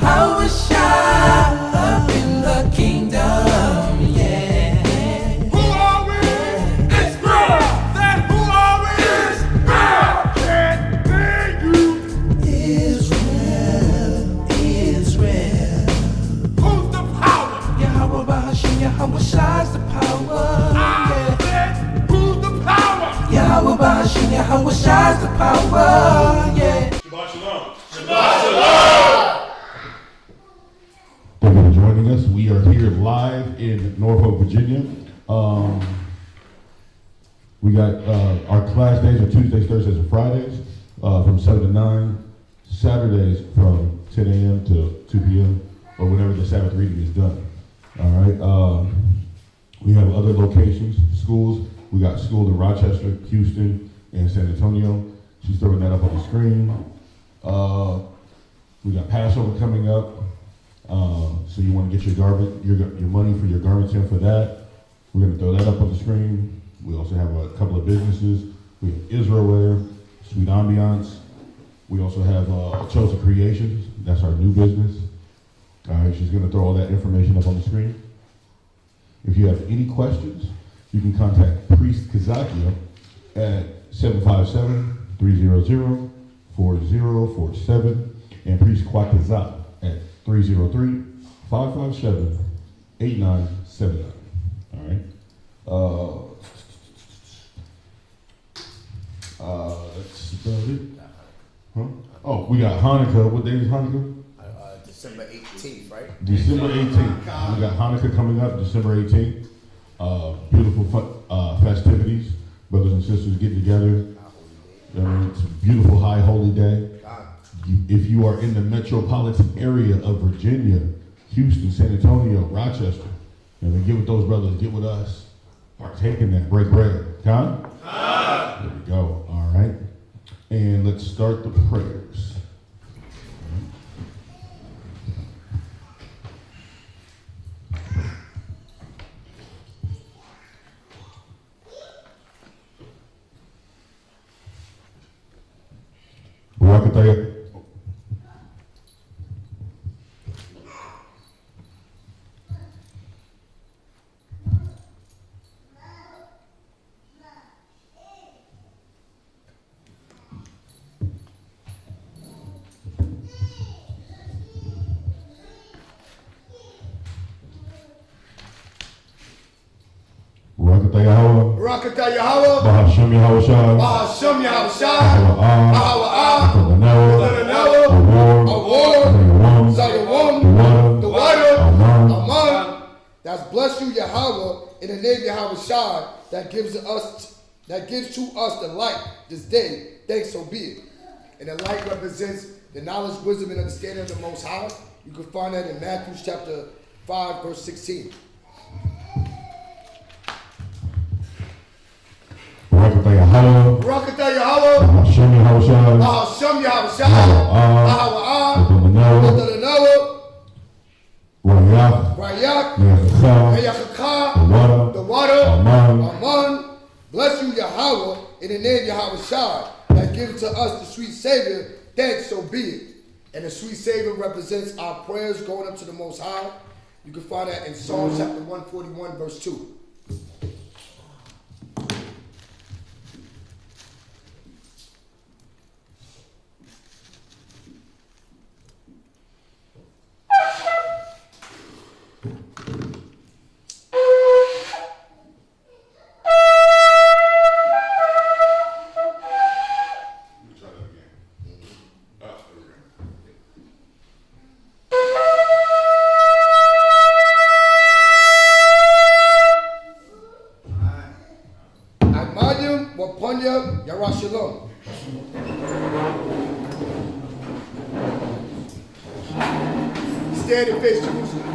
Yahweh Shai up in the kingdom, yeah. Who are we? Israel. Then who are we? Israel. Can't hear you. Israel. Who's the power? Yahweh Bahashim, Yahweh Shai's the power, yeah. Who's the power? Yahweh Bahashim, Yahweh Shai's the power, yeah. Shabbat shalom. Shabbat shalom. Thank you for joining us. We are here live in Norfolk, Virginia. We got our class days are Tuesdays, Thursdays, and Fridays from 7 to 9. Saturdays from 10 a.m. to 2 p.m. or whenever the Sabbath reading is done. All right. We have other locations, schools. We got school in Rochester, Houston, and San Antonio. She's throwing that up on the screen. We got Passover coming up. So you want to get your money for your garments in for that. We're going to throw that up on the screen. We also have a couple of businesses. We have Israel Wear, Sweet Ambiance. We also have Chosen Creations. That's our new business. All right, she's going to throw all that information up on the screen. If you have any questions, you can contact Priest Kazakia at 757-300-4047 and Priest Kwakaza at 303-557-8979. All right. That's about it. Huh? Oh, we got Hanukkah. What day is Hanukkah? December 18th, right? December 18th. We got Hanukkah coming up, December 18th. Beautiful festivities. Brothers and sisters get together. It's a beautiful high holy day. If you are in the metropolitan area of Virginia, Houston, San Antonio, Rochester, get with those brothers, get with us. Partake in that, break bread. Huh? There we go. All right. And let's start the prayers. Barakataya. Barakatah Yahweh. Bahasham Yahweh Shai. Bahasham Yahweh Shai. Ahawa'ah. Award. Zayawam. The water. Aman. That's bless you Yahweh in the name of Yahweh Shai that gives to us the light this day. Thanks so be it. And the light represents the knowledge, wisdom, and understanding of the Most High. You can find that in Matthew chapter 5, verse 16. Barakatah Yahweh. Barakatah Yahweh. Bahasham Yahweh Shai. Bahasham Yahweh Shai. Ahawa'ah. Rayak. Neyachakah. The water. Aman. Bless you Yahweh in the name of Yahweh Shai that gives to us the sweet Savior. Thanks so be it. And the sweet Savior represents our prayers going up to the Most High. You can find that in Psalm chapter 141, verse 2. Shalom. Stand and face Jerusalem.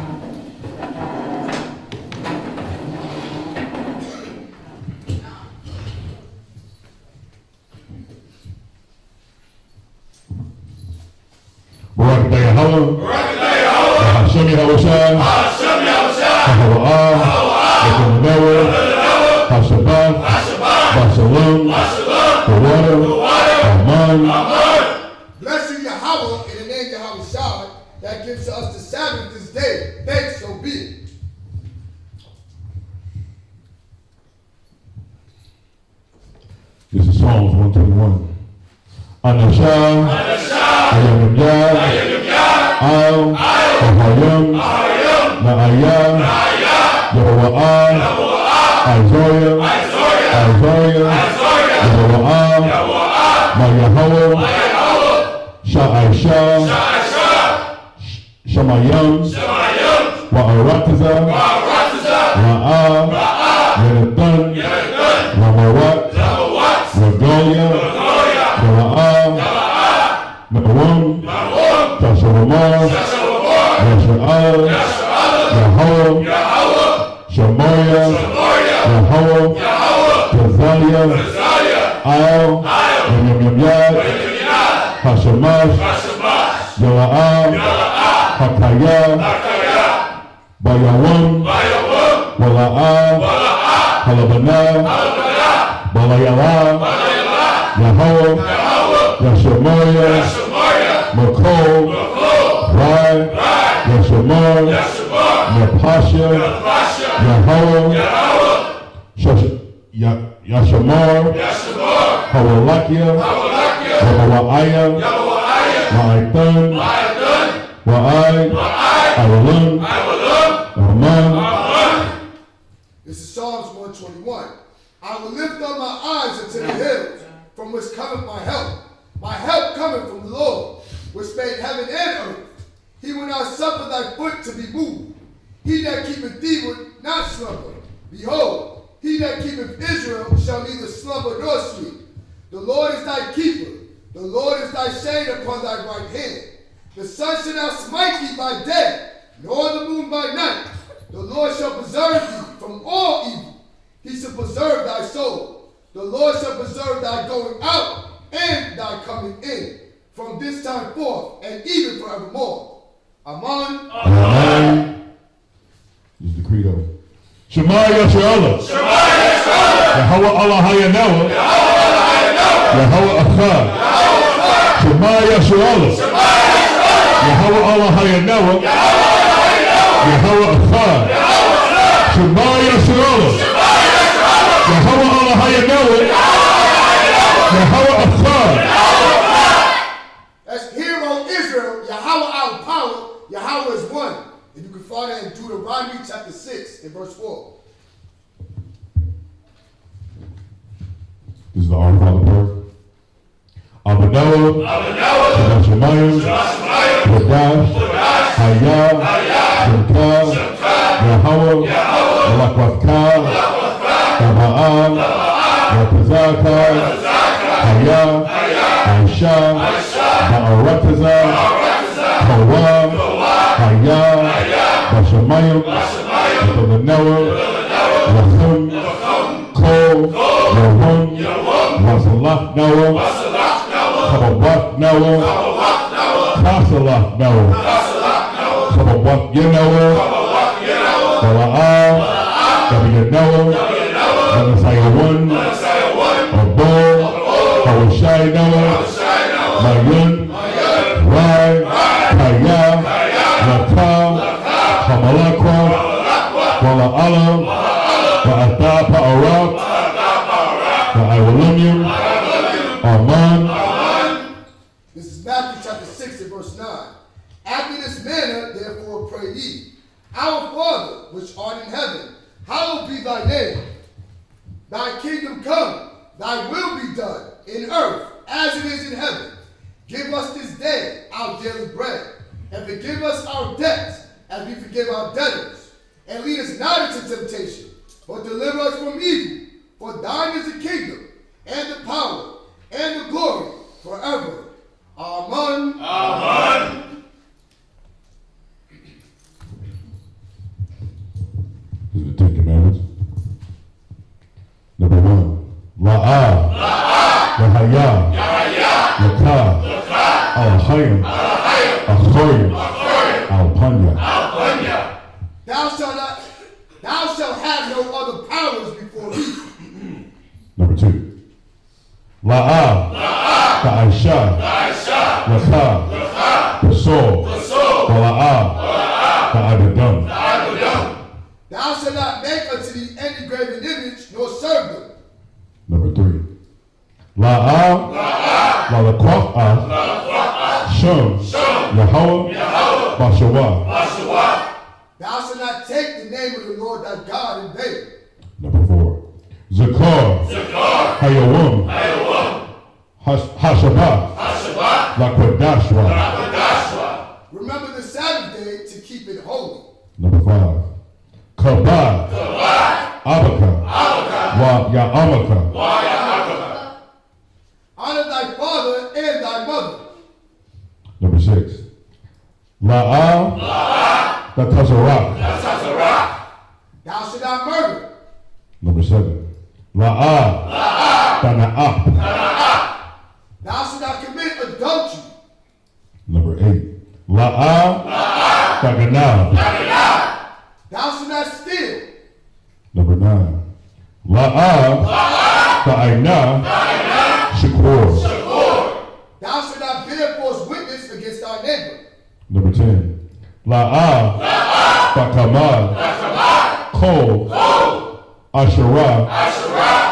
Barakatah Yahweh. Barakatah Yahweh. Bahasham Yahweh Shai. Bahasham Yahweh Shai. Ahawa'ah. Hashabah. Bashalom. The water. Aman. Bless you, Yahweh, in the name of Yahweh Shai, that gives to us the Sabbath this day. Then so be it. This is Psalms 121. Anasha, Ayamya, Al, Ahayam, Naaya, Yahweh, Isaiah, Yahweh, Mayahawa, Sha'aisha, Shamayam, Wa'arataza, Ra'a, Yeretan, Ramawat, Regalia, Ra'a, Ma'awam, Tasharamah, Yasha'al, Yahweh, Shemaya, Yahweh, Tazalia, Al, Yamyamyad, Hashemash, Yala'ah, Hakaya, Bayawam, Wala'ah, Halabanah, Balayala, Yahweh, Yashemaya, Makol, Rai, Yashemar, Yapasha, Yahweh, Yashamar, Hawalakia, Hawa'aya, Ma'aitan, Wa'ai, Awalun, Aman. This is Psalms 121. I will lift up my eyes unto the hills, from which cometh my help. My help cometh from the Lord, which made heaven and earth. He will not suffer thy foot to be moved. He that keepeth thee will not slumber. Behold, he that keepeth Israel shall neither slumber nor sleep. The Lord is thy keeper. The Lord is thy shade upon thy right hand. The sun shall not smite thee by day, nor the moon by night. The Lord shall preserve thee from all evil. He shall preserve thy soul. The Lord shall preserve thy going out and thy coming in, from this time forth and even forevermore. Amen. Amen. This is the credo. Shema Yasharallah. Yahweh Allah Hayanawa. Yahweh Achad. Shema Yasharallah. Yahweh Allah Hayanawa. Yahweh Achad. Shema Yasharallah. Yahweh Allah Hayanawa. Yahweh Achad. That's Hero Israel, Yahweh our power, Yahweh is one. And you can find that in Deuteronomy chapter 6 and verse 4. This is the Our Father prayer. Abanawa, Shemayim, Wadash, Hayah, Shemka, Yahweh, Malakwaka, Taba'ah, Yapazaka, Hayah, Aisha, Ba'arataza, Hawa, Hayah, Bashamayim, Yabanawa, Lahum, Kol, Yahum, Wasalach Noah, Kababak Noah, Kasalach Noah, Kababak Yenoah, Bala'ah, Yanoah, Manasaya 1, Abor, Hawashai Noah, Mayun, Rai, Kaya, Lakal, Hamalakwa, Wala'alam, Wa'ata Pa'arak, Wa'awalunyum, Aman. This is Matthew chapter 6 and verse 9. After this manner, therefore, pray ye, Our Father, which art in heaven, hallowed be thy name. Thy kingdom come, thy will be done, in earth as it is in heaven. Give us this day our daily bread, and forgive us our debts, as we forgive our debtors. And lead us not into temptation, but deliver us from evil. For thine is the kingdom, and the power, and the glory, forever. Amen. Amen. These are the 10 Commandments. Number 1, La'ah, Yahaya, Yakah, Al-Hayim, Achoyim, Al-Panya. Thou shalt have no other powers before me. Number 2, La'ah, Ta'aisha, Yakah, Basol, Ta'adadam. Thou shalt not make unto thee any graven image, nor serve them. Number 3. La'a. La'lakwaf'a. Shum. Yahweh. Bashawa. Thou shalt not take the name of the Lord thy God in vain. Number 4. Zakar. Hayawam. Hashabah. Laquadashwa. Remember the Sabbath day to keep it holy. Number 5. Kabad. Abaka. Wa Ya'amaka. Honor thy father and thy mother. Number 6. La'a. Latazarak. Thou shalt not murder. Number 7. La'a. Tana'ap. Thou shalt not commit adultery. Number 8. La'a. Taganab. Thou shalt not steal. Number 9. La'a. Ta'ayna. Shakur. Thou shalt not bear false witness against thy neighbor. Number 10. La'a. Takamad. Kol. Asherah.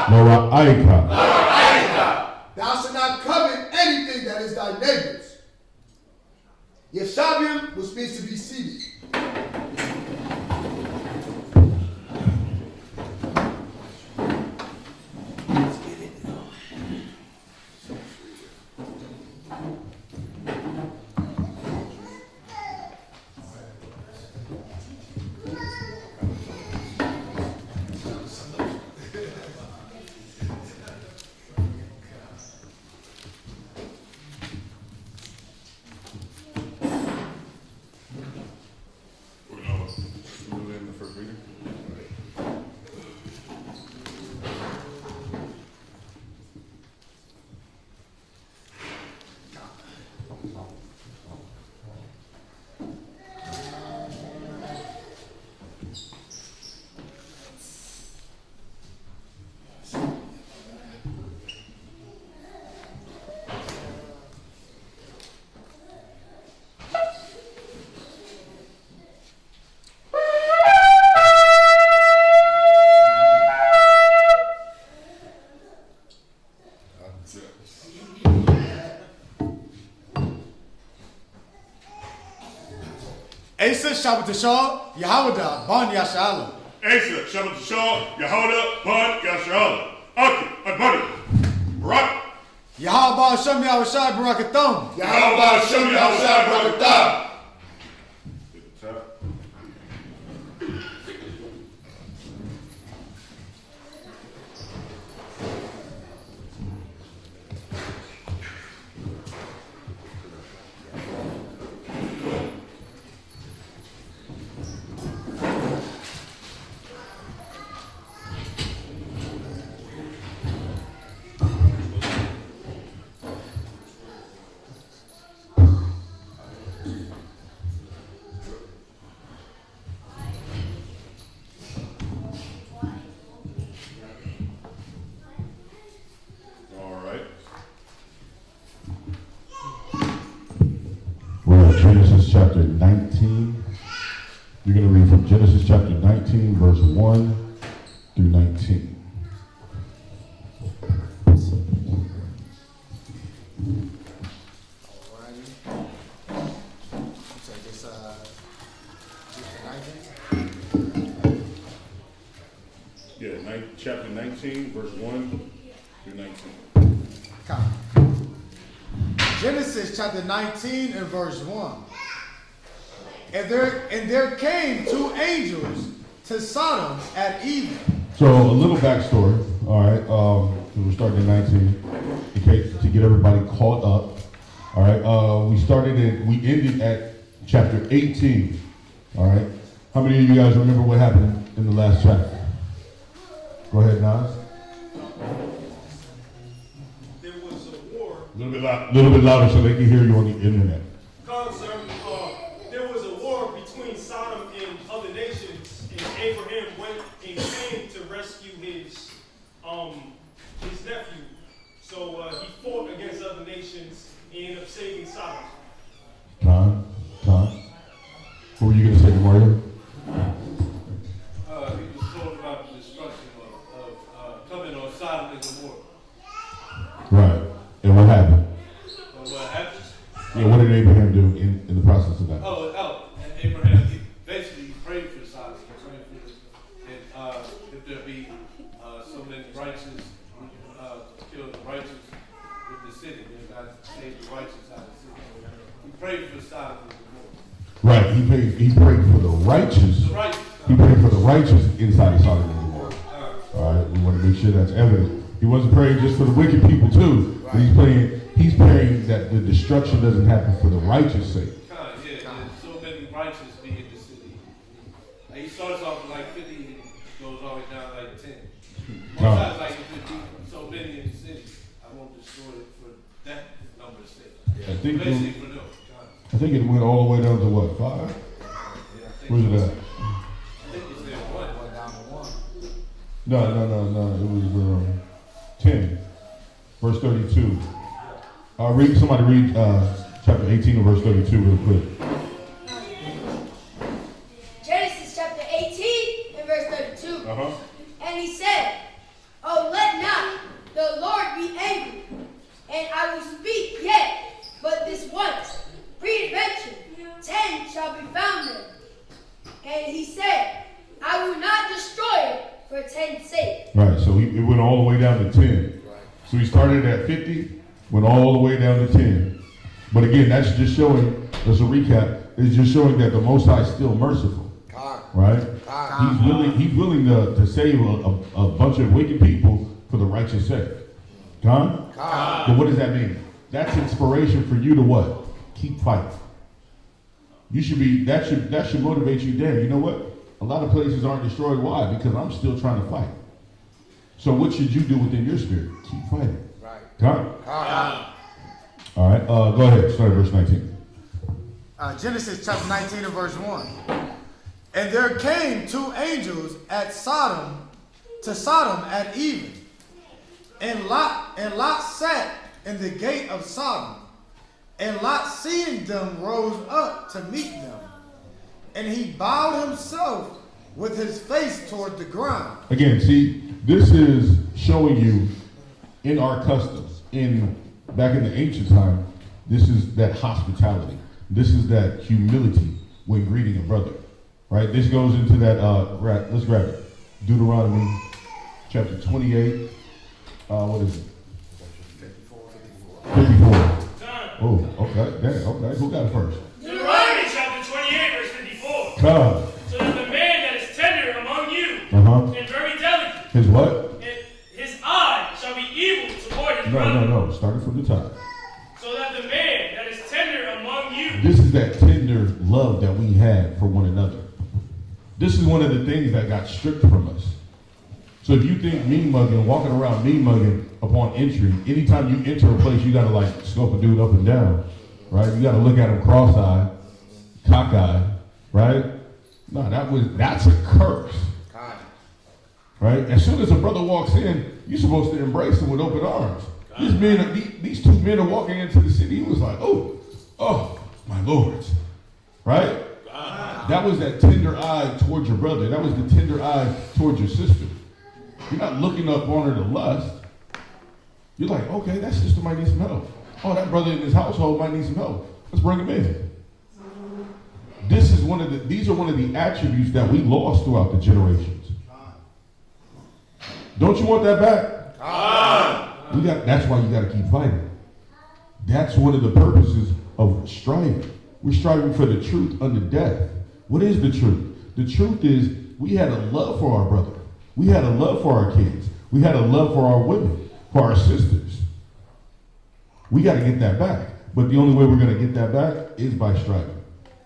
Nora'aika. Thou shalt not covet anything that is thy neighbor's. Yeshabiim, which means to be seated. Asa Shabbat Shah Yahawada Ban Yashala. Asa Shabbat Shah Yahawada Ban Yashala. Aki Adbani. Barak. Yahawah Shem Yahushai Barakathum. Yahweh Shem Yahushai Barakatah. Genesis chapter 19. You're going to read from Genesis chapter 19, verse 1 through 19. Chapter 19, verse 1 through 19. Genesis chapter 19 and verse 1. And there came two angels to Sodom at evening. So a little backstory, all right. We're starting at 19 in case to get everybody caught up. All right. We ended at chapter 18. All right. How many of you guys remember what happened in the last chapter? Go ahead, Nas. There was a war. A little bit louder so they can hear you on the internet. There was a war between Sodom and other nations, and Abraham went and came to rescue his nephew. So he fought against other nations and ended up saving Sodom. Time. What were you going to say? Mario? He was told about the destruction of coming on Sodom and Gomorrah. Right. And what happened? What happened? Yeah, what did Abraham do in the process of that? And Abraham, he basically prayed for Sodom. He prayed for this. And if there be so many righteous, kill the righteous with the city, then God save the righteous out of the city. He prayed for Sodom and Gomorrah. Right. He prayed for the righteous. He prayed for the righteous inside of Sodom and Gomorrah. All right. We want to make sure that's evident. He wasn't praying just for the wicked people too. Right. He's praying that the destruction doesn't happen for the righteous sake. There's so many righteous be in the city. He starts off with like 50 and goes all the way down to like 10. Sometimes like if there be so many in the city, I won't destroy it for that number's sake. I think it went all the way down to what, 5? Where's it at? I think it's there 1. Went down to 1. No. It was 10, verse 32. Somebody read chapter 18 and verse 32 real quick. Genesis chapter 18 and verse 32. Uh-huh. And he said, "Oh, let not the Lord be angry, and I will speak yet, but this once. Peradventure, 10 shall be found there." And he said, "I will not destroy it for 10's sake." Right, so it went all the way down to 10. Right. So he started at 50, went all the way down to 10. But again, that's just showing, as a recap, it's just showing that the Most High is still merciful. Right? He's willing to save a bunch of wicked people for the righteous sake. But what does that mean? That's inspiration for you to what? Keep fighting. You should be, that should motivate you. Damn, you know what? A lot of places aren't destroyed. Why? Because I'm still trying to fight. So what should you do within your spirit? Keep fighting. Right. All right, go ahead. Start verse 19. Genesis chapter 19 and verse 1. And there came 2 angels to Sodom at even. And Lot sat in the gate of Sodom. And Lot, seeing them, rose up to meet them. And he bowed himself with his face toward the ground. Again, see, this is showing you in our customs, back in the ancient time, this is that hospitality. This is that humility when greeting a brother. Right? This goes into that, let's grab it. Deuteronomy chapter 28. What is it? 54. Oh, okay. Okay. Who got it first? Deuteronomy chapter 28, verse 54. God. So that the man that is tender among you and very delicate. His what? His eye shall be evil toward his brother. No. Starting from the top. So that the man that is tender among you. This is that tender love that we had for one another. This is one of the things that got stripped from us. So if you think mean mugging, walking around mean mugging upon entry, anytime you enter a place, you got to like scope a dude up and down, right? You got to look at him cross-eyed, cockeyed, right? No, that's a curse, right? As soon as a brother walks in, you're supposed to embrace him with open arms. These 2 men are walking into the city. He was like, oh, my lords, right? That was that tender eye towards your brother. That was the tender eye towards your sister. You're not looking up on her to lust. You're like, okay, that sister might need some help. Oh, that brother in his household might need some help. Let's bring him in. These are one of the attributes that we lost throughout the generations. Don't you want that back? That's why you got to keep fighting. That's one of the purposes of striving. We're striving for the truth unto death. What is the truth? The truth is we had a love for our brother. We had a love for our kids. We had a love for our women, for our sisters. We got to get that back. But the only way we're going to get that back is by striving,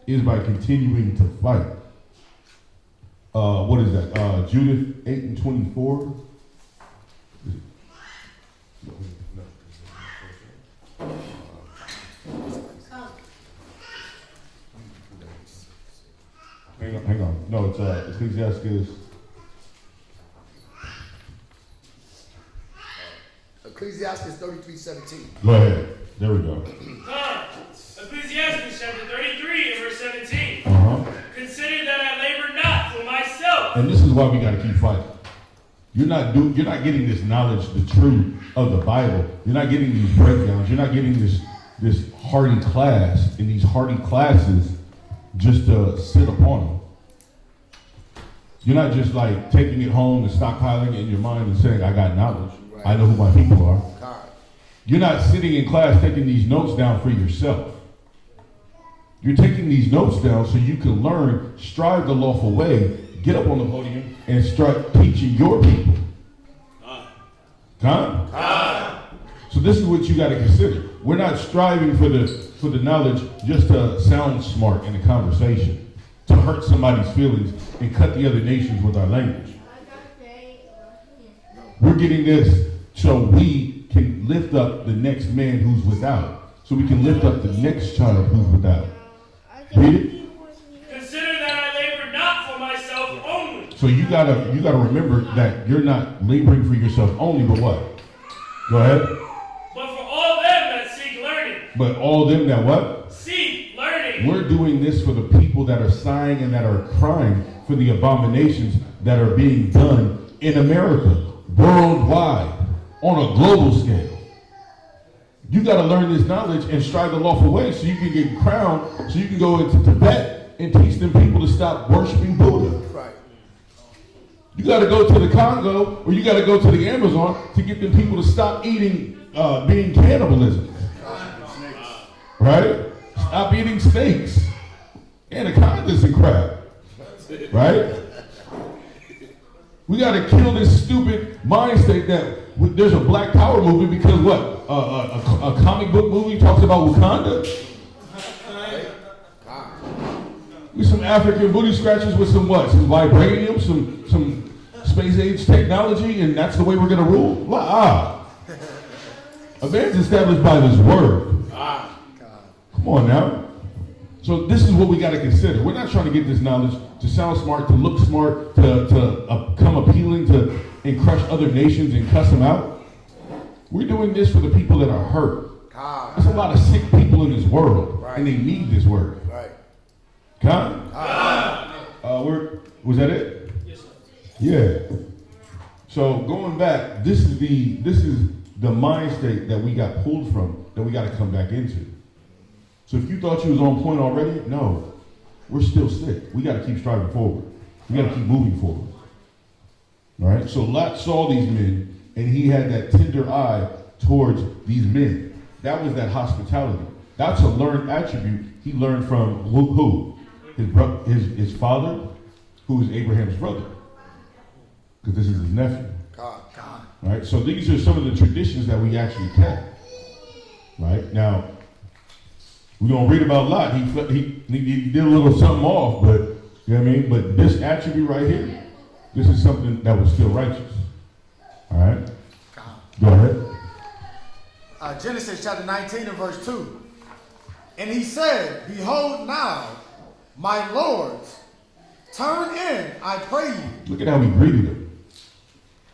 is by continuing to fight. What is that? Judith 8 and 24. Hang on. No, it's Ecclesiasticus. Ecclesiasticus 33:17. Go ahead. There we go. Ecclesiasticus chapter 33 and verse 17. Uh-huh. Consider that And this is why we got to keep fighting. You're not getting this knowledge, the truth of the Bible. You're not getting these breakdowns. You're not getting this hearty class in these hearty classes just to sit upon them. You're not just like taking it home and stockpiling it in your mind and saying, I got knowledge. Right. I know who my people are. God. You're not sitting in class taking these notes down for yourself. You're taking these notes down so you can learn, strive the lawful way, get up on the podium, and start teaching your people. So this is what you got to consider. We're not striving for the knowledge just to sound smart in a conversation, to hurt somebody's feelings and cut the other nations with our language. We're getting this so we can lift up the next man who's without, so we can lift up the next child who's without. Read it. Consider that I labor not for myself only. So you gotta remember that you're not laboring for yourself only, but what? Go ahead. But for all them that seek learning. But all them that what? Seek learning. We're doing this for the people that are sighing and that are crying for the abominations that are being done in America, worldwide, on a global scale. You got to learn this knowledge and strive the lawful way so you can get crowned, so you can go into Tibet and teach them people to stop worshiping Buddha. Right. You got to go to the Congo or you got to go to the Amazon to get them people to stop eating, being cannibalism. Right? Stop eating snakes, anacondas and crap. Right? We got to kill this stupid mind state that there's a black power movement because what? A comic book movie talks about Wakanda? We some African booty scratchers with some what? Some vibranium, some space age technology, and that's the way we're going to rule? A man's established by this word. Come on now. So this is what we got to consider. We're not trying to get this knowledge to sound smart, to look smart, to come appealing, and crush other nations and cuss them out. We're doing this for the people that are hurt. There's a lot of sick people in this world, and they need this word. Right. Was that it? Yes, sir. Yeah. So going back, this is the mind state that we got pulled from, that we got to come back into. So if you thought you was on point already, no, we're still sick. We got to keep striving forward. We got to keep moving forward. All right. So Lot saw these men, and he had that tender eye towards these men. That was that hospitality. That's a learned attribute he learned from who? His father, who is Abraham's brother, because this is his nephew. God. Right. So these are some of the traditions that we actually kept. Right now. We're going to read about Lot. He did a little something off, but you know what I mean? But this attribute right here, this is something that was still righteous. All right? Go ahead. Genesis chapter 19 and verse 2. And he said, Behold now, my lords, turn in, I pray you. Look at how he greeted him.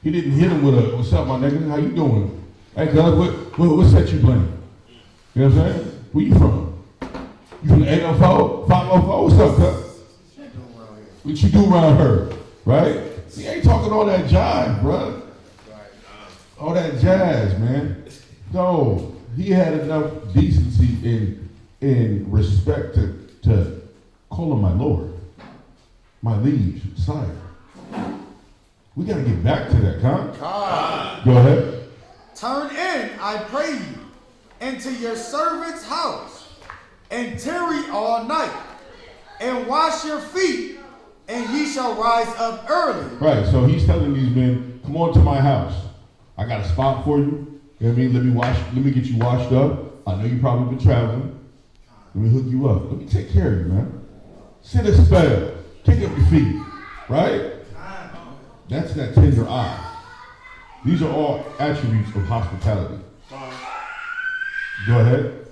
He didn't hit him with a, what's up, my nigga? How you doing? Hey, cuz, what set you playing? You know what I'm saying? Where you from? You from the 804, 504? What's up, cuz? What you do around her? Right? He ain't talking all that jive, bro. All that jazz, man. No, he had enough decency and respect to call him my lord, my liege, sire. We got to get back to that, huh? Go ahead. Turn in, I pray you, into your servant's house, and tarry all night, and wash your feet, and ye shall rise up early. Right, so he's telling these men, come on to my house. I got a spot for you. You know what I mean? Let me get you washed up. I know you've probably been traveling. Let me hook you up. Let me take care of you, man. Sit a spell. Kick up your feet. Right? That's that tender eye. These are all attributes of hospitality. Go ahead.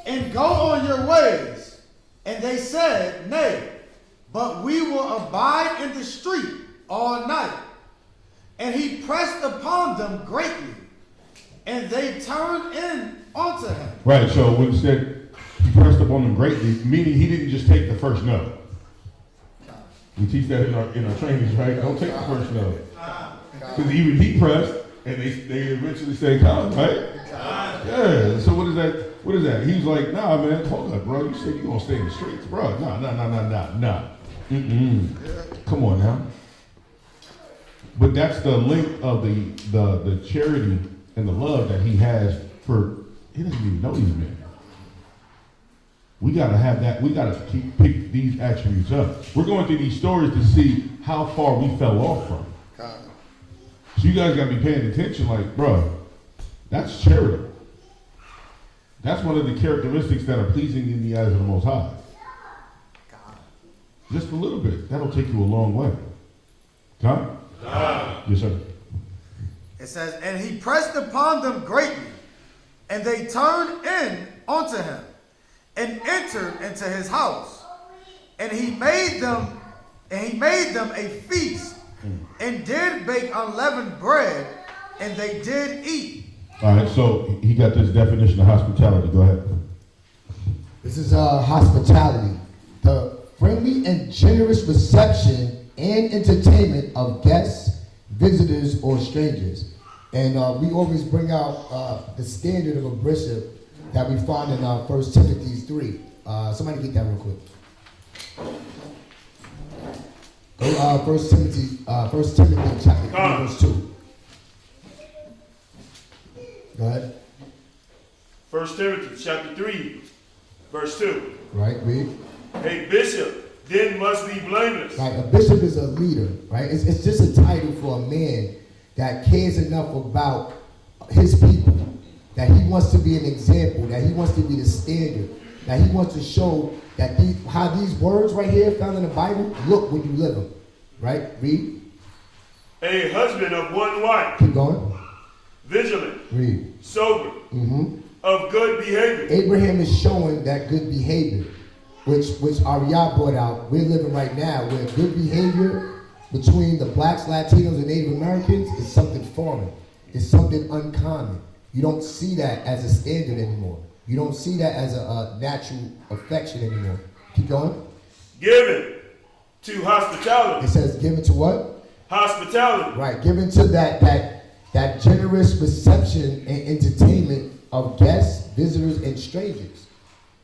And go on your ways. And they said, Nay, but we will abide in the street all night. And he pressed upon them greatly, and they turned in unto him. Right, so when it said he pressed upon them greatly, meaning he didn't just take the first no. We teach that in our trainings, right? Don't take the first no. Because even he pressed, and they eventually say, "Come," right? Yeah. So what is that? What is that? He was like, "Nah, man, hold up, bro. You said you gonna stay in the streets, bro. Nah. Come on now." But that's the link of the charity and the love that he has for. He doesn't even know these men. We gotta have that. We gotta pick these attributes up. We're going through these stories to see how far we fell off from. So you guys gotta be paying attention. Like, bro, that's charitable. That's one of the characteristics that are pleasing in the eyes of the Most High. Just a little bit. That'll take you a long way. Huh? Yes, sir. It says, and he pressed upon them greatly, and they turned in unto him, and entered into his house, and he made them a feast, and did bake unleavened bread, and they did eat. All right, so he got this definition of hospitality. Go ahead. This is hospitality, the friendly and generous reception and entertainment of guests, visitors, or strangers. And we always bring out the standard of a bishop that we find in 1 Timothy 3. Somebody get that real quick. Go 1 Timothy chapter 3, verse 2. Go ahead. 1 Timothy chapter 3, verse 2. Right, read. A bishop then must be blameless. Right, a bishop is a leader, right? It's just a title for a man that cares enough about his people, that he wants to be an example, that he wants to be the standard, that he wants to show that how these words right here found in the Bible look when you live them. Right? Read. A husband of one wife. Keep going. Vigilant. Read. Sober. Of good behavior. Abraham is showing that good behavior, which Ariah brought out. We're living right now where good behavior between the blacks, Latinos, and Native Americans is something foreign. It's something uncommon. You don't see that as a standard anymore. You don't see that as a natural affection anymore. Keep going. Given to hospitality. It says given to what? Hospitality. Right. Given to that generous reception and entertainment of guests, visitors, and strangers.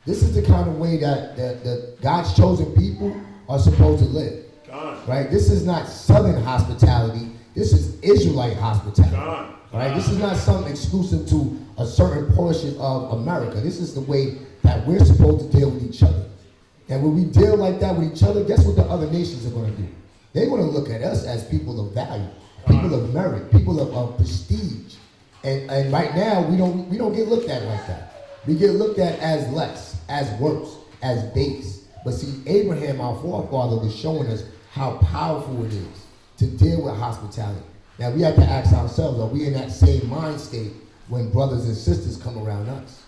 This is the kind of way that the God's chosen people are supposed to live. God. Right? This is not Southern hospitality. This is Israelite hospitality. God. Right? This is not something exclusive to a certain portion of America. This is the way that we're supposed to deal with each other. And when we deal like that with each other, guess what the other nations are going to do? They're going to look at us as people of value, people of merit, people of prestige. And right now, we don't get looked at like that. We get looked at as less, as worse, as base. But see, Abraham, our forefather, was showing us how powerful it is to deal with hospitality. Now, we have to ask ourselves, are we in that same mind state when brothers and sisters come around us?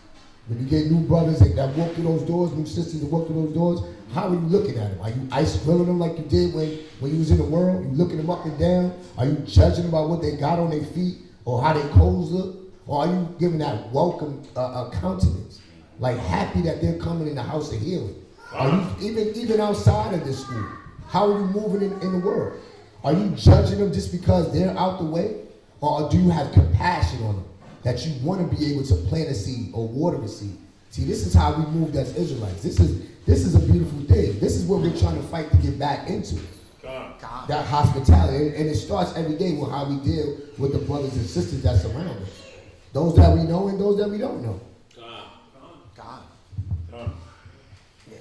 When you get new brothers that walk through those doors, new sisters that walk through those doors, how are you looking at them? Are you ice grilling them like you did when you was in the world? Are you looking them up and down? Are you judging about what they got on their feet or how their clothes look? Or are you giving that welcome countenance? Like happy that they're coming in the house of healing? Are you even outside of this school? How are you moving in the world? Are you judging them just because they're out the way? Or do you have compassion on them? That you want to be able to plant a seed or water a seed. See, this is how we moved as Israelites. This is a beautiful thing. This is what we're trying to fight to get back into. God. That hospitality. And it starts every day with how we deal with the brothers and sisters that surround us. Those that we know and those that we don't know. God. Yeah,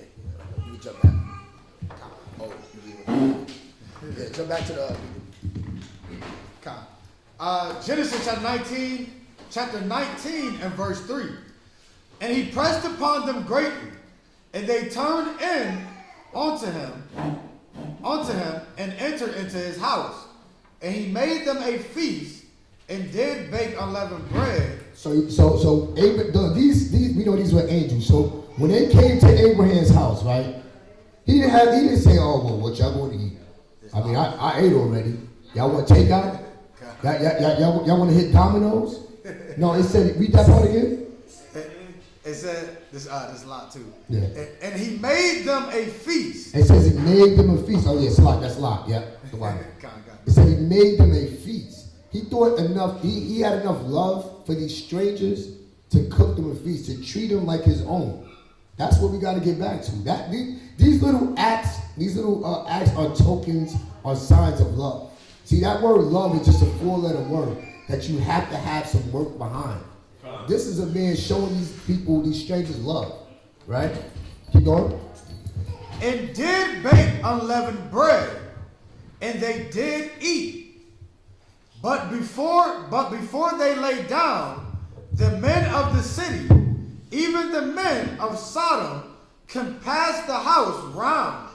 you can jump back. Oh, yeah, jump back to the Genesis chapter 19 and verse 3. And he pressed upon them greatly, and they turned in unto him, and entered into his house. And he made them a feast, and did bake unleavened bread. So Abraham, these we know these were angels. So when they came to Abraham's house, right? He didn't say, "Oh, well, what y'all going to eat?" I mean, I ate already. Y'all want to take out? Y'all want to hit dominoes? No, it said, read that part again. It said this Lot too. Yeah. And he made them a feast. It says he made them a feast. Oh yeah, it's Lot. That's Lot. Yeah. It said he made them a feast. He thought enough. He had enough love for these strangers to cook them a feast, to treat them like his own. That's what we got to get back to. That these little acts are tokens, are signs of love. See, that word love is just a 4-letter word that you have to have some work behind. This is a man showing these people, these strangers, love. Right? Keep going. And did bake unleavened bread, and they did eat. But before they lay down, the men of the city, even the men of Sodom, compassed the house round,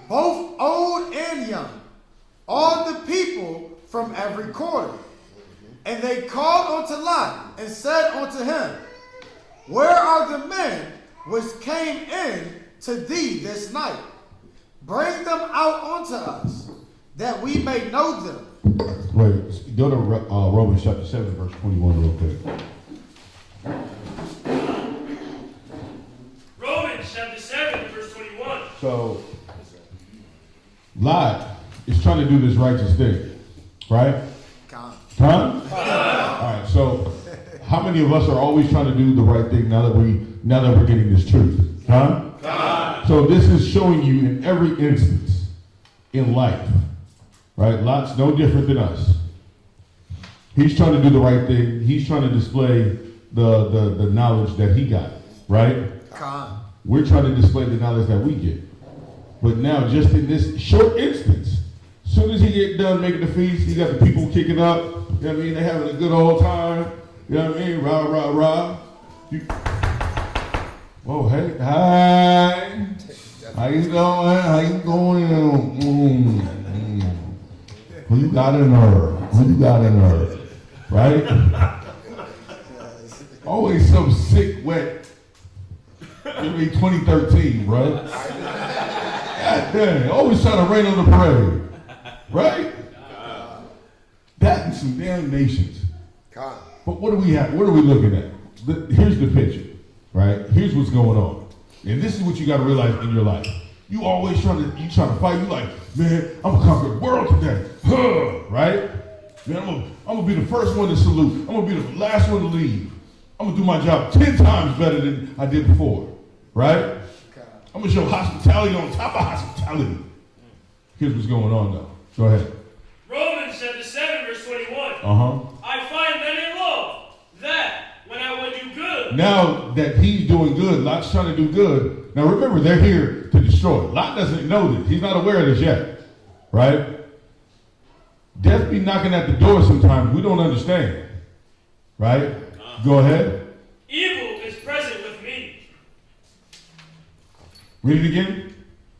both old and young, all the people from every quarter. And they called unto Lot, and said unto him, Where are the men which came in to thee this night? Bring them out unto us, that we may know them. Wait, go to Romans chapter 7, verse 21 real quick. Romans chapter 7, verse 21. So, Lot is trying to do this righteous thing, right? Huh? All right, so how many of us are always trying to do the right thing now that we're getting this truth? Huh? So this is showing you in every instance in life, right? Lot's no different than us. He's trying to do the right thing. He's trying to display the knowledge that he got, right? We're trying to display the knowledge that we get. But now, just in this short instance, as soon as he get done making the feast, he got the people kicking up. You know what I mean? They having a good old time. You know what I mean? Rah, rah, rah. Oh, hey, hi. How you doing? How you going? Who you got in her? Who you got in her? Right? Always some sick, wet. It'll be 2013, bro. God dang. Always trying to rain on the parade. Right? That and some damn nations. But what do we have? What are we looking at? Here's the picture, right? Here's what's going on. And this is what you got to realize in your life. You always trying to fight. You like, man, I'm gonna conquer the world today. Right? Man, I'm gonna be the first one to salute. I'm gonna be the last one to leave. I'm gonna do my job 10 times better than I did before. Right? I'm gonna show hospitality on top of hospitality. Here's what's going on though. Go ahead. Romans chapter 7, verse 21. I find then in law that when I would do good. Now that he's doing good, Lot's trying to do good. Now remember, they're here to destroy. Lot doesn't know this. He's not aware of this yet. Right? Death be knocking at the door sometimes. We don't understand. Right? Go ahead. Evil is present with me. Read it again.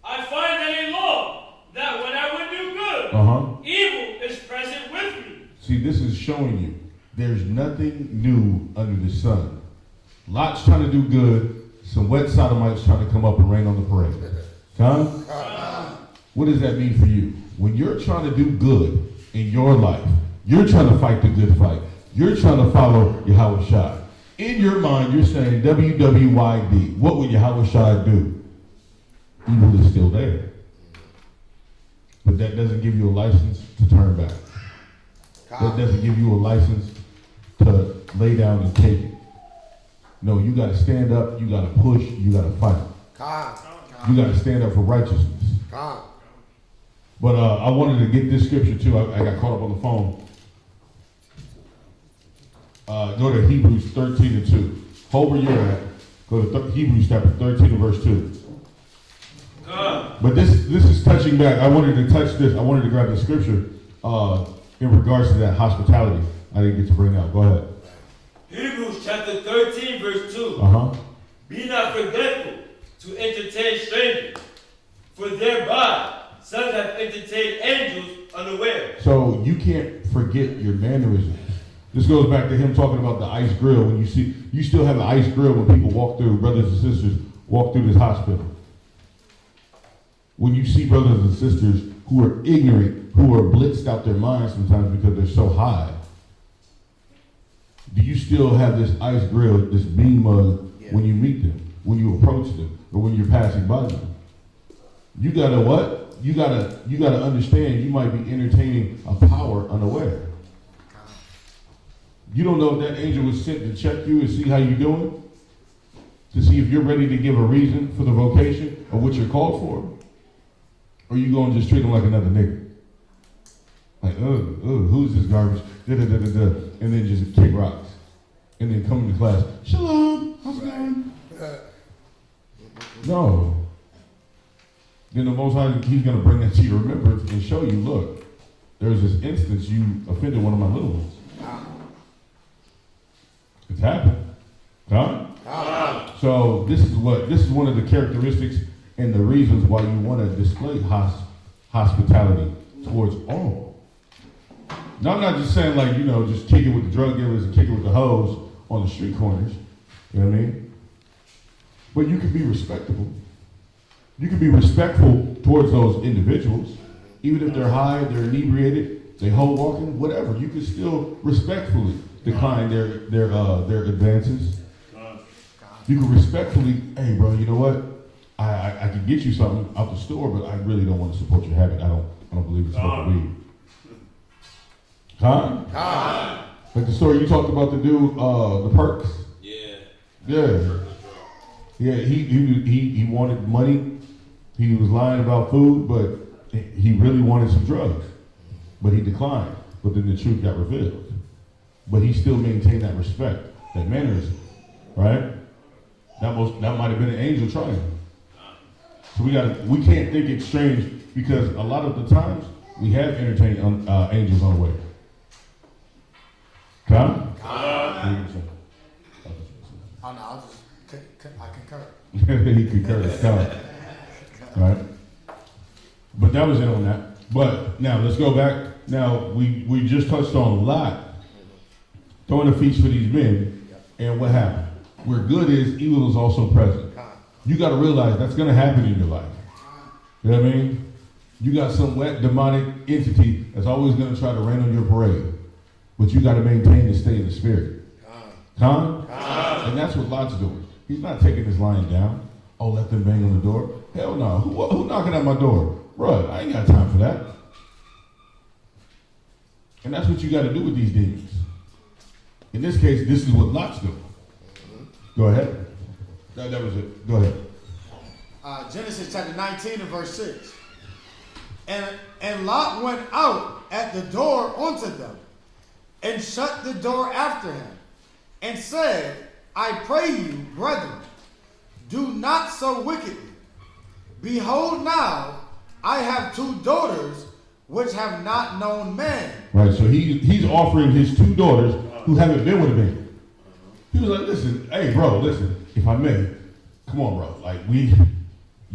I find then in law that when I would do good, evil is present with me. See, this is showing you there's nothing new under the sun. Lot's trying to do good. Some wet sodomites trying to come up and rain on the parade. What does that mean for you? When you're trying to do good in your life, you're trying to fight the good fight. You're trying to follow Yahweh Shai. In your mind, you're saying WWYD. What would Yahweh Shai do? Evil is still there. But that doesn't give you a license to turn back. That doesn't give you a license to lay down and take it. No, you got to stand up, you got to push, you got to fight. You got to stand up for righteousness. But I wanted to get this scripture too. I got caught up on the phone. Go to Hebrews 13 and 2. Hold where you're at. Go to Hebrews chapter 13 and verse 2. But this is touching back. I wanted to touch this. I wanted to grab the scripture in regards to that hospitality. I didn't get to bring out. Go ahead. Hebrews chapter 13, verse 2. Be not forgetful to entertain strangers, for thereby some have entertained angels unaware. So you can't forget your mannerisms. This goes back to him talking about the ice grill. When you still have the ice grill when people walk through, brothers and sisters walk through this hospital. When you see brothers and sisters who are ignorant, who are blitzed out their minds sometimes because they're so high, do you still have this ice grill, this bean mug when you meet them, when you approach them, or when you're passing by them. You gotta what? You gotta understand you might be entertaining a power unaware. You don't know if that angel was sent to check you and see how you're doing, to see if you're ready to give a reason for the vocation of what you're called for, or you going to just treat them like another nigga. Like, who's this garbage? Da, da, da, da, da. And then just kick rocks. And then come into class, shalom, how's it going? No. Then the Most High, he's going to bring that to your remembrance and show you, look, there's this instance you offended one of my little ones. It's happened. Huh? So this is one of the characteristics and the reasons why you want to display hospitality towards all. Now, I'm not just saying like, just kick it with the drug dealers and kick it with the hoes on the street corners. You know what I mean? But you can be respectable. You can be respectful towards those individuals. Even if they're high, they're inebriated, they hoe walking, whatever. You can still respectfully decline their advances. You can respectfully, hey bro, you know what? I can get you something out the store, but I really don't want to support your habit. I don't believe it's supposed to be. Huh? Like the story you talked about the dude, the perks. Yeah. He wanted money. He was lying about food, but he really wanted some drugs. But he declined. But then the truth got revealed. But he still maintained that respect, that mannerism, right? That might have been an angel trying. So we can't think it's strange because a lot of the times we have entertained angels unaware. Huh? I concur. He concurs. Right? But that was it on that. But now let's go back. Now we just touched on Lot throwing a feast for these men, and what happened? Where good is, evil is also present. You got to realize that's going to happen in your life. You know what I mean? You got some wet demonic entity that's always going to try to rain on your parade, but you got to maintain the state of the spirit. And that's what Lot's doing. He's not taking his lion down. Oh, let them bang on the door. Hell no. Who knocking at my door? Bruh, I ain't got time for that. And that's what you got to do with these demons. In this case, this is what Lot's doing. Go ahead. That was it. Go ahead. Genesis chapter 19 and verse 6. And Lot went out at the door unto them, and shut the door after him, and said, I pray you, brethren, do not so wickedly. Behold now, I have 2 daughters which have not known man. Right, so he's offering his 2 daughters who haven't been with a man. He was like, listen, hey bro, listen, if I may, come on bro, like you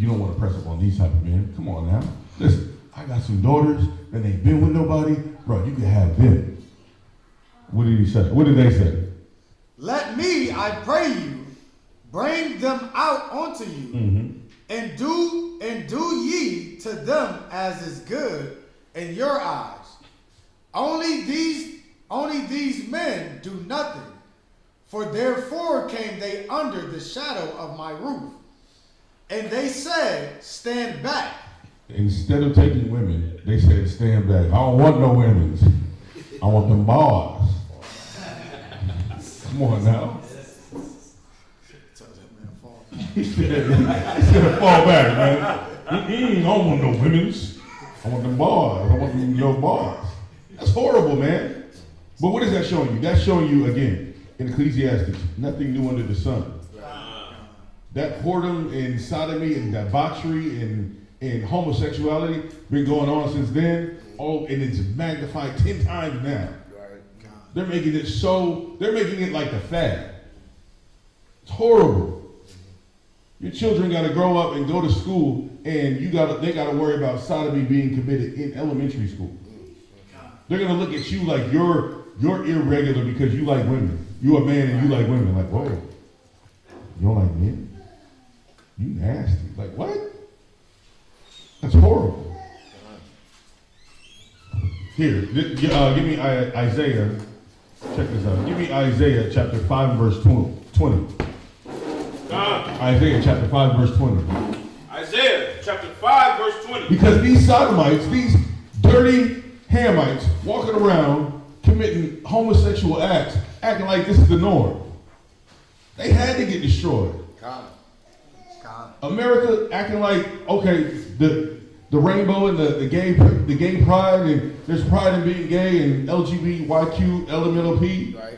don't want to press up on these type of men. Come on now. Listen, I got some daughters that ain't been with nobody. Bro, you can have them. What did he say? What did they say? Let me, I pray you, bring them out unto you, and do ye to them as is good in your eyes. Only these men do nothing, for therefore came they under the shadow of my roof. And they said, stand back. Instead of taking women, they said, stand back. I don't want no women. I want them bars. Come on now. He said, fall back, man. I don't want no women's. I want them bars. I want them bars. That's horrible, man. But what is that showing you? That's showing you, again, in Ecclesiasticus, nothing new under the sun. That whoredom and sodomy and debauchery and homosexuality been going on since then. Oh, and it's magnified 10 times now. They're making it like the fad. It's horrible. Your children got to grow up and go to school, and they got to worry about sodomy being committed in elementary school. They're going to look at you like you're irregular because you like women. You're a man and you like women. Like, whoa, you don't like men? You nasty. Like, what? That's horrible. Here, give me Isaiah. Check this out. Give me Isaiah chapter 5 verse 20. Isaiah chapter 5, verse 20. Isaiah chapter 5, verse 20. Because these sodomites, these dirty Hamites, walking around committing homosexual acts, acting like this is the norm. They had to get destroyed. America acting like, okay, the rainbow and the gay pride, and there's pride in being gay and LGBTQ, LMNOP. Right.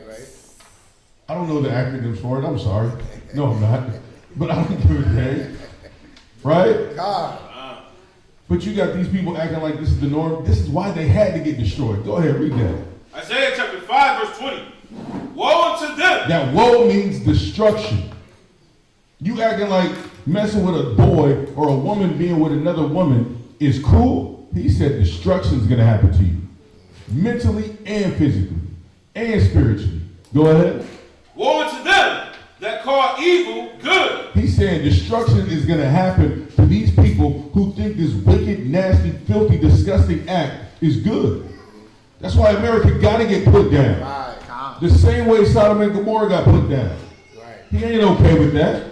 I don't know the acronyms for it. I'm sorry. No, I'm not. But I don't give a damn. Right? But you got these people acting like this is the norm. This is why they had to get destroyed. Go ahead, read that. Isaiah chapter 5, verse 20. Woe unto them. That woe means destruction. You acting like messing with a boy or a woman being with another woman is cruel. He said destruction is going to happen to you. Mentally and physically and spiritually. Go ahead. Woe unto them that call evil good. He's saying destruction is going to happen to these people who think this wicked, nasty, filthy, disgusting act is good. That's why America got to get put down. Right. The same way Sodom and Gomorrah got put down. Right. He ain't okay with that.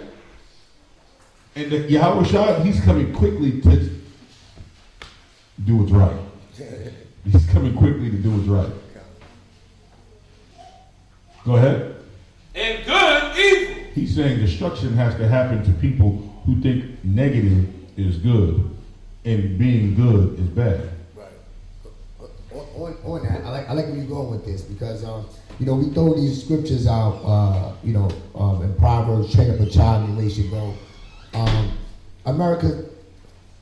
And Yahweh Shah, he's coming quickly to do what's right. He's coming quickly to do what's right. Go ahead. And good evil. He's saying destruction has to happen to people who think negative is good and being good is bad. Right. On that, I like where you're going with this because we throw these scriptures out, in Proverbs, train up a child in the way he should go. America,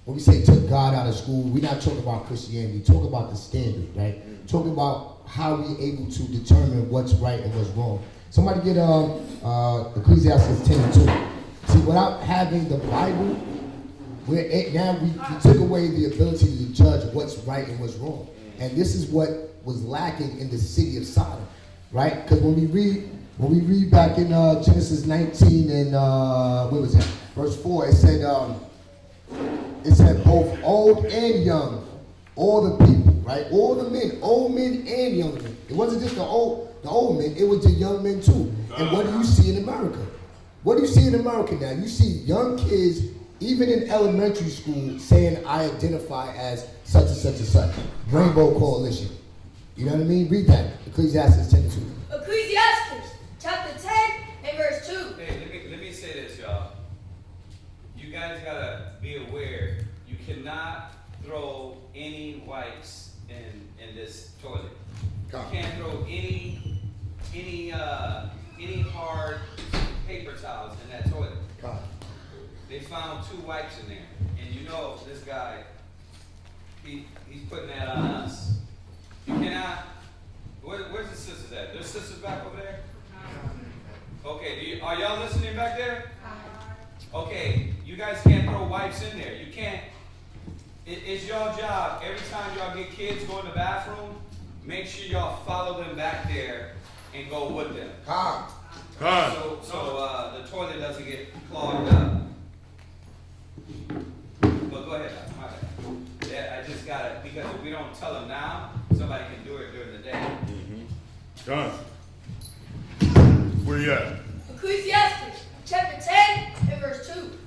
when we say took God out of school, we're not talking about Christianity. Talk about the standard, right? Talking about how we're able to determine what's right and what's wrong. Somebody get Ecclesiasticus 10:2. See, without having the Bible, we took away the ability to judge what's right and what's wrong. And this is what was lacking in the city of Sodom, right? Because when we read back in Genesis 19 and verse 4, it said both old and young, all the people, right? All the men, old men and young men. It wasn't just the old men, it was the young men too. And what do you see in America? What do you see in America now? You see young kids, even in elementary school, saying, I identify as such and such and such. Rainbow Coalition. You know what I mean? Read that. Ecclesiastes 10:2. Ecclesiasticus chapter 10 and verse 2. Hey, let me say this, y'all. You guys gotta be aware. You cannot throw any wipes in this toilet. You can't throw any hard paper towels in that toilet. They found 2 wipes in there, and this guy, he's putting that on us. You cannot. Where's the sisters at? There's sisters back over there. Okay, are y'all listening back there? Okay, you guys can't throw wipes in there. You can't. It's your job. Every time y'all get kids go in the bathroom, make sure y'all follow them back there and go with them. So the toilet doesn't get clogged up. But go ahead, my bad. Yeah, I just got it, because if we don't tell them now, somebody can do it during the day. Done. Where you at? Ecclesiasticus chapter 10 and verse 2.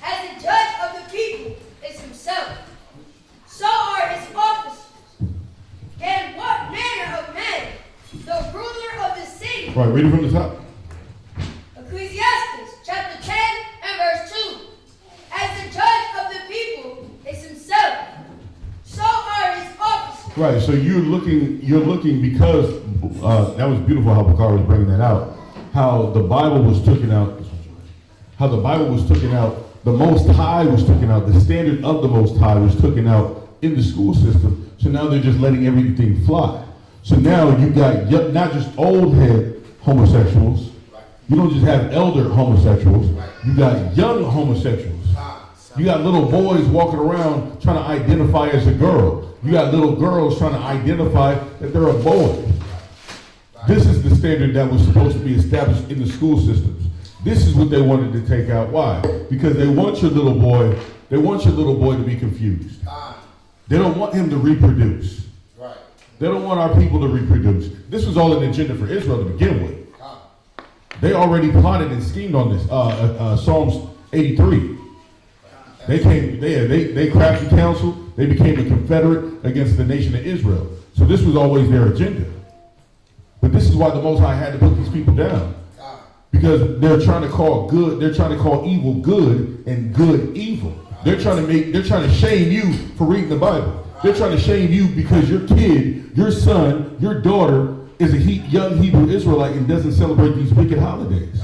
As the judge of the people is himself, so are his officers. And what manner of man, the ruler of the city? Right, read it from the top. Ecclesiasticus chapter 10 and verse 2. As the judge of the people is himself, so are his officers. Right, so you're looking because that was beautiful how Bakar was bringing that out. How the Bible was taken out. The Most High was taken out. The standard of the Most High was taken out in the school system. So now they're just letting everything fly. So now you got not just old head homosexuals. You don't just have elder homosexuals. You got young homosexuals. You got little boys walking around trying to identify as a girl. You got little girls trying to identify that they're a boy. This is the standard that was supposed to be established in the school systems. This is what they wanted to take out. Why? Because they want your little boy to be confused. They don't want him to reproduce. They don't want our people to reproduce. This was all an agenda for Israel to begin with. They already plotted and schemed on this. Psalms 83. They crafted counsel. They became a confederate against the nation of Israel. So this was always their agenda. But this is why the Most High had to put these people down. Because they're trying to call evil good and good evil. They're trying to shame you for reading the Bible. They're trying to shame you because your kid, your son, your daughter is a young Hebrew Israelite and doesn't celebrate these wicked holidays.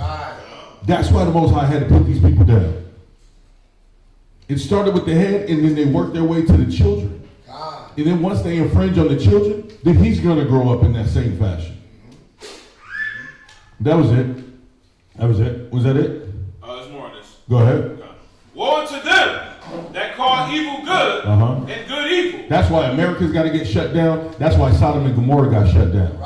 That's why the Most High had to put these people down. It started with the head, and then they worked their way to the children. And then once they infringe on the children, then he's going to grow up in that same fashion. That was it. Was that it? There's more on this. Go ahead. Okay. Woe unto them that call evil good and good evil. That's why America's got to get shut down. That's why Sodom and Gomorrah got shut down.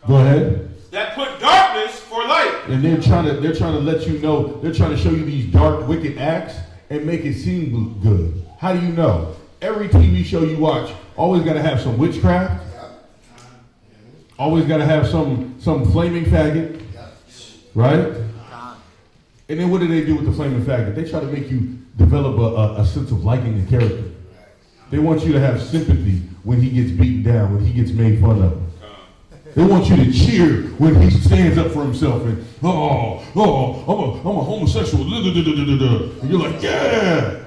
Go ahead. That put darkness for light. And they're trying to let you know, they're trying to show you these dark, wicked acts and make it seem good. How do you know? Every TV show you watch always got to have some witchcraft. Always got to have some flaming faggot. Right? And then what do they do with the flaming faggot? They try to make you develop a sense of liking and character. They want you to have sympathy when he gets beaten down, when he gets made fun of. They want you to cheer when he stands up for himself and, I'm a homosexual. And you're like, yeah,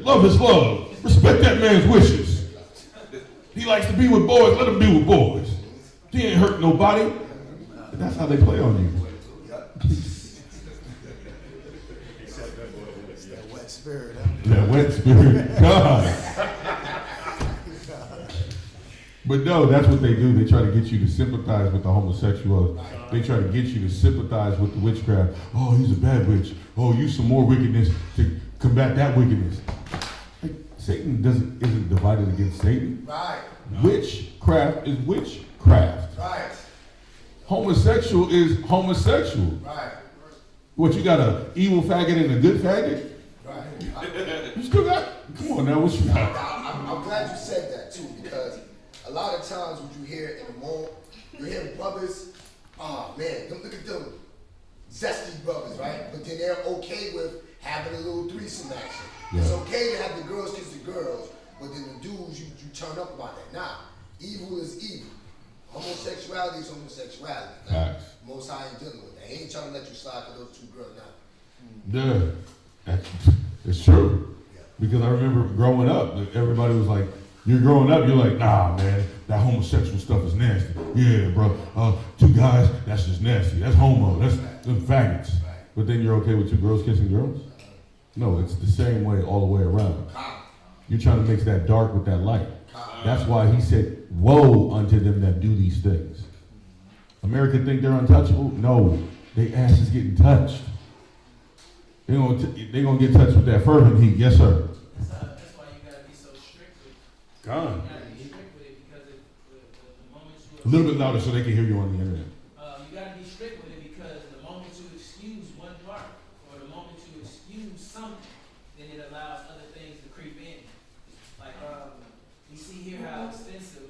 love is love. Respect that man's wishes. He likes to be with boys, let him be with boys. He ain't hurt nobody. That's how they play on you. That wet spirit, That wet spirit. God. But no, that's what they do. They try to get you to sympathize with the homosexual. They try to get you to sympathize with the witchcraft. Oh, he's a bad witch. Oh, use some more wickedness to combat that wickedness. Like, Satan isn't divided against Satan. Right. Witchcraft is witchcraft. Right. Homosexual is homosexual. Right. What, you got a evil faggot and a good faggot? Right. You still got, come on now, what you got? I'm glad you said that too, because a lot of times what you hear in the moment, you hear brothers, oh man, look at them zesty brothers, right? But then they're okay with having a little threesome action. Yeah. It's okay to have the girls kiss the girls, but then the dudes, you turn up about that. Nah, evil is evil. Homosexuality is homosexuality. Like, Most High ain't dealing with that. He ain't trying to let you slide for those two girls now. Yeah, it's true. Yeah. Because I remember growing up, everybody was like, you're growing up, you're like, nah, man, that homosexual stuff is nasty. Yeah, bro, two guys, that's just nasty. That's homo, that's them faggots. But then you're okay with two girls kissing girls? No, it's the same way all the way around. You're trying to mix that dark with that light. That's why he said, woe unto them that do these things. America think they're untouchable? No, they ass is getting touched. They're gonna get touched with that fervent heat. Yes, sir. That's why you gotta be so strict with it. God. You gotta be strict with it because the moment you... A little bit louder so they can hear you on the internet. You gotta be strict with it because the moment you excuse one part, or the moment you excuse something, then it allows other things to creep in. Like, we see here how extensively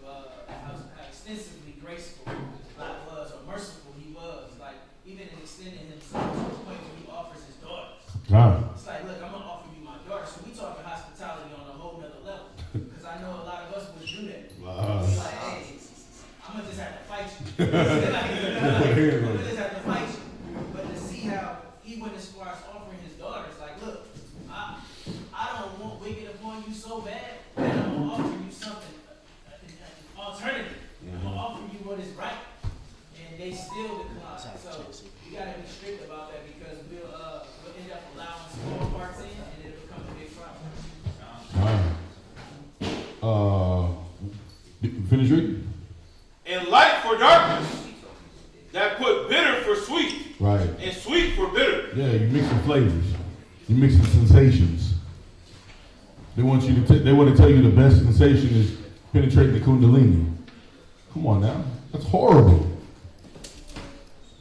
graceful God was, or merciful he was. Like, even in extending himself to the point where he offers his daughters. God. It's like, look, I'm gonna offer you my daughter. So we talking hospitality on a whole nother level. Because I know a lot of us would do that. Be like, hey, I'm gonna just have to fight you. I'm gonna just have to fight you. But to see how he went as far as offering his daughters, like, look, I don't want wicked upon you so bad that I'm gonna offer you something alternative. I'm gonna offer you what is right. And they still decline. So you gotta be strict about that because we'll end up allowing small parts in and it'll become a big problem. Finish reading. And light for darkness, that put bitter for sweet. Right. And sweet for bitter. Yeah, you're mixing flavors. You're mixing sensations. They want to tell you the best sensation is penetrating the kundalini. Come on now. That's horrible.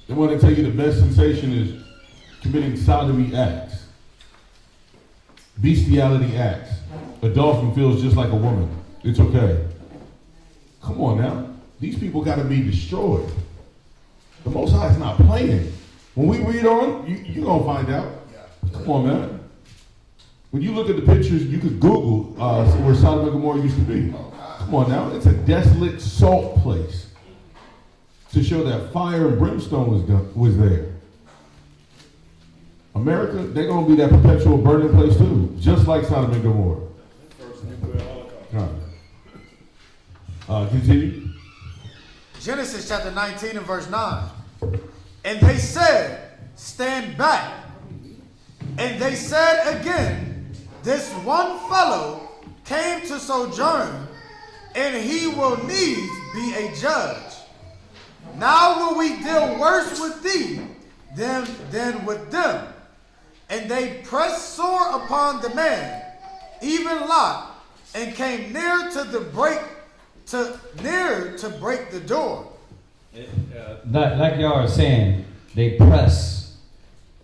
They want to tell you the best sensation is committing sodomy acts. Bestiality acts. A dolphin feels just like a woman. It's okay. Come on now. These people got to be destroyed. The Most High is not playing. When we read on, you're going to find out. Come on, man. When you look at the pictures, you could Google where Sodom and Gomorrah used to be. Come on now. It's a desolate salt place to show that fire and brimstone was there. America, they're going to be that perpetual burning place too, just like Sodom and Gomorrah. First nuclear holocaust. Continue. Genesis chapter 19 and verse 9. And they said, stand back. And they said again, this one fellow came to sojourn, and he will needs be a judge. Now will we deal worse with thee than with them. And they pressed sore upon the man, even Lot, and came near to break the door. Like y'all are saying, they press.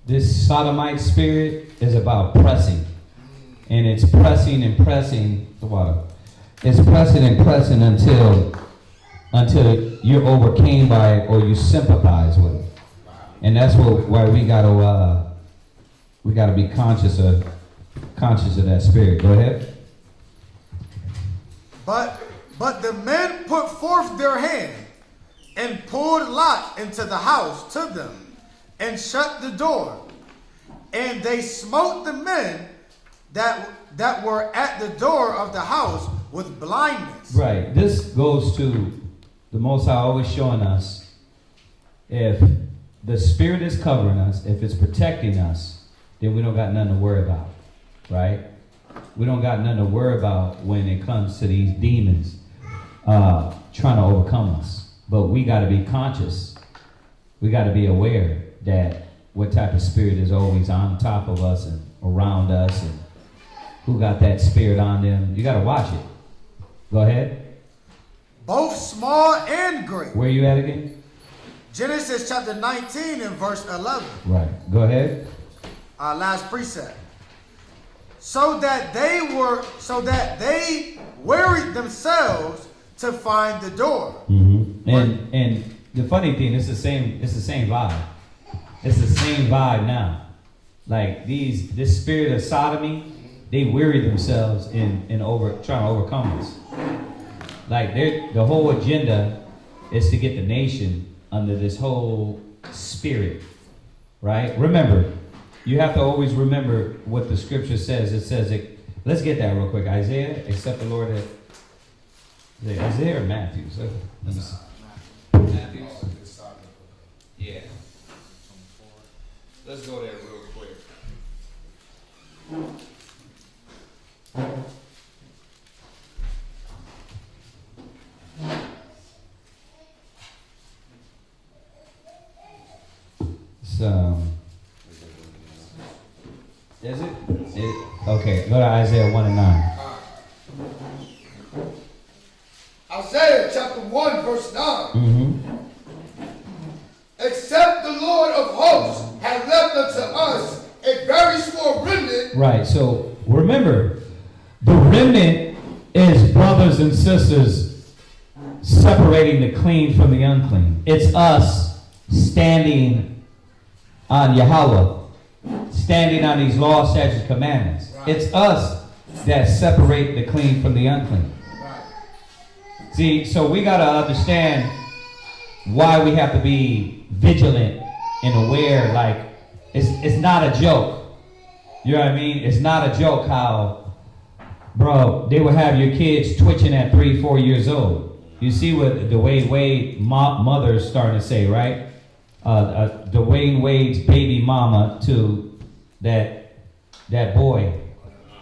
This sodomite spirit is about pressing. And it's pressing and pressing the water. It's pressing and pressing until you're overcame by it or you sympathize with it. And that's why we gotta be conscious of that spirit. Go ahead. But the men put forth their hand and pulled Lot into the house to them and shut the door. And they smote the men that were at the door of the house with blindness. Right. This goes to the Most High always showing us if the Spirit is covering us, if it's protecting us, then we don't got nothing to worry about. Right? We don't got nothing to worry about when it comes to these demons trying to overcome us. But we got to be conscious. We got to be aware that what type of spirit is always on top of us and around us and who got that spirit on them. You got to watch it. Go ahead. Both small and great. Where you at again? Genesis chapter 19 and verse 11. Right. Go ahead. Our last precept. So that they wearied themselves to find the door. Mm-hmm. And the funny thing, it's the same vibe. It's the same vibe now. Like this spirit of sodomy, they weary themselves in trying to overcome us. Like the whole agenda is to get the nation under this whole spirit, right? Remember, you have to always remember what the scripture says. It says it. Let's get that real quick. Isaiah, except the Lord. Is it Isaiah or Matthew? Matthew. Yeah. Let's go there real quick. Is it? Okay, go to Isaiah 1 and 9. Isaiah chapter 1 verse 9. Mm-hmm. Except the Lord of hosts had left unto us a very small remnant. Right, so remember, the remnant is brothers and sisters separating the clean from the unclean. It's us standing on Yahweh, standing on these laws, statutes, commandments. Right. It's us that separate the clean from the unclean. Right. See, so we got to understand why we have to be vigilant and aware. Like, it's not a joke. You know what I mean? It's not a joke how, bro, they will have your kids twitching at 3-4 years old. You see what Dwayne Wade mother's starting to say, right? Dwayne Wade's baby mama to that boy,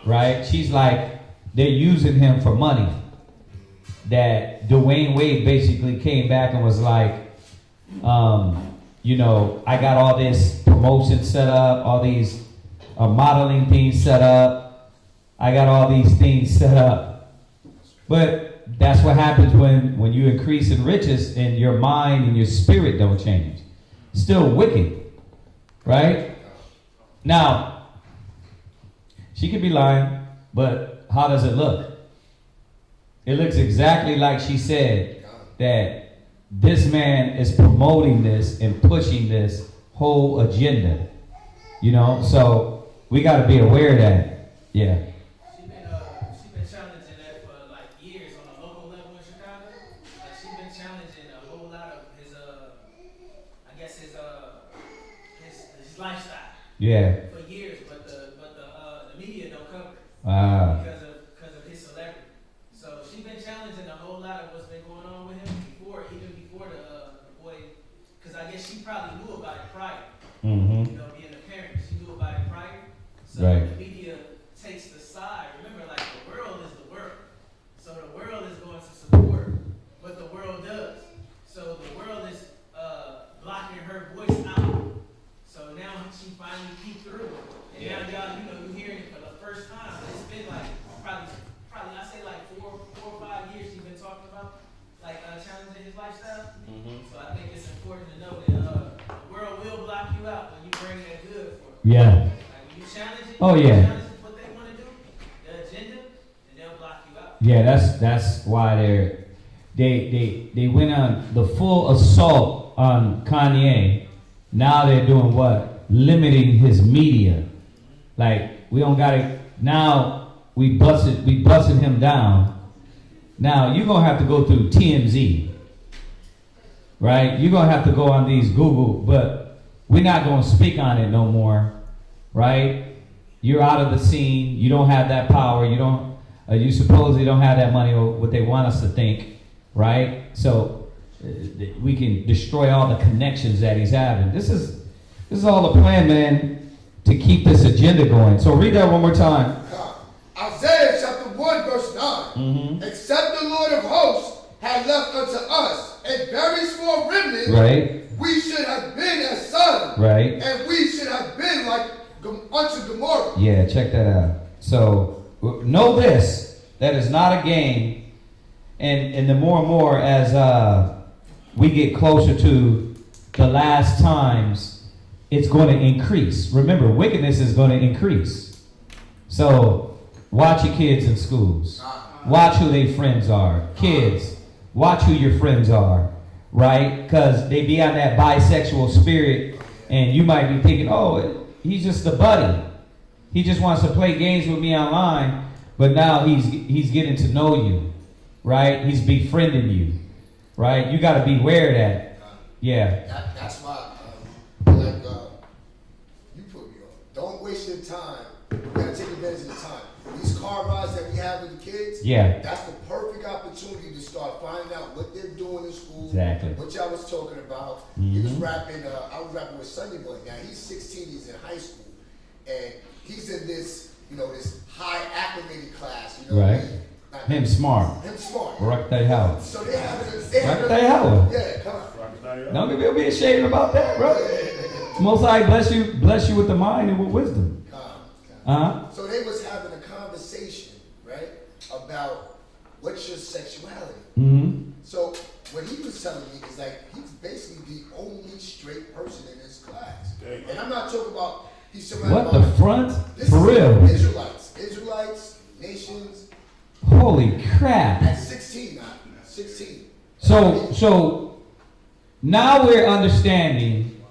right? She's like, they're using him for money. That Dwayne Wade basically came back and was like, I got all this promotion set up, all these modeling things set up. I got all these things set up. But that's what happens when you increase in riches and your mind and your spirit don't change. Still wicked, right? Now, she could be lying, but how does it look? It looks exactly like she said that this man is promoting this and pushing this whole agenda. You know, so we got to be aware of that. Yeah. She been challenging that for like years on a local level in Chicago. Like she been challenging a whole lot of his lifestyle. Yeah. For years, but the media don't cover it. Because of his celebrity. So she been challenging a whole lot of what's been going on with him even before the boy, because I guess she probably knew about it prior. Mm-hmm. You know, being a parent, she knew about it prior. So right. The media takes the side. Remember, like the world is the world. So the world is going to support what the world does. So the world is blocking her voice out. So now she finally peeked through. And now y'all, you're hearing it for the first time. It's been like probably I say like 4 or 5 years she's been talking about like challenging his lifestyle. Mm-hmm. So I think it's important to know that the world will block you out when you bring that good for them. Yeah. Like when you challenge it, oh yeah. Challenge what they want to do, the agenda, and they'll block you out. Yeah, that's why they went on the full assault on Kanye. Now they're doing what? Limiting his media. Like we don't gotta now. We busted him down. Now you're gonna have to go through TMZ, right? You're gonna have to go on these Google, but we're not gonna speak on it no more, right? You're out of the scene. You don't have that power. You don't. You supposedly don't have that money, or what they want us to think, right? So we can destroy all the connections that he's having. This is all the plan, man, to keep this agenda going. So read that one more time. Isaiah chapter 1 verse 9. Mm-hmm. Except the Lord of hosts had left unto us a very small remnant, right? We should have been as Sodom, right? And we should have been like unto Gomorrah. Yeah, check that out. So know this, that is not a game, and the more and more as we get closer to the last times, it's going to increase. Remember, wickedness is going to increase. So watch your kids in schools. Watch who their friends are. Kids, watch who your friends are, right? Because they be on that bisexual spirit, and you might be thinking, oh, he's just a buddy. He just wants to play games with me online, but now he's getting to know you, right? He's befriending you, right? You got to beware of that. Yeah. That's why, you put me on. Don't waste your time. You got to take advantage of the time. These car rides that we have with the kids, yeah, that's the perfect opportunity to start finding out what they're doing in school. Exactly. What y'all was talking about. Mm-hmm. He was rapping, I was rapping with Sunny Boy. Now he's 16, he's in high school. And he's in this, this high acclimated class, right. Him smart. Him smart. Rock that house. So they have Yeah, come on. Don't be ashamed about that, bro. Most High bless you with the mind and with wisdom. So they was having a conversation, right, about what's your sexuality. Mm-hmm. So what he was telling me is like he's basically the only straight person in his class. And I'm not talking about he's surrounded what the front? For real. Israelites, nations. Holy crap. At 16 now. 16. So now we're understanding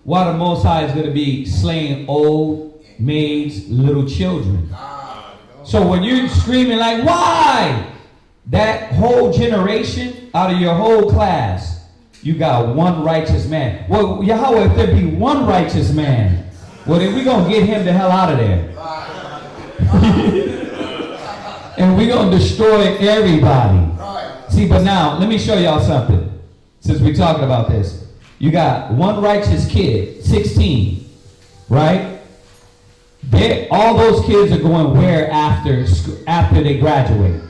why the Most High is going to be slaying old maids, little children. So when you're screaming like, why? That whole generation out of your whole class, you got one righteous man. Well, Yahweh, if there be one righteous man, well, then we're going to get him the hell out of there. And we're going to destroy everybody. See, but now, let me show y'all something. Since we're talking about this. You got one righteous kid, 16, right? All those kids are going where after they graduate?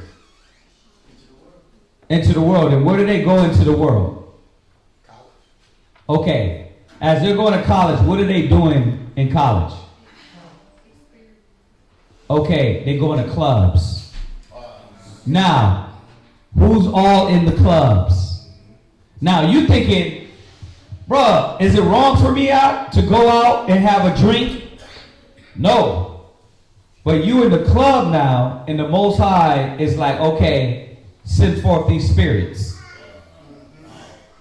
Into the world. And where do they go into the world? Okay. As they're going to college, what are they doing in college? Okay, they go into clubs. Now, who's all in the clubs? Now, you thinking, bruh, is it wrong for me to go out and have a drink? No. But you in the club now, and the Most High is like, okay, send forth these spirits.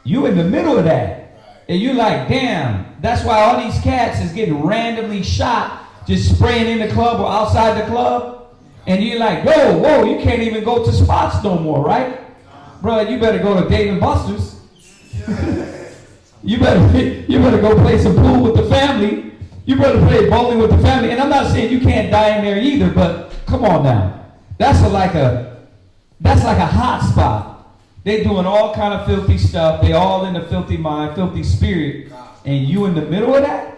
You in the middle of that. And you like, damn, that's why all these cats is getting randomly shot, just spraying in the club or outside the club. And you're like, whoa, you can't even go to spots no more, right? Bro, you better go to Dave & Buster's. You better go play some pool with the family. You better play bowling with the family. And I'm not saying you can't die in there either, but come on now. That's like a hot spot. They doing all kind of filthy stuff. They all in the filthy mind, filthy spirit. And you in the middle of that?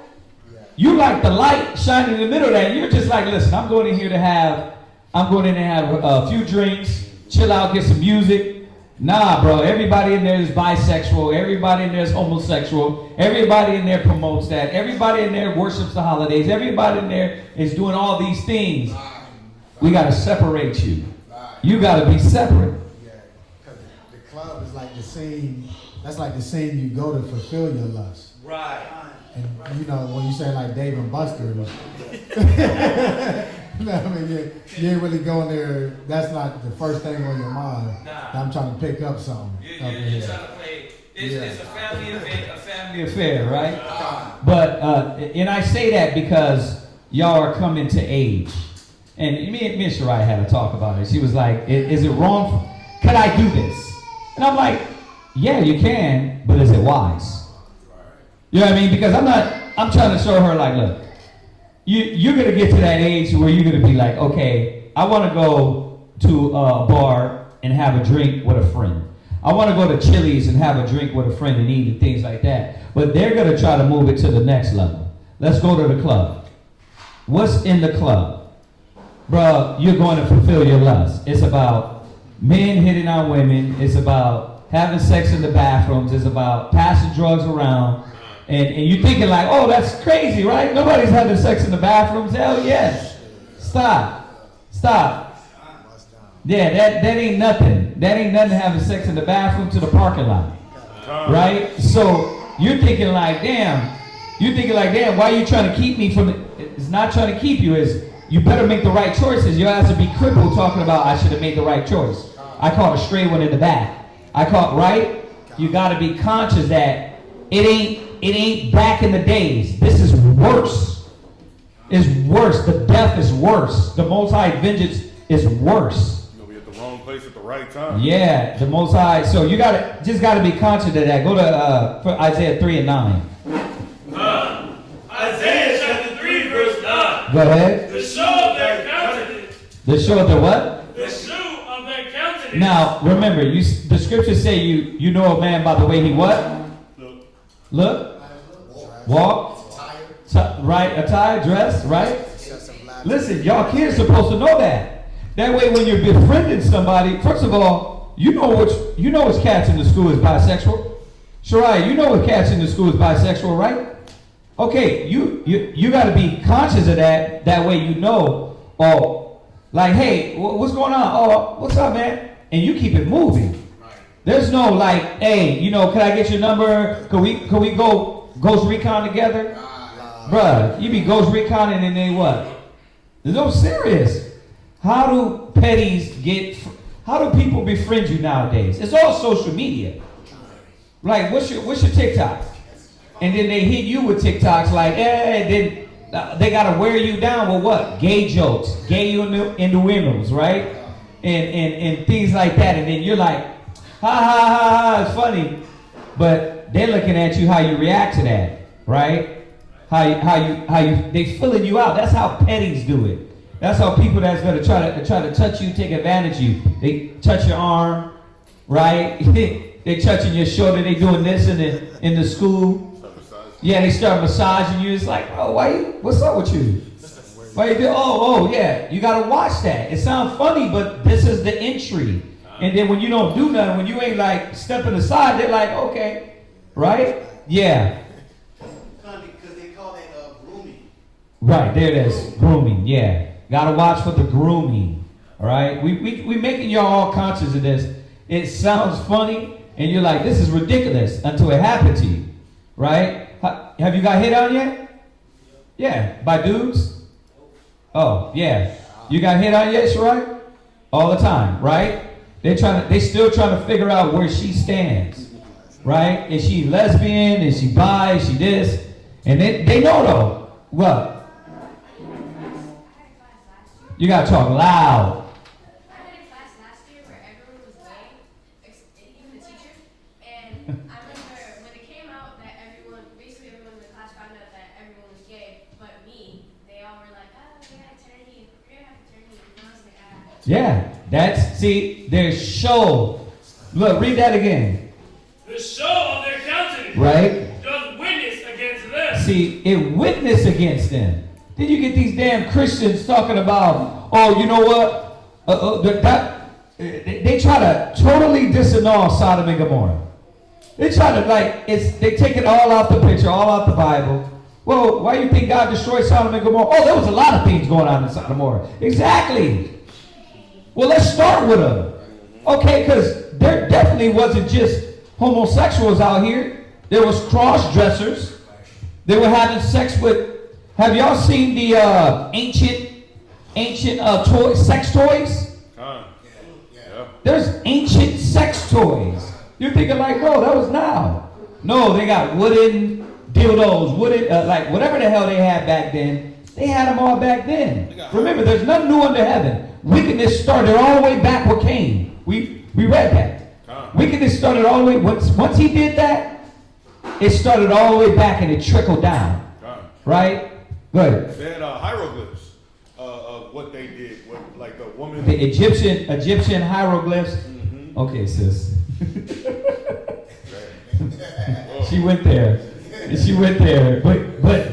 You like the light shining in the middle of that. You're just like, listen, I'm going in here to have a few drinks, chill out, get some music. Nah, bro, everybody in there is bisexual. Everybody in there is homosexual. Everybody in there promotes that. Everybody in there worships the holidays. Everybody in there is doing all these things. We got to separate you. You got to be separate. Yeah, because the club is like the scene. That's like the scene you go to fulfill your lust. Right. And you know, when you say like Dave and Buster, no, I mean, you ain't really going there. That's not the first thing on your mind. Nah. I'm trying to pick up something. You're trying to play. It's a family Affair, right? But and I say that because y'all are coming to age. And me and Shirai had a talk about it. She was like, is it wrong? Can I do this? And I'm like, yeah, you can, but is it wise? You know what I mean? Because I'm trying to show her like, look, you're going to get to that age where you're going to be like, okay, I want to go to a bar and have a drink with a friend. I want to go to Chili's and have a drink with a friend and eat and things like that. But they're going to try to move it to the next level. Let's go to the club. What's in the club? Bruh, you're going to fulfill your lust. It's about men hitting on women. It's about having sex in the bathrooms. It's about passing drugs around. And you're thinking like, oh, that's crazy, right? Nobody's having sex in the bathrooms. Hell yes. Stop. Yeah, that ain't nothing. That ain't nothing having sex in the bathroom to the parking lot. Right? So you're thinking like, damn, why are you trying to keep me from it? It's not trying to keep you, is you better make the right choices. Your ass would be crippled talking about I should have made the right choice. I caught a stray one in the back. Right? You gotta be conscious that it ain't back in the days. This is worse. It's worse. The death is worse. The Most High vengeance is worse. You'll be at the wrong place at the right time. Yeah, the Most High. So you gotta be conscious of that. Go to for Isaiah 3 and 9. Isaiah chapter 3 verse 9. Go ahead. The show of their countenance. The show of the what? The shoe of their countenance. Now remember, the scriptures say you know a man by the way he what? Look, walk, right, attire, dress, right? Listen, y'all kids supposed to know that. That way when you're befriending somebody, first of all, you know which cats in the school is bisexual. Shirai, you know what cats in the school is bisexual, right? Okay, you got to be conscious of that. That way you know, oh, like, hey, what's going on? Oh, what's up, man? And you keep it moving. There's no like, hey, can I get your number? Can we go Ghost Recon together? Bruh, you be Ghost Reconning and then what? There's no serious. How do people befriend you nowadays? It's all social media. Like, what's your TikTok? And then they hit you with TikToks like, hey, then they gotta wear you down with what? Gay jokes, gay innuendos, right? And things like that. And then you're like, ha, it's funny. But they're looking at you how you react to that, right? How you they filling you out. That's how petties do it. That's how people that's gonna try to touch you, take advantage of you. They touch your arm, right? They touching your shoulder, they doing this in the school. Yeah, they start massaging you. It's like, bro, what's up with you? Why you do? Oh, yeah, you gotta watch that. It sounds funny, but this is the entry. And then when you don't do nothing, when you ain't like stepping aside, they're like, okay, right? Yeah. Because they call it grooming. Right, there it is, grooming, yeah. Gotta watch for the grooming, all right? We making y'all all conscious of this. It sounds funny, and you're like, this is ridiculous until it happened to you, right? Have you got hit on yet? Yeah, by dudes? Oh, yeah. You got hit on yet, Shirai? All the time, right? They still trying to figure out where she stands. right? Is she lesbian? Is she bi? Is she this? And they know though. What? You gotta talk loud. I had a class last year where everyone was gay, even the teacher. And I remember when it came out that basically everyone in the class found out that everyone was gay, but me, they all were like, oh, we got eternity, we're gonna have eternity. And I was like, ah. Yeah, see, there's show. Look, read that again. The show of their countenance. Right? Does witness against them. See, it witness against them. Then you get these damn Christians talking about, oh, you know what? They try to totally disannul Sodom and Gomorrah. They try to they take it all out the picture, all out the Bible. Well, why do you think God destroyed Sodom and Gomorrah? Oh, there was a lot of things going on in Sodom and Gomorrah. Exactly. Well, let's start with them. Okay, because there definitely wasn't just homosexuals out here. There was cross-dressers. They were having sex with. Have y'all seen the ancient sex toys? Yeah. There's ancient sex toys. You're thinking like, bro, that was now. No, they got wooden dildos, whatever the hell they had back then. They had them all back then. Remember, there's nothing new under heaven. Wickedness started all the way back with Cain. We read that. Wickedness started all the way. Once he did that, it started all the way back and it trickled down. Right? Go ahead. They had hieroglyphs of what they did, like the woman. The Egyptian hieroglyphs. Mm-hmm. Okay, sis. She went there. She went there. But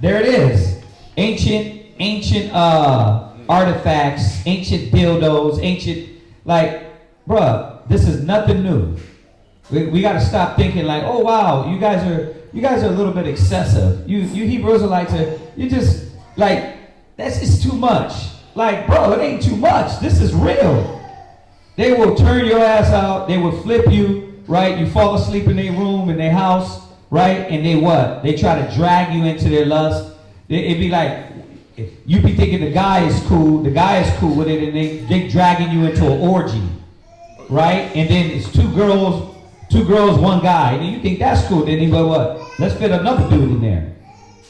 there it is. Ancient artifacts, ancient dildos, bruh, this is nothing new. We got to stop thinking like, oh wow, you guys are a little bit excessive. You Hebrew Israelites you just that's just too much. Like, bro, it ain't too much. This is real. They will turn your ass out. They will flip you, right? You fall asleep in their room, in their house, right? And they what? They try to drag you into their lust. It'd be like, you be thinking the guy is cool with it, and they dragging you into an orgy, right? And then it's two girls, one guy, and you think that's cool. Then he go, what? Let's fit another dude in there,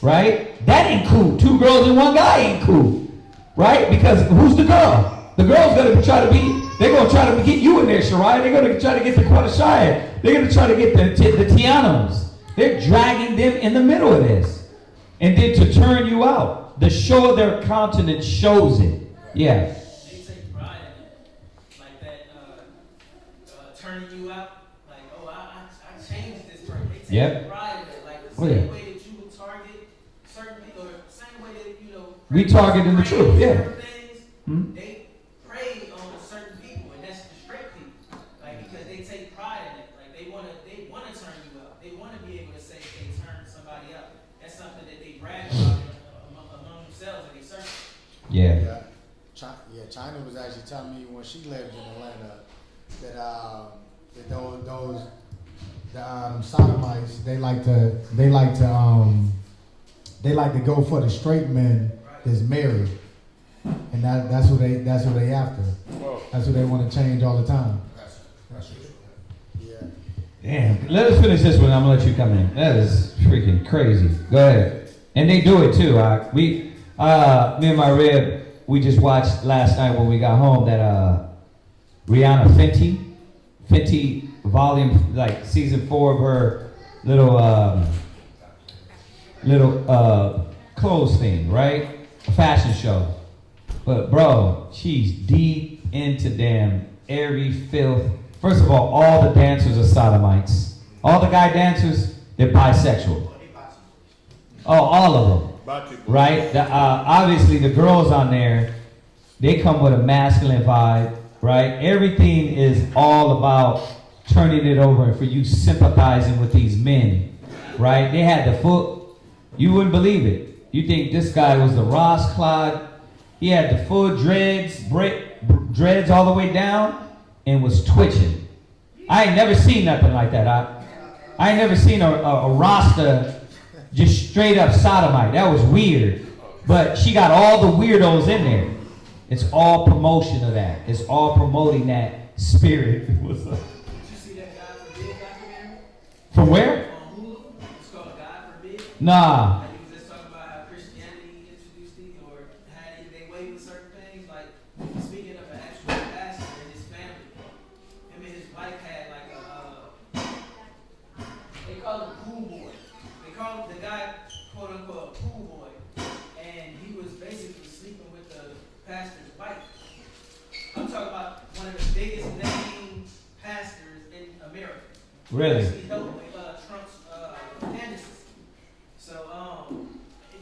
right? That ain't cool. Two girls and one guy ain't cool, right? Because who's the girl? The girl's they're gonna try to get you in there, Shariah. They're gonna try to get the Quadashaya. They're gonna try to get the Tianos. They're dragging them in the middle of this, and then to turn you out. The show of their countenance shows it. Yeah. They take pride in it. Like that, turning you out. Like, oh, I changed this person. They take pride in it. Like the same way that you would target certain people, or the same way that, we target in the truth, yeah. Things, they prey on certain people, and that's the straight people. Like, because they take pride in it. Like, they wanna turn you out. They wanna be able to say they turned somebody out. That's something that they brag about. Yeah. China was actually telling me when she lived in Atlanta that those sodomites they like to go for the straight men that's married, and that's what they after. That's what they want to change all the time. Yeah. Damn. Let us finish this one. I'm gonna let you come in. That is freaking crazy. Go ahead. And they do it too. Me and my rib, we just watched last night when we got home that Rihanna Fenty volume, like season 4 of her little clothes thing, right? A fashion show. But bro, she's deep into damn airy filth. First of all the dancers are sodomites. All the guy dancers, they're bisexual. Oh, all of them. Right? Obviously, the girls on there, they come with a masculine vibe, right? Everything is all about turning it over and for you sympathizing with these men, right? They had the full, you wouldn't believe it. You think this guy was the Ross Clyde. He had the full dreads all the way down and was twitching. I ain't never seen nothing like that. I ain't never seen a Rasta just straight up sodomite. That was weird. But she got all the weirdos in there. It's all promotion of that. It's all promoting that spirit. What's up? Did you see that guy from Big documentary? From where? It's called God Forbid. Nah. Like, he was just talking about how Christianity introduced it, or had they way with certain things. Like, speaking of an actual pastor and his family, him and his wife had like they call him pool boy. They call the guy, quote unquote, pool boy, and he was basically sleeping with the pastor's wife. I'm talking about one of the biggest name pastors in America. Really? He helped with Trump's candidacy. So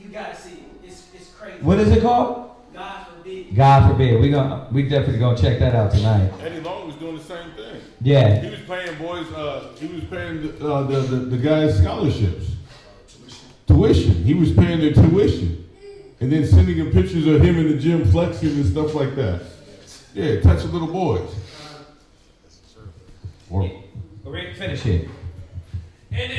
you gotta see it. It's crazy. What is it called? God forbid. God forbid. We definitely gonna check that out tonight. Eddie Long was doing the same thing. Yeah. He was paying boys. He was paying the guys scholarships, tuition. He was paying their tuition, and then sending them pictures of him in the gym flexing and stuff like that. Yeah, touching little boys. Or finish it. And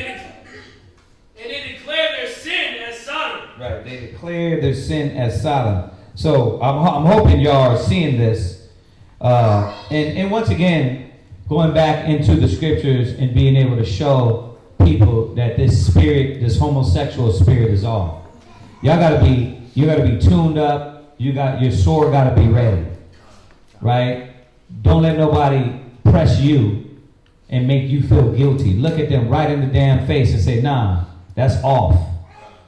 they declare their sin as Sodom. Right. They declare their sin as Sodom. So I'm hoping y'all are seeing this. And once again, going back into the scriptures and being able to show people that this spirit, this homosexual spirit is off. You gotta be tuned up. Your sword gotta be ready. Right? Don't let nobody press you and make you feel guilty. Look at them right in the damn face and say, nah, that's off.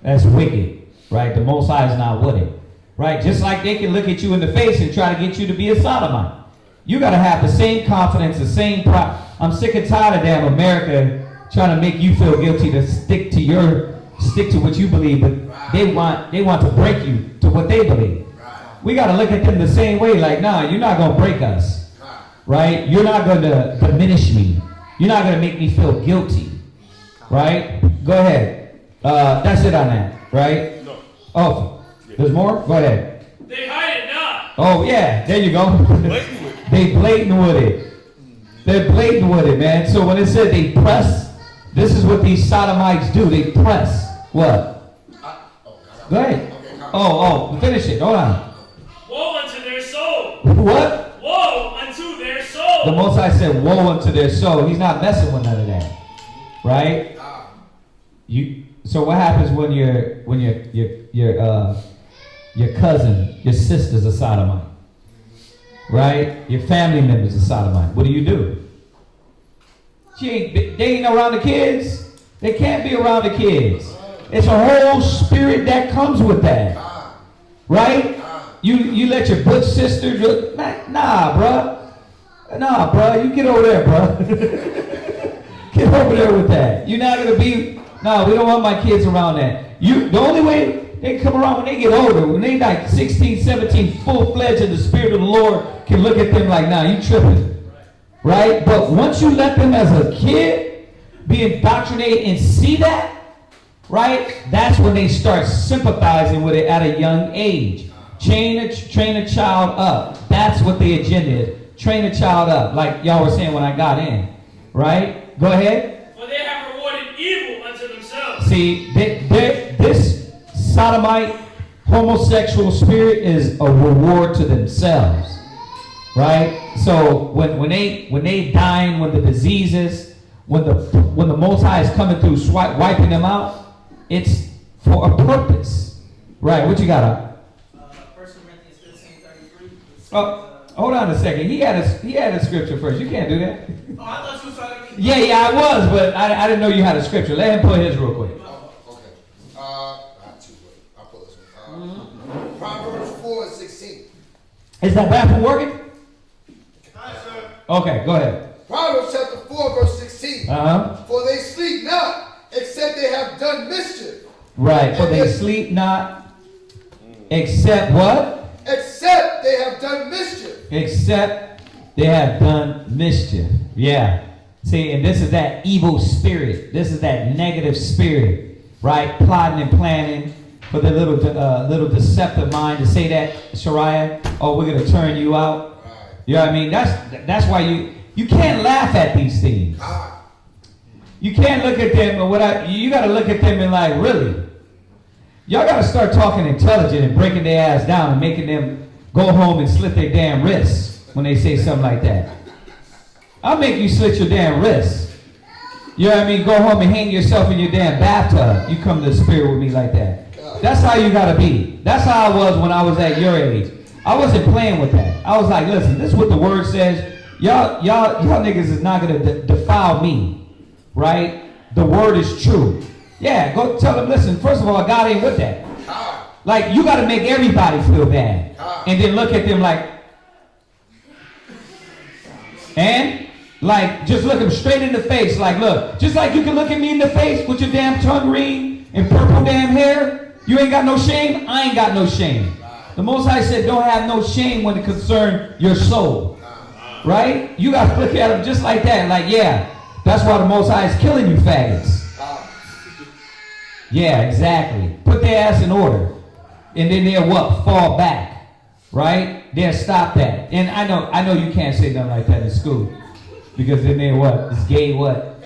That's wicked. Right? The Most High is not with it. Right? Just like they can look at you in the face and try to get you to be a sodomite. You got to have the same confidence, the same pride. I'm sick and tired of damn America trying to make you feel guilty to stick to what you believe, but they want to break you to what they believe. We got to look at them the same way, like, nah, you're not going to break us. Right? You're not going to diminish me. You're not going to make me feel guilty. Right? Go ahead. That's it on that. Right? No. Oh, there's more? Go ahead. They hide it not. Oh, yeah. There you go. Blatant with it. They blatant with it. They're blatant with it, man. So when it said they press, this is what these sodomites do. They press. What? Go ahead. Oh, finish it. Hold on. Woe unto their soul. What? Woe unto their soul. The Most High said, woe unto their soul. He's not messing with none of that. Right? So what happens when your cousin, your sister's a sodomite? Right? Your family member's a sodomite. What do? They ain't around the kids. They can't be around the kids. It's a whole spirit that comes with that. Right? You let your butch sister do, nah, bruh. You get over there, bruh. Get over there with that. You're not going to be, no, we don't want my kids around that. The only way they come around when they get older, when they like 16, 17, full-fledged in the spirit of the Lord, can look at them like, nah, you tripping. Right? But once you let them as a kid be indoctrinated and see that, right, that's when they start sympathizing with it at a young age. Train a child up. That's what the agenda is. Train a child up, like y'all were saying when I got in. Right? Go ahead. For they have rewarded evil unto themselves. See, this sodomite, homosexual spirit is a reward to themselves. Right? So when they dying, when the diseases, when the Most High is coming through, wiping them out, it's for a purpose. Right? What you got? 1 Corinthians 15:33. Oh, hold on a second. He had a scripture first. You can't do that. Oh, I thought you were talking to me. Yeah, I was, but I didn't know you had a scripture. Let him put his real quick. Okay. I have two. I'll pull this one. Proverbs 4:16. Is that bathroom working? Hi, sir. Okay, go ahead. Proverbs chapter 4, verse 16. For they sleep not, except they have done mischief. Right, for they sleep not, except what? Except they have done mischief. Except they have done mischief. Yeah. See, and this is that evil spirit. This is that negative spirit, right? Plotting and planning for the little deceptive mind to say that, Shariah, oh, we're going to turn you out. Right. You know what I mean? That's why you can't laugh at these things. You can't look at them, but you got to look at them and like, really? Y'all got to start talking intelligent and breaking their ass down and making them go home and slit their damn wrists when they say something like that. I'll make you slit your damn wrists. You know what I mean? Go home and hang yourself in your damn bathtub. You come to the spirit with me like that. That's how you gotta be. That's how I was when I was at your age. I wasn't playing with that. I was like, listen, this is what the word says. Y'all niggas is not gonna defile me, right? The word is true. Yeah, go tell them, listen, first of all, God ain't with that. Like, you gotta make everybody feel bad. And then look at them like, and like, just look them straight in the face. Like, look, just like you can look at me in the face with your damn tongue ring and purple damn hair. You ain't got no shame. I ain't got no shame. The Most High said, don't have no shame when it concerns your soul. Right? You got to look at them just like that. Like, yeah, that's why the Most High is killing you faggots. Yeah, exactly. Put their ass in order. And then they'll what? Fall back. Right? They'll stop that. And I know you can't say nothing like that in school. Because then they're what? It's gay what?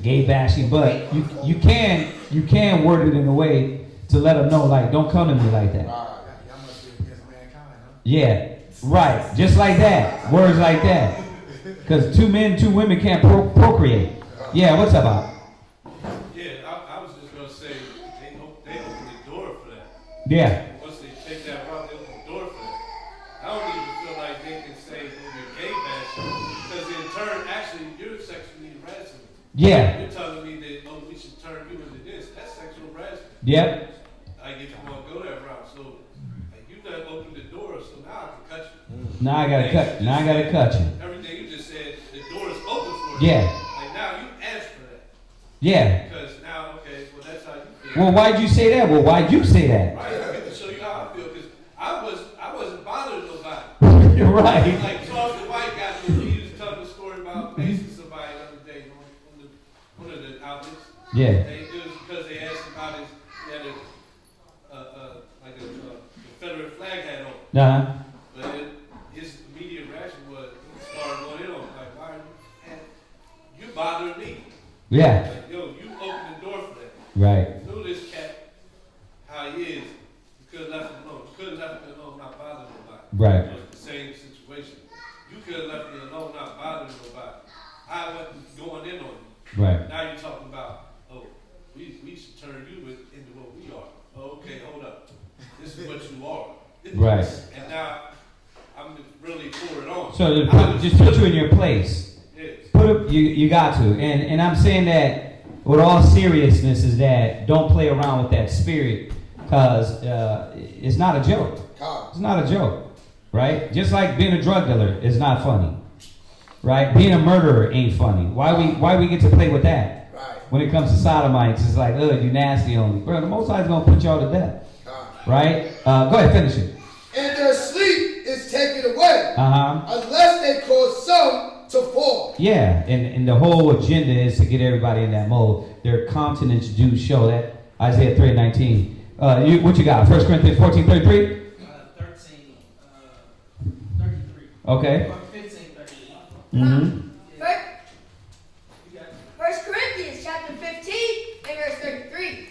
Gay bashing. But you can word it in a way to let them know, like, don't come to me like that. Yeah, right. Just like that. Words like that. Because 2 men, 2 women can't procreate. Yeah, what's up, Bob? Yeah, I was just going to say, they open the door for that. Yeah. Once they take that route, they open the door for that. I don't even feel like they can say, oh, you're gay bashing. Because in turn, actually, you're sexually harassing me. Yeah. You're telling me that, oh, we should turn you into this. That's sexual harassment. Yep. Like, if you want to go that route. So, like, you done opened the door, so now I can cut you. Now I gotta cut you. Everything you just said, the door is open for Yeah. you. Like, now you asked for that. Yeah. Because now, okay, well, that's how you feel. Well, why'd you say that? Well, why'd you say that? Right, I get to show you how I feel, because I wasn't bothering nobody. You're right. Like Charles the White got me. He was telling a story about facing somebody the other day on one of the outlets. Yeah. It was because they asked him about his, he had a Confederate flag hat on. Uh-huh. But his immediate reaction was, he started going in on him, like, why are you bothering me? Yeah. Like, yo, you opened the door for that. Right. You know this cat, how he is. You could have left him alone. You could have left him alone, not bothering nobody. Right. It was the same situation. You could have left me alone, not bothering nobody. I wasn't going in on you. Right. Now you're talking about, oh, we should turn you into what we are. Oh, okay, hold up. This is what you are. Right. And now I'm really pouring on. So just put you in your place. Yes. You got to. And I'm saying that with all seriousness is that don't play around with that spirit because it's not a joke. It's not a joke. Right? Just like being a drug dealer is not funny. Right? Being a murderer ain't funny. Why we get to play with that? Right. When it comes to sodomites, it's like, oh, you nasty only. Bro, the Most High is going to put y'all to death. Right? Go ahead, finish it. And their sleep is taken away. Uh-huh. Unless they cause some to fall. Yeah, and the whole agenda is to get everybody in that mode. Their countenance do show that. Isaiah 3:19. What you got? 1 Corinthians 14:33? 13, 33. Okay. Or 15, 33. Mm-hmm. 1 Corinthians chapter 15 and verse 33.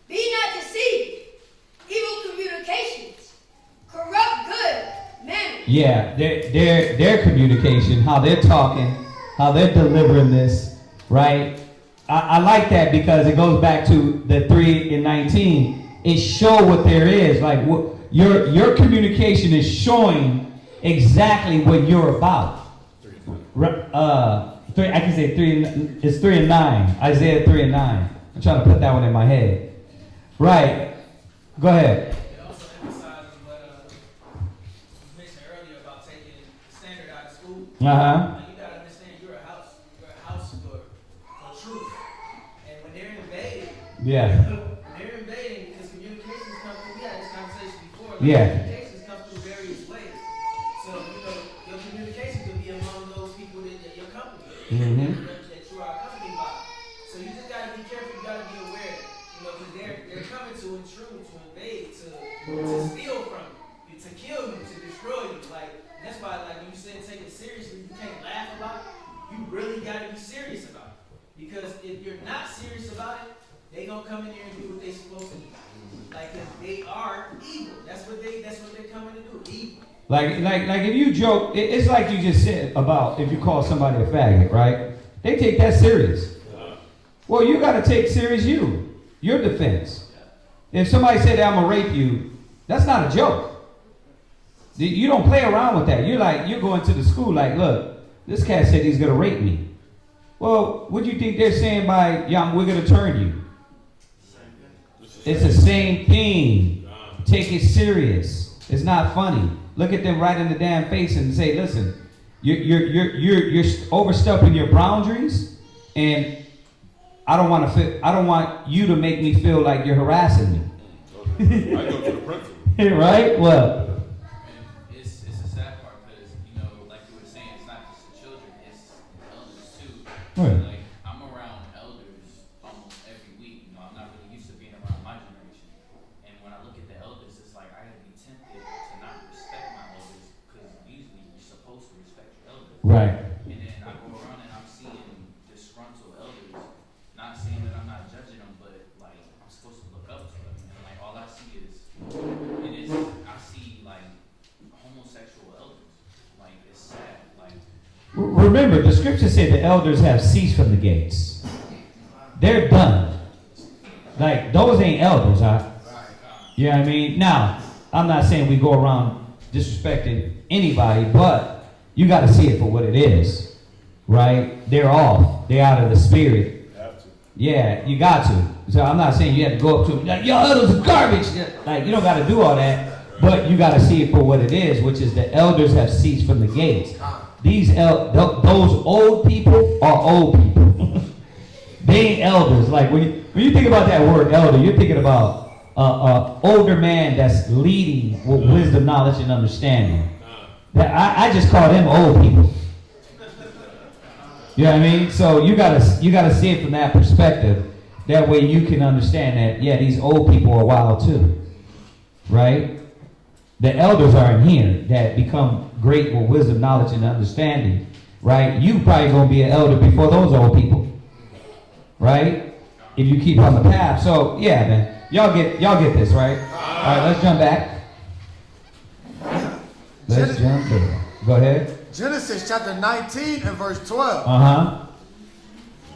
Be not deceived. Evil communications corrupt good manners. Yeah, their communication, how they're talking, how they're delivering this, right? I like that because it goes back to the 3 and 19. It show what there is. Like what your communication is showing exactly what you're about. I can say 3. It's 3 and 9. Isaiah 3 and 9. I'm trying to put that one in my head. Right. Go ahead. It also emphasizes what was mentioned earlier about taking standard out of school. Uh-huh. You gotta understand you're a house for truth. And when they're invading, because communications come through, we had this conversation before. Communications come through various ways. So, your communication could be among those people that your company that you are accompanied by. So you just gotta be careful, you gotta be aware, because they're coming to intrude, to invade, to steal from you, to kill you, to destroy you. That's why, when you said take it seriously, you can't laugh about it. You really gotta be serious about it. Because if you're not serious about it, they gonna come in there and do what they supposed to do. Cause they are evil. That's what they're coming to do. Evil. Like if you joke, it's like you just said about if you call somebody a faggot, right? They take that serious. Well, you got to take serious your defense. If somebody said I'm gonna rape you, that's not a joke. You don't play around with that. You're going to the school like, look, this cat said he's gonna rape me. Well, what do you think they're saying by, we're gonna turn you? It's the same thing. Take it serious. It's not funny. Look at them right in the damn face and say, listen, you're overstepping your boundaries, and I don't want you to make me feel like you're harassing me. I go to the principal. Right? What? It's a sad part because, like you were saying, it's not just the children, it's the elders too. Right. Like, I'm around elders almost every week. I'm not really used to being around my generation. And when I look at the elders, it's like I have to be tempted to not respect my elders because usually you're supposed to respect your elders. Right. And then I go around and I'm seeing disgruntled elders, not saying that I'm not judging them, but like I'm supposed to look up to them. And like all I see I see like homosexual elders. Like it's sad. Like Remember, the scriptures say the elders have ceased from the gates. They're done. Like, those ain't elders, huh? You know what I mean? Now, I'm not saying we go around disrespecting anybody, but you got to see it for what it is, right? They're off. They're out of the spirit. Yeah, you got to. So I'm not saying you have to go up to them, like, yo, elders are garbage. Like, you don't got to do all that, but you got to see it for what it is, which is the elders have ceased from the gates. Those old people are old people. They ain't elders. Like, when you think about that word elder, you're thinking about an older man that's leading with wisdom, knowledge, and understanding. I just call them old people. You know what I mean? So you gotta see it from that perspective. That way you can understand that, yeah, these old people are wild too. Right? The elders are in here that become great with wisdom, knowledge, and understanding. Right? You probably gonna be an elder before those old people. Right? If you keep on the path. So yeah, man. Y'all get this, right? Alright, let's jump back. Let's jump there. Go ahead. Genesis chapter 19 and verse 12. Uh-huh.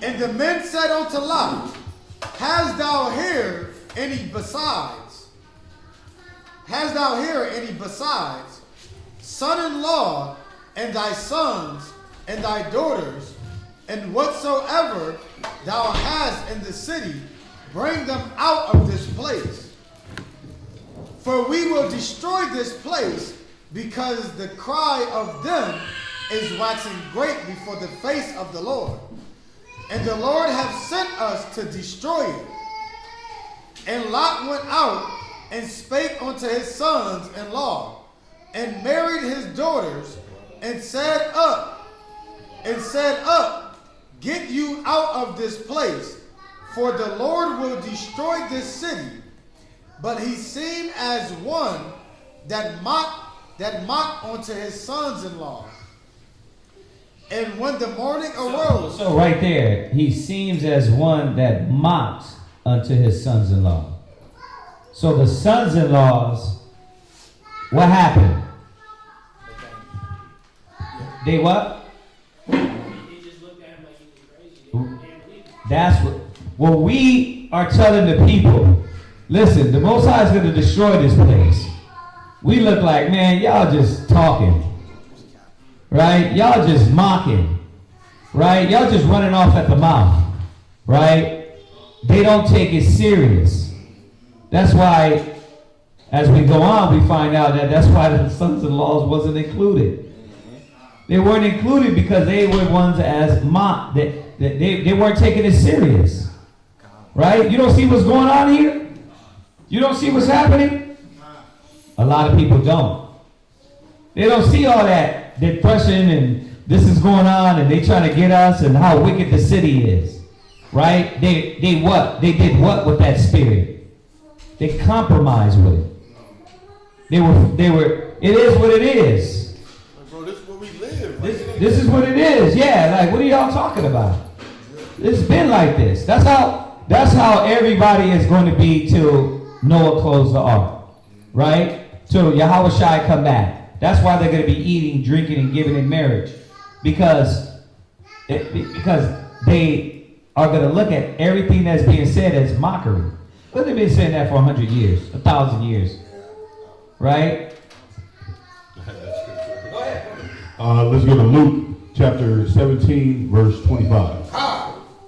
And the men said unto Lot, Hast thou here any besides? Hast thou here any besides? Son-in-law, and thy sons, and thy daughters, and whatsoever thou hast in the city, bring them out of this place. For we will destroy this place, because the cry of them is waxing great before the face of the Lord. And the Lord hath sent us to destroy it. And Lot went out and spake unto his sons-in-law, and married his daughters, and said up, Get you out of this place, for the Lord will destroy this city. But he seemed as one that mocked unto his sons-in-law. And when the morning arose... So right there, he seems as one that mocked unto his sons-in-law. So the sons-in-laws, what happened? They what? That's what we are telling the people. Listen, the Most High is going to destroy this place. We look like, man, y'all just talking. Right? Y'all just mocking. Right? Y'all just running off at the mouth. Right? They don't take it serious. That's why, as we go on, we find out that that's why the sons-in-laws wasn't included. They weren't included because they were ones as mocked. They weren't taking it serious. Right? You don't see what's going on here? You don't see what's happening? A lot of people don't. They don't see all that depression and this is going on and they trying to get us and how wicked the city is. Right? They what? They did what with that spirit? They compromised with it. They were, it is what it is. Bro, this is where we live. This is what it is. Yeah, like what are y'all talking about? It's been like this. That's how everybody is going to be till Noah closed the ark. Right? Till Yahweh Shai come back. That's why they're going to be eating, drinking, and giving in marriage. Because they are going to look at everything that's being said as mockery. But they've been saying that for 100 years, 1,000 years. Right? Let's go to Luke chapter 17, verse 25.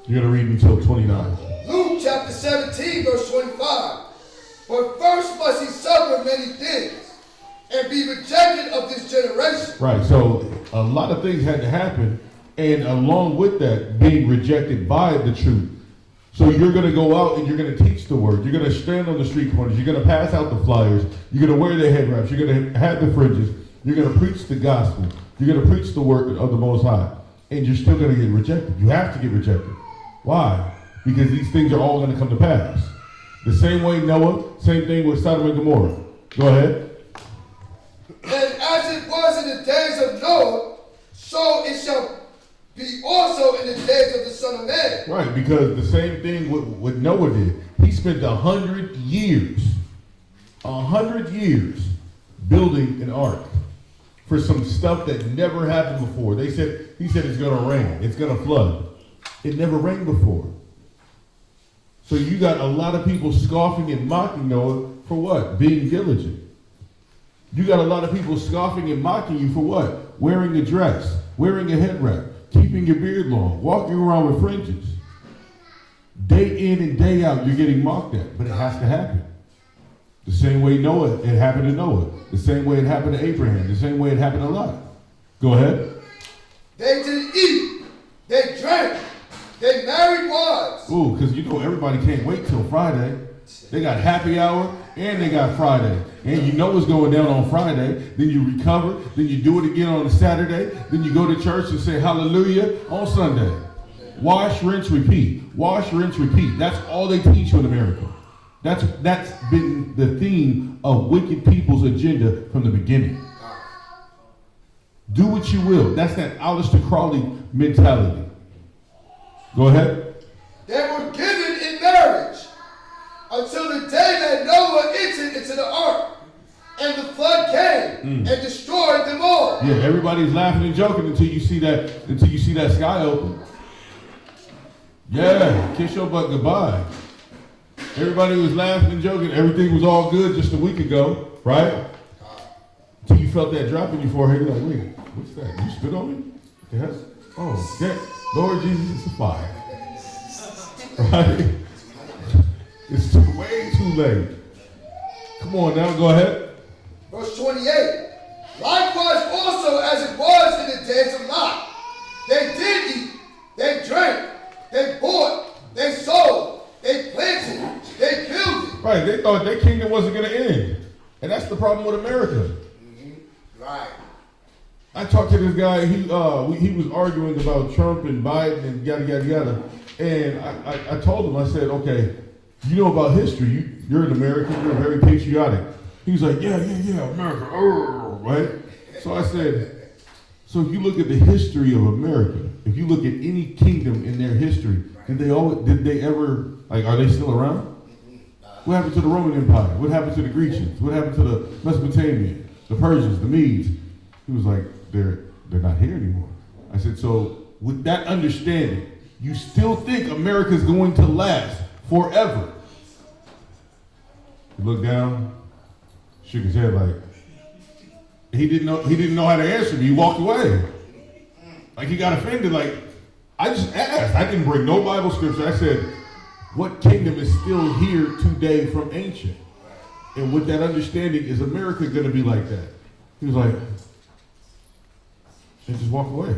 You're going to read until 29. Luke chapter 17, verse 25. But first must he suffer many things and be rejected of this generation. Right, so a lot of things had to happen, and along with that, being rejected by the truth. So you're going to go out and you're going to teach the word. You're going to stand on the street corners. You're going to pass out the flyers. You're going to wear the head wraps. You're going to have the fringes. You're going to preach the gospel. You're going to preach the word of the Most High. And you're still going to get rejected. You have to get rejected. Why? Because these things are all going to come to pass. The same way Noah, same thing with Sodom and Gomorrah. Go ahead. And as it was in the days of Noah, so it shall be also in the days of the Son of Man. Right, because the same thing what Noah did. He spent 100 years, 100 years building an ark for some stuff that never happened before. He said it's going to rain. It's going to flood. It never rained before. So you got a lot of people scoffing and mocking Noah for what? Being diligent. You got a lot of people scoffing and mocking you for what? Wearing a dress, wearing a head wrap, keeping your beard long, walking around with fringes. Day in and day out, you're getting mocked at, but it has to happen. The same way it happened to Noah. The same way it happened to Abraham. The same way it happened to Lot. Go ahead. They did eat. They drank. They married wives. Ooh, because you know everybody can't wait till Friday. They got happy hour and they got Friday. And you know what's going down on Friday. Then you recover. Then you do it again on a Saturday. Then you go to church and say hallelujah on Sunday. Wash, rinse, repeat. Wash, rinse, repeat. That's all they teach you in America. That's been the theme of wicked people's agenda from the beginning. Do what you will. That's that Aleister Crowley mentality. Go ahead. They were given in marriage until the day that Noah entered into the ark, and the flood came and destroyed them all. Yeah, everybody's laughing and joking until you see that sky open. Yeah, kiss your butt goodbye. Everybody was laughing and joking. Everything was all good just a week ago, right? Until you felt that drop in your forehead. You're like, wait, what's that? You spit on me? Yes. Oh, yeah. Lord Jesus, it's a fire. Right? It's way too late. Come on now, go ahead. Verse 28. Likewise also as it was in the days of Lot. They did eat, they drank, they bought, they sold, they planted, they built. Right, they thought their kingdom wasn't going to end. And that's the problem with America. Right. I talked to this guy, he was arguing about Trump and Biden and yada, yada, yada. And I told him, I said, okay, you know about history. You're an American, you're very patriotic. He was like, yeah, America, right? So I said, so if you look at the history of America, if you look at any kingdom in their history, did they ever, like, are they still around? What happened to the Roman Empire? What happened to the Grecians? What happened to the Mesopotamians, the Persians, the Medes? He was like, they're not here anymore. I said, so with that understanding, you still think America's going to last forever? He looked down, shook his head like, he didn't know how to answer me. He walked away. Like he got offended. Like, I just asked. I didn't bring no Bible scripture. I said, what kingdom is still here today from ancient? And with that understanding, is America going to be like that? He was like, and just walk away.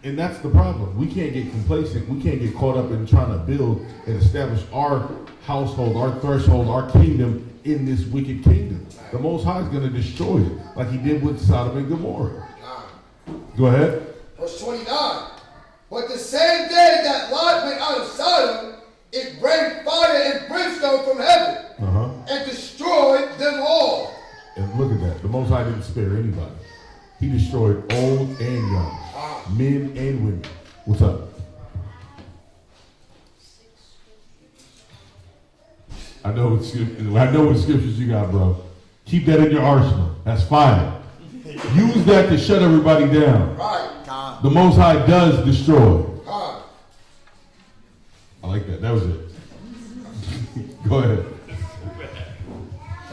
And that's the problem. We can't get complacent. We can't get caught up in trying to build and establish our household, our threshold, our kingdom in this wicked kingdom. The Most High is going to destroy it like he did with Sodom and Gomorrah. Go ahead. Verse 29. But the same day that Lot went out of Sodom, it rained fire and brimstone from heaven and destroyed them all. And look at that. The Most High didn't spare anybody. He destroyed old and young, men and women. What's up? I know what scriptures you got, bro. Keep that in your arsenal. That's fine. Use that to shut everybody down. Right. The Most High does destroy. That was it. Go ahead.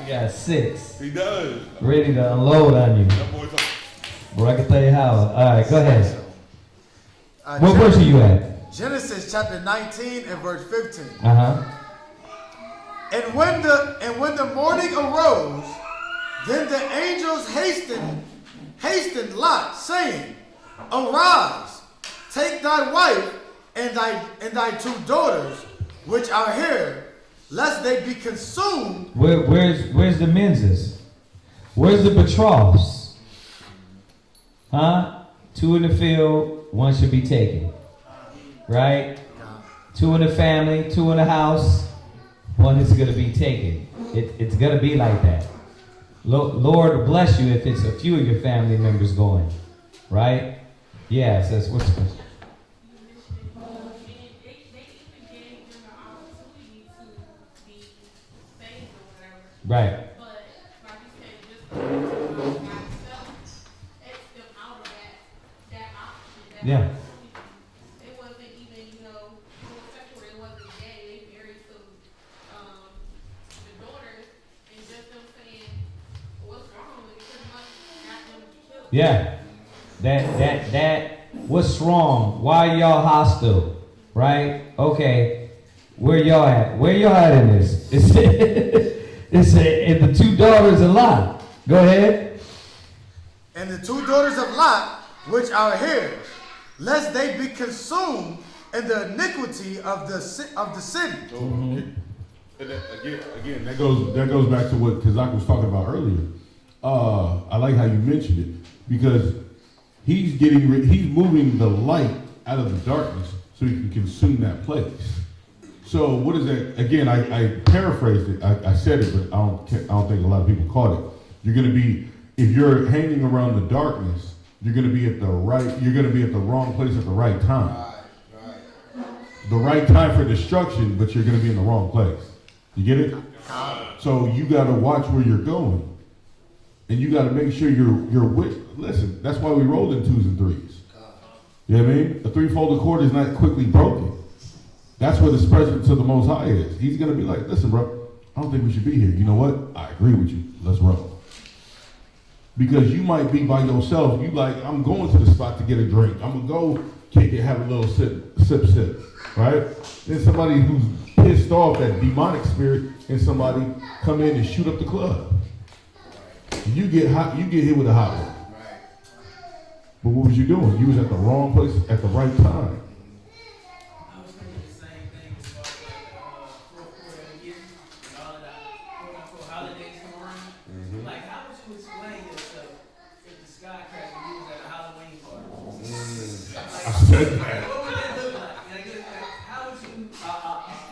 You got 6. He does. Ready to unload on you. That boy's like, Bro, I can tell you how. All right, go ahead. What verse are you at? Genesis chapter 19 and verse 15. Uh-huh. And when the morning arose, then the angels hastened Lot, saying, Arise, take thy wife and thy 2 daughters, which are here, lest they be consumed. Where's the menses? Where's the betroths? Huh? 2 in the field, 1 should be taken. Right? 2 in the family, 2 in the house, 1 is going to be taken. It's going to be like that. Lord bless you if it's a few of your family members going. Right? Yeah, it says, what's the question? Right. Yeah. It wasn't even, homosexual. It wasn't gay. They married the daughters, and just them saying, "What's wrong?" It pretty much got them killed. Yeah. That. What's wrong? Why are y'all hostile? Right? Okay. Where y'all at? Where y'all at in this? It's the 2 daughters of Lot. Go ahead. And the 2 daughters of Lot, which are here, lest they be consumed in the iniquity of the city. Mm-hmm. And again, that goes back to what Kazak was talking about earlier. I like how you mentioned it because he's moving the light out of the darkness so he can consume that place. So what is that? Again, I paraphrased it. I said it, but I don't think a lot of people caught it. You're going to be, if you're hanging around the darkness, you're going to be at the wrong place at the right time. Right. The right time for destruction, but you're going to be in the wrong place. You get it? So you got to watch where you're going. And you got to make sure you're with. Listen, that's why we roll in 2s and 3s. You know what I mean? A 3-folded cord is not quickly broken. That's where the presence of the Most High is. He's going to be like, listen, bro, I don't think we should be here. You know what? I agree with you. Let's roll. Because you might be by yourself. You like, I'm going to the spot to get a drink. I'm going to go kick it, have a little sip, right? Then somebody who's pissed off, that demonic spirit, and somebody come in and shoot up the club. You get hit with a hot one. But what was you doing? You was at the wrong place at the right time.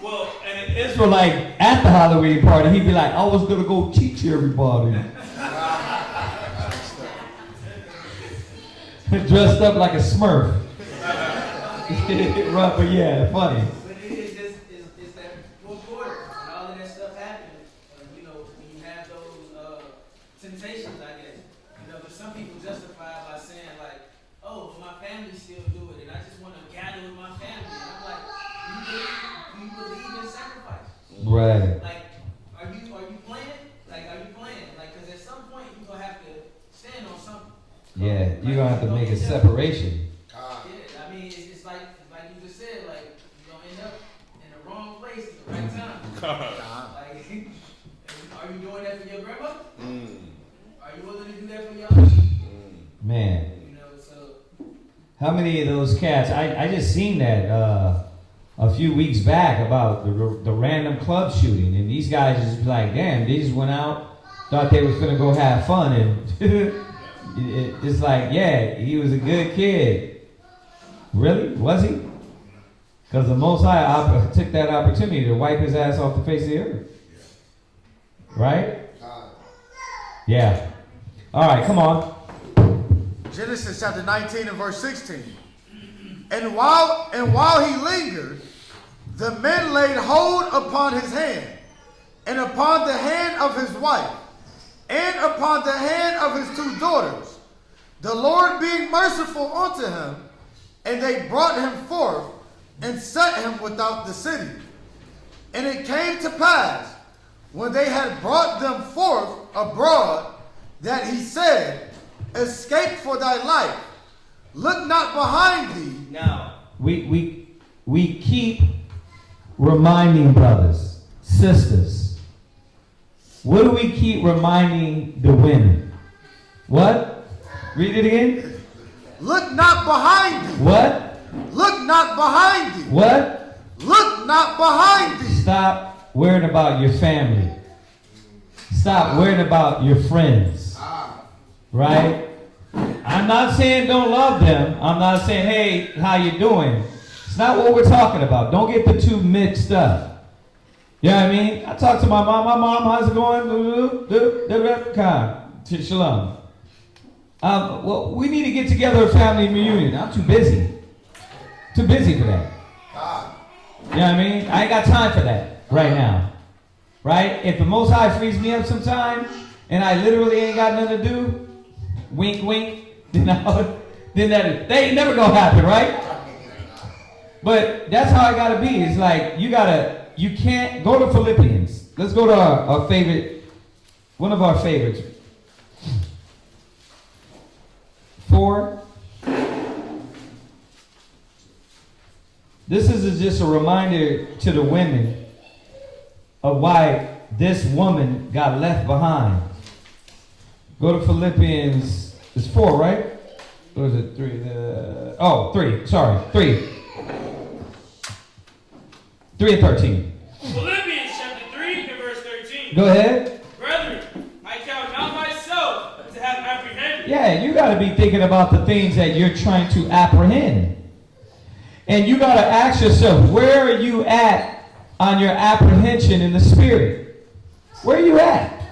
Well, and an Israelite at the Halloween party, he'd be like, I was going to go teach everybody. Dressed up like a Smurf. Right, but yeah, funny. But it's that fourth quarter, and all of that stuff happening. When you have those temptations, I guess. But some people justify it by saying like, oh, but my family still do it, and I just want to gather with my family. And I'm like, you believe in sacrifice? Right. Like, are you playing? Like, are you playing? Like, because at some point you're gonna have to stand on something. Yeah, you're going to have to make a separation. Yeah, I mean, it's like you just said, like, you're going to end up in the wrong place at the right time. Like, are you doing that for your grandmother? Are you willing to do that for your auntie? Man. So. How many of those cats, I just seen that a few weeks back about the random club shooting, and these guys just like, damn, they just went out, thought they was going to go have fun, and it's like, yeah, he was a good kid. Really? Was he? Because the Most High took that opportunity to wipe his ass off the face of the earth. Right? Yeah. All right, come on. Genesis chapter 19 and verse 16. And while he lingered, the men laid hold upon his hand, and upon the hand of his wife, and upon the hand of his 2 daughters, the Lord being merciful unto him, and they brought him forth and set him without the city. And it came to pass, when they had brought them forth abroad, that he said, escape for thy life. Look not behind thee. Now, we keep reminding brothers, sisters. What do we keep reminding the women? What? Read it again. Look not behind thee. What? Look not behind thee. What? Look not behind thee. Stop worrying about your family. Stop worrying about your friends. Right? I'm not saying don't love them. I'm not saying, hey, how you doing? It's not what we're talking about. Don't get the two mixed up. You know what I mean? I talk to my mom. My mom, how's it going? Shalom. Well, we need to get together a family reunion. I'm too busy. Too busy for that. You know what I mean? I ain't got time for that right now. Right? If the Most High frees me up sometime and I literally ain't got nothing to do, wink, wink, then that ain't never gonna happen, right? But that's how I gotta be. It's like you can't go to Philippians. Let's go to our favorite, one of our favorites. 4. This is just a reminder to the women of why this woman got left behind. Go to Philippians, it's 4, right? Or is it 3? 3, sorry, 3. 3 and 13. Philippians chapter 3 and verse 13. Go ahead. Brethren, I count not myself to have apprehended. Yeah, you got to be thinking about the things that you're trying to apprehend. And you got to ask yourself, where are you at on your apprehension in the spirit? Where are you at?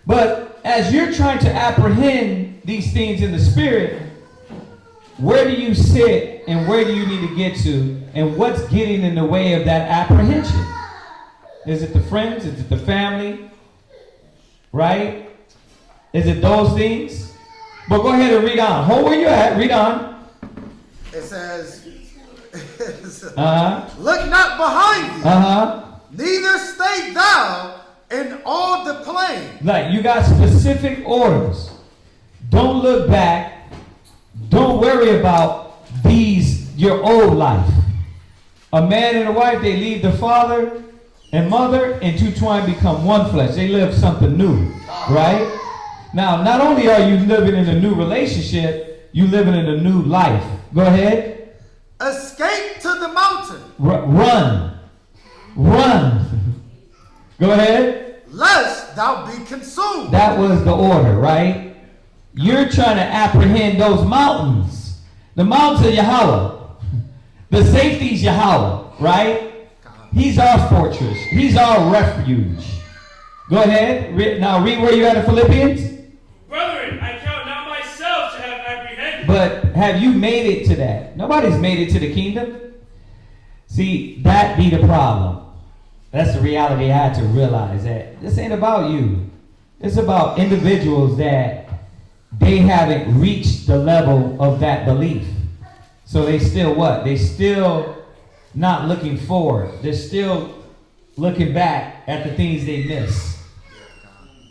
But as you're trying to apprehend these things in the spirit, where do you sit and where do you need to get to? And what's getting in the way of that apprehension? Is it the friends? Is it the family? Right? Is it those things? But go ahead and read on. Hold where you at. Read on. It says, look not behind thee, neither stay thou in all the plain. Like you got specific orders. Don't look back. Don't worry about your old life. A man and a wife, they leave the father and mother and two twine become one flesh. They live something new, right? Now, not only are you living in a new relationship, you living in a new life. Go ahead. Escape to the mountain. Run. Go ahead. Lest thou be consumed. That was the order, right? You're trying to apprehend those mountains. The mountains of Yahweh. The safety's Yahweh, right? He's our fortress. He's our refuge. Go ahead. Now read where you at in Philippians. Brethren, I count not myself to have apprehended. But have you made it to that? Nobody's made it to the kingdom. See, that be the problem. That's the reality I had to realize, that this ain't about you. It's about individuals that they haven't reached the level of that belief. So they still what? They still not looking forward. They're still looking back at the things they miss.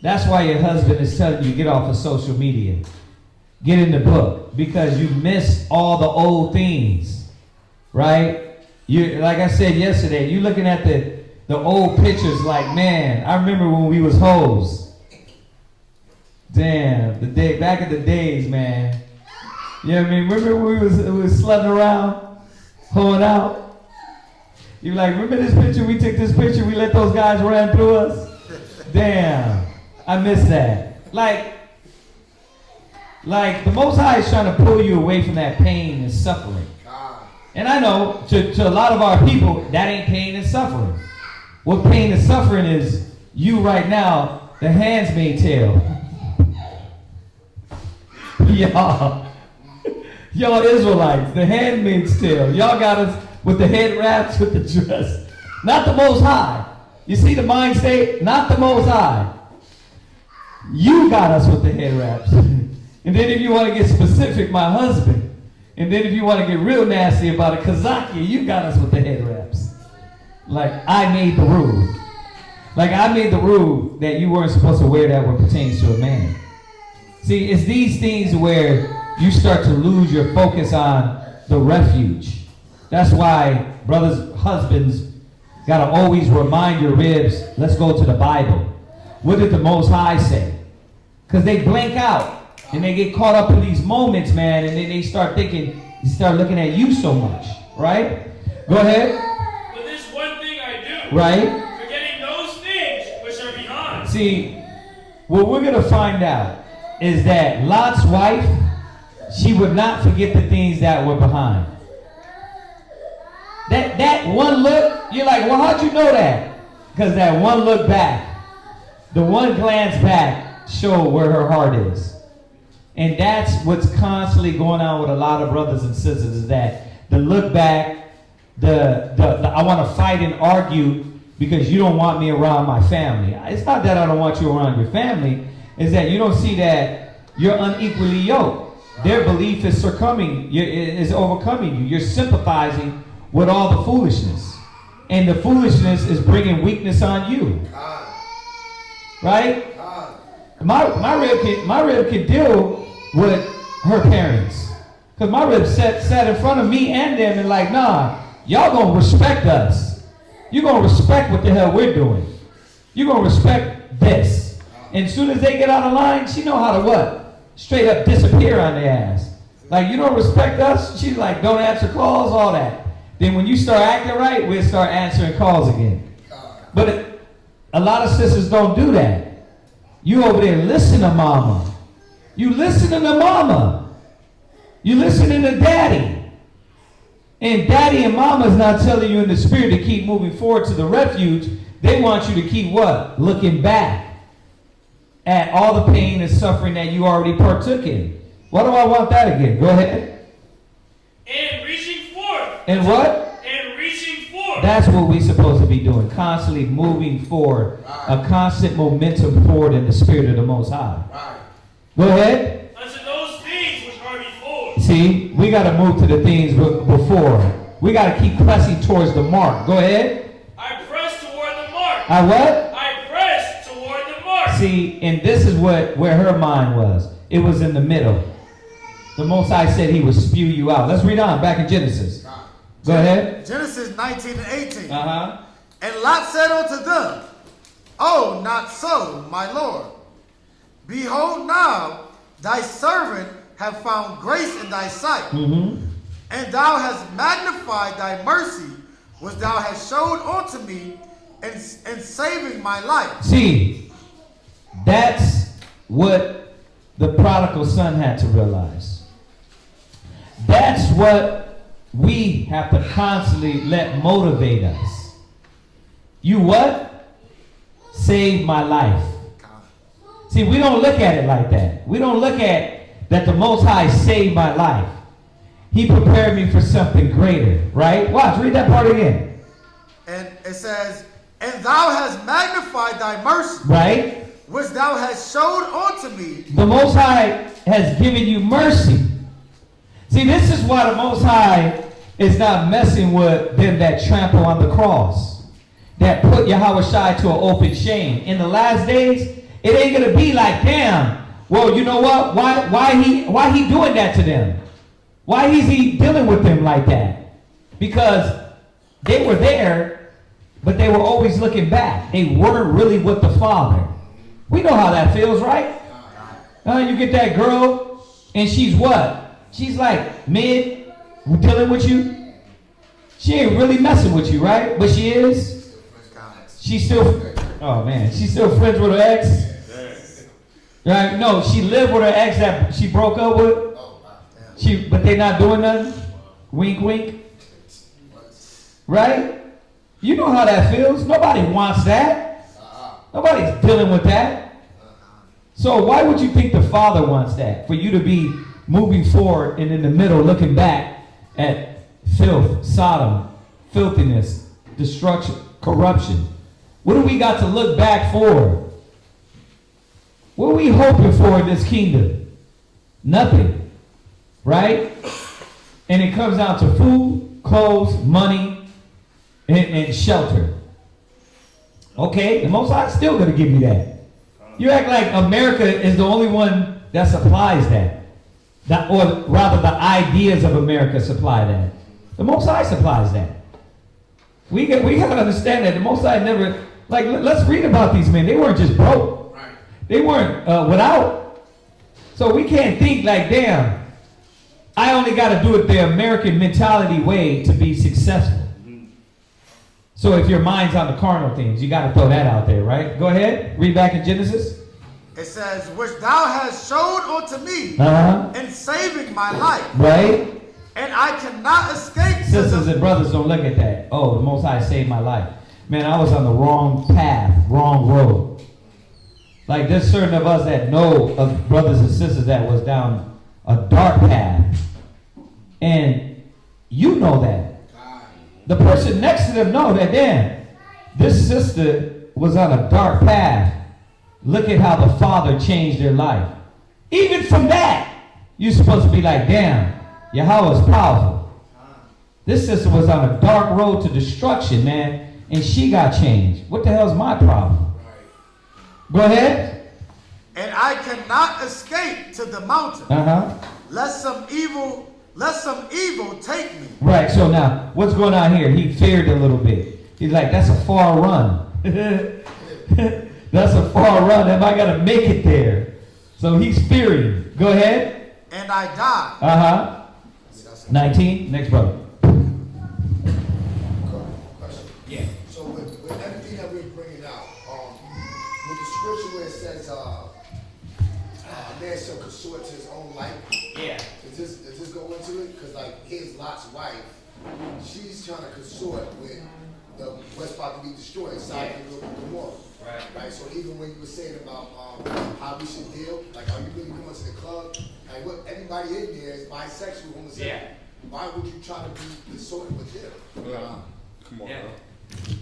That's why your husband is telling you get off of social media. Get in the book. Because you missed all the old things. Right? You, like I said yesterday, you looking at the old pictures like, man, I remember when we was hoes. Damn, back in the days, man. You know what I mean? Remember when we was slutting around, hoeing out? You like, remember this picture? We took this picture, we let those guys run through us? Damn, I miss that. Like the Most High is trying to pull you away from that pain and suffering. And I know, to a lot of our people, that ain't pain and suffering. What pain and suffering is, you right now, the handmaid's tale. Y'all Israelites, the handmaid's tale. Y'all got us with the head wraps, with the dress. Not the Most High. You see the mind state? Not the Most High. You got us with the head wraps. And then if you want to get specific, my husband. And then if you want to get real nasty about it, Kazaki, you got us with the head wraps. Like, I made the rule. Like, I made the rule that you weren't supposed to wear that what pertains to a man. See, it's these things where you start to lose your focus on the refuge. That's why brothers, husbands, got to always remind your ribs, let's go to the Bible. What did the Most High say? Because they blank out and they get caught up in these moments, man, and then they start thinking, you start looking at you so much, right? Go ahead. But this one thing I do, right? Forgetting those things which are behind. See, what we're going to find out is that Lot's wife, she would not forget the things that were behind. That one look, you're like, well, how'd you know that? Because that one look back, the one glance back, showed where her heart is. And that's what's constantly going on with a lot of brothers and sisters, is that the look back, the I want to fight and argue because you don't want me around my family. It's not that I don't want you around your family. It's that you don't see that you're unequally yoked. Their belief is is overcoming you. You're sympathizing with all the foolishness. And the foolishness is bringing weakness on you. Right? My rib can deal with her parents. Because my rib sat in front of me and them and like, nah, y'all gonna respect us. You're gonna respect what the hell we're doing. You're gonna respect this. And as soon as they get out of line, she know how to what? Straight up disappear on their ass. Like, you don't respect us? She's like, don't answer calls, all that. Then when you start acting right, we'll start answering calls again. But a lot of sisters don't do that. You over there listen to mama. You listening to mama. You listening to daddy. And daddy and mama is not telling you in the spirit to keep moving forward to the refuge. They want you to keep what? Looking back at all the pain and suffering that you already partook in. Why do I want that again? Go ahead. And reaching forth. And what? And reaching forth. That's what we're supposed to be doing. Constantly moving forward. A constant momentum forward in the spirit of the Most High. Go ahead. Unto those things which are before. See, we got to move to the things before. We got to keep pressing towards the mark. Go ahead. I press toward the mark. I what? I press toward the mark. See, and this is where her mind was. It was in the middle. The Most High said he would spew you out. Let's read on, back in Genesis. Go ahead. Genesis 19 and 18. Uh-huh. And Lot said unto them, Oh, not so, my Lord. Behold now, thy servant have found grace in thy sight, and thou hast magnified thy mercy, which thou hast showed unto me in saving my life. See, that's what the prodigal son had to realize. That's what we have to constantly let motivate us. You what? Save my life. See, we don't look at it like that. We don't look at that the Most High saved my life. He prepared me for something greater, right? Watch, read that part again. And it says, and thou hast magnified thy mercy, right, which thou hast showed unto me. The Most High has given you mercy. See, this is why the Most High is not messing with them that trample on the cross, that put Yahweh Shai to an open shame. In the last days, it ain't gonna be like, damn, well, you know what? Why he doing that to them? Why is he dealing with them like that? Because they were there, but they were always looking back. They weren't really with the Father. We know how that feels, right? You get that girl, and she's what? She's like mid, dealing with you. She ain't really messing with you, right? But she is. She's still, oh man, she's still friends with her ex. Right? No, she lived with her ex that she broke up with. But they not doing nothing. Wink, wink. Right? You know how that feels. Nobody wants that. Nobody's dealing with that. So why would you think the Father wants that? For you to be moving forward and in the middle looking back at filth, Sodom, filthiness, destruction, corruption. What do we got to look back for? What are we hoping for in this kingdom? Nothing. Right? And it comes down to food, clothes, money, and shelter. Okay, the Most High is still going to give you that. You act like America is the only one that supplies that. Or rather, the ideas of America supply that. The Most High supplies that. We got to understand that the Most High never, like, let's read about these men. They weren't just broke. Right. They weren't without. So we can't think like, damn, I only got to do it the American mentality way to be successful. So if your mind's on the carnal things, you got to throw that out there, right? Go ahead. Read back in Genesis. It says, which thou hast showed unto me in saving my life. Right. And I cannot escape. Sisters and brothers, don't look at that. Oh, the Most High saved my life. Man, I was on the wrong path, wrong road. Like there's certain of us that know of brothers and sisters that was down a dark path. And you know that. The person next to them know that, damn, this sister was on a dark path. Look at how the Father changed their life. Even from that, you're supposed to be like, damn, Yahweh is powerful. This sister was on a dark road to destruction, man, and she got changed. What the hell's my problem? Go ahead. And I cannot escape to the mountain, lest some evil take me. Right, so now, what's going on here? He feared a little bit. He's like, that's a far run. That's a far run. Am I going to make it there? So he's fearing. Go ahead. And I die. 19, next brother. Yeah. So with everything that we're bringing out, with the scripture where it says, a man shall consort to his own life. Yeah. Does this go into it? Because like his Lot's wife, she's trying to consort with what's about to be destroyed, Sodom and Gomorrah. Right. So even when you were saying about how we should deal, like are you really going to the club? Like what everybody in there is bisexual, homosexual. Yeah. Why would you try to be consorting with them? Come on,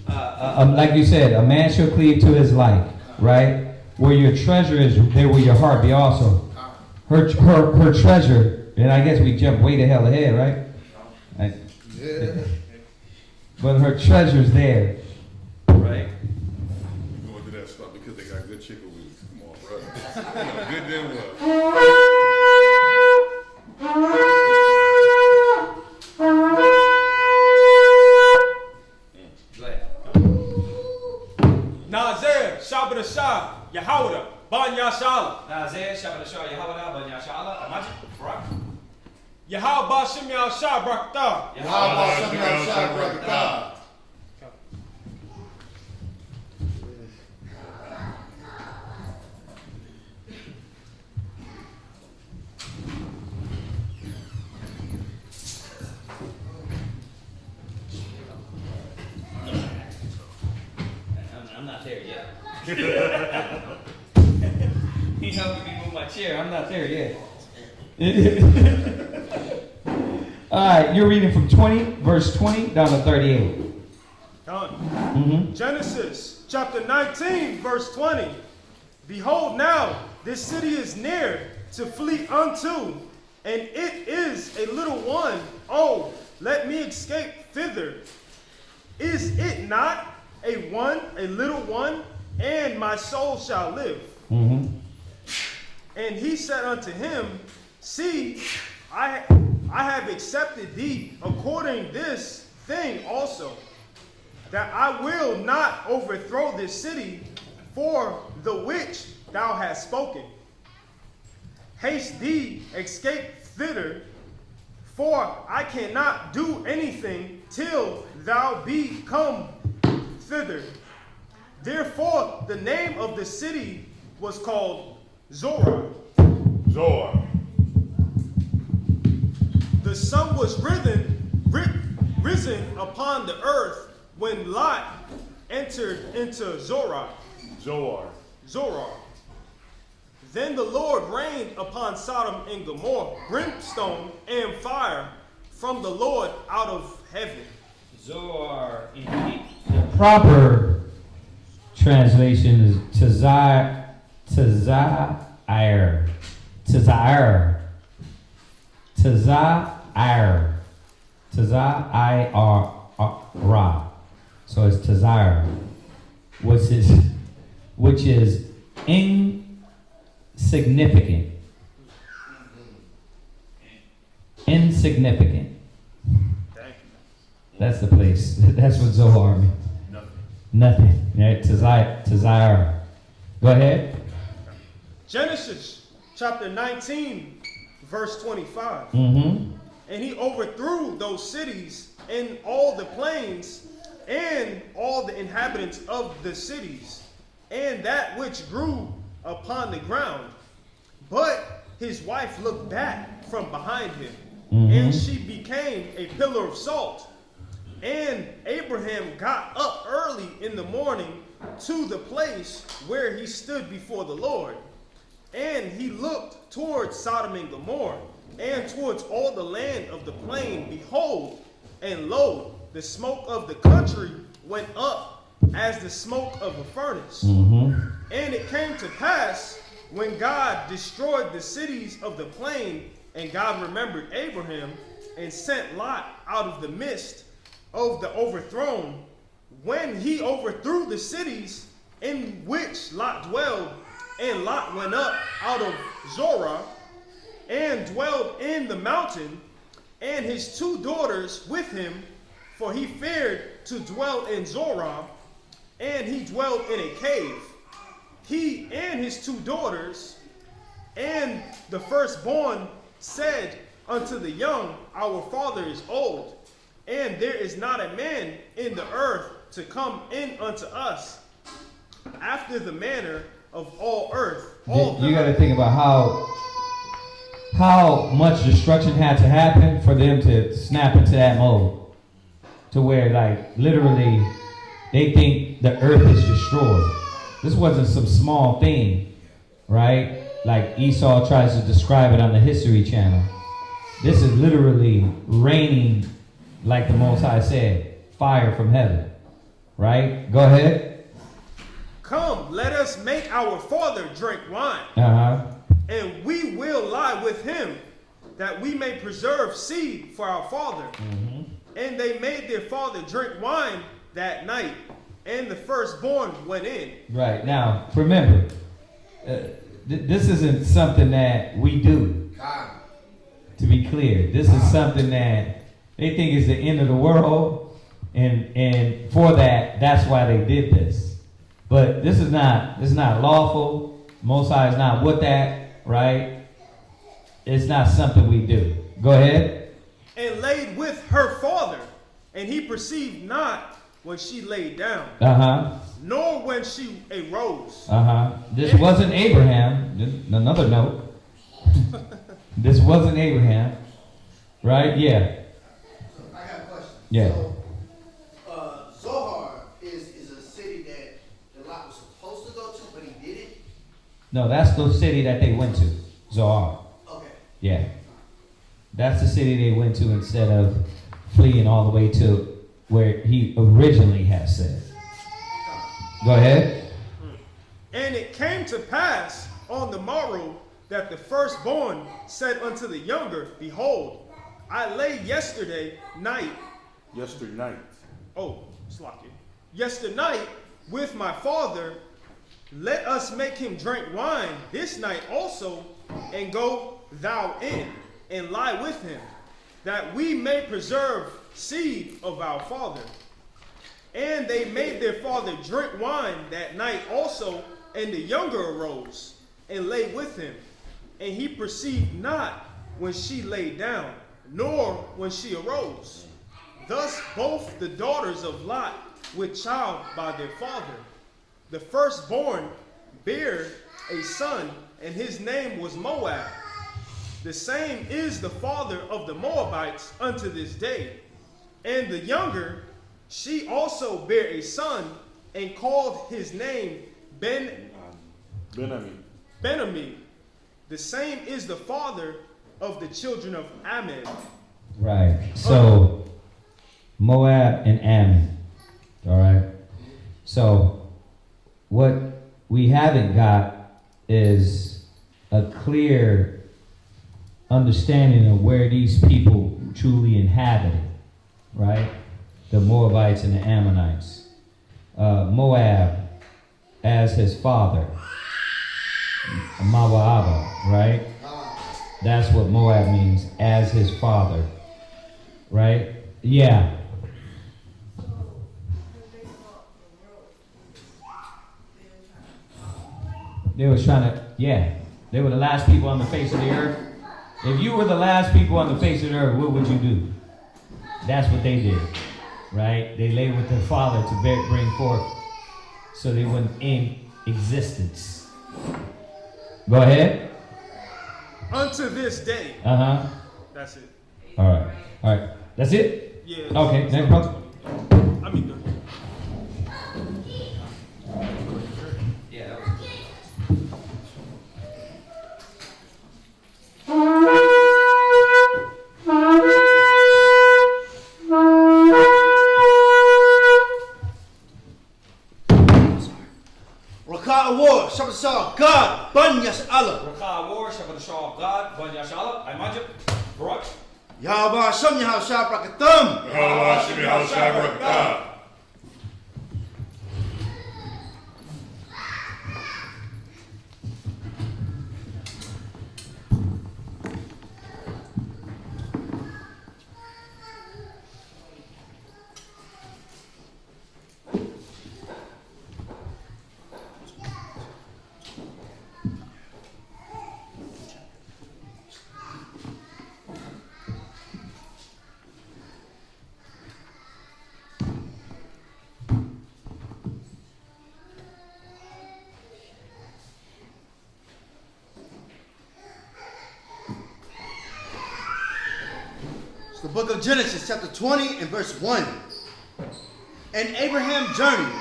bro. Like you said, a man shall cleave to his life, right? Where your treasure is, there will your heart be also. Her treasure, and I guess we jump way the hell ahead, right? Yeah. But her treasure's there, right? You going to do that stuff because they got good chicken wings. Come on, brother. Good damn well. Nazir, Shabbat Shah, Yahawada, Ban Yashala. Nazir, Shabbat Shah, Yahawada, Ban Yashala, Amajid, Barak. Yahawah Bashim Yahshah Brakta. Yahawah Bashim Yahshah Brakta. I'm not there yet. He helped me move my chair. I'm not there yet. All right, you're reading from 20, verse 20 down to 38. Genesis chapter 19, verse 20. Behold, now this city is near to flee unto, and it is a little one. Oh, let me escape thither. Is it not a little one, and my soul shall live? And he said unto him, see, I have accepted thee according this thing also, that I will not overthrow this city for the which thou hast spoken. Haste thee, escape thither, for I cannot do anything till thou be come thither. Therefore the name of the city was called Zorah. The sun was risen upon the earth when Lot entered into Zoar. Then the Lord rained upon Sodom and Gomorrah brimstone and fire from the Lord out of heaven. Zoar, the proper translation is Tazair. So it's Tazar, which is insignificant. Insignificant. That's the place. That's what Zohar means. Nothing. Yeah, Tazar. Go ahead. Genesis chapter 19, verse 25. Mm-hmm. And he overthrew those cities and all the plains and all the inhabitants of the cities and that which grew upon the ground. But his wife looked back from behind him, and she became a pillar of salt. And Abraham got up early in the morning to the place where he stood before the Lord. And he looked towards Sodom and Gomorrah, and towards all the land of the plain. Behold, and lo, the smoke of the country went up as the smoke of a furnace. And it came to pass, when God destroyed the cities of the plain, and God remembered Abraham, and sent Lot out of the midst of the overthrown, when he overthrew the cities in which Lot dwelled, and Lot went up out of Zorah, and dwelled in the mountain, and his 2 daughters with him, for he feared to dwell in Zorah, and he dwelled in a cave, he and his 2 daughters. And the firstborn said unto the young, Our father is old, and there is not a man in the earth to come in unto us, after the manner of all earth. You got to think about how much destruction had to happen for them to snap into that mode, to where, like, literally they think the earth is destroyed. This wasn't some small thing, right? Like Esau tries to describe it on the History Channel. This is literally raining, like the Most High said, fire from heaven, right? Go ahead. Come, let us make our father drink wine, and we will lie with him, that we may preserve seed for our father. And they made their father drink wine that night, and the firstborn went in. Right. Now, remember, this isn't something that we do. To be clear, this is something that they think is the end of the world, and for that's why they did this. But this is not lawful. Most High is not with that, right? It's not something we do. Go ahead. And laid with her father, and he perceived not when she laid down, nor when she arose. This wasn't Abraham. Another note. This wasn't Abraham, right? Yeah. So I got a question. Yeah. So, Zohar is a city that Lot was supposed to go to, but he didn't? No, that's the city that they went to, Zohar. Okay. Yeah. That's the city they went to instead of fleeing all the way to where he originally had said. Go ahead. And it came to pass on the morrow that the firstborn said unto the younger, Behold, I lay yesterday night. Oh, Slakia. Yesternight with my father. Let us make him drink wine this night also, and go thou in, and lie with him, that we may preserve seed of our father. And they made their father drink wine that night also, and the younger arose and lay with him. And he perceived not when she lay down, nor when she arose. Thus both the daughters of Lot with child by their father. The firstborn bare a son, and his name was Moab. The same is the father of the Moabites unto this day. And the younger, she also bare a son, and called his name Benami. The same is the father of the children of Ammon. Right. So, Moab and Ammon. All right. So, what we haven't got is a clear understanding of where these people truly inhabited. Right? the Moabites and the Ammonites. Moab as his father. Mawa'aba, right? That's what Moab means, as his father. Right? Yeah. They was trying to, they were the last people on the face of the earth. If you were the last people on the face of the earth, what would you do? That's what they did, right? They lay with their father to bring forth so they wouldn't end existence. Go ahead. Unto this day. Uh-huh. That's it. All right. That's it? Yeah. Okay, next part. I mean, good. Yeah, that was good. Raka war, Shabbat Shalom, God, Ban Yash Allah. Raka war, Shabbat Shalom, God, Ban Yash Allah, I Majib, Barak. Yahweh Hashem Yahweh Shah Brakatam. Yahweh Hashem Yahweh Shah Brakatam. It's the book of Genesis, chapter 20 and verse 1. And Abraham journeyed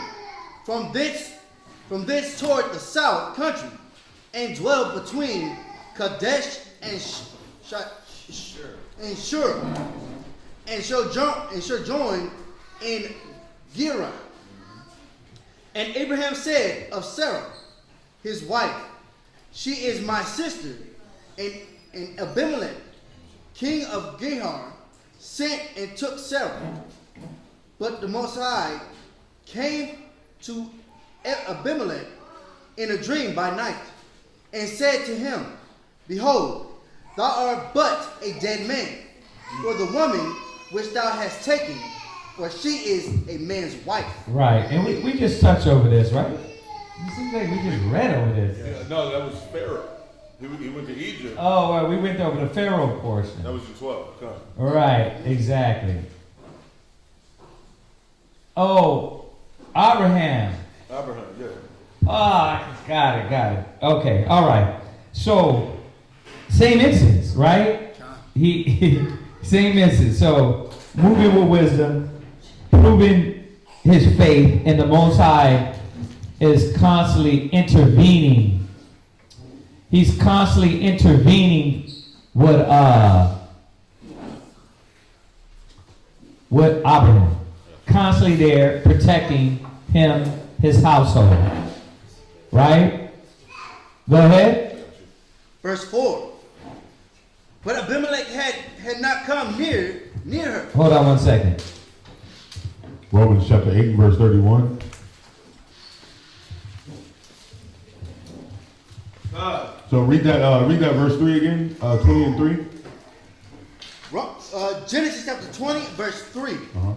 from this toward the south country and dwelled between Kadesh and Shur and sojourned in Gerar. And Abraham said of Sarah, his wife, she is my sister. And Abimelech, king of Gerar, sent and took Sarah. But the Most High came to Abimelech in a dream by night, and said to him, Behold, thou art but a dead man, for the woman which thou hast taken, for she is a man's wife. Right, and we just touched over this, right? It seems like we just read over this. Yeah, no, that was Pharaoh. He went to Egypt. Oh, well, we went over the Pharaoh portion. That was the 12. Come. Right, exactly. Oh, Abraham. Abraham, yeah. Ah, got it. Okay, all right. So, same instance, right? He same instance. So, moving with wisdom, proving his faith, and the Most High is constantly intervening. He's constantly intervening with Abraham. Constantly there protecting him, his household. Right? Go ahead. Verse 4. But Abimelech had not come near her. Hold on one second. Romans chapter 8 and verse 31. So read that verse 3 again, 20 and 3. Genesis chapter 20, verse 3. Uh-huh.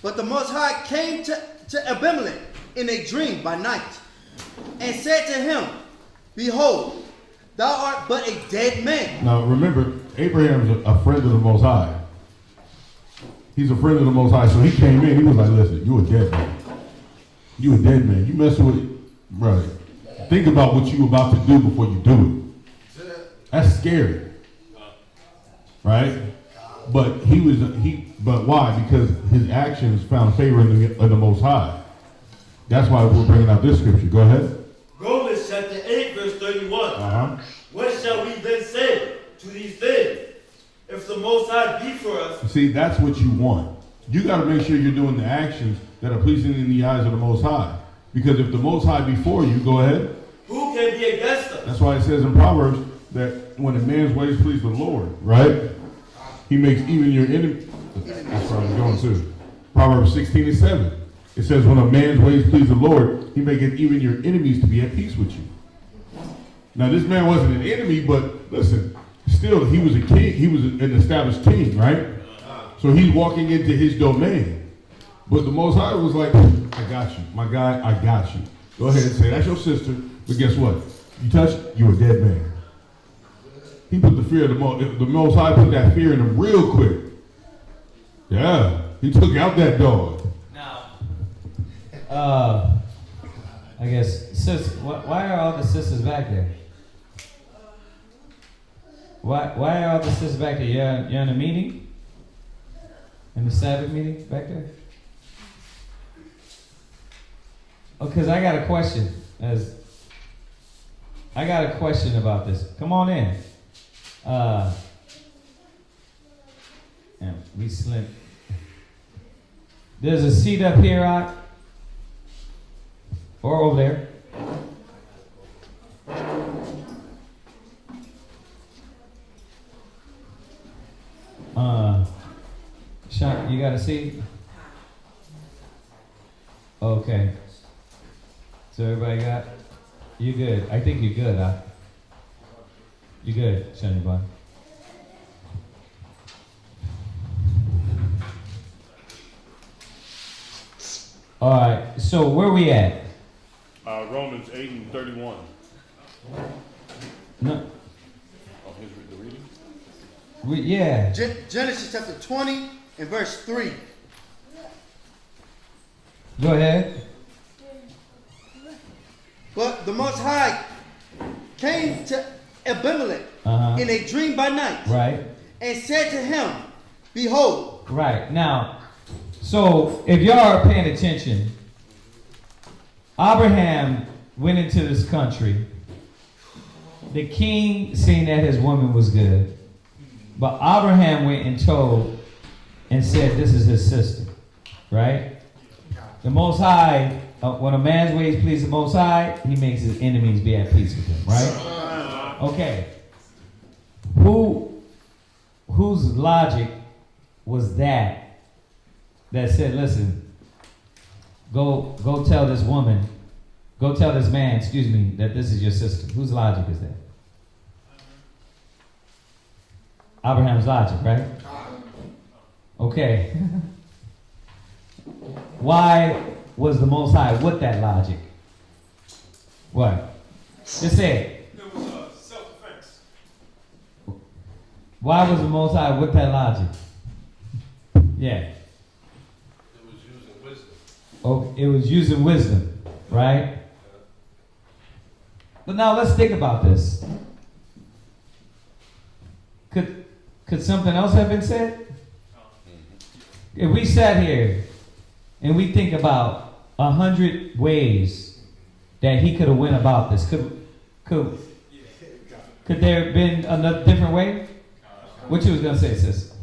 But the Most High came to Abimelech in a dream by night, and said to him, Behold, thou art but a dead man. Now remember, Abraham's a friend of the Most High. He's a friend of the Most High, so he came in, he was like, listen, you a dead man. You a dead man. You messing with, brother. Think about what you about to do before you do it. That's scary. Right? But but why? Because his actions found favor in the Most High. That's why we're bringing out this scripture. Go ahead. Romans chapter 8, verse 31. Uh-huh. What shall we then say to these things? If the Most High be for us. See, that's what you want. You got to make sure you're doing the actions that are pleasing in the eyes of the Most High. Because if the Most High be for you, go ahead. Who can be against us? That's why it says in Proverbs that when a man's ways please the Lord, right? He makes even your enemy. That's where I'm going to. Proverbs 16:7. It says, when a man's ways please the Lord, he maketh even your enemies to be at peace with you. Now, this man wasn't an enemy, but listen, still, he was a king. He was an established king, right? So he's walking into his domain. But the Most High was like, I got you. My guy, I got you. Go ahead and say, that's your sister. But guess what? You touch it, you're a dead man. He put the fear of the Most High put that fear in him real quick. Yeah, he took out that dog. I guess, sis, why are all the sisters back there? Why are all the sisters back there? You're in a meeting? In the Sabbath meeting back there? Oh, because I got a question. I got a question about this. Come on in. We slim. There's a seat up here, or over there. Sean, you got a seat? Okay. So everybody got? You good? I think you're good, huh? You good, Shani Boy? All right. So where we at? Romans 8:31. No. Oh, here's the reading. Yeah. Genesis chapter 20 and verse 3. Go ahead. But the Most High came to Abimelech in a dream by night. Right. And said to him, behold. Right. Now, so if y'all are paying attention, Abraham went into this country. The king seen that his woman was good. But Abraham went and told and said this is his sister. Right? The Most High, when a man's ways please the Most High, he makes his enemies be at peace with him. Right? Okay. Whose logic was that said, listen, go tell this woman, go tell this man, excuse me, that this is your sister? Whose logic is that? Abraham's logic, right? Okay. Why was the Most High with that logic? What? Just say it. It was self-defense. Why was the Most High with that logic? Yeah. It was using wisdom. Oh, it was using wisdom, right? But now let's think about this. Could something else have been said? If we sat here and we think about 100 ways that he could have went about this, could there have been another different way? What you was gonna say, sis?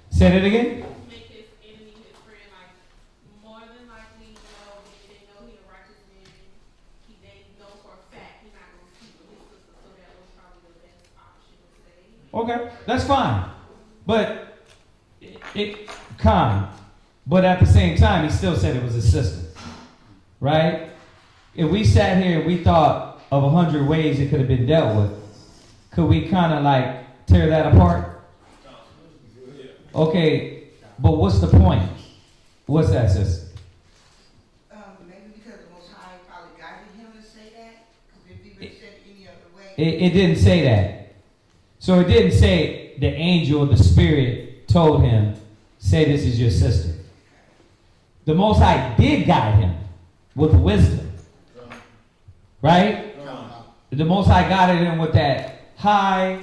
Say that again? Make his enemy his friend. Like, more than likely, they didn't know he a righteous man. They know for a fact he's not going to sleep with his sister, so that was probably the best option to say. Okay, that's fine. But but at the same time, he still said it was his sister. Right? If we sat here and we thought of 100 ways it could have been dealt with, could we kind of like tear that apart? Okay, but what's the point? What's that, sis? Maybe because the Most High probably guided him to say that. Because if he would have said it any other way. It didn't say that. So it didn't say the angel, the spirit told him, say this is your sister. The Most High did guide him with wisdom. Right? The Most High guided him with that high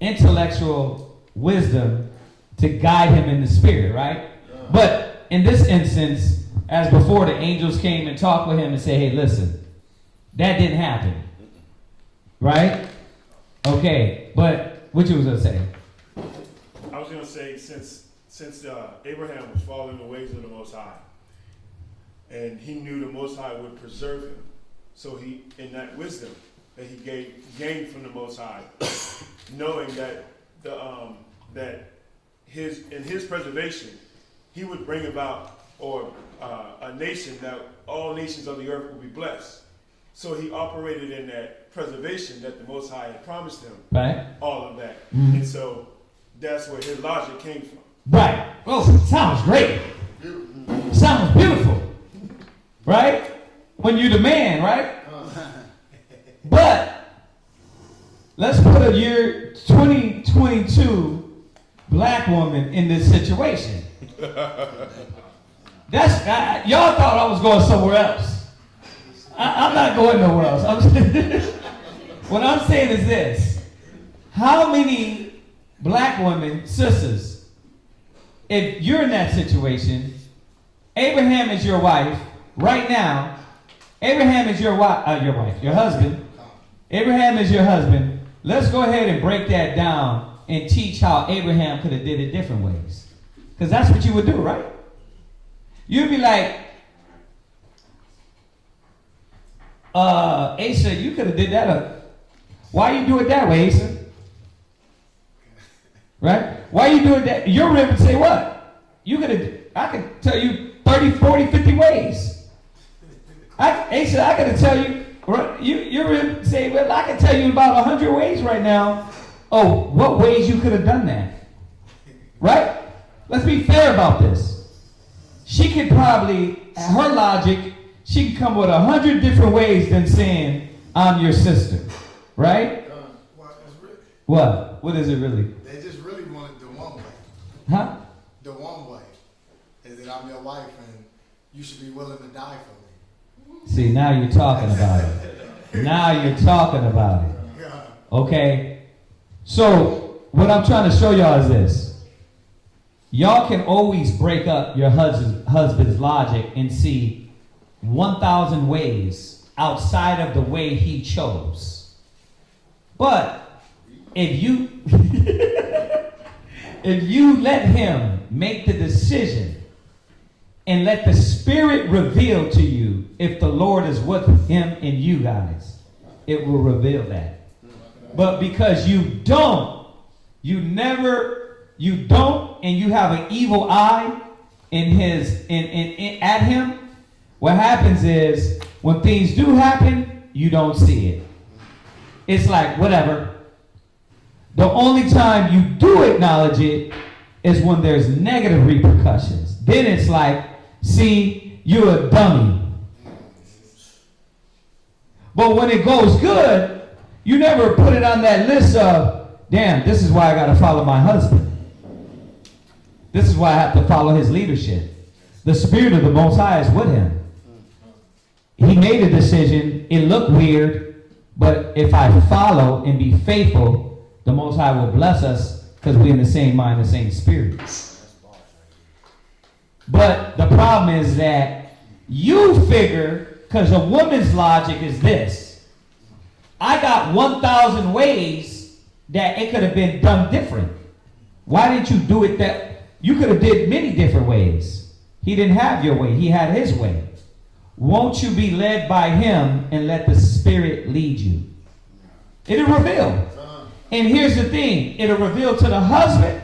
intellectual wisdom to guide him in the spirit, right? But in this instance, as before, the angels came and talked with him and said, hey, listen, that didn't happen. Right? Okay, but what you was going to say? I was going to say, since Abraham was following the ways of the Most High, and he knew the Most High would preserve him, so he, in that wisdom, that he gained from the Most High, knowing that in his preservation, he would bring about a nation that all nations of the earth will be blessed. So he operated in that preservation that the Most High had promised him. Right. All of that. Mm-hmm. And so that's where his logic came from. Right. Oh, sounds great. Sounds beautiful. Right? When you're the man, right? But let's put a year 2022 black woman in this situation. Y'all thought I was going somewhere else. I'm not going nowhere else. What I'm saying is this. How many black women, sisters, if you're in that situation, Abraham is your wife right now. Abraham is your husband. Abraham is your husband. Let's go ahead and break that down and teach how Abraham could have did it different ways. Because that's what you would do, right? You'd be like, Asa, you could have did that. Why you do it that way, Asa? Right? Why you do it that? Your rib would say what? I could tell you 30, 40, 50 ways. Asa, I could tell you, your rib would say, well, I can tell you about 100 ways right now. Oh, what ways you could have done that? Right? Let's be fair about this. She could probably, at her logic, she can come with 100 different ways than saying, I'm your sister. Right? What? What is it really? They just really wanted the one way. Huh? The one way is that I'm your wife and you should be willing to die for me. See, now you're talking about it. Now you're talking about it. Okay? So, what I'm trying to show y'all is this. Y'all can always break up your husband's logic and see 1,000 ways outside of the way he chose. But if you if you let him make the decision and let the Spirit reveal to you if the Lord is with him and you guys, it will reveal that. But because you don't, and you have an evil eye at him, what happens is when things do happen, you don't see it. It's like, whatever. The only time you do acknowledge it is when there's negative repercussions. Then it's like, see, you're a dummy. But when it goes good, you never put it on that list of, damn, this is why I got to follow my husband. This is why I have to follow his leadership. The Spirit of the Most High is with him. He made a decision. It looked weird, but if I follow and be faithful, the Most High will bless us because we're in the same mind, the same spirit. But the problem is that you figure, because a woman's logic is this. I got 1,000 ways that it could have been done different. Why didn't you do it that? You could have did many different ways. He didn't have your way. He had his way. Won't you be led by him and let the Spirit lead you? It'll reveal. And here's the thing. It'll reveal to the husband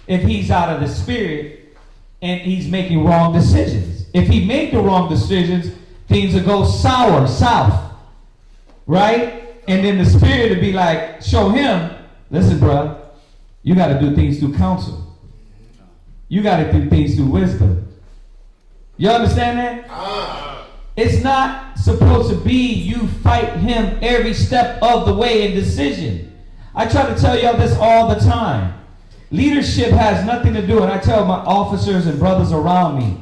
if he's out of the Spirit and he's making wrong decisions. If he made the wrong decisions, things will go south. Right? And then the Spirit will be like, show him, listen, bro, you got to do things through counsel. You got to do things through wisdom. You understand that? It's not supposed to be you fight him every step of the way in decision. I try to tell y'all this all the time. Leadership has nothing to do, and I tell my officers and brothers around me,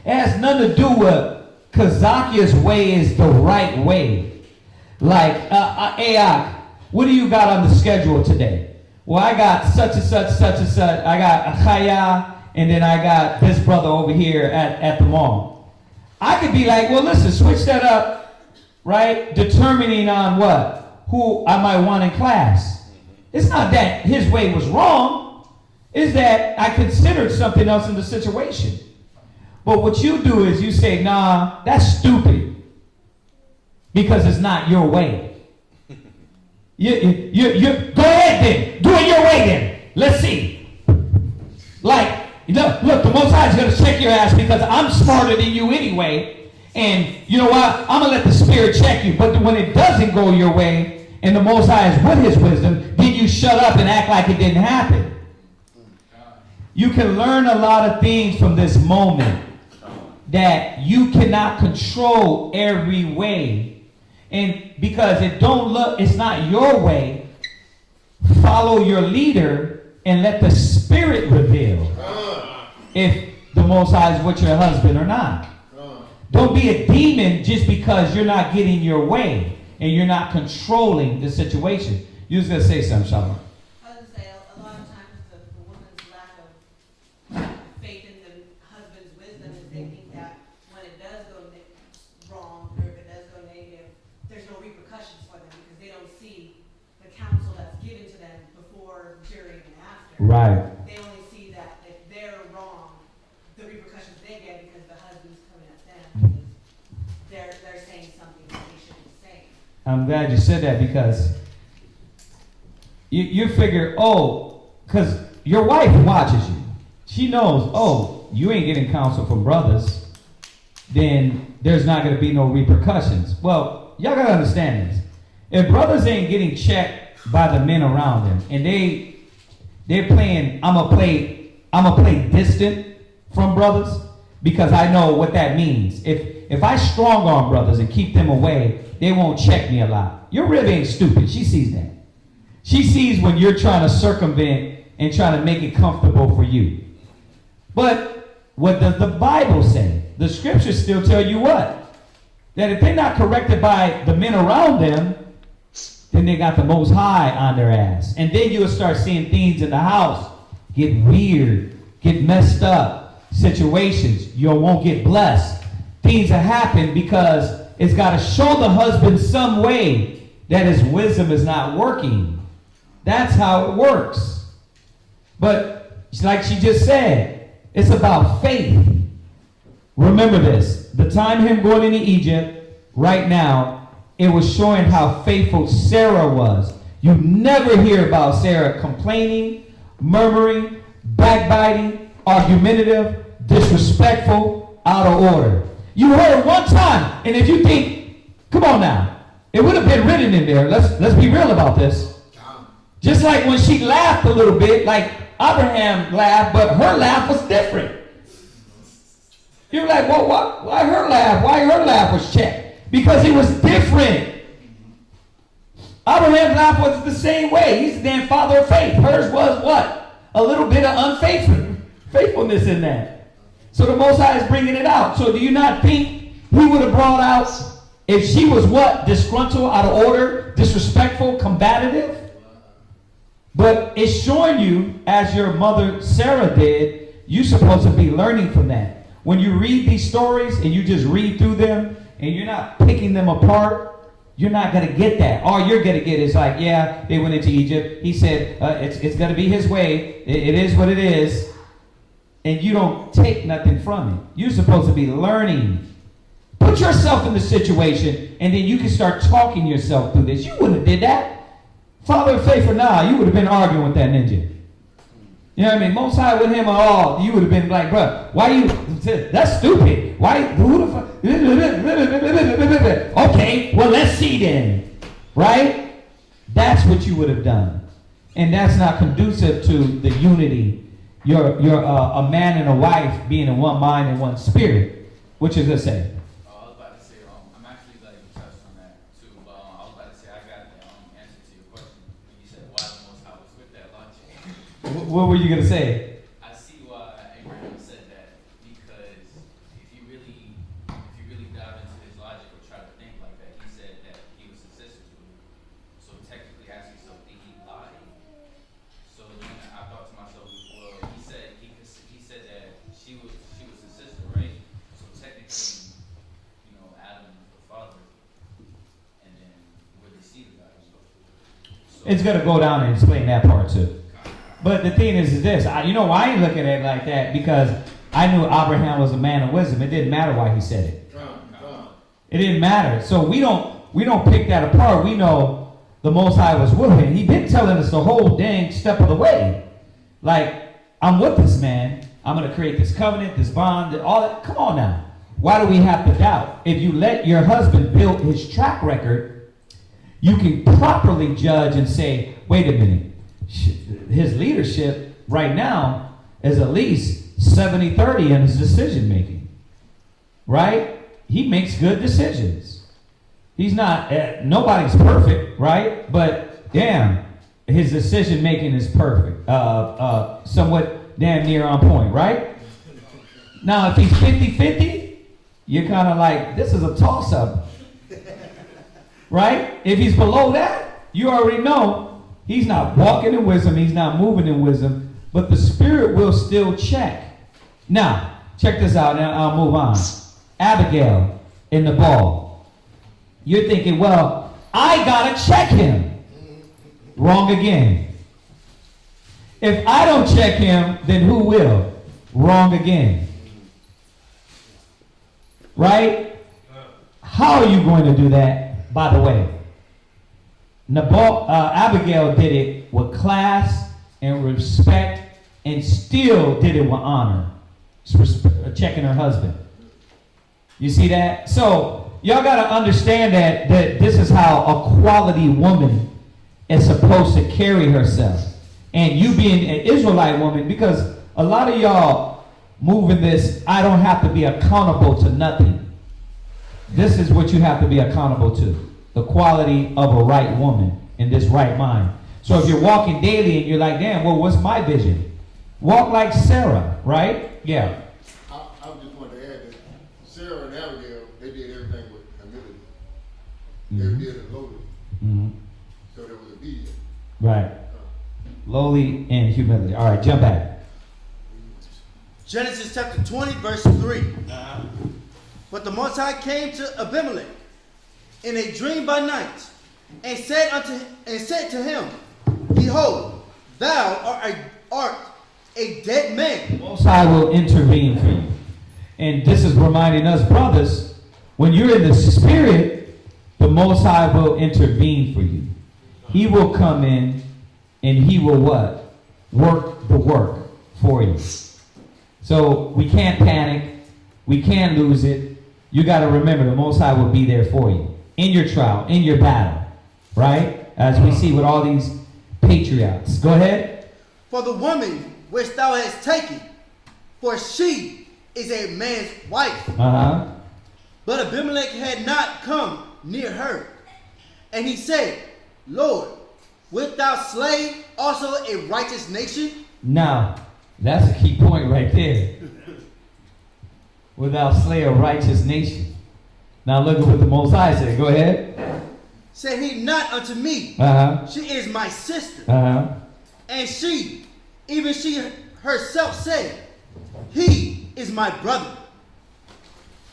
it has nothing to do with Kazakia's way is the right way. Like, AI, what do you got on the schedule today? Well, I got such and such. I got Achaya, and then I got this brother over here at the mall. I could be like, well, listen, switch that up, right? Determining on what? Who I might want in class. It's not that his way was wrong. It's that I considered something else in the situation. But what you do is you say, nah, that's stupid. Because it's not your way. You go ahead then. Do it your way then. Let's see. Like, look, the Most High is going to check your ass because I'm smarter than you anyway. And you know what? I'm going to let the Spirit check you. But when it doesn't go your way and the Most High is with his wisdom, then you shut up and act like it didn't happen. You can learn a lot of things from this moment that you cannot control every way. And because it's not your way, follow your leader and let the Spirit reveal if the Most High is with your husband or not. Don't be a demon just because you're not getting your way and you're not controlling the situation. You was going to say something, Shalom. I was going to say, a lot of times the woman's lack of faith in the husband's wisdom is they think that when it does go wrong or if it does go negative, there's no repercussions for them because they don't see the counsel that's given to them before, during, and after. Right. They only see that if they're wrong, the repercussions they get because the husband's coming at them. They're saying something that they shouldn't say. I'm glad you said that because you figure, because your wife watches you. She knows, you ain't getting counsel from brothers. Then there's not going to be no repercussions. Well, y'all got to understand this. If brothers ain't getting checked by the men around them and they're playing, I'm gonna play distant from brothers because I know what that means. If I strong arm brothers and keep them away, they won't check me a lot. Your rib ain't stupid. She sees that. She sees when you're trying to circumvent and trying to make it comfortable for you. But what does the Bible say? The scriptures still tell you what? That if they're not corrected by the men around them, then they got the Most High on their ass. And then you'll start seeing things in the house get weird, get messed up, situations. You won't get blessed. Things that happen because it's got to show the husband some way that his wisdom is not working. That's how it works. But like she just said, it's about faith. Remember this. The time him going into Egypt, right now, it was showing how faithful Sarah was. You never hear about Sarah complaining, murmuring, backbiting, argumentative, disrespectful, out of order. You heard it one time, and if you think, come on now, it would have been written in there. Let's be real about this. Just like when she laughed a little bit, like Abraham laughed, but her laugh was different. You're like, well, why her laugh? Why her laugh was checked? Because it was different. Abraham's laugh was the same way. He's the damn father of faith. Hers was what? A little bit of unfaithfulness in that. So the Most High is bringing it out. So do you not think he would have brought out if she was what? Disgruntled, out of order, disrespectful, combative? But it's showing you, as your mother Sarah did, you're supposed to be learning from that. When you read these stories and you just read through them and you're not picking them apart, you're not going to get that. All you're going to get is like, yeah, they went into Egypt. He said, it's going to be his way. It is what it is. And you don't take nothing from it. You're supposed to be learning. Put yourself in the situation and then you can start talking yourself through this. You wouldn't have did that. Father of faith or nah, you would have been arguing with that ninja. You know what I mean? Most High with him or all, you would have been like, bro, why you, that's stupid. Why, who the fuck? Okay, well, let's see then. Right? That's what you would have done. And that's not conducive to the unity. You're a man and a wife being in one mind and one spirit. What you gonna say? I was about to say, I'm actually glad you touched on that too. But I was about to say, I got the answer to your question. When you said why the Most High was with that logic. What were you gonna say? I see why Abraham said that because if you really dive into his logic or try to think like that, he said that he was his sister to him. So technically, ask yourself, did he lie? So then I thought to myself, well, he said that she was his sister, right? So technically, Adam was the father, and then we're the seed of God. So It's gonna go down and explain that part too. But the thing is this, I ain't looking at it like that because I knew Abraham was a man of wisdom. It didn't matter why he said it. It didn't matter. So we don't pick that apart. We know the Most High was with him. He's been telling us the whole dang step of the way. Like, I'm with this man. I'm going to create this covenant, this bond, all that. Come on now. Why do we have to doubt? If you let your husband build his track record, you can properly judge and say, wait a minute. His leadership right now is at least 70-30 in his decision making. Right? He makes good decisions. He's not, nobody's perfect, right? But damn, his decision making is perfect. Somewhat damn near on point, right? Now, if he's 50-50, you're kind of like, this is a toss-up. Right? If he's below that, you already know he's not walking in wisdom, he's not moving in wisdom, but the Spirit will still check. Now, check this out, and I'll move on. Abigail in the ball. You're thinking, well, I gotta check him. Wrong again. If I don't check him, then who will? Wrong again. Right? How are you going to do that, by the way? Abigail did it with class and respect and still did it with honor. Checking her husband. You see that? So, y'all got to understand that this is how a quality woman is supposed to carry herself. And you being an Israelite woman, because a lot of y'all moving this, I don't have to be accountable to nothing. This is what you have to be accountable to. The quality of a right woman in this right mind. So if you're walking daily and you're like, damn, well, what's my vision? Walk like Sarah, right? Yeah. I just wanted to add that Sarah and Abigail, they did everything with humility. They did it lowly. So there was obedience. Right. Lowly and humility. All right, jump back. Genesis chapter 20, verse 3. But the Most High came to Abimelech in a dream by night, and said to him, Behold, thou art a dead man. The Most High will intervene for you. And this is reminding us, brothers, when you're in the Spirit, the Most High will intervene for you. He will come in and he will what? Work the work for you. So we can't panic. We can't lose it. You got to remember the Most High will be there for you. In your trial, in your battle. Right? As we see with all these patriots. Go ahead. For the woman which thou hast taken, for she is a man's wife. But Abimelech had not come near her. And he said, Lord, wilt thou slay also a righteous nation? Now, that's a key point right there. Wilt thou slay a righteous nation? Now look at what the Most High said. Go ahead. Said he not unto me, she is my sister. And she, even she herself said, he is my brother.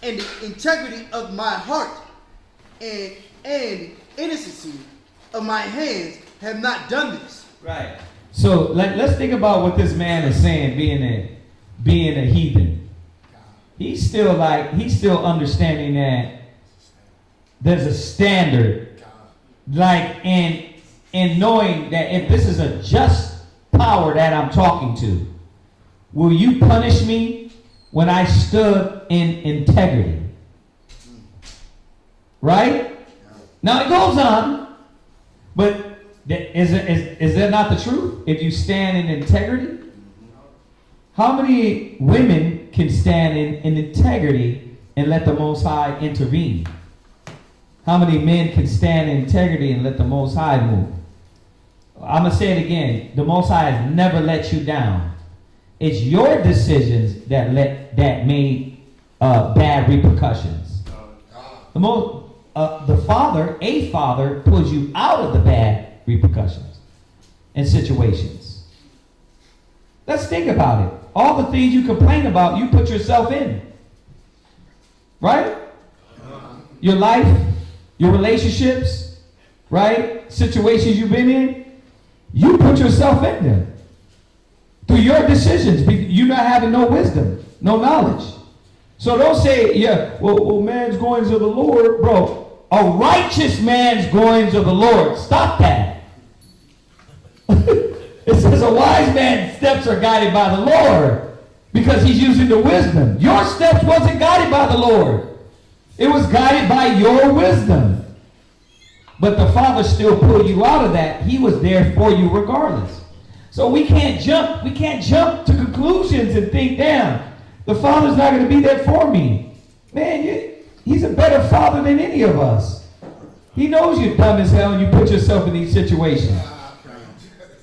And the integrity of my heart and innocency of my hands have not done this. Right. So let's think about what this man is saying, being a heathen. He's still understanding that there's a standard. And knowing that if this is a just power that I'm talking to, will you punish me when I stood in integrity? Right? Now it goes on, but is that not the truth? If you stand in integrity, how many women can stand in integrity and let the Most High intervene? How many men can stand in integrity and let the Most High move? I'm going to say it again. The Most High has never let you down. It's your decisions that made bad repercussions. A father pulls you out of the bad repercussions and situations. Let's think about it. All the things you complain about, you put yourself in. Right? Your life, your relationships, right? Situations you've been in, you put yourself in them. Through your decisions, you not having no wisdom, no knowledge. So don't say, yeah, well man's going to the Lord. Bro, a righteous man's goings of the Lord. Stop that. It says a wise man's steps are guided by the Lord because he's using the wisdom. Your steps wasn't guided by the Lord. It was guided by your wisdom. But the Father still pulled you out of that. He was there for you regardless. So we can't jump to conclusions and think, damn, the Father's not going to be there for me. Man, he's a better Father than any of us. He knows you're dumb as hell and you put yourself in these situations.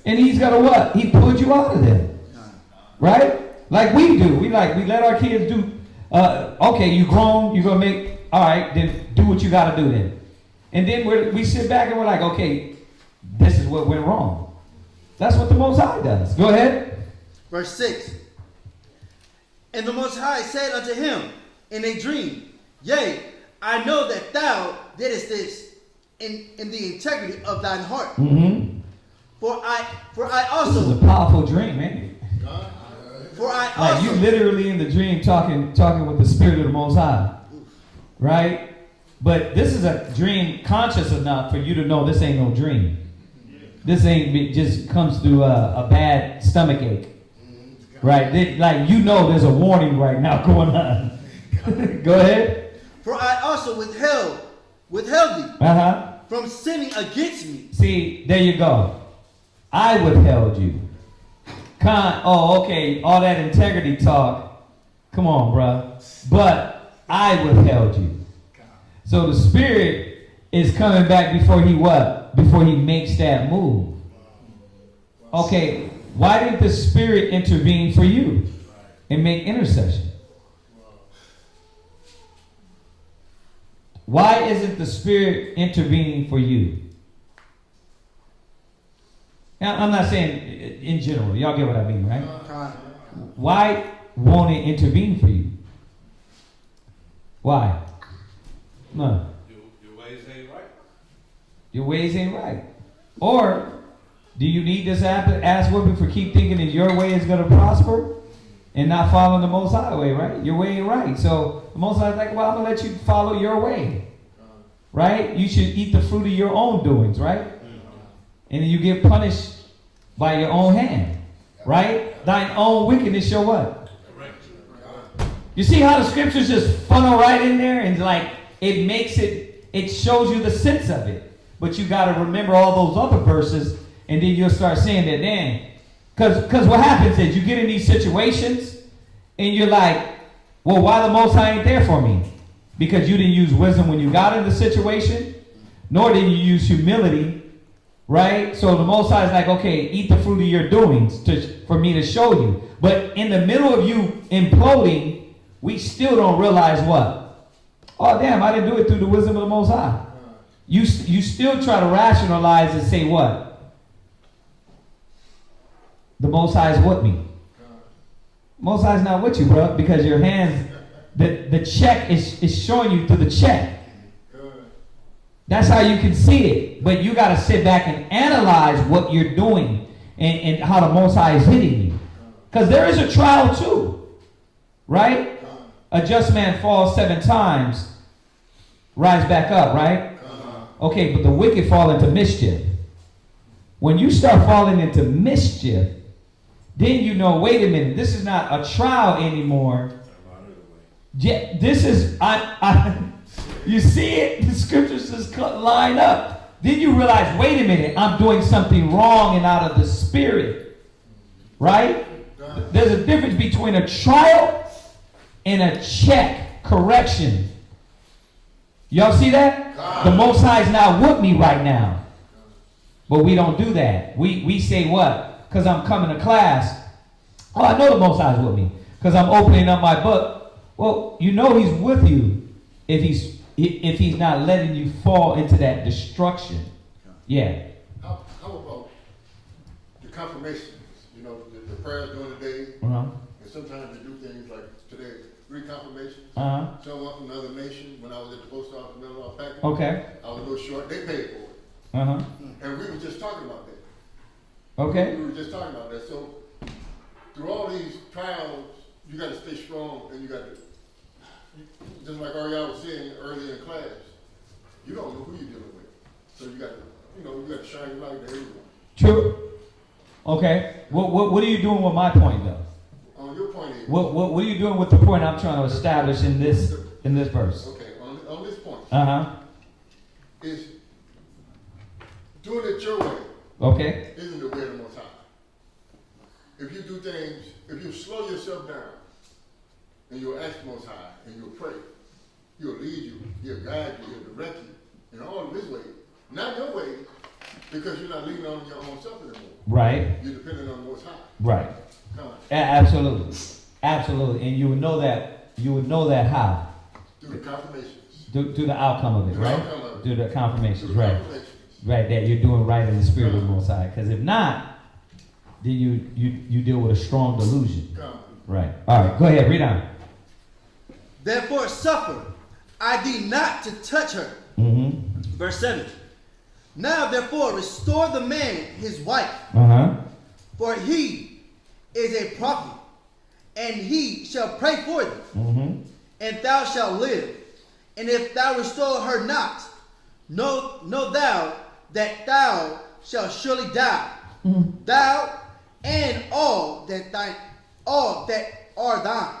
And he's got to what? He pulled you out of them. Right? Like we do. We let our kids do, okay, you grown, you're going to make, all right, then do what you got to do then. And then we sit back and we're like, okay, this is what went wrong. That's what the Most High does. Go ahead. Verse 6. And the Most High said unto him in a dream, Yea, I know that thou didst this in the integrity of thine heart. Mm-hmm. For I also. This is a powerful dream, ain't it? For I also. Like you literally in the dream talking with the Spirit of the Most High. Right? But this is a dream conscious enough for you to know this ain't no dream. This ain't just comes through a bad stomach ache. Right? Like you know there's a warning right now going on. Go ahead. For I also withheld thee from sinning against me. See, there you go. I withheld you. Okay, all that integrity talk. Come on, bruh. But I withheld you. So the Spirit is coming back before he what? Before he makes that move. Okay, why didn't the Spirit intervene for you and make intercession? Why isn't the Spirit intervening for you? Now, I'm not saying in general. Y'all get what I mean, right? Why won't it intervene for you? Why? No. Your ways ain't right. Your ways ain't right. Or do you need this ass whooping for keep thinking that your way is going to prosper and not following the Most High way, right? Your way ain't right. So the Most High is like, well, I'm going to let you follow your way. Right? You should eat the fruit of your own doings, right? And then you get punished by your own hand. Right? Thine own wickedness shall what? You see how the scriptures just funnel right in there and like it shows you the sense of it. But you got to remember all those other verses and then you'll start saying that, man. Because what happens is you get in these situations and you're like, well, why the Most High ain't there for me? Because you didn't use wisdom when you got in the situation, nor did you use humility, right? So the Most High is like, okay, eat the fruit of your doings for me to show you. But in the middle of you imploding, we still don't realize what? Oh, damn, I didn't do it through the wisdom of the Most High. You still try to rationalize and say what? The Most High is with me. Most High is not with you, bro, because your hands, the check is showing you through the check. That's how you can see it. But you got to sit back and analyze what you're doing and how the Most High is hitting you. Because there is a trial too, right? A just man falls 7 times, rise back up, right? Okay, but the wicked fall into mischief. When you start falling into mischief, then you know, wait a minute, this is not a trial anymore. This is, you see it? The scriptures just line up. Then you realize, wait a minute, I'm doing something wrong and out of the Spirit. Right? There's a difference between a trial and a check, correction. Y'all see that? The Most High is not with me right now. But we don't do that. We say what? Because I'm coming to class. Oh, I know the Most High is with me. Because I'm opening up my book. Well, you know he's with you if he's not letting you fall into that destruction. Yeah. How about the confirmations? You know, the prayers during the day. Uh-huh. And sometimes they do things like today, 3 confirmations. Uh-huh. Someone from another nation, when I was at the post office, mail off package. Okay. I was a little short. They paid for it. Uh-huh. And we were just talking about that. Okay. We were just talking about that. So through all these trials, you got to stay strong, and you got to, just like Ariel was saying earlier in class, you don't know who you're dealing with. So you got to, you got to shine your light to everyone. True. Okay. What are you doing with my point, though? On your point is. What are you doing with the point I'm trying to establish in this verse? Okay. On this point. Uh-huh. Is doing it your way. Okay. Isn't the way of the Most High. If you do things, if you slow yourself down, and you'll ask the Most High, and you'll pray, He'll lead you, He'll guide you, He'll direct you in all of His ways. Not your way, because you're not leaning on your own self anymore. Right. You're depending on the Most High. Right. Absolutely. Absolutely. And you would know that how? Through the confirmations. Through the outcome of it, Through the right? outcome of it. Through the confirmations, Through the right? confirmations. Right, that you're doing right in the spirit of the Most High. Because if not, then you deal with a strong delusion. Right. All right, go ahead, read on. Therefore suffer I thee not to touch her. Mm-hmm. Verse 7. Now therefore restore the man his wife. Uh-huh. For he is a prophet, and he shall pray for thee, Mm-hmm. and thou shalt live. And if thou restore her not, know thou that thou shalt surely die, thou and all that are thine.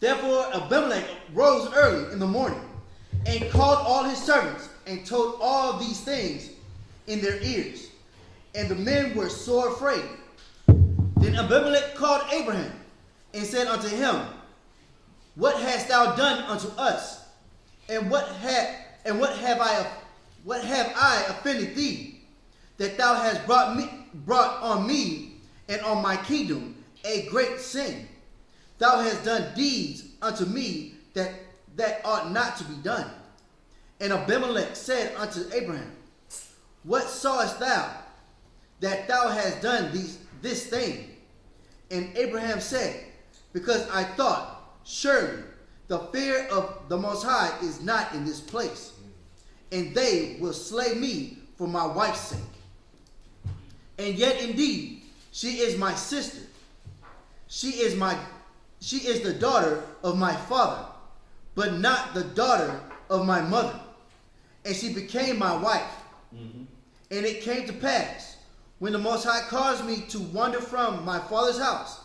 Therefore Abimelech rose early in the morning, and called all his servants, and told all these things in their ears. And the men were sore afraid. Then Abimelech called Abraham, and said unto him, What hast thou done unto us? And what have I offended thee, that thou hast brought on me and on my kingdom a great sin? Thou hast done deeds unto me that ought not to be done. And Abimelech said unto Abraham, What sawest thou that thou hast done this thing? And Abraham said, Because I thought, surely the fear of the Most High is not in this place, and they will slay me for my wife's sake. And yet indeed she is my sister. She is the daughter of my father, but not the daughter of my mother. And she became my wife. Mm-hmm. And it came to pass, when the Most High caused me to wander from my father's house,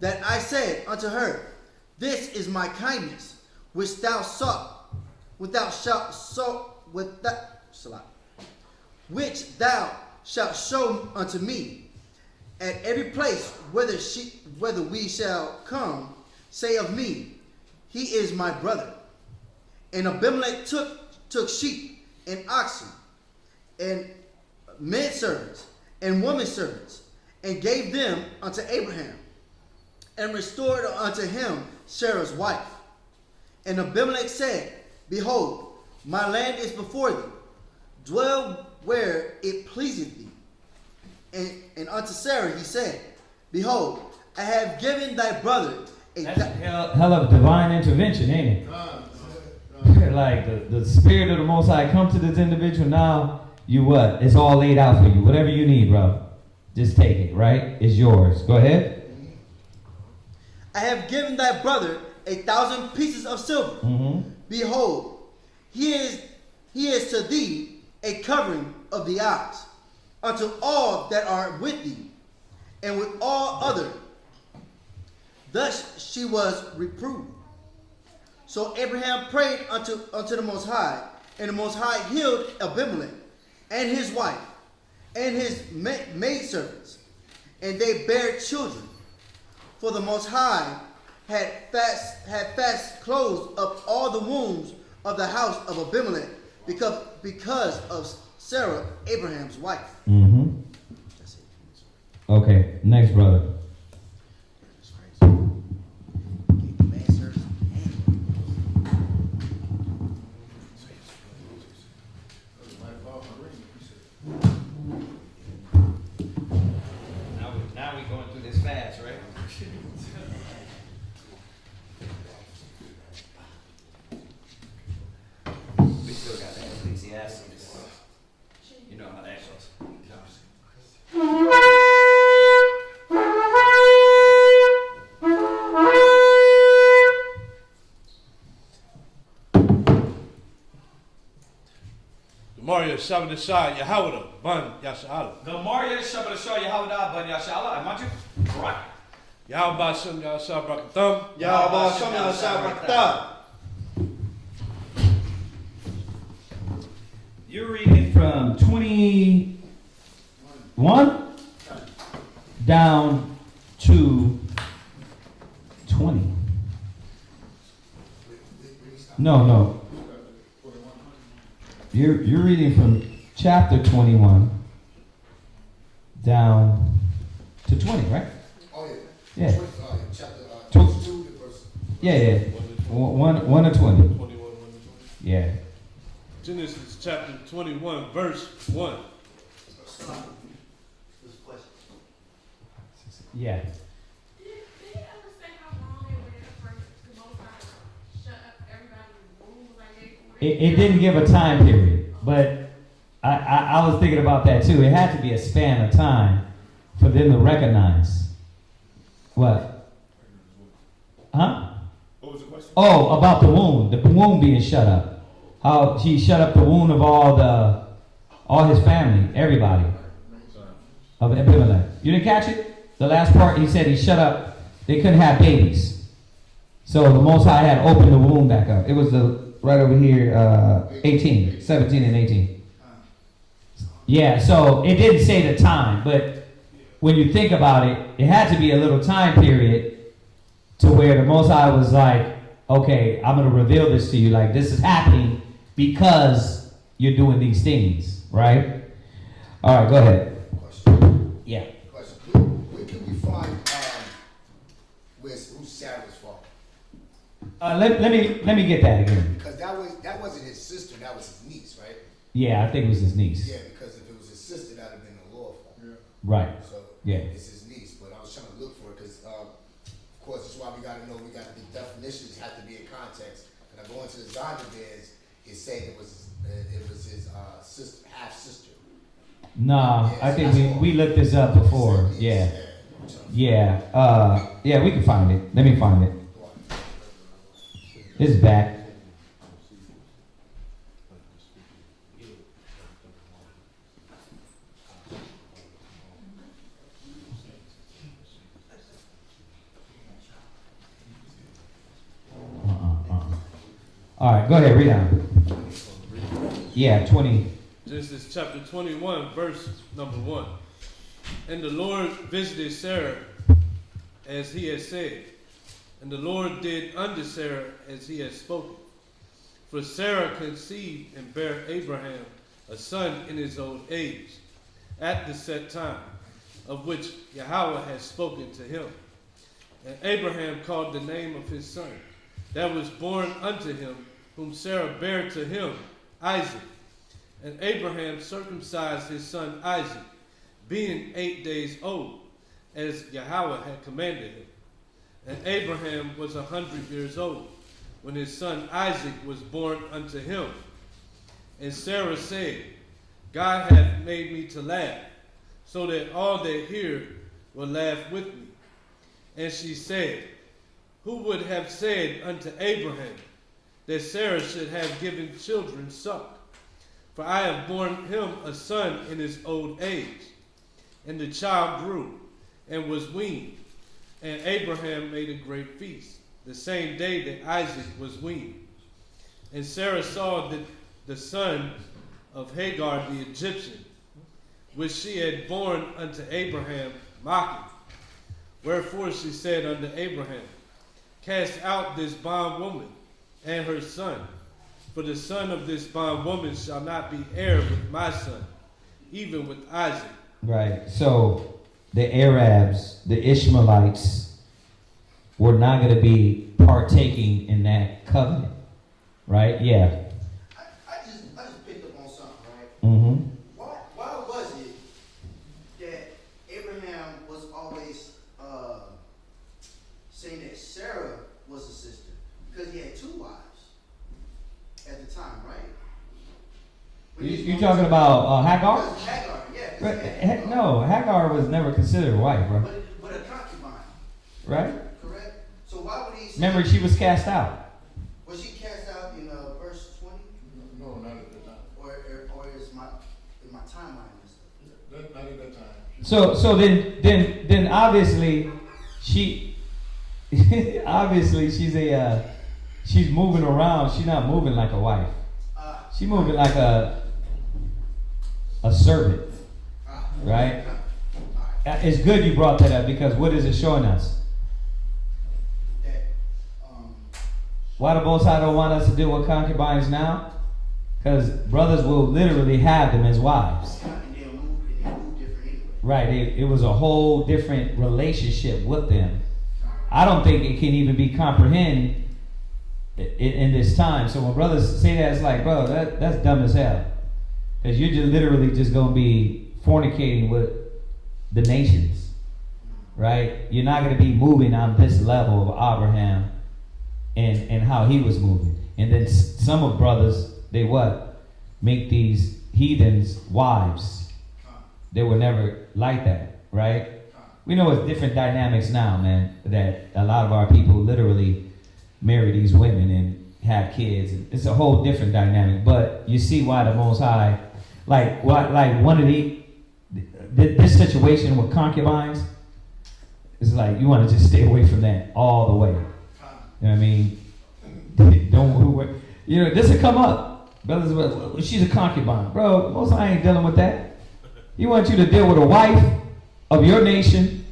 that I said unto her, This is my kindness, which thou shalt show unto me. At every place whether we shall come, say of me, He is my brother. And Abimelech took sheep and oxen, and men servants and women servants, and gave them unto Abraham, and restored unto him Sarah's wife. And Abimelech said, Behold, my land is before thee, dwell where it pleaseth thee. And unto Sarah he said, Behold, I have given thy brother a... That's hell of divine intervention, ain't it? Like the spirit of the Most High come to this individual, now you what? It's all laid out for you. Whatever you need, bro. Just take it, right? It's yours. Go ahead. I have given thy brother 1,000 pieces of silver. Mm-hmm. Behold, he is to thee a covering of the eyes, unto all that are with thee, and with all other. Thus she was reproved. So Abraham prayed unto the Most High, and the Most High healed Abimelech, and his wife, and his maidservants, and they bare children. For the Most High had fast closed up all the wombs of the house of Abimelech, because of Sarah, Abraham's wife. Mm-hmm. Okay, next brother. Now we going through this fast, right? We still got that Ecclesiasticus. You know how that goes. Maria Shabbat Yahweh Ban Yashala. Maria Shabbat Yahweh Ban Yashala. I want you. Right. Yahweh Shem Yahshua Brakatham. Yahweh Shem Yahshua Brakatham. You're reading from 21 down to 20. No. You're reading from chapter 21 down to 20, right? Oh yeah. Yeah. Chapter 2 verse. Yeah. 1 to 20. Yeah. Genesis chapter 21, verse 1. Yeah. Did he ever say how long it went for the Most High shut up everybody's womb? Like It didn't give a time period, but I was thinking about that too. It had to be a span of time for them to recognize. What? Huh? What was the question? Oh, about the womb being shut up. How he shut up the womb of all his family, everybody of Abimelech. You didn't catch it? The last part, he said he shut up. They couldn't have babies, so the Most High had opened the womb back up. It was right over here, 17 and 18. Yeah, so it didn't say the time, but when you think about it, it had to be a little time period to where the Most High was like, okay, I'm going to reveal this to you. Like, this is happening because you're doing these things, right? All right, go ahead. Question. Yeah. Question. Where can we find who's Sarah's fault? Let me get that again. Because that wasn't his sister, that was his niece, right? Yeah, I think it was his niece. Yeah, because if it was his sister, that'd have been the law fault. Yeah. Right. So yeah, it's his niece. But I was trying to look for it because, of course, that's why we got to know. We got the definitions have to be in context. And I go into the Zondervan's, it's saying it was his sister, half sister. Nah, Yeah, I think we looked this up before. Yeah. Yeah, we can find it. Let me find it. It's back. All right, go ahead, read on. Yeah, 20. Genesis chapter 21, verse number 1. And the Lord visited Sarah as he had said, and the Lord did unto Sarah as he had spoken. For Sarah conceived and bare Abraham a son in his old age, at the set time, of which Yahweh had spoken to him. And Abraham called the name of his son that was born unto him, whom Sarah bare to him, Isaac. And Abraham circumcised his son Isaac, being 8 days old, as Yahweh had commanded him. And Abraham was 100 years old, when his son Isaac was born unto him. And Sarah said, God hath made me to laugh, so that all that hear will laugh with me. And she said, who would have said unto Abraham that Sarah should have given children suck? For I have borne him a son in his old age. And the child grew and was weaned. And Abraham made a great feast, the same day that Isaac was weaned. And Sarah saw that the son of Hagar the Egyptian, which she had borne unto Abraham, mocking. Wherefore she said unto Abraham, cast out this bondwoman and her son, for the son of this bondwoman shall not be heir with my son, even with Isaac. Right. So the Arabs, the Ishmaelites, were not going to be partaking in that covenant. Right? Yeah. I just picked up on something, right? Mm-hmm. Why was it that Abraham was always saying that Sarah was a sister? Because he had two wives at the time, right? You talking about Hagar? Hagar, yeah. But, no, Hagar was never considered a wife, bro. But a concubine. Right? Correct? So why would he say... Remember, she was cast out. Was she cast out in verse 20? No, not at the time. Or is Not at that time. So then obviously she obviously she's moving around. She's not moving like a wife. She's moving like a servant, right? It's good you brought that up, because what is it showing us? Why the Most High don't want us to deal with concubines now? Because brothers will literally have them as wives. Right, it was a whole different relationship with them. I don't think it can even be comprehended in this time. So when brothers say that, it's like, bro, that's dumb as hell. Because you're just literally just going to be fornicating with the nations. Right? You're not going to be moving on this level of Abraham and how he was moving. And then some of brothers, they what? Make these heathens wives. They were never like that, right? We know it's different dynamics now, man, that a lot of our people literally marry these women and have kids. It's a whole different dynamic. But you see why the Most High, like one of this situation with concubines, it's like you want to just stay away from that all the way. You know what I mean? Don't, you know, this will come up. Brothers, she's a concubine. Bro, Most High ain't dealing with that. He wants you to deal with a wife of your nation,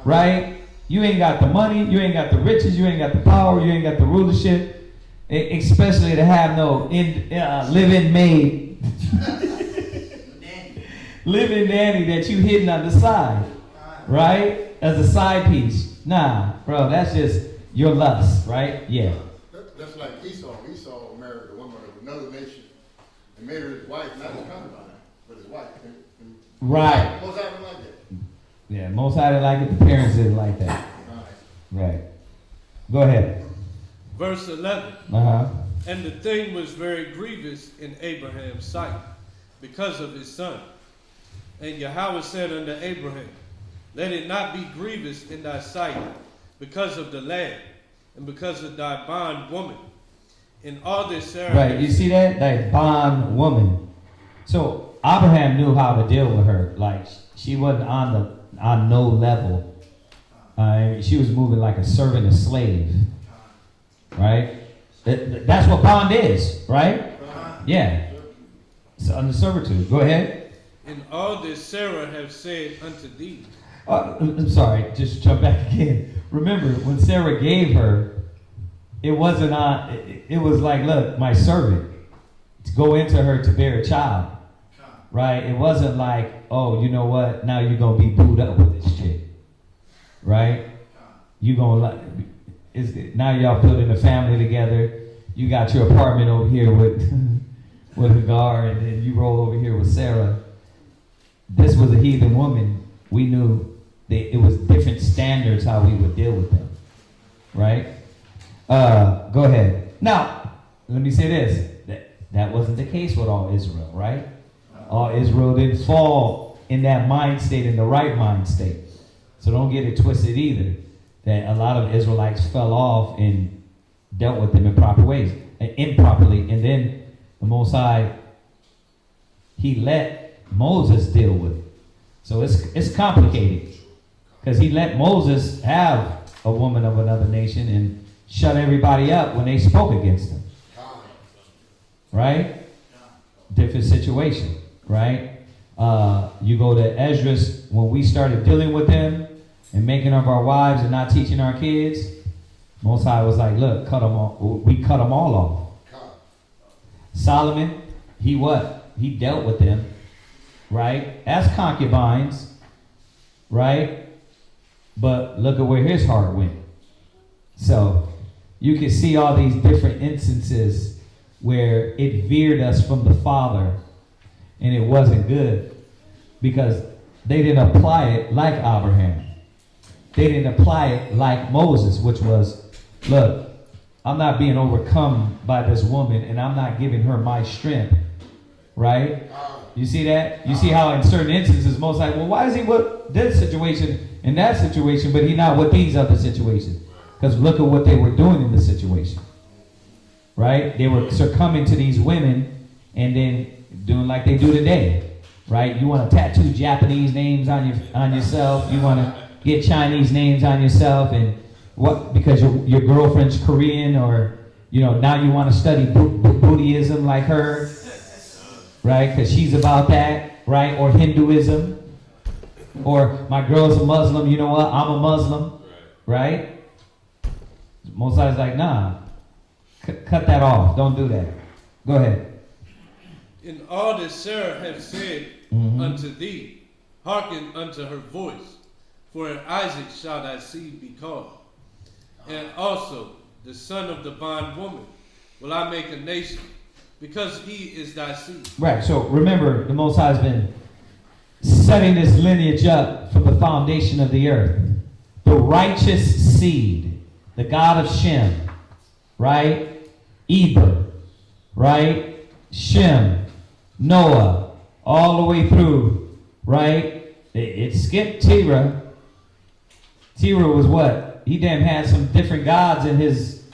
right? You ain't got the money, you ain't got the riches, you ain't got the power, you ain't got the rulership, especially to have no living maid, living nanny that you hidden on the side, right? As a side piece. Nah, bro, that's just your lust, right? Yeah. That's like Esau. Esau married a woman of another nation and made her his wife, not his concubine, but his wife. Right. Most High didn't like that. Yeah, Most High didn't like it. The parents didn't like that. Right. Go ahead. Verse 11. Uh-huh. And the thing was very grievous in Abraham's sight because of his son. And Yahweh said unto Abraham, let it not be grievous in thy sight because of the lad and because of thy bondwoman. In all this Sarah. Right, you see that? That bondwoman. So Abraham knew how to deal with her. Like, she wasn't on no level. She was moving like a servant, a slave. Right? That's what bond is, right? Yeah. It's under servitude. Go ahead. In all this Sarah have said unto thee. I'm sorry, just jump back again. Remember, when Sarah gave her, it wasn't on, it was like, look, my servant, to go into her to bear a child. Right? It wasn't like, oh, you know what? Now you're going to be booed up with this chick. Right? You're going to, now y'all putting a family together. You got your apartment over here with Hagar, and then you roll over here with Sarah. This was a heathen woman. We knew that it was different standards how we would deal with them. Right? Go ahead. Now, let me say this. That wasn't the case with all Israel, right? All Israel didn't fall in that mind state, in the right mind state. So don't get it twisted either, that a lot of Israelites fell off and dealt with them in proper ways, improperly. And then the Most High, he let Moses deal with it. So it's complicated, because he let Moses have a woman of another nation and shut everybody up when they spoke against him. Right? Different situation. Right? You go to Esdras, when we started dealing with them and making of our wives and not teaching our kids, Most High was like, look, cut them all. We cut them all off. Solomon, he what? He dealt with them, right? As concubines, right? But look at where his heart went. So you can see all these different instances where it veered us from the Father. And it wasn't good because they didn't apply it like Abraham. They didn't apply it like Moses, which was, look, I'm not being overcome by this woman and I'm not giving her my strength. Right? You see that? You see how in certain instances, most like, well, why is he with this situation and that situation, but he not with these other situations? Because look at what they were doing in the situation. Right? They were succumbing to these women and then doing like they do today. right? You want to tattoo Japanese names on yourself. You want to get Chinese names on yourself, and what because your girlfriend's Korean, or now you want to study Buddhism like her, right? Because she's about that, right? Or Hinduism, or my girl's a Muslim. You know what? I'm a Muslim, right? Most guys like, nah, cut that off. Don't do that. Go ahead. In all that Sarah hath said unto thee, hearken unto her voice, for in Isaac shall thy seed be called. And also the son of the bondwoman will I make a nation, because he is thy seed. Right, so remember, the Most High has been setting this lineage up from the foundation of the earth. The righteous seed, the God of Shem, right? Eber, right? Shem, Noah, all the way through, right? It skipped Terah. Terah was what? He damn had some different gods in his,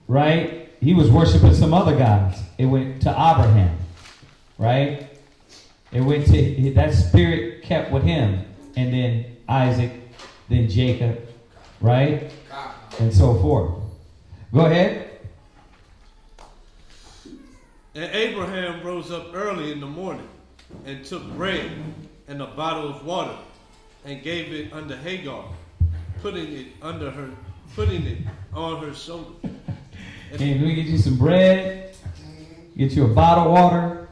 right? He was worshiping some other gods. It went to Abraham, right? It went to, that spirit kept with him. And then Isaac, then Jacob, right? And so forth. Go ahead. And Abraham rose up early in the morning, and took bread and a bottle of water, and gave it unto Hagar, putting it on her shoulder. Hey, let me get you some bread, get you a bottle of water.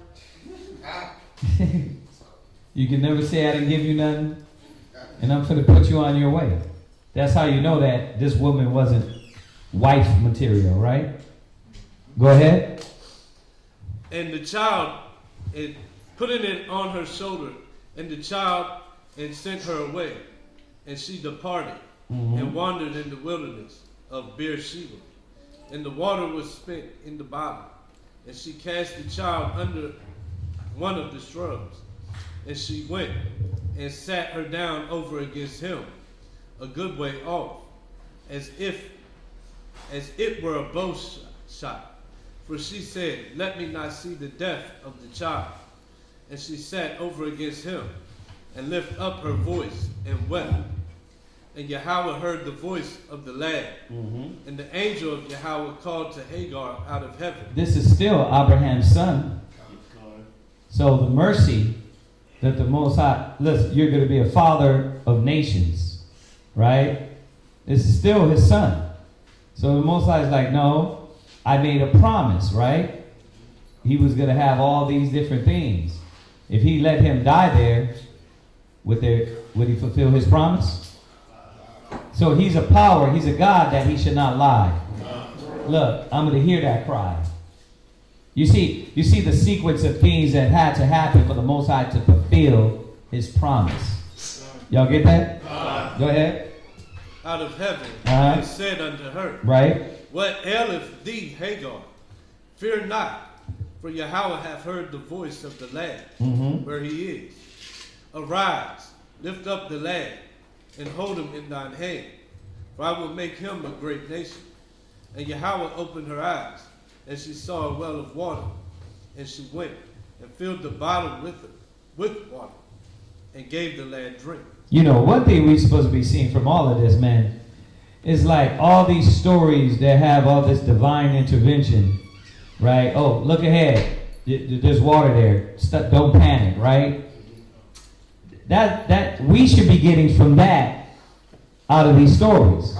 You can never say I didn't give you nothing, and I'm going to put you on your way. That's how you know that this woman wasn't wife material, right? Go ahead. And the child, putting it on her shoulder, and the child, and sent her away. And she departed, and wandered in the wilderness of Beersheba. And the water was spent in the bottle. And she cast the child under one of the shrubs. And she went, and sat her down over against him, a good way off, as it were a bow shot. For she said, let me not see the death of the child. And she sat over against him, and lifted up her voice, and wept. And Yahweh heard the voice of the lad. And the angel of Yahweh called to Hagar out of heaven. This is still Abraham's son. So the mercy that the Most High, listen, you're going to be a father of nations, right? This is still his son. So the Most High is like, no, I made a promise, right? He was going to have all these different things. If he let him die there, would he fulfill his promise? So he's a power, he's a God that he should not lie. Look, I'm going to hear that cry. You see the sequence of things that had to happen for the Most High to fulfill his promise. Y'all get that? Go ahead. Out of heaven, and said unto her, right? What aileth thee, Hagar? Fear not, for Yahweh hath heard the voice of the lad, where he is. Arise, lift up the lad, and hold him in thine hand, for I will make him a great nation. And Yahweh opened her eyes, and she saw a well of water, and she went and filled the bottle with water, and gave the lad drink. You know, one thing we're supposed to be seeing from all of this, man, is like all these stories that have all this divine intervention, right? Oh, look ahead. There's water there. Don't panic, right? That we should be getting from that out of these stories.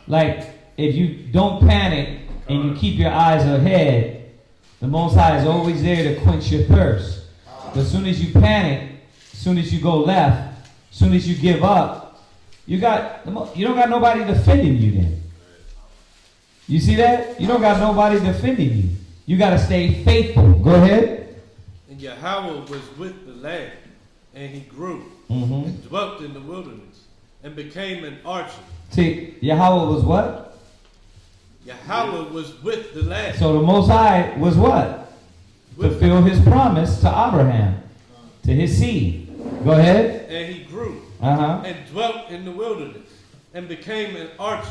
Like, if you don't panic and you keep your eyes ahead, the Most High is always there to quench your thirst. But as soon as you panic, as soon as you go left, as soon as you give up, you don't got nobody defending you then. You see that? You don't got nobody defending you. You got to stay faithful. Go ahead. And Yahweh was with the lad, and he grew, and dwelt in the wilderness, and became an archer. See, Yahweh was what? Yahweh was with the lad. So the Most High was what? Fulfill his promise to Abraham, to his seed. Go ahead. And he grew, and dwelt in the wilderness, and became an archer.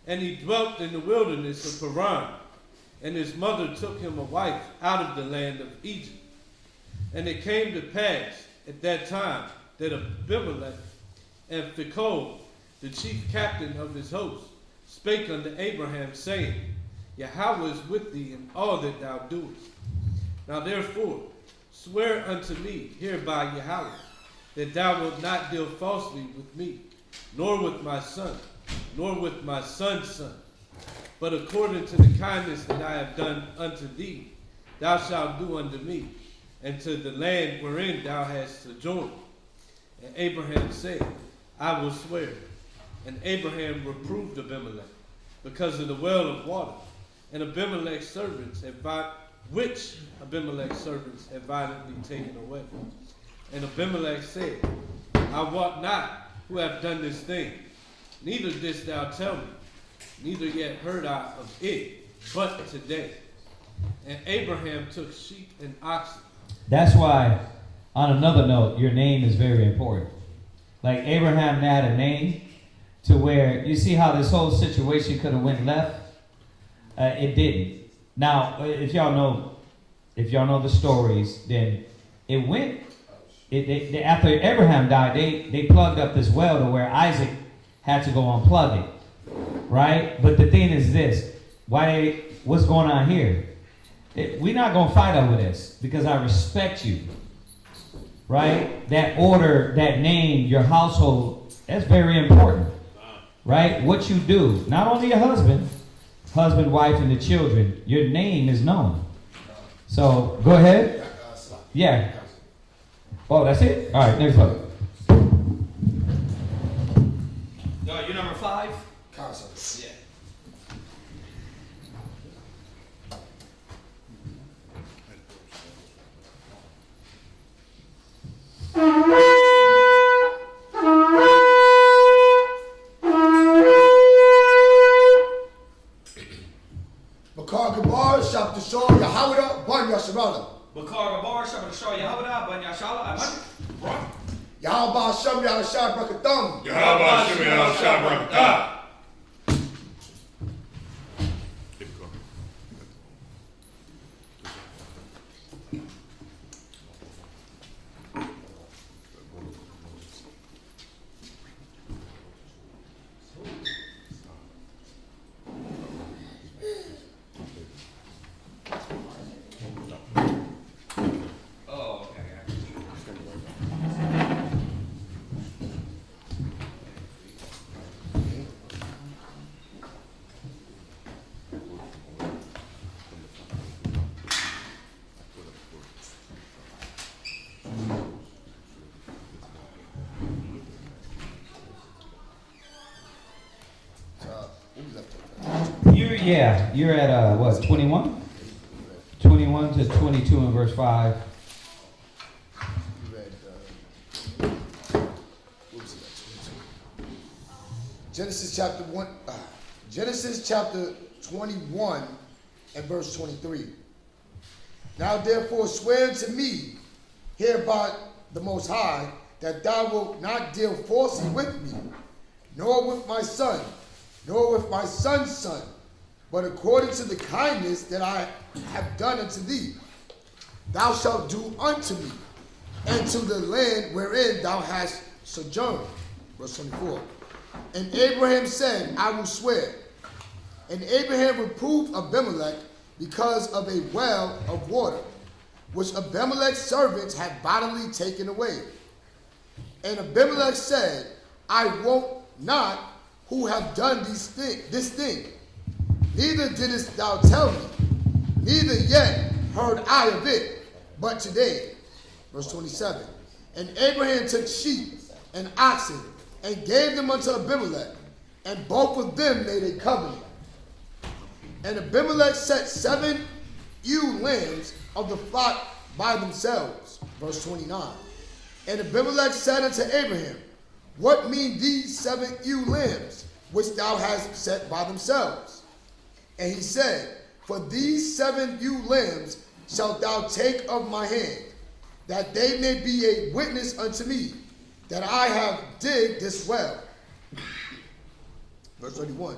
And he dwelt in the wilderness of Paran. And his mother took him a wife out of the land of Egypt. And it came to pass at that time that Abimelech and Phicol, the chief captain of his host, spake unto Abraham, saying, Yahweh is with thee in all that thou doest. Now therefore swear unto me hereby Yahweh, that thou wilt not deal falsely with me, nor with my son, nor with my son's son, but according to the kindness that I have done unto thee, thou shalt do unto me, and to the land wherein thou hast sojourned. And Abraham said, I will swear. And Abraham reproved Abimelech because of the well of water, and Abimelech's servants had which Abimelech's servants had violently taken away. And Abimelech said, I wot not who have done this thing, neither didst thou tell me, neither yet heard I of it, but today. And Abraham took sheep and oxen. That's why, on another note, your name is very important. Like Abraham had a name to where, you see how this whole situation could have went left? It didn't. Now, if y'all know the stories, then it went, after Abraham died, they plugged up this well to where Isaac had to go unplug it, right? But the thing is this, what's going on here? We're not going to fight over this because I respect you, right? That order, that name, your household, that's very important, right? What you do, not only your husband, wife, and the children, your name is known. So, go ahead. Yeah. Oh, that's it? All right, next one. You number 5? Concepts. Yeah. Bakar Gabar, Shab Tashor, Yahawada, Ban Yasharala. Bakar Gabar, Shab Tashor, Yahawada, Ban Yashala, Yahaba Sham Yahashab Brakatham. Yahaba Sham Yahashab Brakatham. You're at what, 21? 21 to 22 in verse 5. You read, Genesis chapter 21 and verse 23. Now therefore swear to me hereby the Most High that thou wilt not deal falsely with me, nor with my son, nor with my son's son, but according to the kindness that I have done unto thee, thou shalt do unto me, and to the land wherein thou hast sojourned. Verse 24. And Abraham said, I will swear. And Abraham reproved Abimelech because of a well of water, which Abimelech's servants had bodily taken away. And Abimelech said, I wot not who have done this thing. Neither didst thou tell me, neither yet heard I of it, but today. Verse 27. And Abraham took sheep and oxen, and gave them unto Abimelech, and both of them made a covenant. And Abimelech set 7 ewe lambs of the flock by themselves. Verse 29. And Abimelech said unto Abraham, what mean these 7 ewe lambs, which thou hast set by themselves? And he said, for these 7 ewe lambs shalt thou take of my hand, that they may be a witness unto me, that I have digged this well. Verse 31.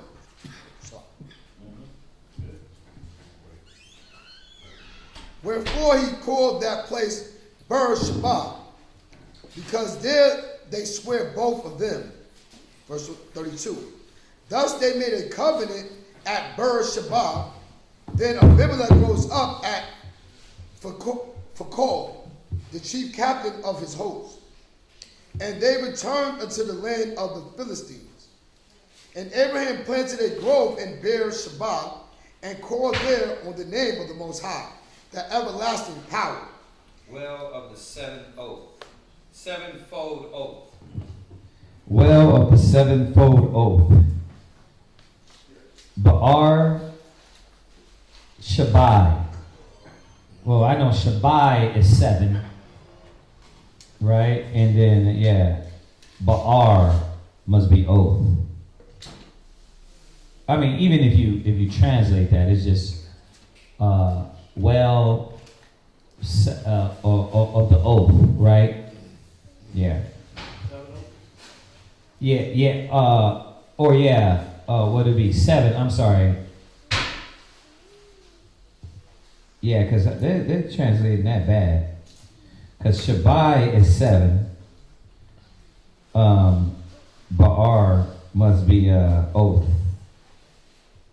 Wherefore he called that place Beer-sheba, because there they swear both of them. Verse 32. Thus they made a covenant at Beer-sheba. Then Abimelech rose up at Phicol, the chief captain of his host. And they returned unto the land of the Philistines. And Abraham planted a grove in Beer-sheba and called there on the name of the Most High, the everlasting power. Well of the sevenfold oath. Well of the sevenfold oath. Ba'ar Shabai. Well, I know Shabai is 7. Right? And then, yeah, Ba'ar must be oath. I mean, even if you translate that, it's just well of the oath, right? Yeah. What would it be? 7, I'm sorry. Yeah, because they're translating that bad. Because Shabai is 7. Ba'ar must be oath.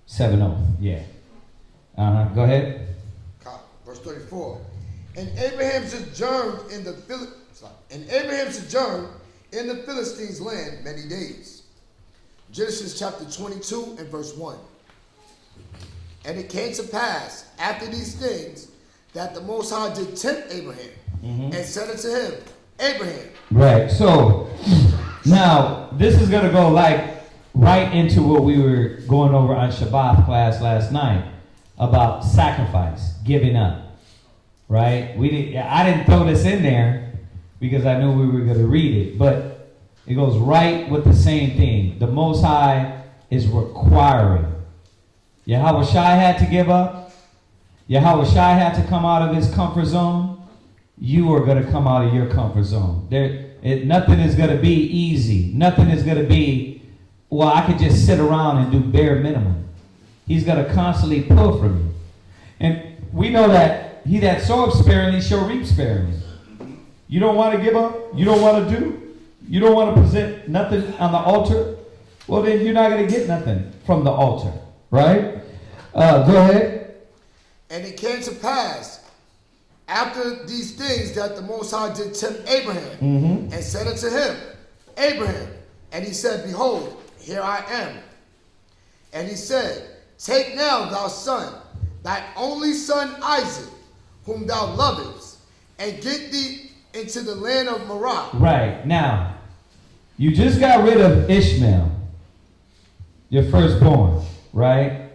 7 oath, yeah. Go ahead. Verse 34. And Abraham sojourned in the Philistines' land many days. Genesis chapter 22 and verse 1. And it came to pass after these things that the Most High did tempt Abraham and said unto him, Abraham. Right. So now this is going to go like right into what we were going over on Shabbat class last night about sacrifice, giving up. Right? I didn't throw this in there because I knew we were going to read it, but it goes right with the same thing. The Most High is requiring. Yahweh Shai had to give up. Yahweh Shai had to come out of his comfort zone. You are going to come out of your comfort zone. Nothing is going to be easy. Nothing is going to be, well, I could just sit around and do bare minimum. He's going to constantly pull from you. And we know that he that soweth sparingly shall reap sparingly. You don't want to give up? You don't want to do? You don't want to present nothing on the altar? Well, then you're not going to get nothing from the altar. Right? Go ahead. And it came to pass after these things that the Most High did tempt Abraham and said unto him, Abraham. And he said, Behold, here I am. And he said, Take now thy son, thy only son Isaac, whom thou lovest, and get thee into the land of Moriah. Right. Now, you just got rid of Ishmael, your firstborn, right?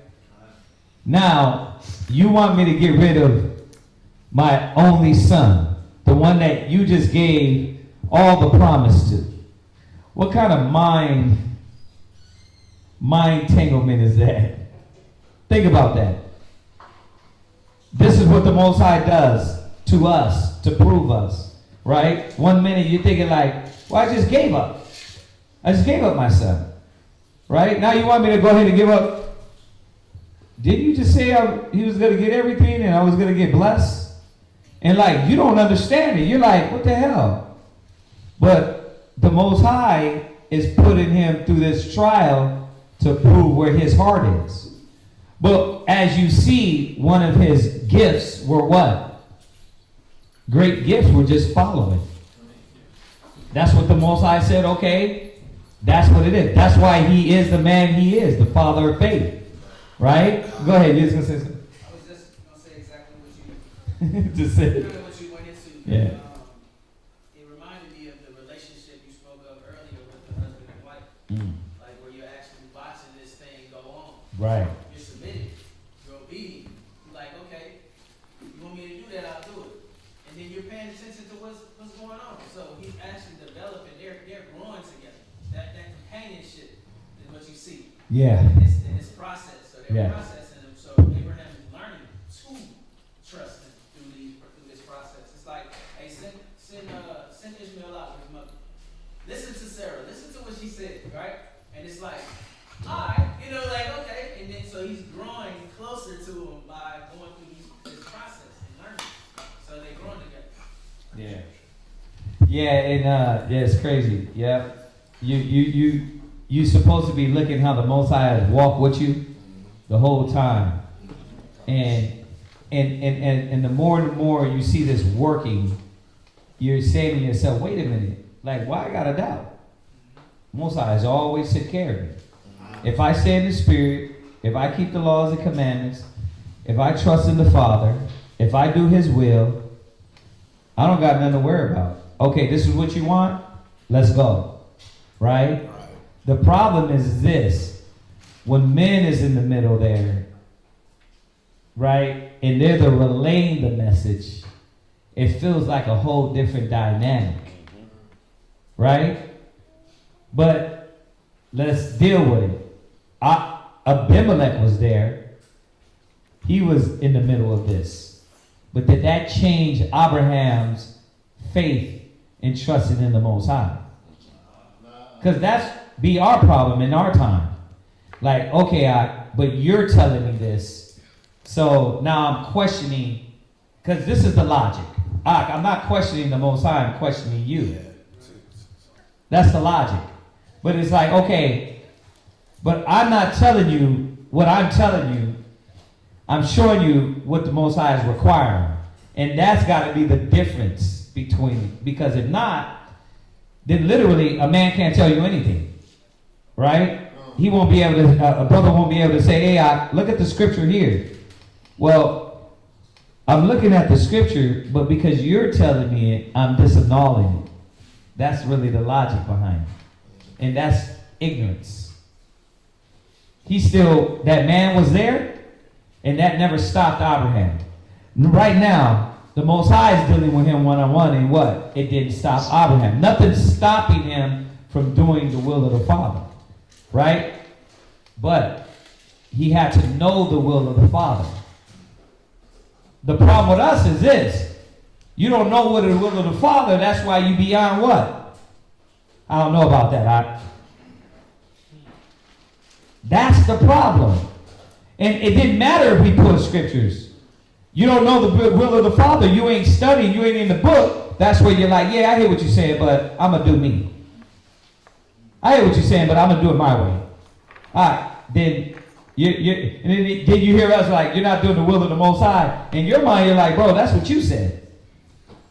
Now, you want me to get rid of my only son, the one that you just gave all the promise to. What kind of mind entanglement is that? Think about that. This is what the Most High does to us, to prove us, right? 1 minute you're thinking like, well, I just gave up. I just gave up my son, right? Now you want me to go ahead and give up. Didn't you just say he was going to get everything and I was going to get blessed? And like, you don't understand it. You're like, what the hell? But the Most High is putting him through this trial to prove where his heart is. But as you see, one of his gifts were what? Great gifts were just following. That's what the Most High said, okay, that's what it is. That's why he is the man he is, the father of faith. Right? Go ahead, you're just going to say something. I was just going to say exactly what you just say it. what you went into. Yeah. It reminded me of the relationship you spoke of earlier with the husband and wife. Like where you're actually watching this thing go on. Right. You're submitted. You're obedient. You're like, okay, you want me to do that, I'll do it. And then you're paying attention to what's going on. So he's actually developing, they're growing together. That companionship is what you see. Yeah. In this process. So they're processing them. So Abraham is learning to trust him through this process. It's like, hey, send Ishmael out with his mother. Listen to Sarah. Listen to what she said, right? And it's like, all right, like, okay. And then so he's growing closer to him by going through this process and learning. So they're growing together. Yeah. Yeah, and it's crazy. Yeah, you supposed to be looking how the Most High has walked with you the whole time, and the more you see this working, you're saying to yourself, wait a minute, like why I gotta doubt? Most High has always took care of me. If I stay in the Spirit, if I keep the laws and commandments, if I trust in the Father, if I do His will, I don't got nothing to worry about. Okay, this is what you want? Let's go. Right? The problem is this. When men is in the middle there, right, and they're the relaying the message, it feels like a whole different dynamic. Right? But let's deal with it. Abimelech was there. He was in the middle of this. But did that change Abraham's faith and trusting in the Most High? Because that's be our problem in our time. Like, okay, but you're telling me this. So now I'm questioning, because this is the logic. I'm not questioning the Most High, I'm questioning you. That's the logic. But it's like, okay, but I'm not telling you what I'm telling you. I'm showing you what the Most High is requiring. And that's got to be the difference between, because if not, then literally a man can't tell you anything. Right? He won't be able to, a brother won't be able to say, hey, look at the scripture here. Well, I'm looking at the scripture, but because you're telling me it, I'm disannulling it. That's really the logic behind it. And that's ignorance. That man was there, and that never stopped Abraham. Right now, the Most High is dealing with him one-on-one, and what? It didn't stop Abraham. Nothing's stopping him from doing the will of the Father. Right? But he had to know the will of the Father. The problem with us is this. You don't know what the will of the Father, that's why you beyond what? I don't know about that. That's the problem. And it didn't matter if we put scriptures. You don't know the will of the Father. You ain't studying. You ain't in the book. That's where you're like, yeah, I hear what you're saying, but I'm going to do me. I hear what you're saying, but I'm going to do it my way. All right. Then you hear us like, you're not doing the will of the Most High. In your mind, you're like, bro, that's what you said.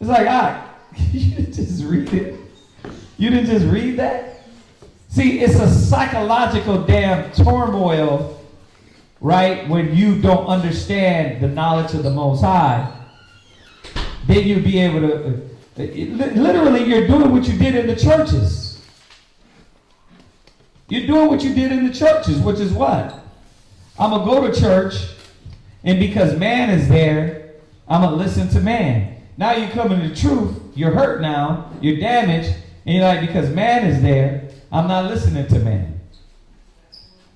It's like, all right. You didn't just read it. You didn't just read that? See, it's a psychological damn turmoil, right? When you don't understand the knowledge of the Most High, then you'll be able to, literally you're doing what you did in the churches. You're doing what you did in the churches, which is what? I'm going to go to church, and because man is there, I'm going to listen to man. Now you come into the truth, you're hurt now, you're damaged, and you're like, because man is there, I'm not listening to man.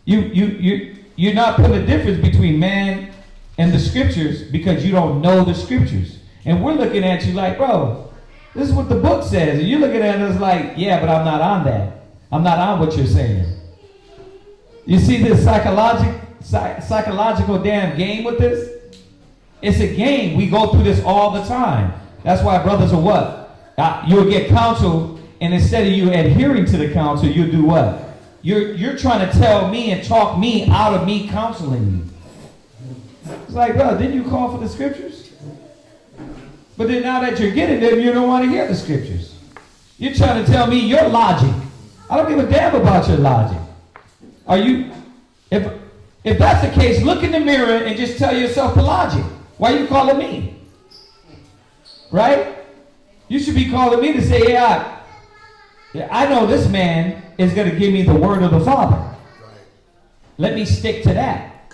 You're not putting a difference between man and the scriptures because you don't know the scriptures. And we're looking at you like, bro, this is what the book says. And you're looking at us like, yeah, but I'm not on that. I'm not on what you're saying. You see this psychological damn game with this? It's a game. We go through this all the time. That's why brothers are what? You'll get counsel. And instead of you adhering to the counsel, you do what? You're trying to tell me and talk me out of me counseling you. It's like, bro, didn't you call for the scriptures? But then now that you're getting them, you don't want to hear the scriptures. You're trying to tell me your logic. I don't give a damn about your logic. If that's the case, look in the mirror and just tell yourself the logic. Why are you calling me? Right? You should be calling me to say, yeah, I know this man is going to give me the word of the Father. Right. Let me stick to that.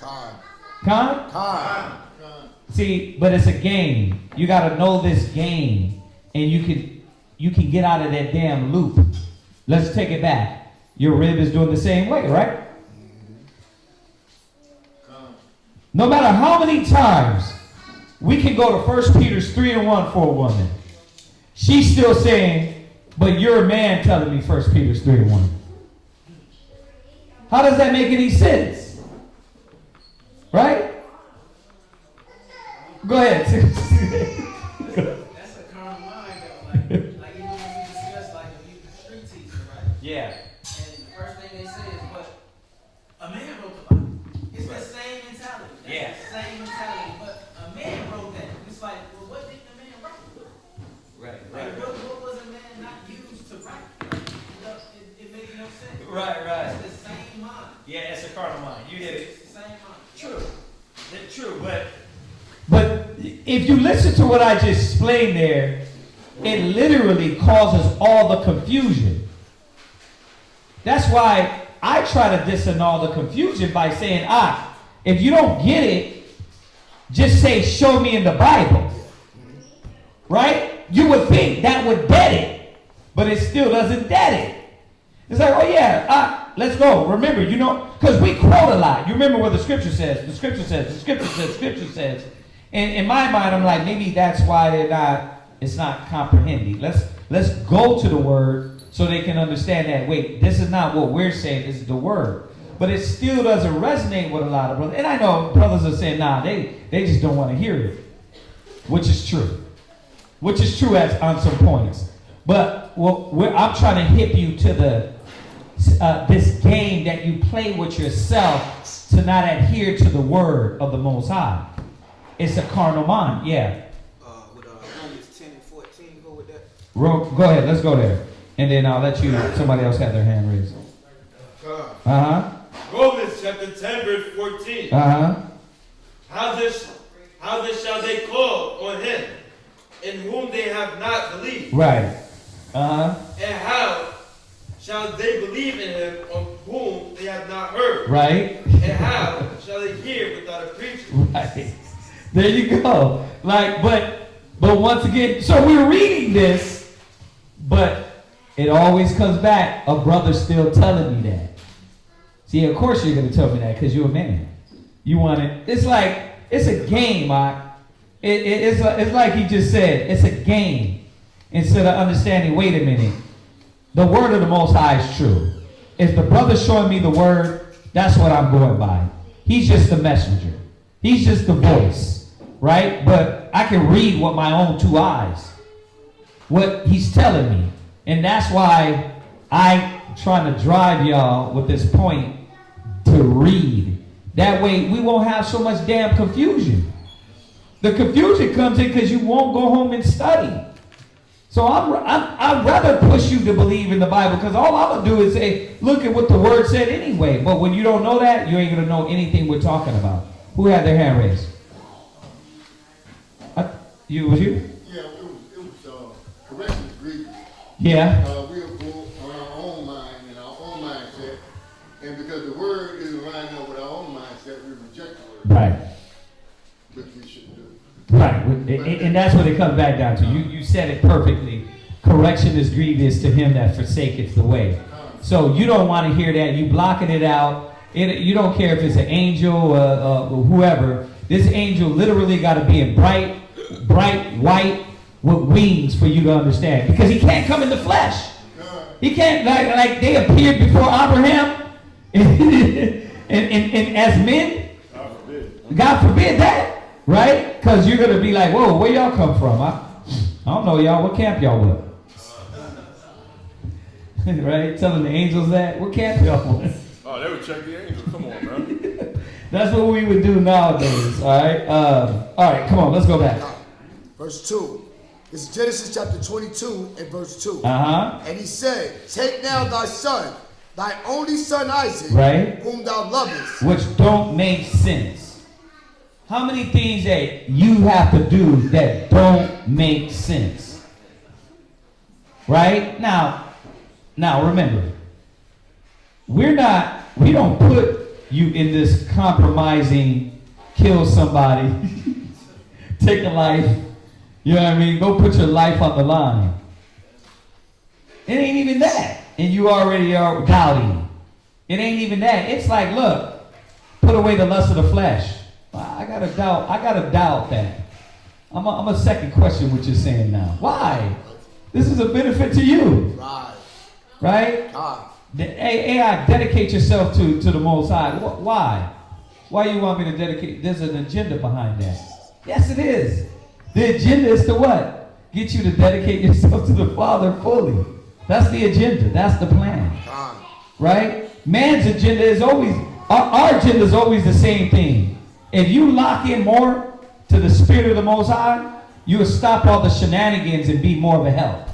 Con? See, but it's a game. You got to know this game, and you can get out of that damn loop. Let's take it back. Your rib is doing the same way, right? No matter how many times we can go to 1 Peter 3:1 for a woman, she's still saying, but you're a man telling me 1 Peter 3:1. How does that make any sense? Right? Go ahead. That's a calm mind, though. Like you know, Right. Like, what was a man not used to write? It makes no sense. Right. It's the same mind. Yeah, it's a carnal mind. You hit it. It's the same mind. True, but if you listen to what I just explained there, it literally causes all the confusion. That's why I try to disannul the confusion by saying, if you don't get it, just say, show me in the Bible. Right? You would think that would dead it, but it still doesn't dead it. It's like, oh yeah, let's go. Remember, because we quote a lot. You remember what the scripture says. The scripture says. And in my mind, I'm like, maybe that's why it's not comprehending. Let's go to the word so they can understand that, wait, this is not what we're saying, this is the word. But it still doesn't resonate with a lot of brothers. And I know brothers are saying, they just don't want to hear it. Which is true. On some points. But I'm trying to hip you to this game that you play with yourself to not adhere to the word of the Most High. It's a carnal mind, yeah. Would Romans 10 and 14 go with that? Go ahead, let's go there. And then I'll let somebody else have their hand raised. Romans chapter 10 verse 14. How then shall they call on him in whom they have not believed? Right. And how shall they believe in him on whom they have not heard? Right. And how shall they hear without a preacher? Right. There you go. But once again, so we're reading this, but it always comes back, a brother still telling me that. See, of course you're going to tell me that because you're a man. You want it. It's like, it's a game, Mark. It's like he just said, it's a game. Instead of understanding, wait a minute, the word of the Most High is true. If the brother's showing me the word, that's what I'm going by. He's just the messenger. He's just the voice, right? But I can read with my own two eyes what he's telling me. And that's why I'm trying to drive y'all with this point to read. That way we won't have so much damn confusion. The confusion comes in because you won't go home and study. So I'd rather push you to believe in the Bible because all I'm going to do is say, look at what the word said anyway. But when you don't know that, you ain't going to know anything we're talking about. Who had their hand raised? Was you? Yeah, it was correction agreement. Yeah. We are on our own mind and our own mindset. And because the word isn't lining up with our own mindset, we reject the word. Right. Which we shouldn't do. Right. And that's what it comes back down to. You said it perfectly. Correction is grievous to him that forsaketh the way. So you don't want to hear that. You blocking it out. You don't care if it's an angel or whoever. This angel literally got to be in bright white with wings for you to understand. Because he can't come in the flesh. He can't, like they appeared before Abraham and as men. God forbid that. Right? Because you're going to be like, whoa, where y'all come from? I don't know y'all. What camp y'all with? Right? Telling the angels that. What camp y'all with? Oh, they would check the angels. Come on, man. That's what we would do nowadays. All right? All right, come on. Let's go back. Verse 2. This is Genesis chapter 22 and verse 2. And he said, take now thy son, thy only son Isaac, right, whom thou lovest. Which don't make sense. How many things that you have to do that don't make sense? Right? Now remember, we don't put you in this compromising, kill somebody, take a life, you know what I mean? Go put your life on the line. It ain't even that. And you already are doubting. It ain't even that. It's like, look, put away the lust of the flesh. I gotta doubt that. I'm a second question what you're saying now. Why? This is a benefit to you. Right? AI, dedicate yourself to the Most High. Why? Why you want me to dedicate? There's an agenda behind that. Yes, it is. The agenda is to what? Get you to dedicate yourself to the Father fully. That's the agenda. That's the plan. Right? Man's agenda is always, our agenda is always the same thing. If you lock in more to the Spirit of the Most High, you would stop all the shenanigans and be more of a help.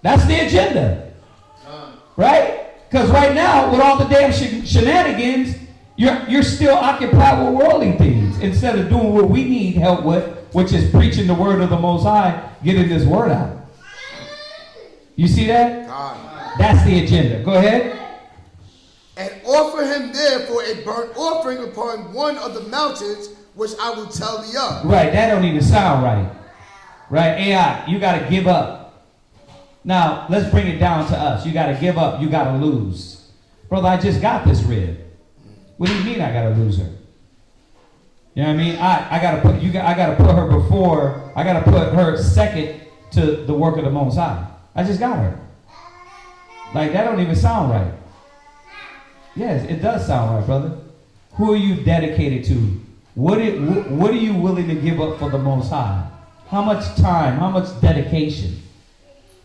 That's the agenda. Right? Because right now, with all the damn shenanigans, you're still occupied with worldly things instead of doing what we need help with, which is preaching the word of the Most High, getting this word out. You see that? That's the agenda. Go ahead. And offer him therefore a burnt offering upon one of the mountains, which I will tell thee of. Right, that don't even sound right. Right, AI, you got to give up. Now, let's bring it down to us. You got to give up. You got to lose. Brother, I just got this rib. What do you mean I got to lose her? You know what I mean? I got to put her before, I got to put her second to the work of the Most High. I just got her. Like, that don't even sound right. Yes, it does sound right, brother. Who are you dedicated to? What are you willing to give up for the Most High? How much time? How much dedication?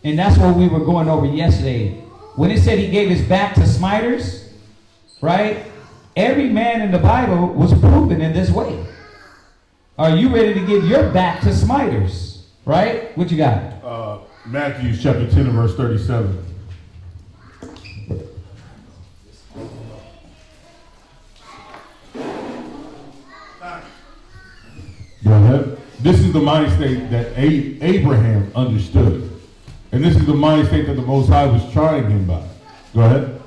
And that's what we were going over yesterday. When it said he gave his back to smiters, right? Every man in the Bible was proven in this way. Are you ready to give your back to smiters? Right? What you got? Matthew chapter 10 and verse 37. Go ahead. This is the mind state that Abraham understood. And this is the mind state that the Most High was trying him by. Go ahead.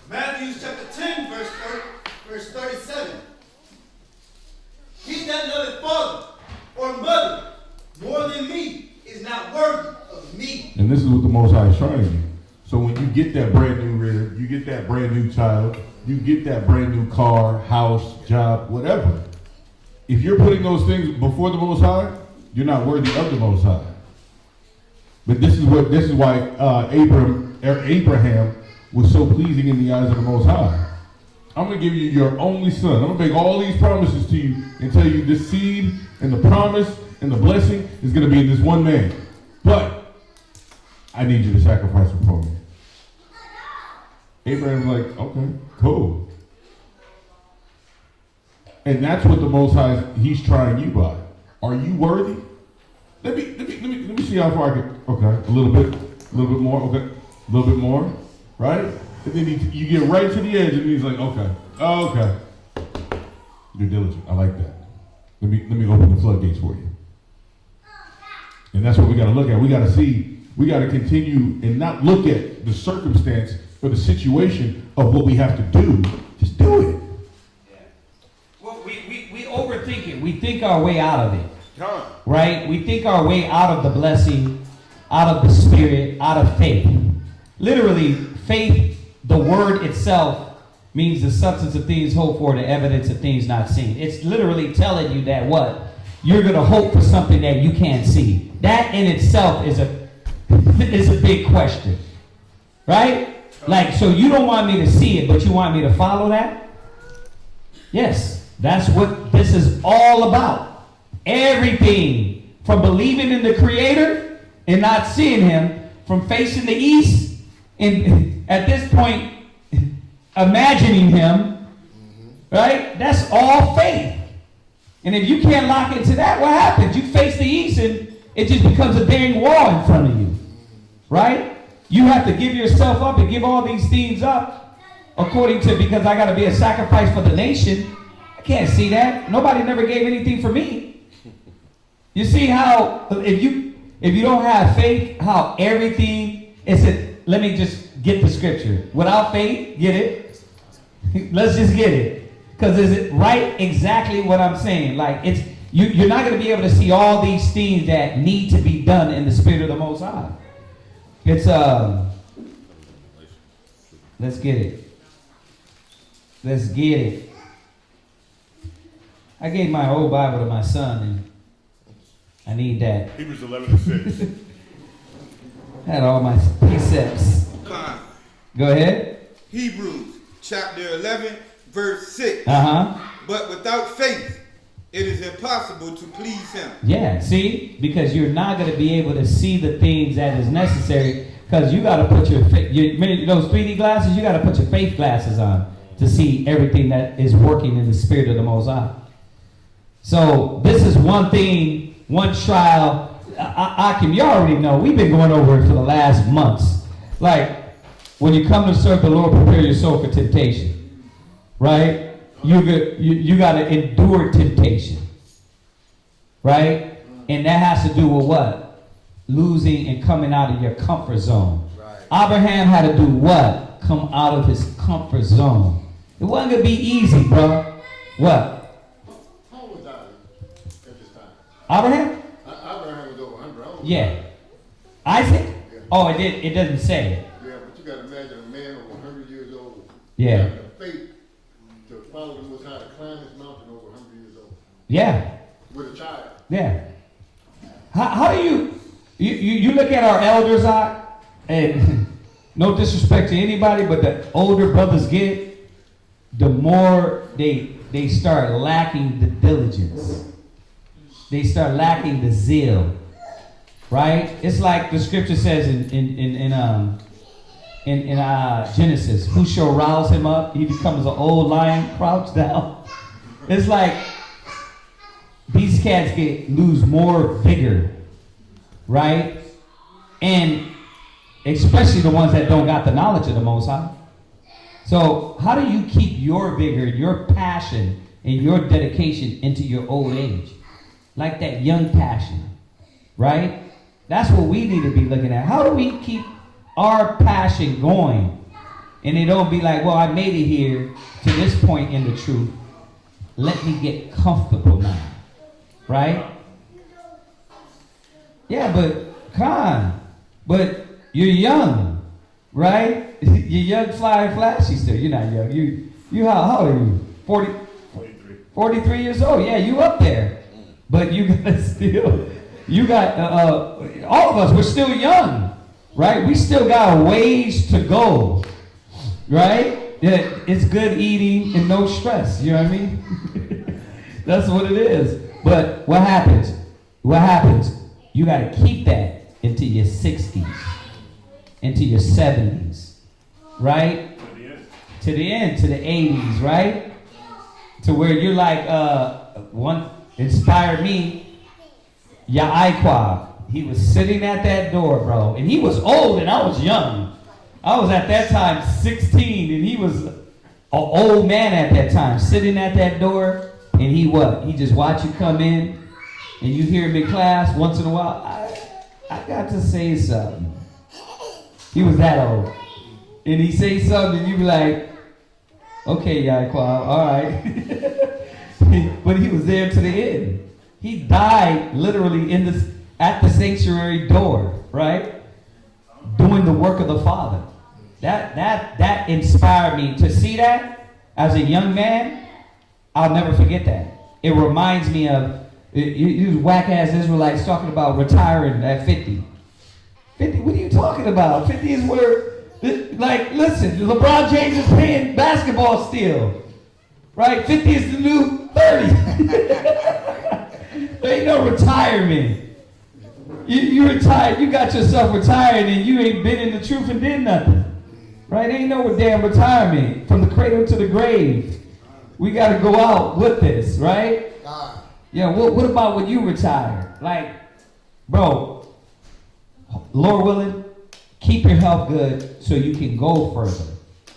Matthew chapter 10, verse 37. He that loveth father or mother more than me is not worthy of me. And this is what the Most High is trying you. So when you get that brand new rib, you get that brand new child, you get that brand new car, house, job, whatever. If you're putting those things before the Most High, you're not worthy of the Most High. But this is why Abraham was so pleasing in the eyes of the Most High. I'm going to give you your only son. I'm going to make all these promises to you and tell you this seed and the promise and the blessing is going to be in this one man. But I need you to sacrifice him for me. Abraham's like, okay, cool. And that's what the Most High, he's trying you by. Are you worthy? Let me see how far I can. Okay, a little bit more. Okay, a little bit more, right? And then you get right to the edge, and he's like, okay, you're diligent. I like that. Let me open the floodgates for you. And that's what we got to look at. We got to see. We got to continue and not look at the circumstance or the situation of what we have to do. Just do it. Well, we overthink it. We think our way out of it. Right? We think our way out of the blessing, out of the spirit, out of faith. Literally, faith, the word itself, means the substance of things hoped for, the evidence of things not seen. It's literally telling you that what? You're going to hope for something that you can't see. That in itself is a big question. Right? Like, so you don't want me to see it, but you want me to follow that? Yes, that's what this is all about. Everything from believing in the Creator and not seeing Him, from facing the east and at this point imagining Him, right? That's all faith. And if you can't lock into that, what happens? You face the east and it just becomes a dang wall in front of you, right? You have to give yourself up and give all these things up according to, because I got to be a sacrifice for the nation. I can't see that. Nobody never gave anything for me. You see how if you don't have faith, how everything is it. Let me just get the scripture. Without faith, get it? Let's just get it. Because is it right exactly what I'm saying? Like it's you're not going to be able to see all these things that need to be done in the spirit of the Most High. It's let's get it. Let's get it. I gave my old Bible to my son and I need that. Hebrews 11:6. Had all my precepts. Go ahead. Hebrews chapter 11, verse 6. But without faith, it is impossible to please Him. Yeah, see? Because you're not going to be able to see the things that is necessary because you got to put those 3D glasses, you got to put your faith glasses on to see everything that is working in the spirit of the Most High. So this is one thing one trial. Akim, you already know, we've been going over it for the last months. Like, when you come to serve the Lord, prepare your soul for temptation. Right? You got to endure temptation. Right? And that has to do with what? Losing and coming out of your comfort zone. Right. Abraham had to do what? Come out of his comfort zone. It wasn't going to be easy, bro. What? How old was I at this time? Abraham? Abraham was over 100. Yeah. Isaac? Yeah. Oh, it doesn't say. Yeah, but you got to imagine a man over 100 years old. Yeah. Having the faith to follow the Most High, to climb this mountain over 100 years old. Yeah. With a child. Yeah. How do you look at our elders, and no disrespect to anybody, but the older brothers get, the more they start lacking the diligence. They start lacking the zeal. Right? It's like the scripture says in Genesis, who shall rouse him up? He becomes an old lion crouched down. It's like these cats lose more vigor, right? And especially the ones that don't got the knowledge of the Most High. So how do you keep your vigor, your passion, and your dedication into your old age? Like that young passion, right? That's what we need to be looking at. How do we keep our passion going? And it don't be like, well, I made it here to this point in the truth. Let me get comfortable now. Right? Yeah, but you're young, right? You're young, fly, and flashy still. You're not young. You how old are you? 43. 43 years old. Yeah, you up there. But you got still, all of us, we're still young, right? We still got a ways to go, right? Yeah, it's good eating and no stress. You know what I mean? That's what it is. But what happens? You got to keep that into your 60s, into your 70s, right? To the end, to the 80s, right? To where you're like, one inspired me, Ya'aiqua. He was sitting at that door, bro. And he was old and I was young. I was at that time 16 and he was an old man at that time, sitting at that door. And he what? He just watch you come in and you hear him in class once in a while. I got to say something. He was that old. And he say something and you be like, okay, Yaiqua, all right. But he was there to the end. He died literally at the sanctuary door, right? Doing the work of the Father. That inspired me to see that as a young man. I'll never forget that. It reminds me of you whack-ass Israelites talking about retiring at 50. 50, what are you talking about? 50 is where, like, listen, LeBron James is playing basketball still. Right? 50 is the new 30. There ain't no retirement. You retired, you got yourself retired and you ain't been in the truth and did nothing. Right? Ain't no damn retirement. From the cradle to the grave. We got to go out with this, right? Yeah, what about when you retire? Like, bro, Lord willing, keep your health good so you can go further.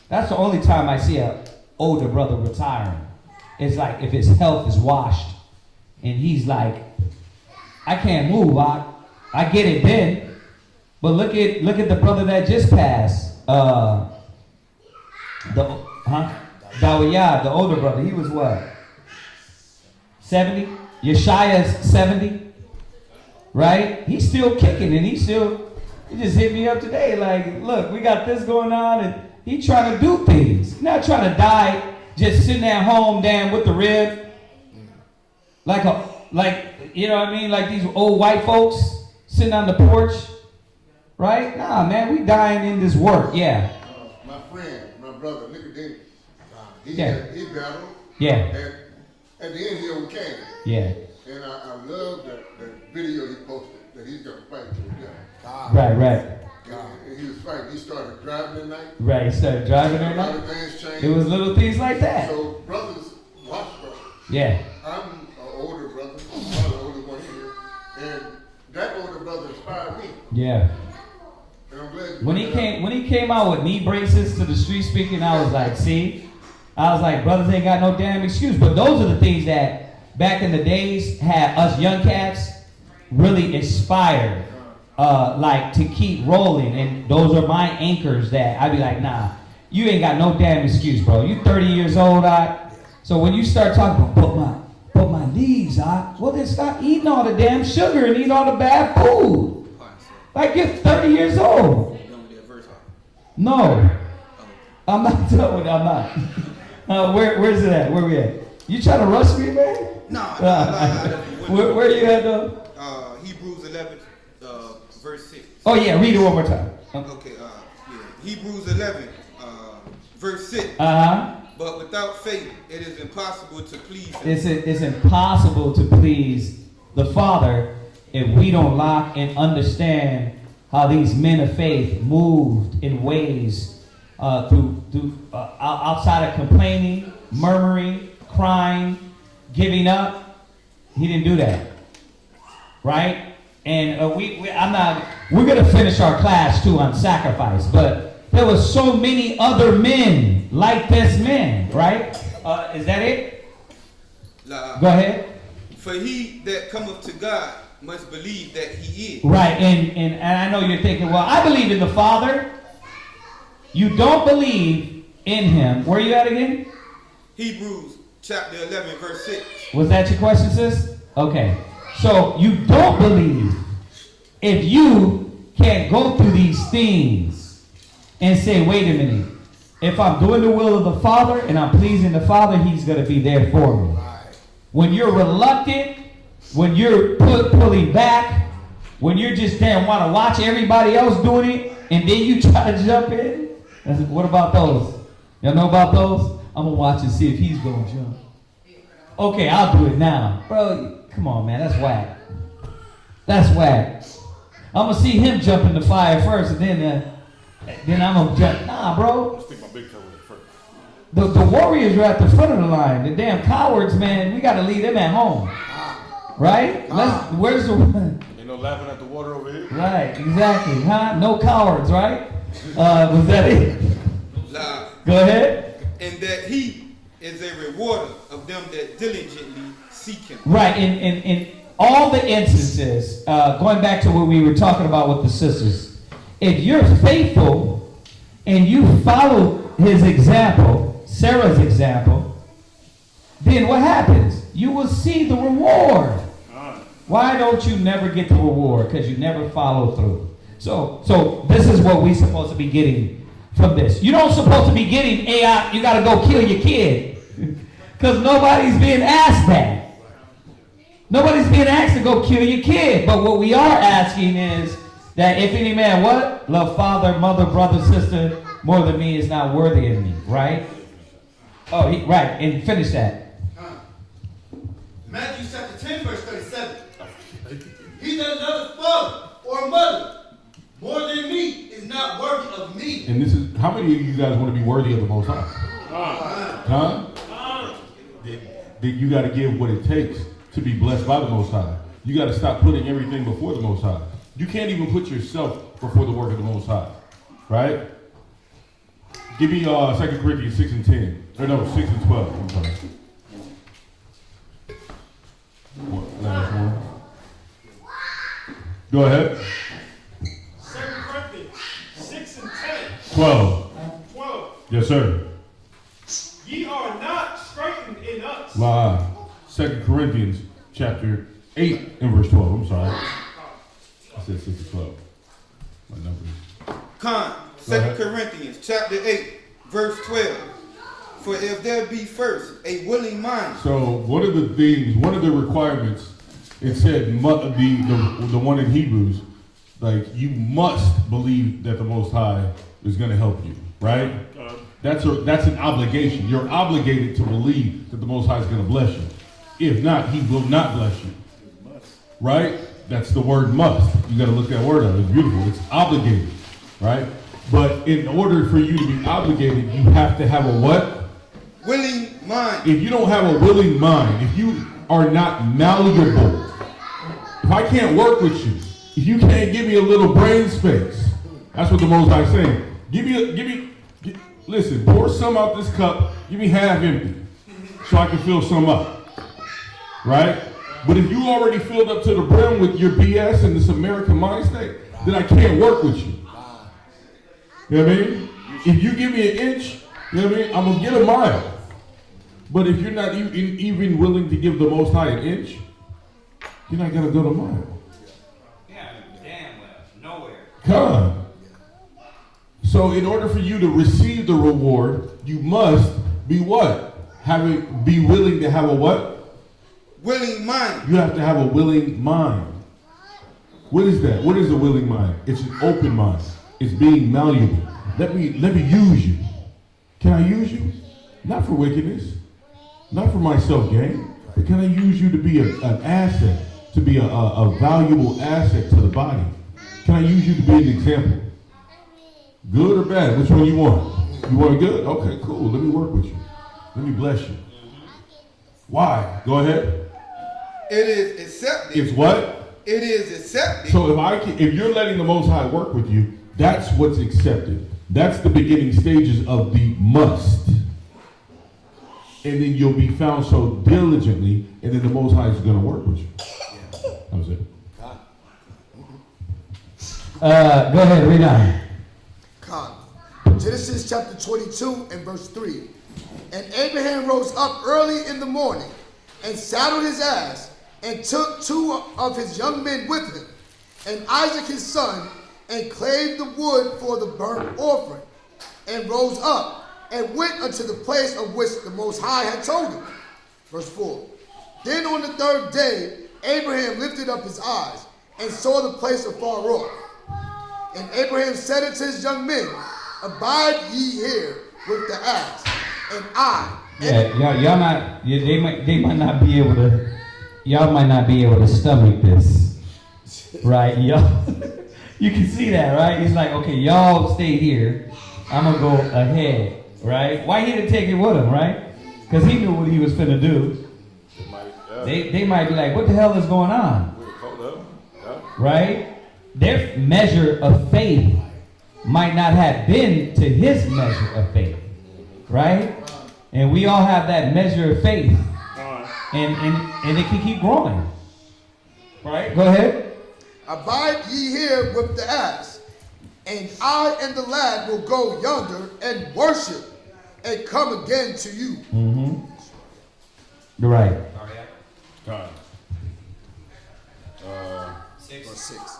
That's the only time I see an older brother retiring. It's like if his health is washed and he's like, I can't move. I get it then. But look at the brother that just passed. Dawiyah, the older brother, he was what? 70? Yeshaya's 70? Right? He's still kicking and he just hit me up today like, look, we got this going on and he trying to do things. He's not trying to die just sitting at home damn with the rib. Like you know what I mean? Like these old white folks sitting on the porch. Right? Nah, man, we dying in this work. Yeah. My friend, my brother, Nicodemus. He battled. Yeah. And at the end, he overcame. Yeah. And I love that video he posted that he's going to fight to the death. Right. And he was fighting. He started driving at night. Right. He started driving at night. A lot of things changed. It was little things like that. So brothers, watch brothers. Yeah. I'm an older brother. I'm probably the older one here. that older brother inspired me. Yeah. And I'm glad you When he came out with knee braces to the street speaking, I was like, see? I was like, brothers ain't got no damn excuse. But those are the things that back in the days had us young cats really inspired, like to keep rolling. And those are my anchors that I'd be like, nah, you ain't got no damn excuse, bro. You 30 years old, so when you start talking about, but my knees, well then stop eating all the damn sugar and eat all the bad food. Like you're 30 years old. No. I'm not done with it. I'm not. Where's it at? Where we at? You trying to rush me, man? No. Where you at, though? Hebrews 11, verse 6. Oh, yeah. Read it one more time. Okay. Hebrews 11, verse 6. Uh-huh. But without faith, it is impossible to please him. It's impossible to please the Father if we don't lock and understand how these men of faith moved in ways outside of complaining, murmuring, crying, giving up. He didn't do that, right? And we're gonna finish our class too on sacrifice, but there were so many other men like this man, right? Is that it? Go ahead. For he that cometh to God must believe that he is. Right, and I know you're thinking, well, I believe in the Father. You don't believe in him. Where are you at again? Hebrews chapter 11, verse 6. Was that your question, sis? Okay. So you don't believe if you can't go through these things and say, wait a minute. If I'm doing the will of the Father and I'm pleasing the Father, he's going to be there for me. When you're reluctant, when you're pulling back, when you're just damn want to watch everybody else doing it, and then you try to jump in. What about those? Y'all know about those? I'm going to watch and see if he's going to jump. Okay, I'll do it now. Bro, come on, man. That's whack. That's whack. I'm going to see him jump in the fire first, and then I'm going to jump. Nah, bro. Let's take my big toe in first. The Warriors are at the front of the line. The damn cowards, man, we got to leave them at home. Right? Where's the... Ain't no laughing at the water over here. Right, exactly. Huh? No cowards, right? Was that it? Go ahead. And that he is a rewarder of them that diligently seek him. Right, in all the instances, going back to what we were talking about with the sisters, if you're faithful and you follow his example, Sarah's example, then what happens? You will see the reward. Why don't you never get the reward? Because you never follow through. So this is what we're supposed to be getting from this. You don't supposed to be getting, hey, you got to go kill your kid. Because nobody's being asked that. Nobody's being asked to go kill your kid. But what we are asking is that if any man, what? Love father, mother, brother, sister, more than me is not worthy of me. Right? Oh, right. And finish that. Matthew chapter 10, verse 37. He that loveth father or mother more than me is not worthy of me. And this is, how many of you guys want to be worthy of the Most High? Huh? Then you got to give what it takes to be blessed by the Most High. You got to stop putting everything before the Most High. You can't even put yourself before the work of the Most High. Right? Give me 2 Corinthians 6 and 10. Or no, 6 and 12. I'm sorry. Last one. Go ahead. 2 Corinthians 6 and 10. 12. 12. Yes, sir. Ye are not straitened in us. 2 Corinthians chapter 8 and verse 12. I'm sorry. I said 6 and 12. My numbers. 2 Corinthians chapter 8, verse 12. For if there be first a willing mind. So one of the requirements, it said the one in Hebrews, like you must believe that the Most High is going to help you, right? That's an obligation. You're obligated to believe that the Most High is going to bless you. If not, he will not bless you. Right? That's the word must. You got to look that word up. It's beautiful. It's obligated, right? But in order for you to be obligated, you have to have a what? Willing mind. If you don't have a willing mind, if you are not malleable, If I can't work with you, if you can't give me a little brain space, that's what the Most High is saying. Listen, pour some out this cup, give me half empty, so I can fill some up, right? But if you already filled up to the brim with your BS and this American mind state, then I can't work with you. You know what I mean? If you give me an inch, you know what I mean, I'm going to get a mile. But if you're not even willing to give the Most High an inch, you're not going to go a mile. Yeah, damn well, nowhere. God. So in order for you to receive the reward, you must be what? Be willing to have a what? Willing mind. You have to have a willing mind. What is that? What is a willing mind? It's an open mind. It's being malleable. Let me use you. Can I use you? Not for wickedness, not for my self-gain, but can I use you to be an asset, to be a valuable asset to the body? Can I use you to be an example? Good or bad? Which one you want? You want good? Okay, cool. Let me work with you. Let me bless you. Why? Go ahead. It is accepted. It's what? It is accepted. So if you're letting the Most High work with you, that's what's accepted. That's the beginning stages of the must. And then you'll be found so diligently, and then the Most High is going to work with you. That was it. Go ahead, read on. Genesis chapter 22 and verse 3. And Abraham rose up early in the morning and saddled his ass and took 2 of his young men with him and Isaac his son and clave the wood for the burnt offering and rose up and went unto the place of which the Most High had told him. Verse 4. Then on the 3rd day Abraham lifted up his eyes and saw the place afar off. And Abraham said unto his young men, Abide ye here with the ass, and I. They might not be able to. Y'all might not be able to stomach this, right? Y'all, you can see that, right? He's like, okay, y'all stay here. I'm gonna go ahead, right? Why he didn't take it with him, right? Because he knew what he was finna do. They might be like, what the hell is going on? Right? Their measure of faith might not have been to his measure of faith, right? And we all have that measure of faith, and it can keep growing, right? Go ahead. Abide ye here with the ass, and I and the lad will go yonder and worship, and come again to you. Mm-hmm. You're right. God. 6 or 6.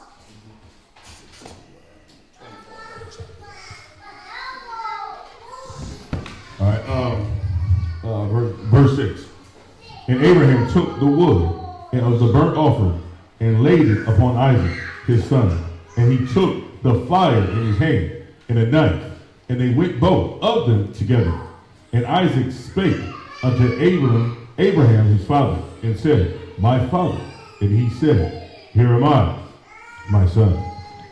All right, verse 6. And Abraham took the wood and of the burnt offering and laid it upon Isaac, his son. And he took the fire in his hand and a knife, and they went both of them together. And Isaac spake unto Abraham his father, and said, My father. And he said, Here am I, my son.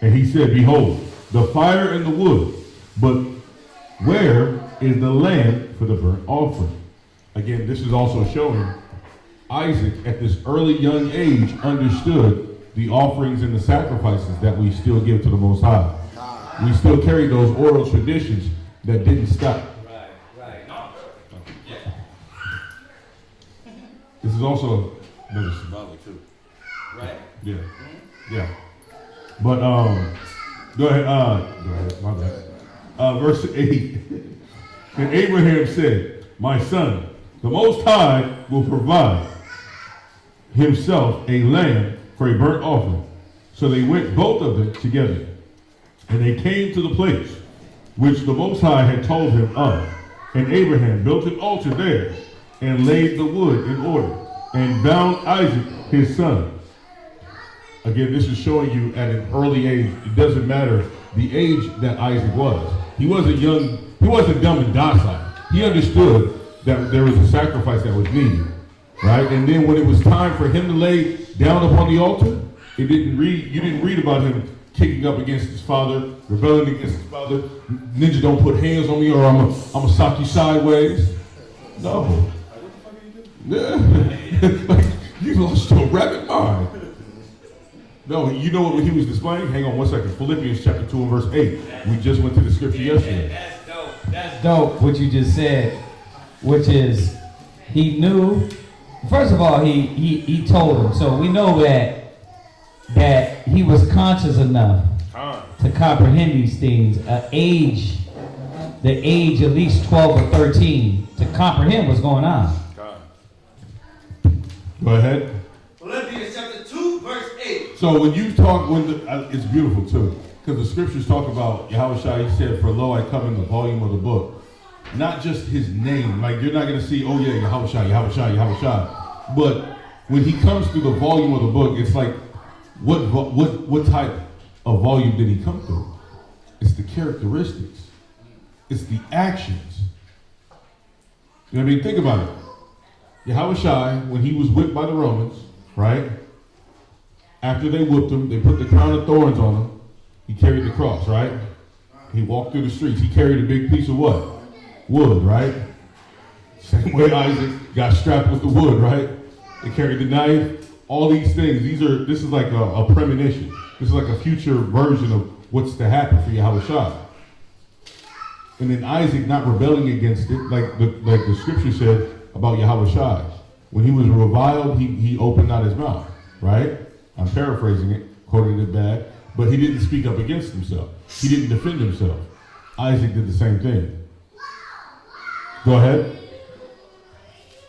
And he said, Behold, the fire and the wood, but where is the lamb for the burnt offering? Again, this is also showing Isaac at this early young age understood the offerings and the sacrifices that we still give to the Most High. We still carry those oral traditions that didn't stop. Right. No. Yeah. This is also another symbolic too. Right. Yeah. Yeah. But go ahead, my bad. Verse 8. And Abraham said, My son, the Most High will provide himself a lamb for a burnt offering. So they went both of them together. And they came to the place which the Most High had told him of. And Abraham built an altar there and laid the wood in order and bound Isaac his son. Again, this is showing you at an early age, it doesn't matter the age that Isaac was. He wasn't young, he wasn't dumb and docile. He understood that there was a sacrifice that was needed, right? And then when it was time for him to lay down upon the altar, you didn't read about him kicking up against his father, rebelling against his father. Ninja, don't put hands on me or I'm gonna sock you sideways. No. Yeah. Like, you lost your rabbit mind. No, you know what he was displaying? Hang on one second. Philippians chapter 2 and verse 8. We just went to the scripture yesterday. That's dope. That's dope what you just said, which is he knew. First of all, he told him. So we know that he was conscious enough to comprehend these things. The age at least 12 or 13 to comprehend what's going on. Go ahead. Philippians chapter 2, verse 8. So when you talk, it's beautiful too, because the scriptures talk about Yahushua. He said, "For lo, I come in the volume of the book." Not just his name. Like you're not going to see, oh yeah, Yahushua. But when he comes through the volume of the book, it's like, what type of volume did he come through? It's the characteristics. It's the actions. You know what I mean? Think about it. Yahushua, when he was whipped by the Romans, right? After they whipped him, they put the crown of thorns on him. He carried the cross, right? He walked through the streets. He carried a big piece of what? Wood, right? Same way Isaac got strapped with the wood, right? They carried the knife. All these things. This is like a premonition. This is like a future version of what's to happen for Yahushua. And then Isaac not rebelling against it, like the scripture said about Yahushua. When he was reviled, he opened not his mouth, right? I'm paraphrasing it, quoting it bad, but he didn't speak up against himself. He didn't defend himself. Isaac did the same thing. Go ahead.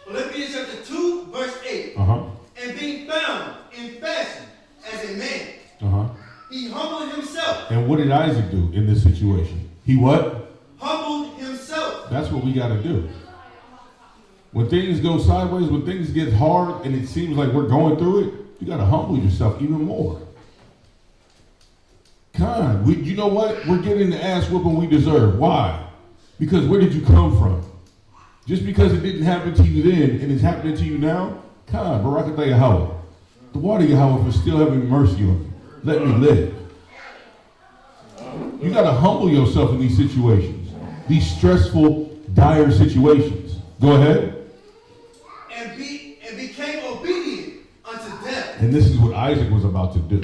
Philippians chapter 2, verse 8. And being found in fashion as a man, he humbled himself. And what did Isaac do in this situation? He what? Humbled himself. That's what we got to do. When things go sideways, when things get hard and it seems like we're going through it, you got to humble yourself even more. You know what? We're getting the ass whooping we deserve. Why? Because where did you come from? Just because it didn't happen to you then and it's happening to you now, Barakatah Yahweh. The water Yahweh for still having mercy on me. Let me live. You got to humble yourself in these situations, these stressful, dire situations. Go ahead. And became obedient unto death. And this is what Isaac was about to do.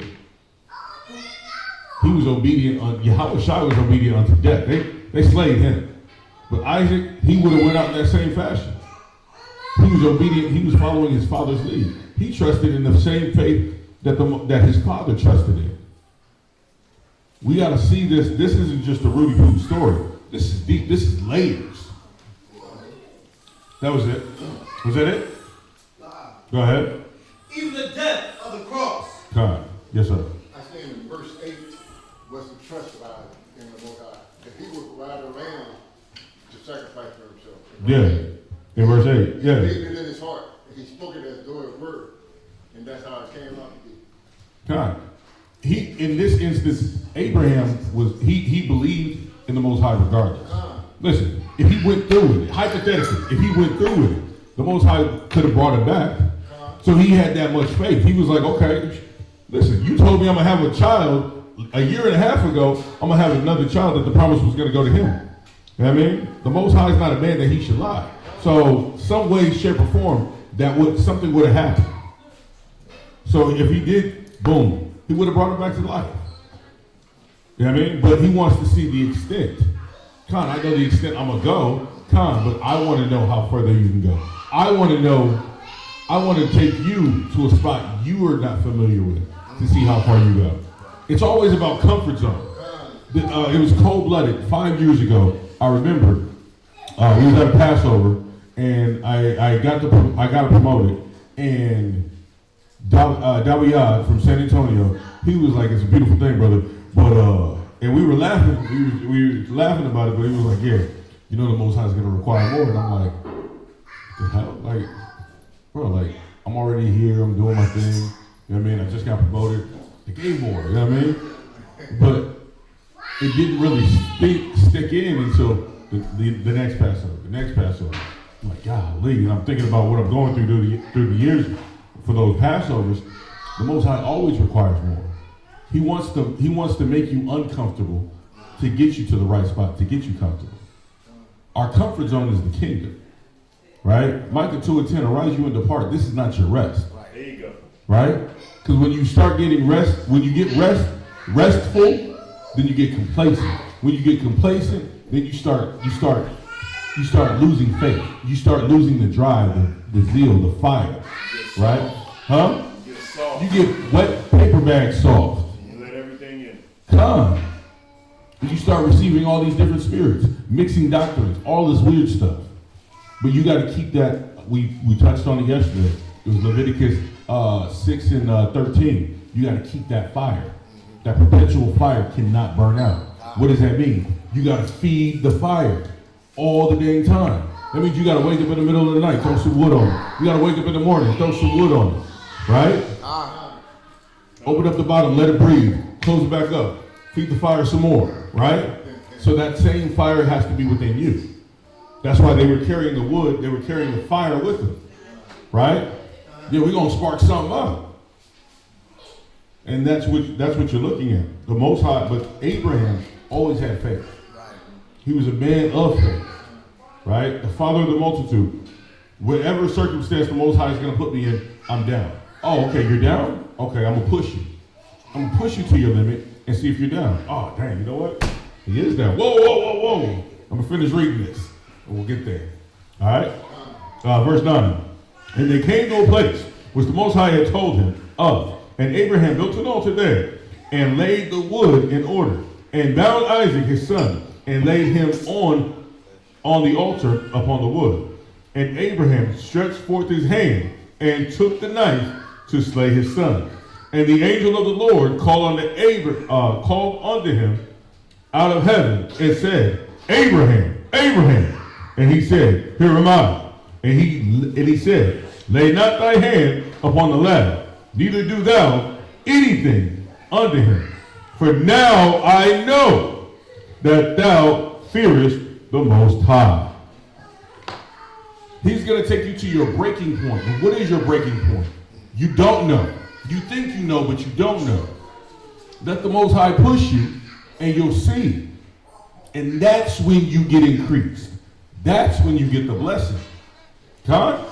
He was obedient Yahushua was obedient unto death. They slayed him. But Isaac, he would have went out in that same fashion. He was obedient. He was following his father's lead. He trusted in the same faith that his father trusted in. We got to see this. This isn't just a Rudy Poo story. This is deep. This is layers. That was it. Was that it? Go ahead. Even the death of the cross. God. Yes, sir. I say in verse 8 was the trust ride in the Most High. That he would ride around to sacrifice for himself. Yeah. In verse 8. Yeah. He believed it in his heart. He spoke it as though it were. And that's how it came out to be. God. In this instance, Abraham he believed in the Most High regardless. Listen, if he went through with it, hypothetically, if he went through with it, the Most High could have brought him back. So he had that much faith. He was like, okay, listen, you told me I'm going to have a child a year and a half ago. I'm going to have another child that the promise was going to go to him. You know what I mean? The Most High is not a man that he should lie. So some way, shape, or form, something would have happened. So if he did, boom, he would have brought him back to life. You know what I mean? But he wants to see the extent. I know the extent I'm going to go, but I want to know how further you can go. I want to take you to a spot you are not familiar with to see how far you go. It's always about comfort zone. It was cold-blooded 5 years ago. I remember we was at a Passover, and I got promoted, and Dawiyad from San Antonio, he was like, it's a beautiful thing, brother, but and we were laughing, we were laughing about it, but he was like, yeah, you know the Most High is going to require more, and I'm like, the hell, like, bro, like, I'm already here, I'm doing my thing, you know what I mean, I just got promoted, they gave more, you know what I mean, but it didn't really stick in until the next Passover, I'm like, golly, and I'm thinking about what I'm going through the years for those Passovers. The Most High always requires more. He wants to make you uncomfortable to get you to the right spot, to get you comfortable. Our comfort zone is the kingdom, right? Micah 2:10, arise you and depart. This is not your rest. There you go. Right? Because when you start getting when you get restful, then you get complacent. When you get complacent, then you start losing faith. You start losing the drive, the zeal, the fire, right? Huh? You get wet paper bag soft. You let everything in. Come. You start receiving all these different spirits, mixing doctrines, all this weird stuff. But you got to keep that. We touched on it yesterday. It was Leviticus 6 and 13. You got to keep that fire. That perpetual fire cannot burn out. What does that mean? You got to feed the fire all the dang time. That means you got to wake up in the middle of the night, throw some wood on it. You got to wake up in the morning, throw some wood on it. Right? Open up the bottom, let it breathe. Close it back up. Feed the fire some more. Right? So that same fire has to be within you. That's why they were carrying the wood. They were carrying the fire with them. Right? Yeah, we're going to spark something up. And that's what you're looking at. The Most High. But Abraham always had faith. He was a man of faith. Right? The father of the multitude. Whatever circumstance the Most High is going to put me in, I'm down. Oh, okay, you're down? Okay, I'm going to push you. I'm going to push you to your limit and see if you're down. Oh, dang, you know what? He is down. Whoa, whoa, whoa, whoa. I'm going to finish reading this. And we'll get there. All right? Verse 9. And they came to a place which the Most High had told him of. And Abraham built an altar there and laid the wood in order and bound Isaac his son and laid him on the altar upon the wood. And Abraham stretched forth his hand and took the knife to slay his son. And the angel of the Lord called unto him out of heaven and said, Abraham, Abraham. And he said, Here am I. And he said, Lay not thy hand upon the lad, neither do thou anything unto him. For now I know that thou fearest the Most High. He's going to take you to your breaking point. And what is your breaking point? You don't know. You think you know, but you don't know. Let the Most High push you, and you'll see. And that's when you get increased. That's when you get the blessing. Huh?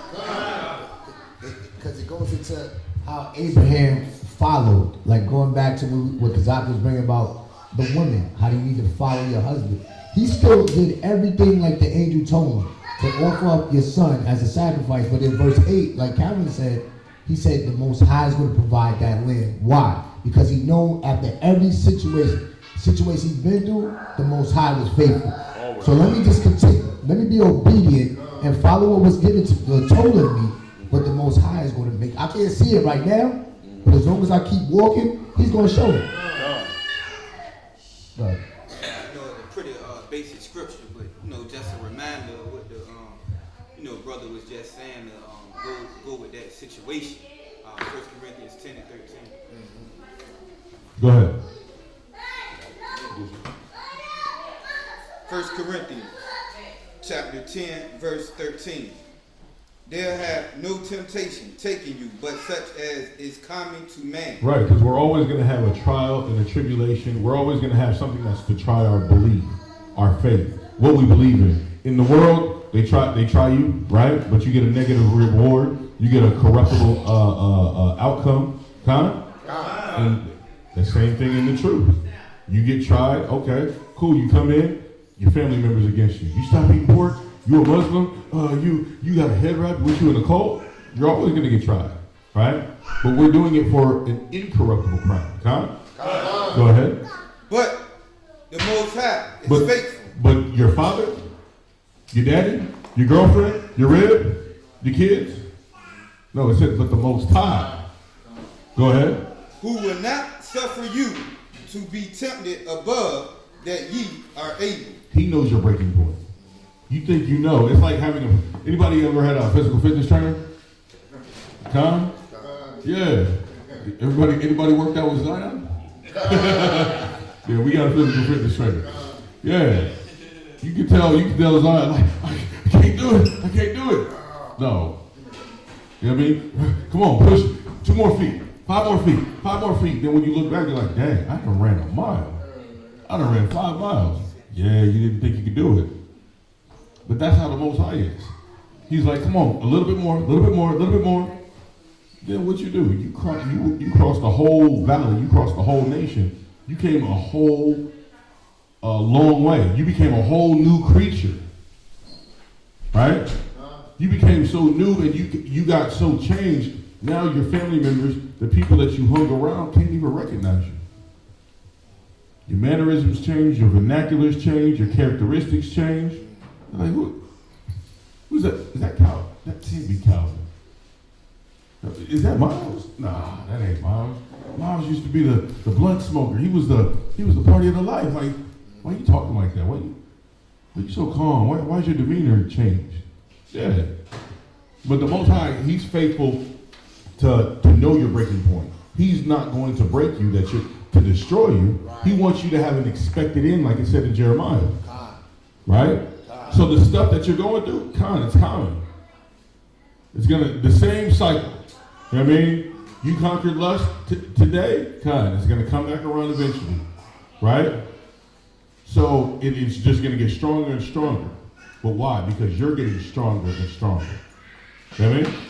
Because it goes into how Abraham followed. Like going back to what Kazak was bringing about the woman, how you need to follow your husband. He still did everything like the angel told him, to offer up your son as a sacrifice. But in verse 8, like Cameron said, he said the Most High is going to provide that land. Why? Because he know after every situation he's been through, the Most High was faithful. So let me just continue. Let me be obedient and follow what was given told of me, what the Most High is going to make. I can't see it right now, but as long as I keep walking, he's going to show it. Right. A pretty basic scripture, but just a reminder of what the brother was just saying to go with that situation. 1 Corinthians 10 and 13. Go ahead. 1 Corinthians chapter 10, verse 13. There have no temptation taken you, but such as is common to man. Right, because we're always going to have a trial and a tribulation. We're always going to have something that's to try our belief, our faith, what we believe in. In the world, they try you, right? But you get a negative reward. You get a corruptible outcome. Huh? And the same thing in the truth. You get tried, okay, cool. You come in, your family members against you. You stop eating pork. You a Muslim. You got a head wrap with you in a cult. You're always going to get tried, right? But we're doing it for an incorruptible crown. Huh? Go ahead. But the Most High is faithful. But your father, your daddy, your girlfriend, your rib, your kids. No, it says, but the Most High. Go ahead. Who will not suffer you to be tempted above that ye are able. He knows your breaking point. You think you know. It's like having anybody ever had a physical fitness trainer? Tom? Yeah. Anybody worked out with Zion? Yeah, we got a physical fitness trainer. Yeah. You can tell Zion, like, I can't do it. No. You know what I mean? Come on, push 2 more feet, 5 more feet. Then when you look back, you're like, dang, I done ran a mile. I done ran 5 miles. Yeah, you didn't think you could do it. But that's how the Most High is. He's like, come on, a little bit more. then what you do? You crossed the whole valley. You crossed the whole nation. You came a whole long way. You became a whole new creature, right? You became so new and you got so changed. Now your family members, the people that you hung around, can't even recognize you. Your mannerisms change, your vernaculars change, your characteristics change. They're like, who's that? Is that Calvin? That can't be Calvin. Is that Miles? Nah, that ain't Miles. Miles used to be the blunt smoker. He was the party of the life. Like, why are you talking like that? Why you so calm? Why's your demeanor changed? Yeah. But the Most High, He's faithful to know your breaking point. He's not going to break you to destroy you. Right. He wants you to have an expected end, like it said in Jeremiah. Right? So the stuff that you're going through, it's coming. It's the same cycle. You know what I mean? You conquered lust today, it's going to come back around eventually. Right? So it's just going to get stronger and stronger. But why? Because you're getting stronger and stronger. You know what I mean?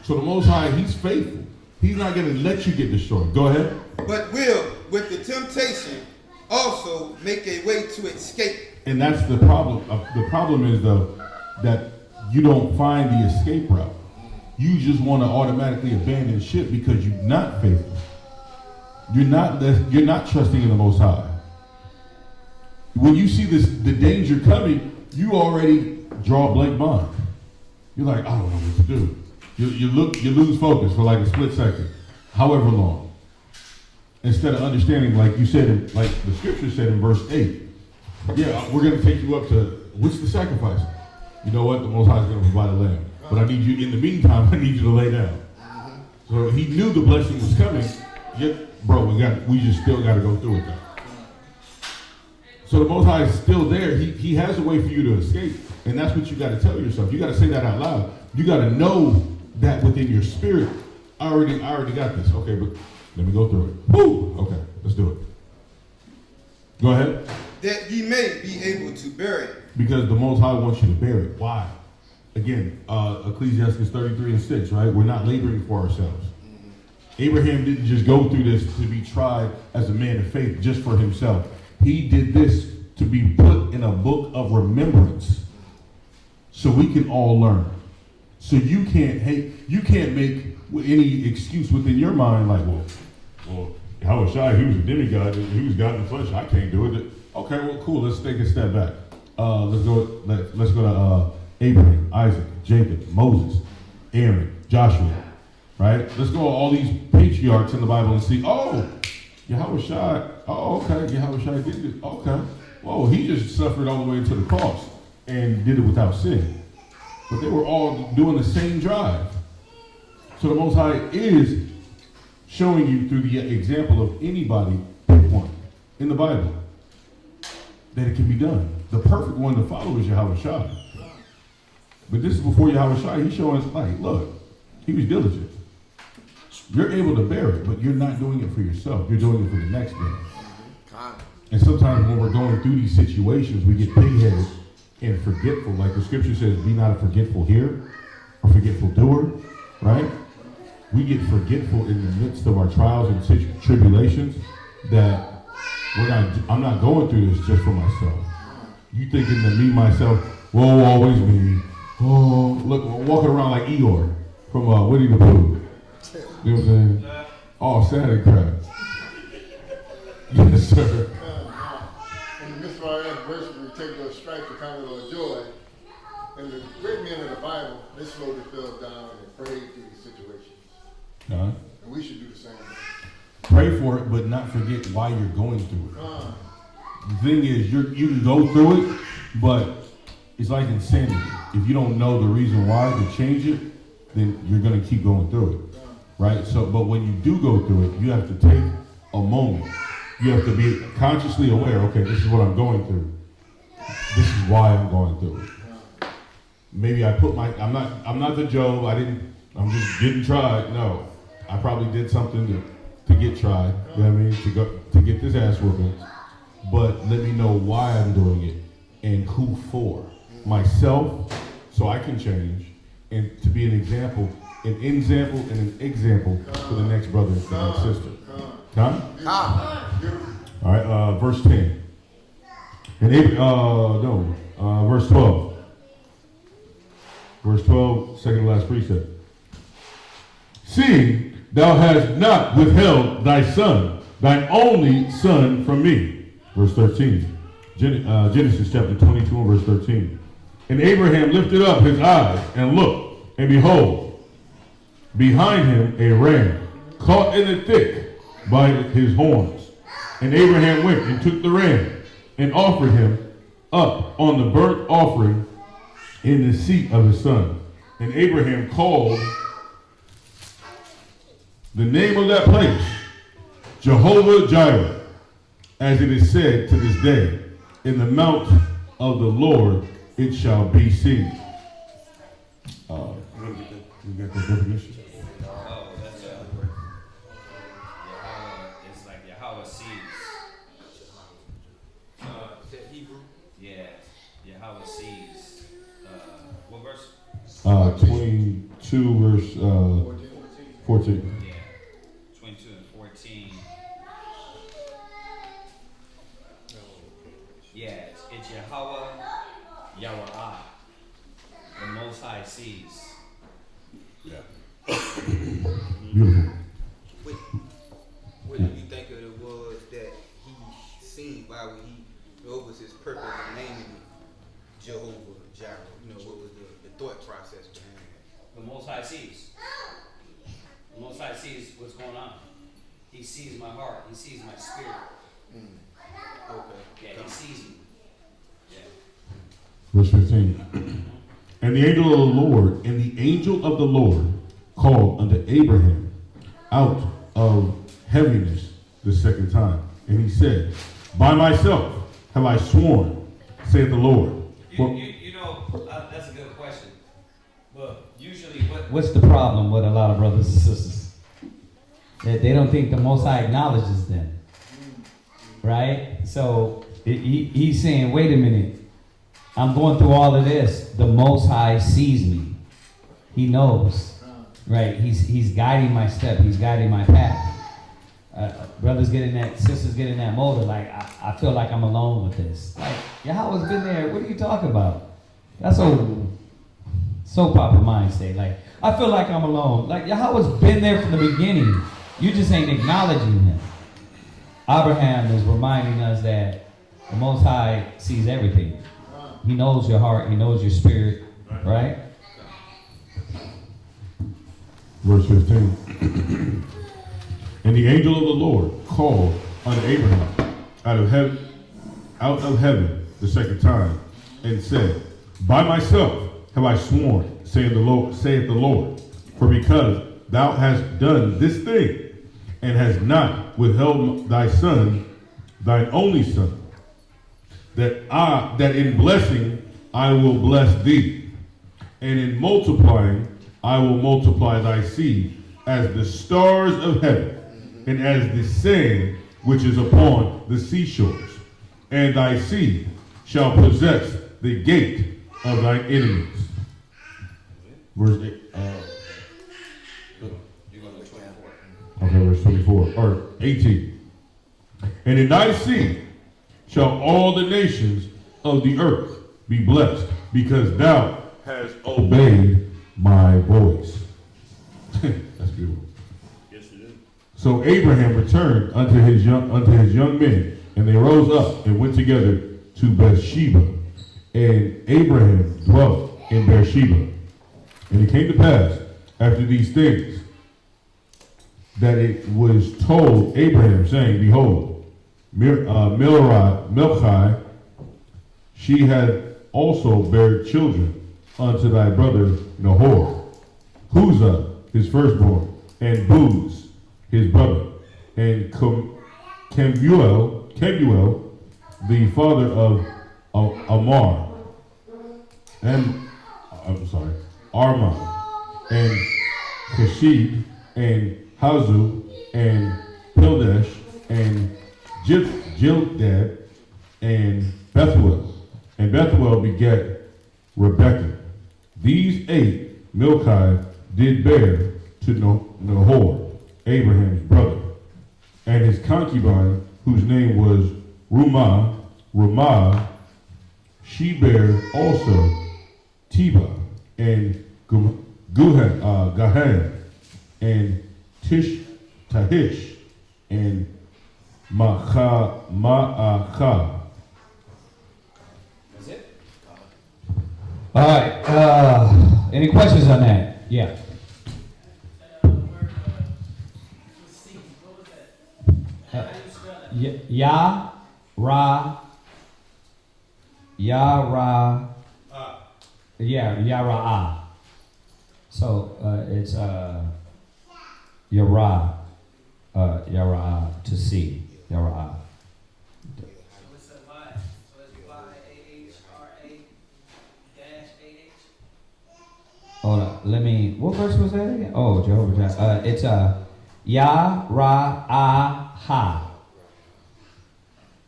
So the Most High, He's faithful. He's not going to let you get destroyed. Go ahead. But will, with the temptation, also make a way to escape. And that's the problem. The problem is, though, that you don't find the escape route. You just want to automatically abandon ship because you're not faithful. You're not trusting in the Most High. When you see the danger coming, you already draw a blank mind. You're like, I don't know what to do. You lose focus for like a split second, however long. Instead of understanding, like you said, like the scripture said in verse 8, yeah, we're going to take you up to, what's the sacrifice? You know what? The Most High is going to provide a lamb. But I need you, in the meantime, I need you to lay down. So He knew the blessing was coming, yet, bro, we just still got to go through it though. So the Most High is still there. He has a way for you to escape. And that's what you got to tell yourself. You got to say that out loud. You got to know that within your spirit. I already got this. Okay, but let me go through it. Woo! Okay, let's do it. Go ahead. That ye may be able to bear it. Because the Most High wants you to bear it. Why? Again, Ecclesiasticus 33:6, right? We're not laboring for ourselves. Abraham didn't just go through this to be tried as a man of faith just for himself. He did this to be put in a book of remembrance so we can all learn. So you can't make any excuse within your mind like, well, Yahushua, he was a demigod, he was God in the flesh, I can't do it. Okay, well, cool, let's take a step back. Let's go to Abraham, Isaac, Jacob, Moses, Aaron, Joshua, right? Let's go to all these patriarchs in the Bible and see, Yahushua, Yahushua did it. Okay. Whoa, he just suffered all the way to the cross and did it without sin. But they were all doing the same drive. So the Most High is showing you through the example of anybody, pick one, in the Bible, that it can be done. The perfect one to follow is Yahushua. But this is before Yahushua. He's showing us, like, look, he was diligent. You're able to bear it, but you're not doing it for yourself. You're doing it for the next man. And sometimes when we're going through these situations, we get pig-headed and forgetful. Like the scripture says, be not a forgetful hearer or forgetful doer, right? We get forgetful in the midst of our trials and tribulations that I'm not going through this just for myself. You thinking that me, myself, whoa, always me. Oh, look, walking around like Eeyore from Winnie the Pooh. You know what I'm saying? Oh, Santa crap. Yes, sir. In the midst of our adversity, we take those stripes to count it our joy. And the great men of the Bible, they slowly fell down and prayed through these situations. And we should do the same thing. Pray for it, but not forget why you're going through it. The thing is, you can go through it, but it's like insanity. If you don't know the reason why to change it, then you're going to keep going through it, right? So, but when you do go through it, you have to take a moment. You have to be consciously aware. Okay, this is what I'm going through. This is why I'm going through it. Maybe I put I'm not the Job. I'm just getting tried. No, I probably did something to get tried. You know what I mean? To get this ass whooping. But let me know why I'm doing it and who for. Myself, so I can change, and to be an example an example and an example for the next brother and the next sister. Come? All right, verse 10. And verse 12. Verse 12, second to last precept. Seeing thou hast not withheld thy son, thine only son from me. Verse 13. Genesis chapter 22 and verse 13. And Abraham lifted up his eyes and looked, and behold, behind him a ram, caught in the thick by his horns. And Abraham went and took the ram, and offered him up on the burnt offering in the seat of his son. And Abraham called the name of that place Jehovah Jireh, as it is said to this day, in the mount of the Lord it shall be seen. You got the definition? Oh, that's it's like Yahweh sees. Is that Hebrew? Yeah, Yahweh sees. What verse? 22 verse 14. Yeah, 22 and 14. Yeah, it's Yahweh, Yahweh, the Most High sees. Yeah. Beautiful. What do you think it was that he seen? Why what was his purpose in naming it Jehovah Jireh? You know, what was the thought process behind it? The Most High sees. The Most High sees what's going on. He sees my heart. He sees my spirit. Okay. Yeah, he sees me. Yeah. Verse 15. And the angel of the Lord called unto Abraham out of heaviness the second time. And he said, by myself have I sworn, saith the Lord. That's a good question. But usually what's the problem with a lot of brothers and sisters? That they don't think the Most High acknowledges them. Right? So he's saying, wait a minute. I'm going through all of this. The Most High sees me. He knows. Right? He's guiding my step. He's guiding my path. Brothers get in that, sisters get in that mode of like, I feel like I'm alone with this. Like, Yahweh's been there. What are you talking about? That's so proper mind state. Like, I feel like I'm alone. Like, Yahweh's been there from the beginning. You just ain't acknowledging him. Abraham is reminding us that the Most High sees everything. He knows your heart. He knows your spirit. Right? Verse 15. And the angel of the Lord called unto Abraham out of heaven the second time, and said, by myself have I sworn, saith the Lord, for because thou hast done this thing, and hast not withheld thy son, thine only son, that in blessing I will bless thee, and in multiplying I will multiply thy seed as the stars of heaven, and as the sand which is upon the seashores. And thy seed shall possess the gate of thine enemies. Verse 8. Okay, verse 24, or 18. And in thy seed shall all the nations of the earth be blessed, because thou hast obeyed my voice. That's beautiful. Yes, it is. So Abraham returned unto his young men, and they rose up and went together to Beersheba. And Abraham dwelt in Beersheba. And it came to pass after these things that it was told Abraham, saying, behold, Milcah, she had also bare children unto thy brother Nahor, Huzah his firstborn, and Booz his brother, and Kemuel the father of Amar, and Arma, and Kashid, and Hazu, and Pildash, and Jildad, and Bethuel. And Bethuel begat Rebekah. These 8 Milcah did bear to Nahor, Abraham's brother, and his concubine, whose name was Ramah, she bare also Teba, and Gahan, and Tahish, and Ma'achah. That's it? All right. Any questions on that? Yeah. Ya, Ra, Yara'ah. So it's Yara'ah, Yara'ah, to see, Yara'ah. So it's a Y. So it's YAHRA-AH. Hold on, what verse was that again? Oh, Jehovah Jireh. It's Yara'ah.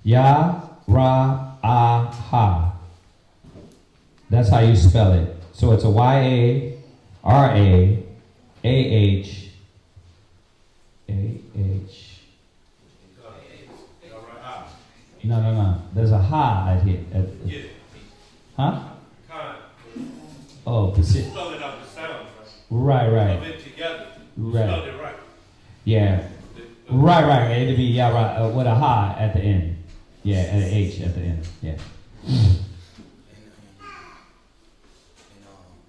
Yara'ah. That's how you spell it. So it's a Y-A-R-A-A-H. No. There's a ha at here. Huh? Oh, Pacific. Spell it out the sound, right? Right. Of it together. Right. Spelled it right. Yeah. Right. It'd be yara with a ha at the end. Yeah, and an H at the end. Yeah.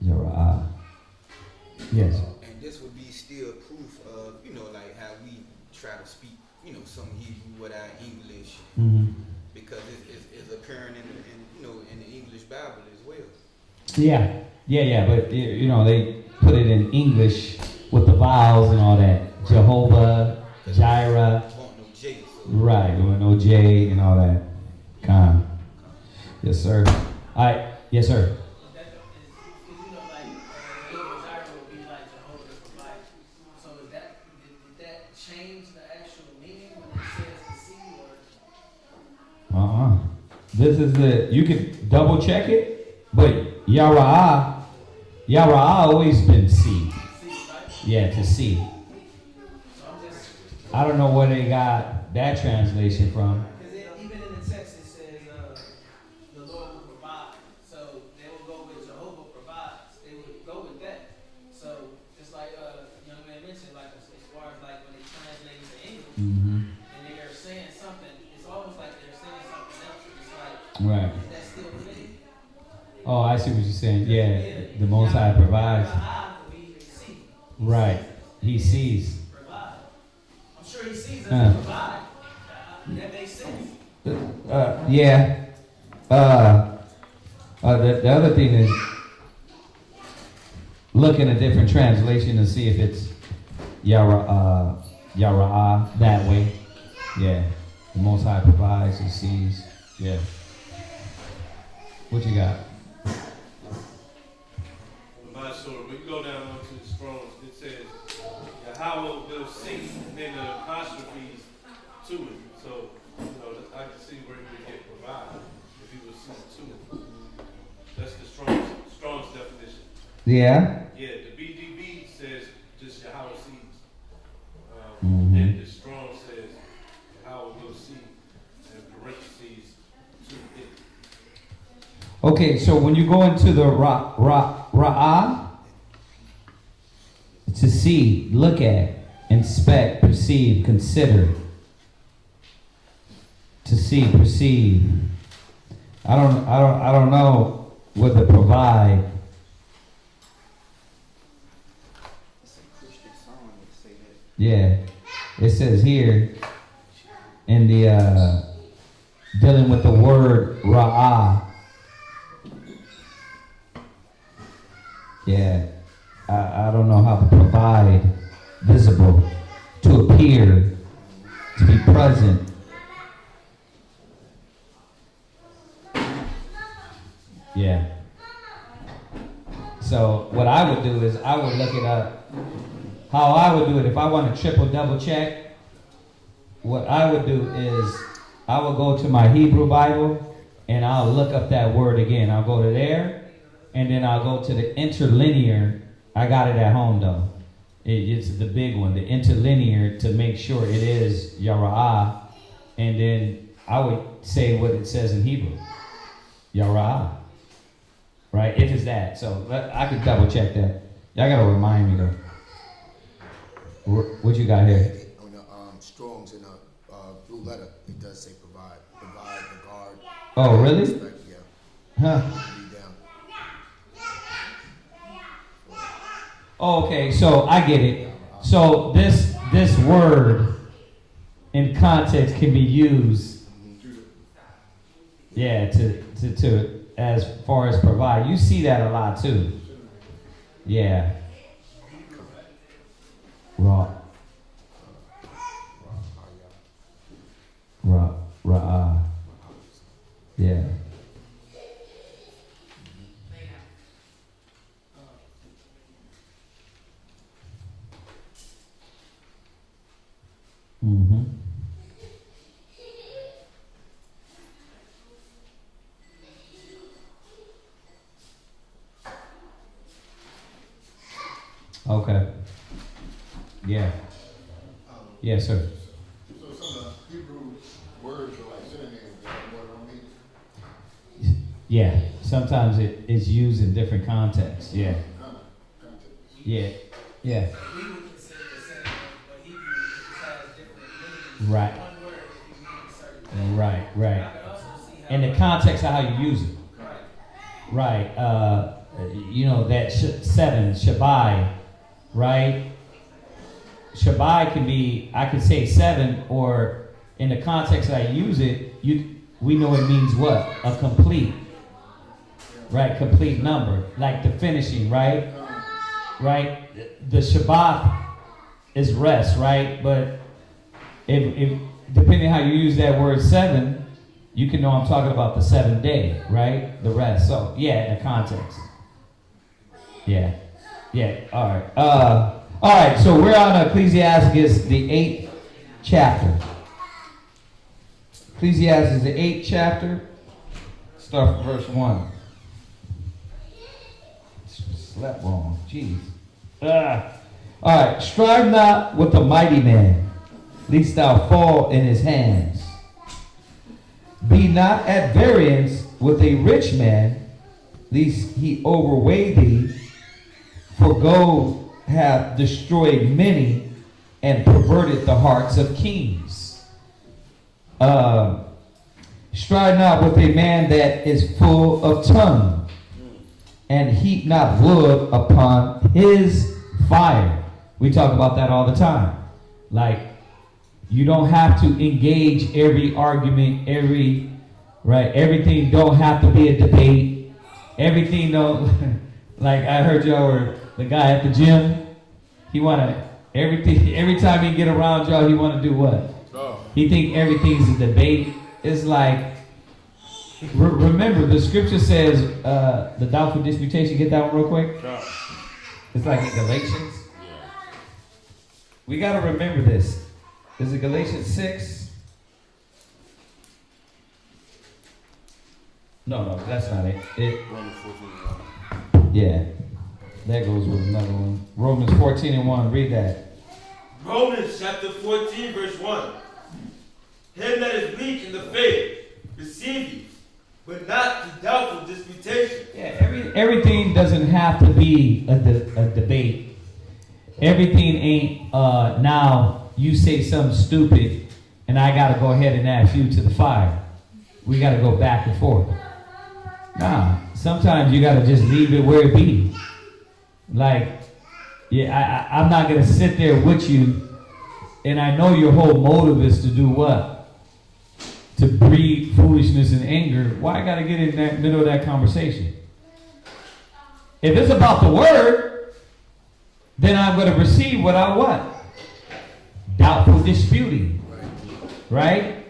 Yara. Yes. And this would be still proof of, like how we try to speak, some Hebrew without English, because it's occurring in the English Bible as well. Yeah, but they put it in English with the vowels and all that. Jehovah, Jireh. Right, there was no J and all that. Con. Yes, sir. All right. Yes, sir. This is you can double check it, but Yara'ah always been C. Yeah, to C. I don't know where they got that translation from. Even in the text it says the Lord will provide. So they will go with Jehovah provides. They would go with that. So it's like young man mentioned, like as far as like when they translate into English and they are saying something, it's almost like they're saying something else. It's like Right. is that still fitting? Oh, I see what you're saying. Yeah, the Most High provides. Right. He sees. I'm sure he sees us and provide. That makes sense. Yeah. The other thing is look in a different translation to see if it's Yara'ah that way. Yeah. The Most High provides, he sees. Yeah. What you got? My sword. We go down onto the Strong's. It says Yahweh will see, and then the apostrophes to it. So I can see where he would get provide if he was sent to it. That's the Strong's definition. Yeah. Yeah. The BDB says just Yahweh sees, and the Strong says Yahweh will see, and parentheses to it. Okay, so when you go into the Ra'ah, to see, look at, inspect, perceive, consider. To see, perceive. I don't know what the provide. Yeah, it says here in the dealing with the word Ra'ah. Yeah, I don't know how to provide, visible, to appear, to be present. Yeah. So what I would do is I would look it up. How I would do it, if I want to triple double check, what I would do is I will go to my Hebrew Bible and I'll look up that word again. I'll go to there and then I'll go to the interlinear I got it at home though. It's the big one, the interlinear, to make sure it is Yara'ah. And then I would say what it says in Hebrew. Yara'ah. Right? If it's that. So I could double check that. Y'all gotta remind me though. What you got here? On the Strong's in a blue letter, it does say provide. Provide, the guard. Oh, really? Respect, yeah. Huh. Oh, okay, so I get it. So this word in context can be used, yeah, to as far as provide. You see that a lot too. Yeah. Ra. Yeah. Mm-hmm. Okay. Yeah. Yes, sir. So some of the Hebrew words are like synonyms that what don't mean. Yeah. Sometimes it's used in different contexts. Yeah. Yeah. Yeah. Right. Right. In the context of how you use it. Right. That 7, Shabbai, right? Shabbai can be, I could say 7, or in the context that I use it, we know it means what? A complete. Right? Complete number. Like the finishing, right? Right? The Shabbat is rest, right? But if depending how you use that word 7, you can know I'm talking about the 7th day, right? The rest. So yeah, in the context. Yeah. All right. All right. So we're on Ecclesiasticus, the 8th chapter. Ecclesiasticus, the 8th chapter. Start from verse 1. Slept wrong. Jeez. All right. Strive not with the mighty man, lest thou fall in his hands. Be not at variance with a rich man, lest he overweigh thee. For gold hath destroyed many, and perverted the hearts of kings. Strive not with a man that is full of tongue, and heap not wood upon his fire. We talk about that all the time. Like, you don't have to engage every argument, everything don't have to be a debate. Everything don't, like I heard y'all were the guy at the gym. He every time he get around y'all, he want to do what? He think everything's a debate. It's like, remember the scripture says, the doubtful disputation, get that one real quick? It's like in Galatians. We got to remember this. Is it Galatians 6? No, that's not it. Romans 14:1. Yeah. That goes with another one. Romans 14:1. Read that. Romans chapter 14, verse 1. Him that is weak in the faith, receive you, but not to doubtful disputation. Yeah, everything doesn't have to be a debate. Everything ain't now you say something stupid and I got to go ahead and ask you to the fire. We got to go back and forth. Nah, sometimes you got to just leave it where it be. Like, yeah, I'm not going to sit there with you, and I know your whole motive is to do what? To breed foolishness and anger. Why I got to get in that middle of that conversation? If it's about the word, then I'm going to receive what I want. Doubtful disputing. Right?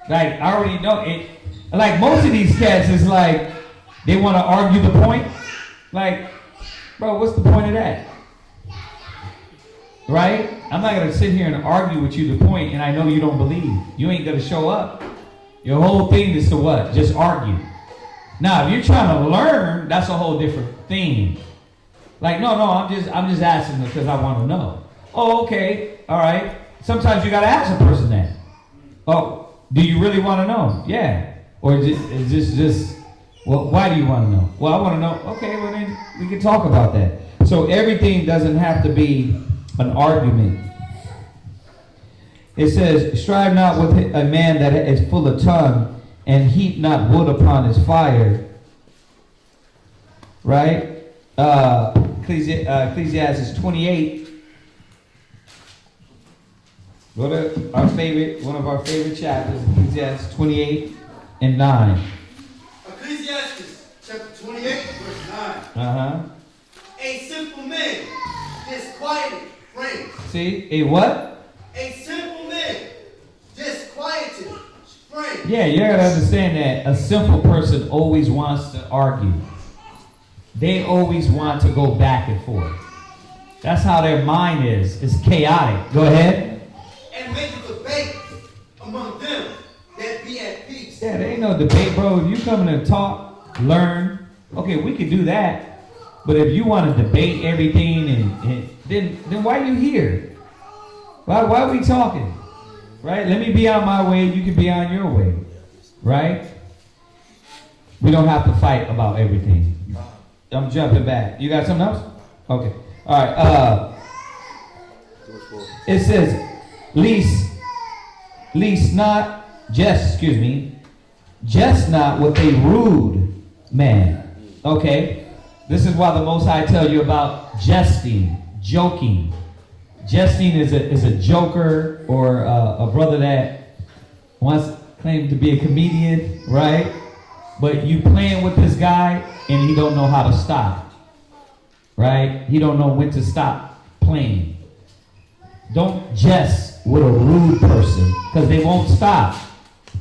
Like, I already know it. Like, most of these cats is like, they want to argue the point. Like, bro, what's the point of that? Right? I'm not going to sit here and argue with you the point, and I know you don't believe. You ain't going to show up. Your whole thing is to what? Just argue. Now, if you're trying to learn, that's a whole different thing. Like, no, I'm just asking because I want to know. Oh, okay, all right. Sometimes you got to ask a person that. Oh, do you really want to know? Yeah. Or is this just, well, why do you want to know? Well, I want to know. Okay, well then we can talk about that. So everything doesn't have to be an argument. It says, strive not with a man that is full of tongue, and heap not wood upon his fire. Right? Ecclesiastes 28. Go to one of our favorite chapters, Ecclesiastes 28 and 9. Ecclesiastes chapter 28, verse 9. Uh-huh. A simple man disquieted friends. See? A what? A simple man disquieted friends. Yeah, you gotta understand that a simple person always wants to argue. They always want to go back and forth. That's how their mind is. It's chaotic. Go ahead. And make a debate among them that be at peace. Yeah, there ain't no debate, bro. If you come in and talk, learn, okay, we can do that. But if you want to debate everything, and then why are you here? Why are we talking? Right? Let me be on my way, you can be on your way. Right? We don't have to fight about everything. I'm jumping back. You got something else? Okay. All right. It says, just not with a rude man. Okay. This is why the Most High tell you about jesting, joking. Jesting is a joker or a brother that wants claimed to be a comedian, right? But you playing with this guy and he don't know how to stop, right? He don't know when to stop playing. Don't jest with a rude person because they won't stop,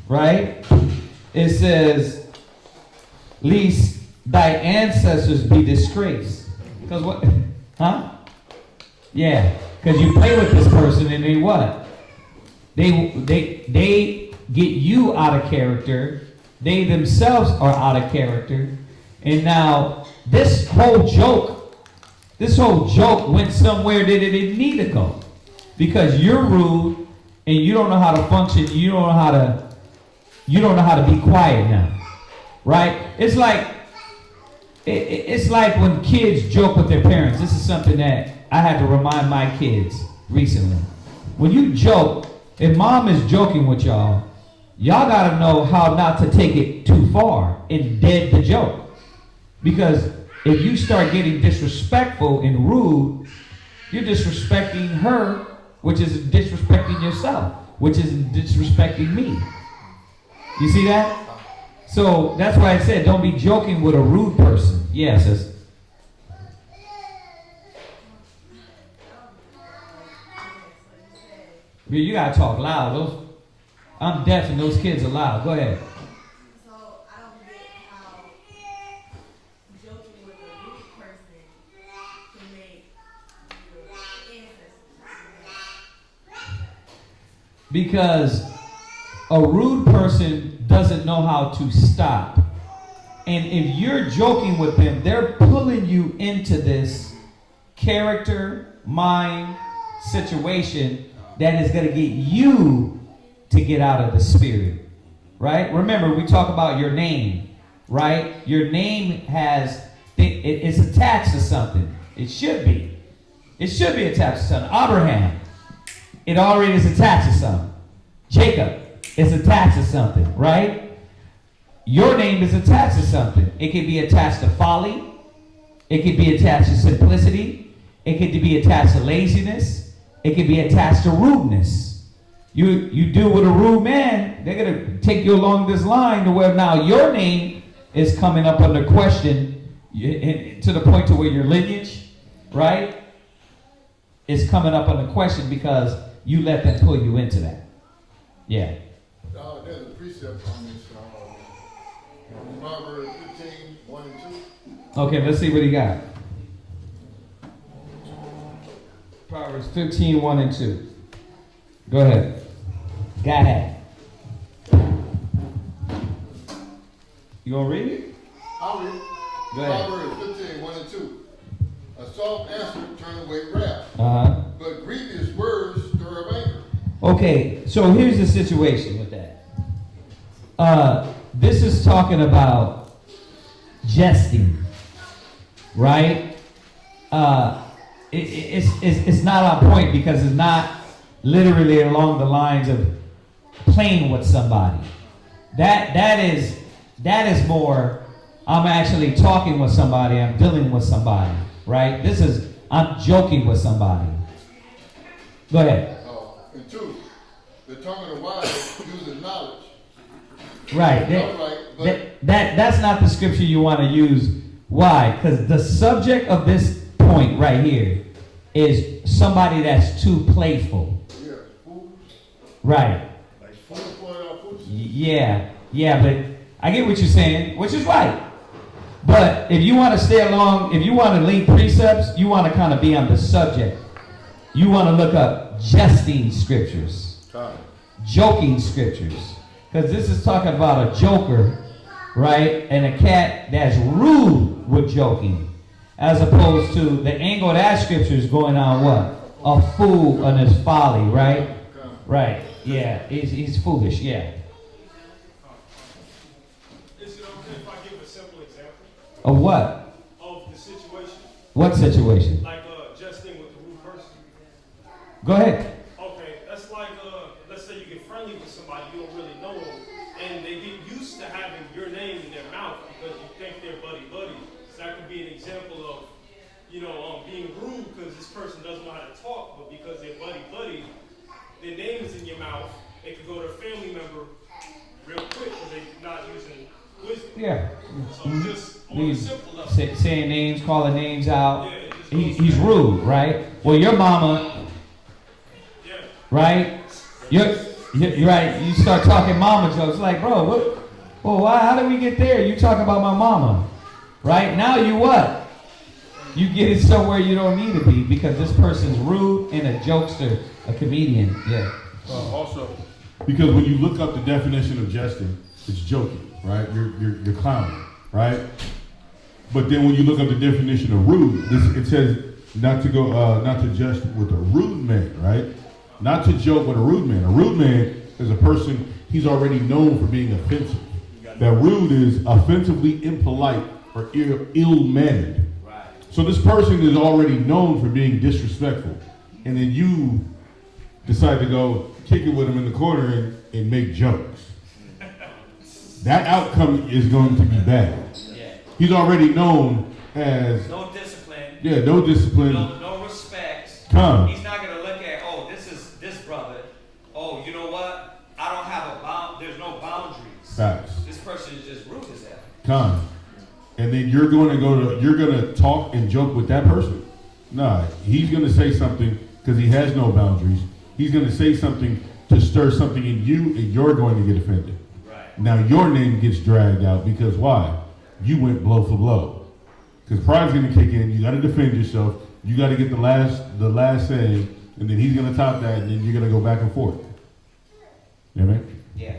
right? It says, least thy ancestors be disgraced. Because what? Huh? Yeah. Because you play with this person and they what? They get you out of character. They themselves are out of character. And now this whole joke went somewhere that it didn't need to go. Because you're rude and you don't know how to function. You don't know how to be quiet now. Right? It's like when kids joke with their parents. This is something that I had to remind my kids recently. When you joke, if mom is joking with y'all gotta know how not to take it too far and dead the joke. Because if you start getting disrespectful and rude, you're disrespecting her, which is disrespecting yourself, which is disrespecting me. You see that? So that's why I said don't be joking with a rude person. Yes, yeah, you gotta talk loud. I'm deaf and those kids are loud. Go ahead. So I don't get how joking with a rude person can make your ancestors. Because a rude person doesn't know how to stop. And if you're joking with them, they're pulling you into this character, mind situation that is going to get you to get out of the spirit. Right? Remember, we talk about your name. Right? Your name it's attached to something. It should be. It should be attached to something. Abraham, it already is attached to something. Jacob, it's attached to something, right? Your name is attached to something. It can be attached to folly. It can be attached to simplicity. It can be attached to laziness. It can be attached to rudeness. You deal with a rude man, they're going to take you along this line to where now your name is coming up under question to the point to where your lineage, right, is coming up under question because you let them pull you into that. Yeah. There's a precept on this. Proverbs 15, 1 and 2. Okay, let's see what he got. Proverbs 15, 1 and 2. Go ahead. Go ahead. You gonna read it? I'll read it. Go ahead. Proverbs 15, 1 and 2. A A soft answer turn away wrath. But grievous words stir up anger. Okay, so here's the situation with that. This is talking about jesting, right? It's not on point because it's not literally along the lines of playing with somebody. That is more, I'm actually talking with somebody, I'm dealing with somebody, right? This is, I'm joking with somebody. Go ahead. And two, the tongue of the wise uses knowledge. Right. That's not the scripture you want to use. Why? Because the subject of this point right here is somebody that's too playful. Yeah. Right. Yeah, but I get what you're saying, which is right. But if you want to stay along, if you want to link precepts, you want to kind of be on the subject. You want to look up jesting scriptures, joking scriptures. Because this is talking about a joker, right? And a cat that's rude with joking. As opposed to the angle of that scripture is going on what? A fool and his folly, right? Right, yeah, he's foolish, yeah. Is it okay if I give a simple example? Of what? Of the situation. What situation? Like jesting with a rude person. Go ahead. Okay, that's like, let's say you get friendly with somebody you don't really know them, and they get used to having your name in their mouth because you think they're buddy-buddy. So that could be an example of, being rude because this person doesn't know how to talk, but because they're buddy-buddy, their name is in your mouth, they could go to a family member real quick because they're not using wisdom. Yeah. So just on a simple level. Saying names, calling names out. He's rude, right? Well, your mama, right? You're right. You start talking mama jokes like, bro, what? Well, why? How did we get there? You talk about my mama, right? Now you what? You get it somewhere you don't need to be because this person's rude and a jokester, a comedian. Yeah. Also, because when you look up the definition of jesting, it's joking, right? You're clowning, right? But then when you look up the definition of rude, it says not to jest with a rude man, right? Not to joke with a rude man. A rude man is a person, he's already known for being offensive. That rude is offensively impolite or ill-mannered. Right. So this person is already known for being disrespectful. And then you decide to go kick it with him in the corner and make jokes. That outcome is going to be bad. Yeah. He's already known as... No discipline. Yeah, no discipline. No respect. Come. He's not going to look at, this brother. Oh, you know what? I don't have there's no boundaries. Facts. This person is just rude as hell. Come. And then you're going to talk and joke with that person. Nah, he's going to say something because he has no boundaries. He's going to say something to stir something in you, and you're going to get offended. Right. Now your name gets dragged out because why? You went blow for blow. Because pride's going to kick in. You got to defend yourself. You got to get the last saying, and then he's going to top that, and then you're going to go back and forth. You know what I mean? Yeah.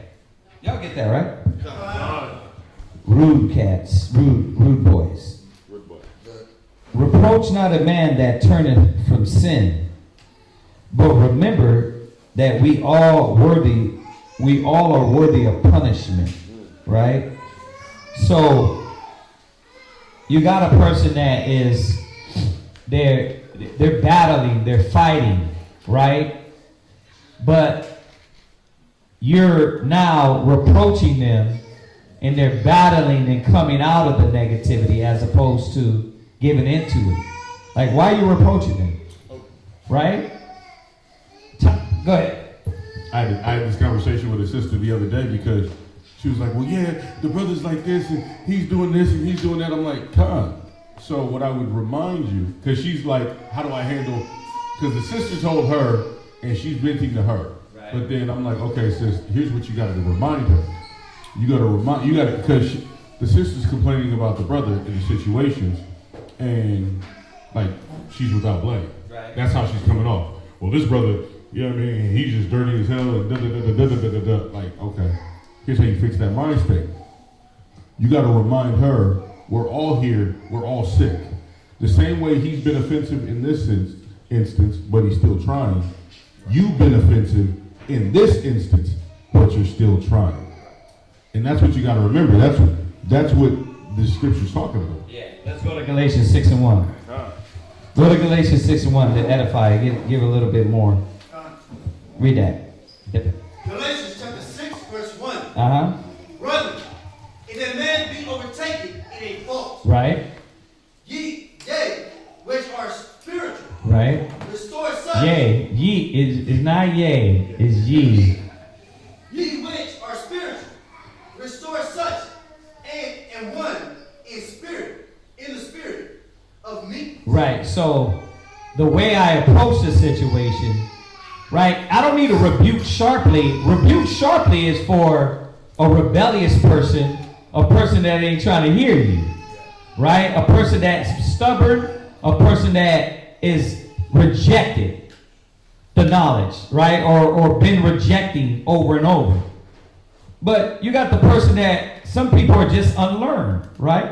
Y'all get that, right? Rude cats, rude boys. Rude boy. Reproach not a man that turneth from sin, but remember that we all are worthy of punishment, right? So you got a person that is they're battling, they're fighting, right? But you're now reproaching them and they're battling and coming out of the negativity as opposed to giving into it. Like, why are you reproaching them? Right? Go ahead. I had this conversation with a sister the other day because she was like, well, yeah, the brother's like this and he's doing this and he's doing that. I'm like, come on. So what I would remind you, because she's like, how do I handle, because the sister told her and she's venting to her. Right. But then I'm like, okay, sis, here's what you got to remind her. Because the sister's complaining about the brother in the situations and like she's without blame. Right. That's how she's coming off. Well, this brother, you know what I mean, he's just dirty as hell and da-da-da-da-da-da-da-da. Like, okay, here's how you fix that mind state. You got to remind her, we're all here, we're all sick. The same way he's been offensive in this instance, but he's still trying. You've been offensive in this instance, but you're still trying. And that's what you got to remember. That's what the scripture's talking about. Yeah, let's go to Galatians 6:1. Go to Galatians 6:1 to edify. Give a little bit more. Read that. Galatians chapter 6, verse 1. Uh-huh. Brother, if a man be overtaken in a fault, Right. yea, which are spiritual, Right. restore such. Yea. Ye is not yea, is ye. Ye which are spiritual, restore such, and one in the spirit of meekness. Right. So the way I approach the situation, right? I don't need to rebuke sharply. Rebuke sharply is for a rebellious person, a person that ain't trying to hear you, right? A person that's stubborn, a person that is rejected the knowledge, right? Or been rejecting over and over. But you got the person that some people are just unlearned, right?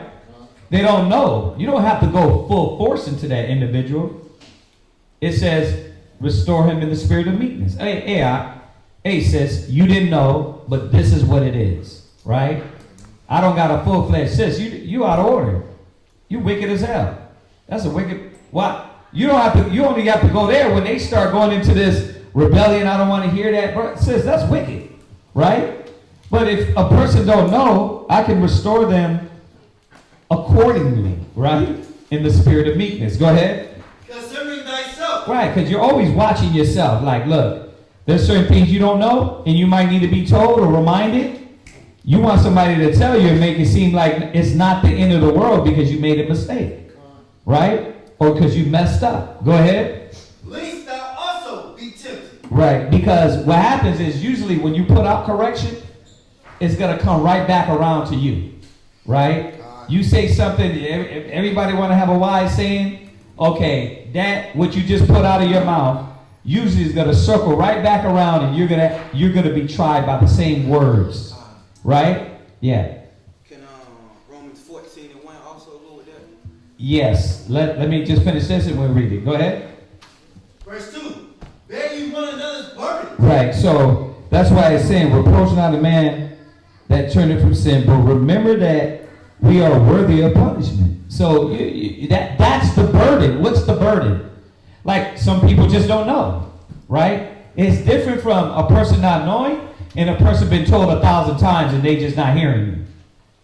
They don't know. You don't have to go full force into that individual. It says, restore him in the spirit of meekness. Hey, sis, you didn't know, but this is what it is, right? I don't got a full-fledged sis. You out of order. You wicked as hell. That's a wicked. What? You only have to go there when they start going into this rebellion. I don't want to hear that, bro. Sis, that's wicked, right? But if a person don't know, I can restore them accordingly, right? In the spirit of meekness. Go ahead. Considering thyself. Right, because you're always watching yourself. Like, look, there's certain things you don't know, and you might need to be told or reminded. You want somebody to tell you and make it seem like it's not the end of the world because you made a mistake, right? Or because you messed up. Go ahead. Lest thou also be tempted. Right, because what happens is usually when you put out correction, it's going to come right back around to you, right? You say something, everybody want to have a wise saying, okay, that what you just put out of your mouth usually is going to circle right back around, and you're gonna be tried by the same words, right? Yeah. Can Romans 14:1 also go with that? Yes. Let me just finish this and we'll read it. Go ahead. Verse 2. Bear ye one another's burden. Right. So that's why it's saying, reproach not a man that turneth from sin, but remember that we are worthy of punishment. So that's the burden. What's the burden? Like, some people just don't know, right? It's different from a person not knowing and a person been told 1,000 times and they just not hearing you,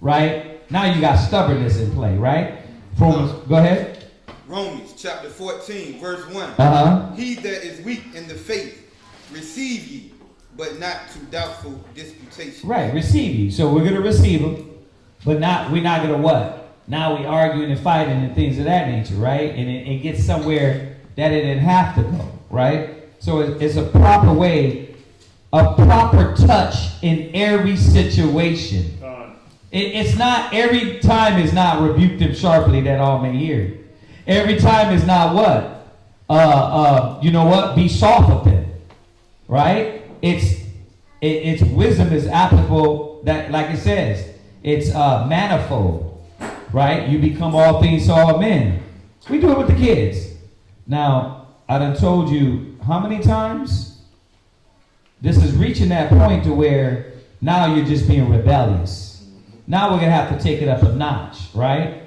right? Now you got stubbornness in play, right? Go ahead. Romans chapter 14, verse 1. Uh-huh. He that is weak in the faith, receive ye, but not to doubtful disputation. Right, receive ye. So we're going to receive them, but we're not going to what? Now we arguing and fighting and things of that nature, right? And it gets somewhere that it didn't have to go, right? So it's a proper way, a proper touch in every situation. It's not, every time is not rebuke them sharply that all may hear. Every time is not what? You know what? Be soft with them, right? It's wisdom is applicable, that, like it says, it's manifold, right? You become all things to all men. We do it with the kids. Now, I done told you how many times? This is reaching that point to where now you're just being rebellious. Now we're going to have to take it up a notch, right?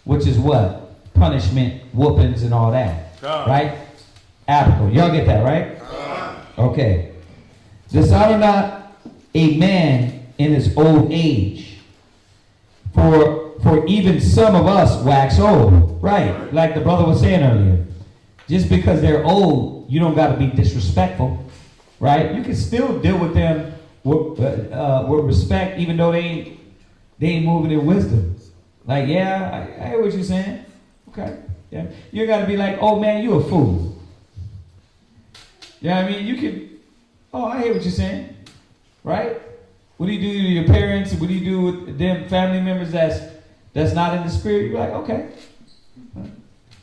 Which is what? Punishment, whoopings, and all that. Right? Applicable. Y'all get that, right? Okay. Dishonor not a man in his old age. For even some of us wax old. Right? Like the brother was saying earlier. Just because they're old, you don't got to be disrespectful. Right? You can still deal with them with respect, even though they ain't moving in wisdom. Like, yeah, I hear what you're saying. Okay. Yeah. You got to be like, oh man, you a fool. You know what I mean? You can, oh, I hear what you're saying. Right? What do you do to your parents? What do you do with them family members that's not in the spirit? You're like, okay.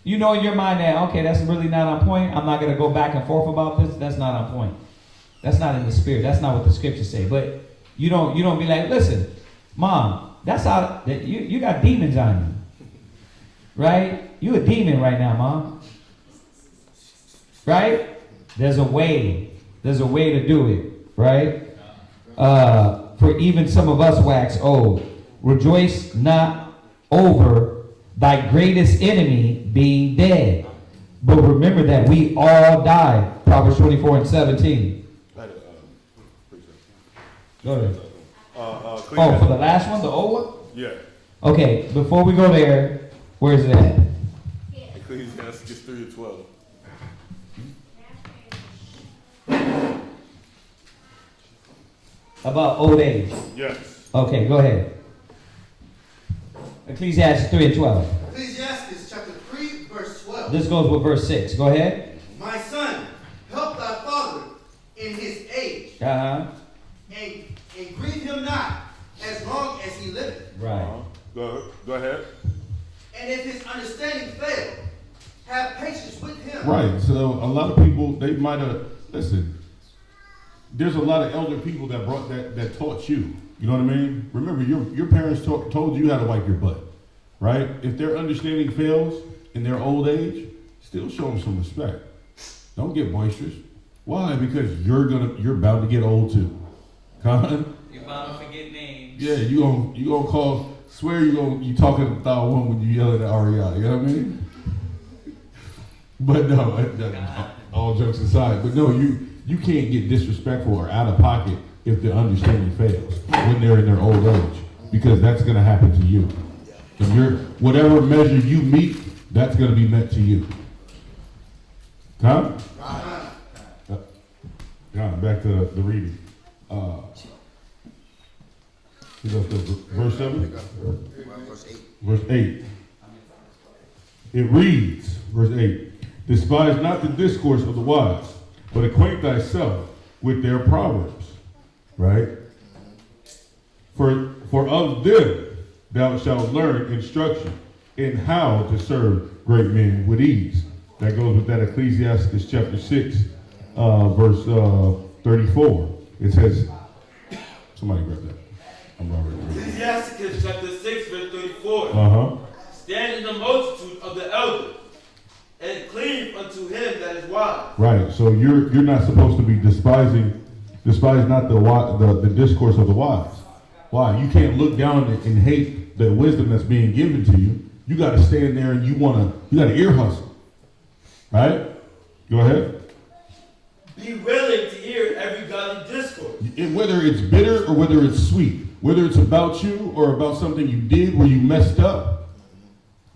You know in your mind that, okay, that's really not on point. I'm not going to go back and forth about this. That's not on point. That's not in the spirit. That's not what the scriptures say. But you don't be like, listen, Mom, that's how you got demons on you. Right? You a demon right now, Mom. Right? There's a way. There's a way to do it. Right? For even some of us wax old. Rejoice not over thy greatest enemy being dead. But remember that we all die. Proverbs 24:17. Go ahead. For the last one, the old one? Yeah. Okay, before we go there, where is it at? Ecclesiasticus 3:12. About old age. Yes. Okay, go ahead. Ecclesiastes 3:12. Ecclesiasticus chapter 3, verse 12. This goes with verse 6. Go ahead. My son, help thy father in his age, Uh-huh. and grieve him not as long as he liveth. Right. Go ahead. And if his understanding fail, have patience with him. Right. So a lot of people, they might have, listen, there's a lot of elder people that brought that taught you. You know what I mean? Remember, your parents told you how to wipe your butt, right? If their understanding fails in their old age, still show them some respect. Don't get boisterous. Why? Because you're about to get old too. Con? You're bound to forget names. Yeah, you gonna call, swear you talking about a woman when you yelling at Ariana. You know what I mean? But no, all jokes aside. But no, you can't get disrespectful or out of pocket if their understanding fails when they're in their old age, because that's going to happen to you. And whatever measure you meet, that's going to be met to you. Huh? Back to the reading. Verse 7? Verse 8. It reads, verse 8, despise not the discourse of the wise, but acquaint thyself with their proverbs. Right? For of them thou shalt learn instruction in how to serve great men with ease. That goes with that Ecclesiasticus chapter 6, verse 34. It says, somebody grab that. I'm already. Ecclesiasticus chapter 6, verse 34. Uh-huh. Stand in the multitude of the elders, and cleave unto him that is wise. Right. So you're not supposed to be despising. Despise not the discourse of the wise. Why? You can't look down and hate the wisdom that's being given to you. You got to stand there and you got to ear hustle. Right? Go ahead. Be willing to hear every godly discourse. Whether it's bitter or whether it's sweet, whether it's about you or about something you did where you messed up,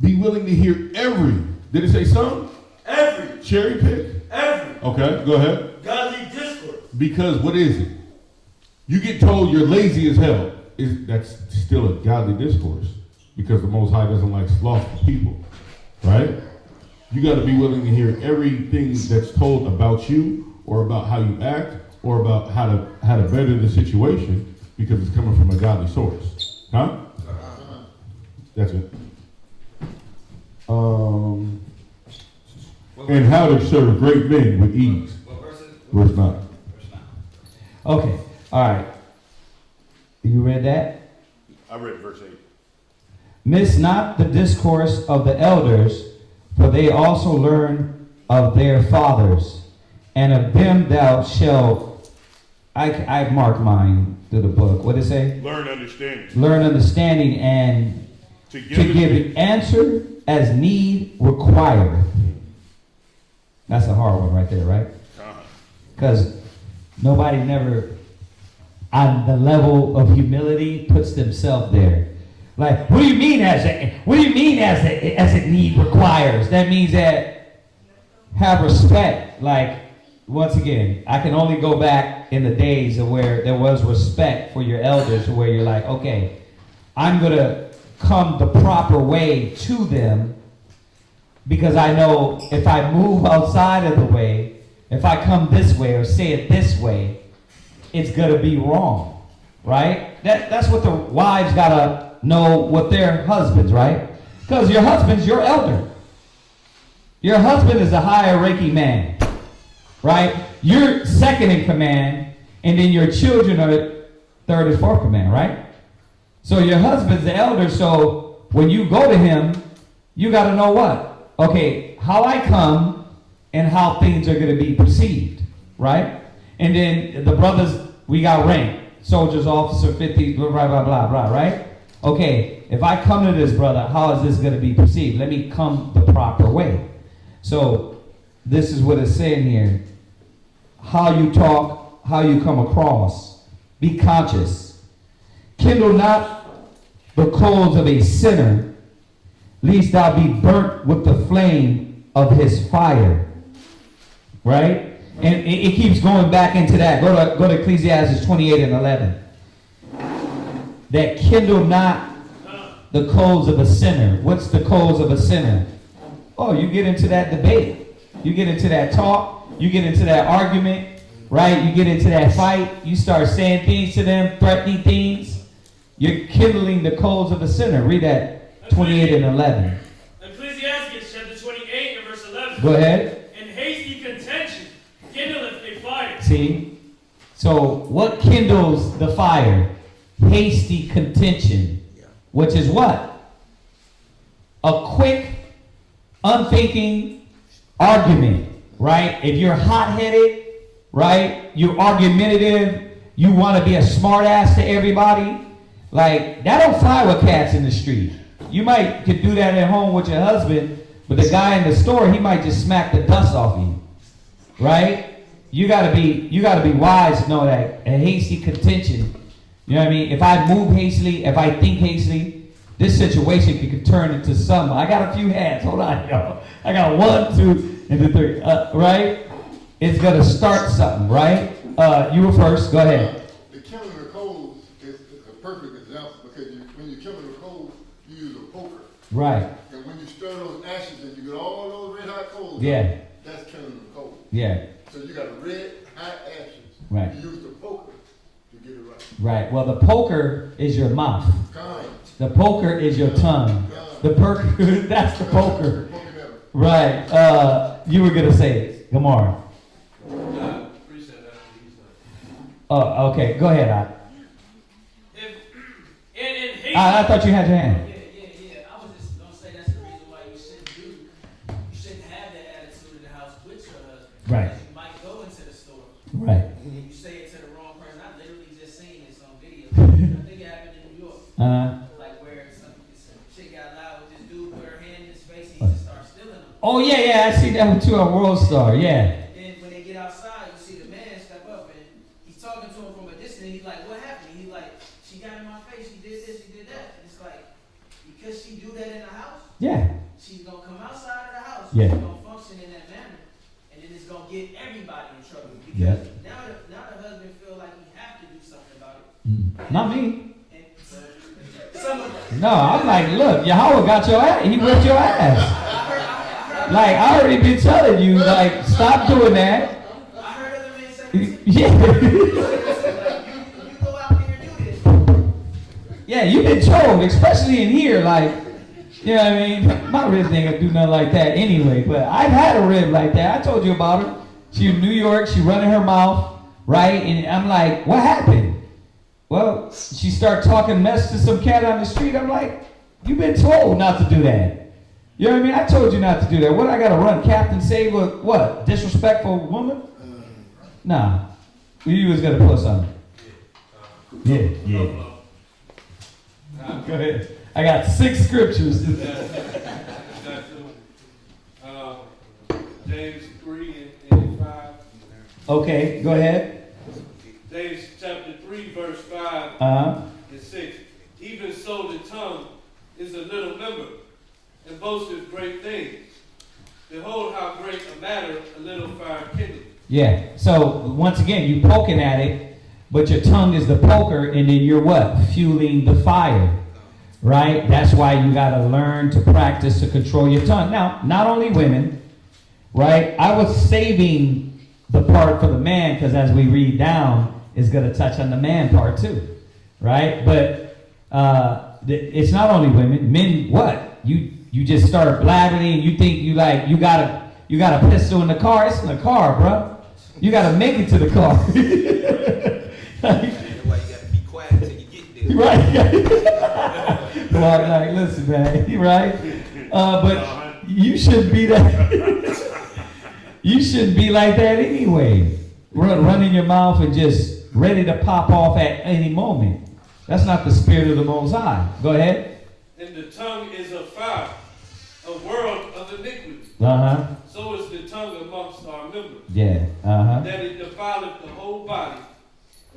be willing to hear every. Did it say some? Every. Cherry pick? Every. Okay, go ahead. Godly discourse. Because what is it? You get told you're lazy as hell. That's still a godly discourse. Because the Most High doesn't like slothful people. Right? You got to be willing to hear everything that's told about you, or about how you act, or about how to better the situation, because it's coming from a godly source. Huh? That's it. And how to serve great men with ease. Verse 9. Okay. All right. You read that? I read verse 8. Miss not the discourse of the elders, for they also learn of their fathers, and of them thou shalt. I've marked mine through the book. What did it say? Learn understanding. Learn understanding and to give an answer as need requireth. That's a hard one right there, right? Because nobody never, on the level of humility, puts themselves there. Like, what do you mean as it need requires? That means that have respect. Like, once again, I can only go back in the days of where there was respect for your elders, where you're like, okay, I'm going to come the proper way to them, because I know if I move outside of the way, if I come this way or say it this way, it's going to be wrong, right? That's what the wives got to know with their husbands, right? Because your husband's your elder. Your husband is a higher ranking man, right? You're second in command, and then your children are third and fourth command, right? So your husband's the elder, so when you go to him, you got to know what? okay, how I come and how things are going to be perceived, right? And then the brothers, we got rank. Soldiers, officer, 50, blah, blah, blah, blah, blah, right? Okay, if I come to this brother, how is this going to be perceived? Let me come the proper way. So this is what it's saying here. How you talk, how you come across. Be conscious. Kindle not the coals of a sinner, lest thou be burnt with the flame of his fire. Right? And it keeps going back into that. Go to Ecclesiastes 28 and 11. That kindle not the coals of a sinner. What's the coals of a sinner? Oh, you get into that debate. You get into that talk. You get into that argument. Right? You get into that fight. You start saying things to them, threatening things. You're kindling the coals of a sinner. Read that 28 and 11. Ecclesiasticus chapter 28 and verse 11. Go ahead. And hasty contention kindleth a fire. See? So what kindles the fire? Hasty contention. Which is what? A quick, unthinking argument. Right? If you're hot-headed, right? You're argumentative. You want to be a smart ass to everybody. Like, that don't fly with cats in the street. You could do that at home with your husband, but the guy in the store, he might just smack the dust off you. Right? You gotta be wise to know that a hasty contention, you know what I mean? If I move hastily, if I think hastily, this situation could turn into something. I got a few hands. Hold on, y'all. I got 1, 2, and 3. Right? It's gonna start something, right? You were first. Go ahead. The killing the coals is a perfect example because when you're killing the coals, you use a poker. Right. And when you stir those ashes and you get all those red hot coals, Yeah. that's killing the coals. Yeah. So you got red hot ashes. Right. You use the poker to get it right. Right. Well, the poker is your mouth. The poker is your tongue. The poker, that's the poker. Right. You were gonna say it. Gamora. Oh, okay. Go ahead, I thought you had your hand. Yeah. I was just gonna say that's the reason why you shouldn't have that attitude in the house with your husband. Right. Because you might go into the store. Right. And you say it to the wrong person. I literally just seen this on video. I think it happened in New York. Like where some chick got loud with this dude, put her hand in his face, and he just started stealing them. Oh yeah. I see that one too on World Star. Yeah. Then when they get outside, you see the man step up and he's talking to him from a distance. He's like, "What happened?" He's like, "She got in my face. She did this. She did that." And it's like, because she do that in the house. Yeah. She's gonna come outside of the house. Yeah. She's gonna function in that manner, and then it's gonna get everybody in trouble. Because Yeah. now the husband feel like he have to do something about it. Not me. And some of us. No, I'm like, look, Yahweh got your ass. He whipped your ass. Like, I already been telling you, like, stop doing that. I heard other men say, Yeah. Yeah, you've been told, especially in here, like, you know what I mean? My rib ain't gonna do nothing like that anyway, but I've had a rib like that. I told you about her. She in New York, she running her mouth, right? And I'm like, what happened? Well, she started talking mess to some cat on the street. I'm like, you've been told not to do that. You know what I mean? I told you not to do that. What, I gotta run Captain Save a, what, disrespectful woman? Nah. You was gonna put something. Yeah. Go ahead. I got 6 scriptures. James 3 and 5. Okay, go ahead. James chapter 3, verse 5 and 6. Even so the tongue is a little member, and boasteth great things. Behold how great a matter a little fire kindleth. Yeah, so once again, you poking at it, but your tongue is the poker, and then you're what? Fueling the fire. Right? That's why you got to learn to practice to control your tongue. Now, not only women, right? I was saving the part for the man because as we read down, it's going to touch on the man part too. Right? But it's not only women. Men, what? You just start blabbering and you think you got a pistol in the car. It's in the car, bro. You got to make it to the car. That's why you got to be quiet until you get there. Right. Well, like, listen, man, right? But You shouldn't be that. You shouldn't be like that anyway. Running your mouth and just ready to pop off at any moment. That's not the spirit of the Most High. Go ahead. And the tongue is a fire, a world of iniquity. So is the tongue amongst our members. Yeah. That it defileth the whole body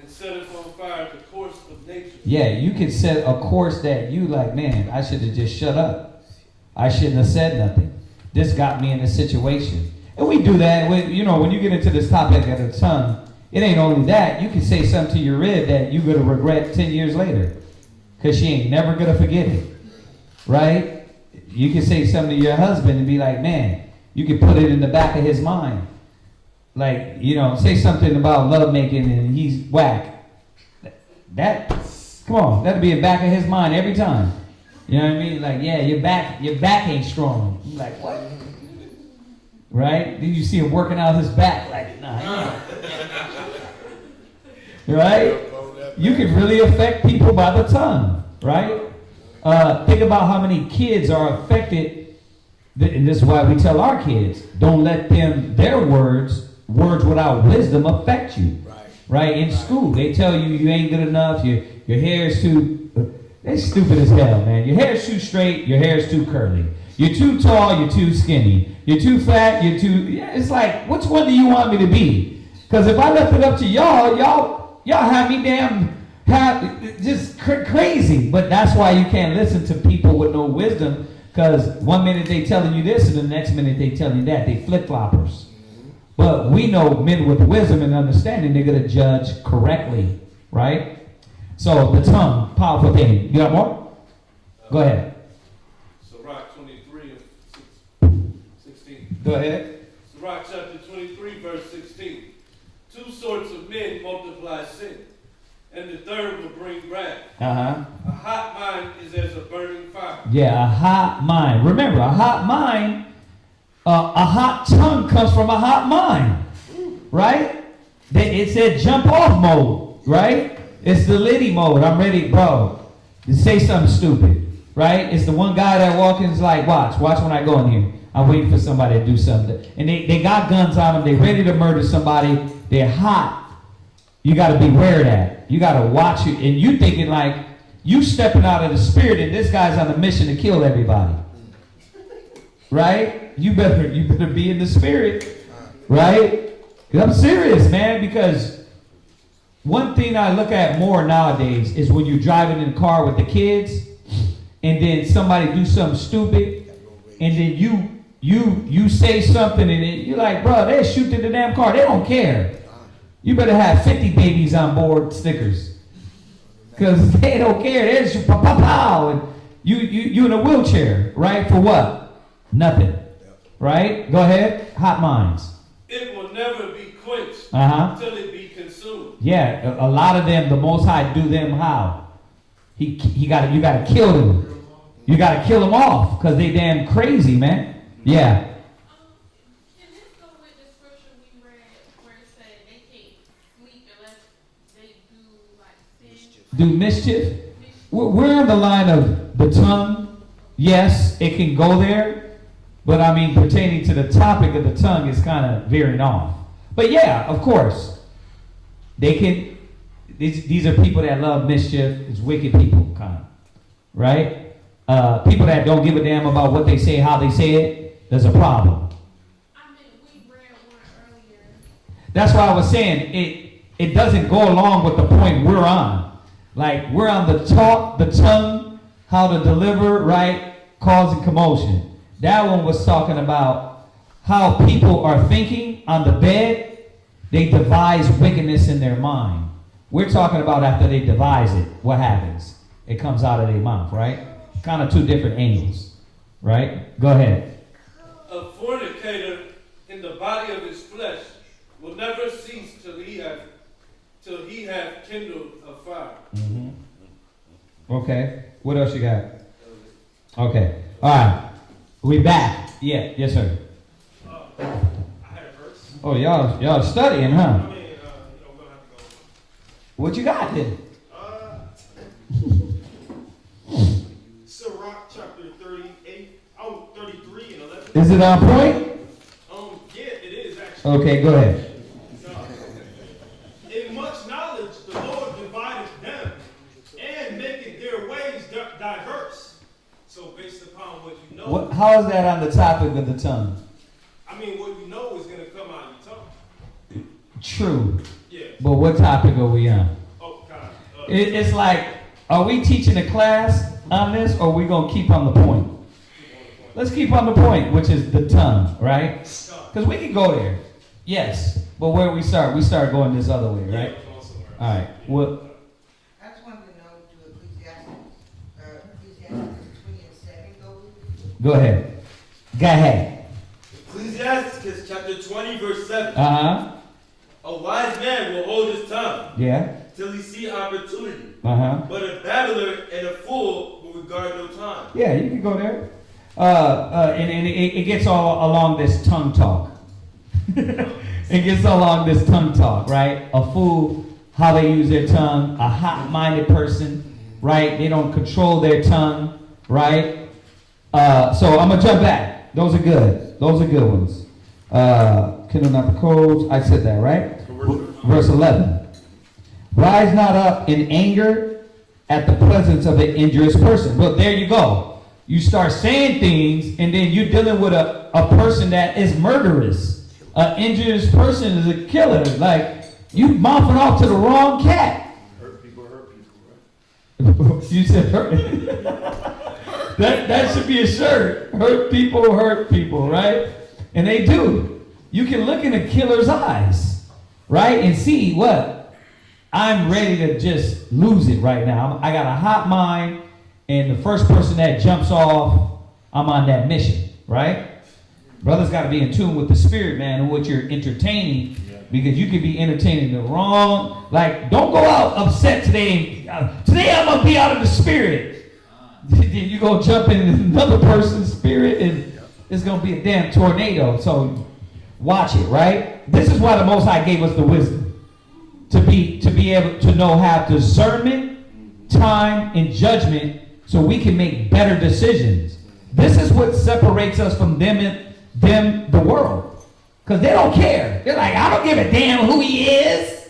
and setteth on fire the course of nature. Yeah, you can set a course that you like, man, I should have just shut up. I shouldn't have said nothing. This got me in a situation. And we do that. When you get into this topic of the tongue, it ain't only that. You can say something to your rib that you're going to regret 10 years later. Because she ain't never going to forget it. Right? You can say something to your husband and be like, man, you can put it in the back of his mind. Like, say something about lovemaking and he's whack. Come on, that'll be in the back of his mind every time. You know what I mean? Like, yeah, your back ain't strong. You're like, what? Right? Then you see him working out his back. Like, nah. Right? You can really affect people by the tongue. Right? Think about how many kids are affected. And this is why we tell our kids, don't let their words without wisdom affect you. Right? In school, they tell you ain't good enough, your hair is too... They're stupid as hell, man. Your hair is too straight, your hair is too curly. You're too tall, you're too skinny. You're too fat, you're too... Yeah, it's like, which one do you want me to be? Because if I left it up to y'all have me just crazy. But that's why you can't listen to people with no wisdom, because one minute they telling you this and the next minute they telling you that. They flip-floppers. But we know men with wisdom and understanding, they're going to judge correctly, right? So the tongue, powerful thing. You got more? Go ahead. Sirach 23 and 16. Go ahead. Sirach chapter 23, verse 16. Two sorts of men multiply sin, and the third will bring wrath. A hot mind is as a burning fire. Yeah, a hot mind. Remember, a hot mind, a hot tongue comes from a hot mind, right? It said jump off mode, right? It's the Liddy mode. I'm ready, bro, to say something stupid, right? It's the one guy that walks in is like, watch when I go in here. I'm waiting for somebody to do something. And they got guns on them. They ready to murder somebody. They're hot. You got to beware of that. You got to watch it. And you thinking like, you stepping out of the spirit and this guy's on a mission to kill everybody. Right? You better be in the spirit. Right? I'm serious, man, because one thing I look at more nowadays is when you're driving in the car with the kids and then somebody do something stupid and then you say something and you're like, bro, they shoot in the damn car. They don't care. You better have 50 babies on board stickers because they don't care. They just pow, pow, pow. And you in a wheelchair, right? For what? Nothing. Right? Go ahead. Hot minds. It will never be quenched until it be consumed. Yeah, a lot of them, the Most High do them how? You gotta kill them. You gotta kill them off because they damn crazy, man. Yeah. Can this go with the scripture we read where it said they can't sleep unless they do like sin? Do mischief? We're on the line of the tongue. Yes, it can go there. But I mean, pertaining to the topic of the tongue is kind of veering off. But yeah, of course. They can, these are people that love mischief. It's wicked people, kind of. Right? People that don't give a damn about what they say, how they say it, there's a problem. I mean, we read one earlier. That's why I was saying it doesn't go along with the point we're on. Like, we're on the talk, the tongue, how to deliver, right? Causing commotion. That one was talking about how people are thinking on the bed. They devise wickedness in their mind. We're talking about after they devise it, what happens? It comes out of their mouth, right? Kind of two different angles, right? Go ahead. A fornicator in the body of his flesh will never cease till he have kindled a fire. Mm-hmm. Okay. What else you got? Okay. All right. We back. Yeah. Yes, sir. I had a verse. Oh, y'all studying, huh? I mean, we'll have to go. What you got then? Sirach chapter 38, 33 and 11. Is it on point? Yeah, it is actually. Okay, go ahead. In much knowledge, the Lord divided them and maketh their ways diverse. So based upon what you know. How is that on the topic of the tongue? I mean, what you know is going to come out of your tongue. True. Yeah. But what topic are we on? Oh, God. It's like, are we teaching a class on this, or are we going to keep on the point? Let's keep on the point, which is the tongue, right? Because we can go there. Yes. But where we start? We start going this other way, right? All right. Well, I just wanted to know, do Ecclesiasticus 20 and 7 go ahead. Go ahead. Ecclesiasticus chapter 20, verse 7. Uh-huh. A wise man will hold his tongue. Yeah. Till he see opportunity. Uh-huh. But a babbler and a fool will regard no time. Yeah, you can go there. And it gets all along this tongue talk. It gets along this tongue talk, right? A fool, how they use their tongue. A hot-minded person, right? They don't control their tongue, right? So I'm going to jump back. Those are good. Those are good ones. Kindle not the coals. I said that, right? Verse 11. Rise not up in anger at the presence of an injurious person. Well, there you go. You start saying things, and then you're dealing with a person that is murderous. An injurious person is a killer. Like, you mouthing off to the wrong cat. Hurt people, right? You said hurt. that should be a shirt. Hurt people, right? And they do. You can look in a killer's eyes, right? And see what? I'm ready to just lose it right now. I got a hot mind. And the first person that jumps off, I'm on that mission, right? Brothers got to be in tune with the spirit, man, and what you're entertaining, because you could be entertaining the wrong. Like, don't go out upset today. Today I'm going to be out of the spirit. Then you go jump in another person's spirit, and it's going to be a damn tornado. So watch it, right? This is why the Most High gave us the wisdom to be able to know how discernment, time, and judgment, so we can make better decisions. This is what separates us from them, the world. Because they don't care. They're like, I don't give a damn who he is.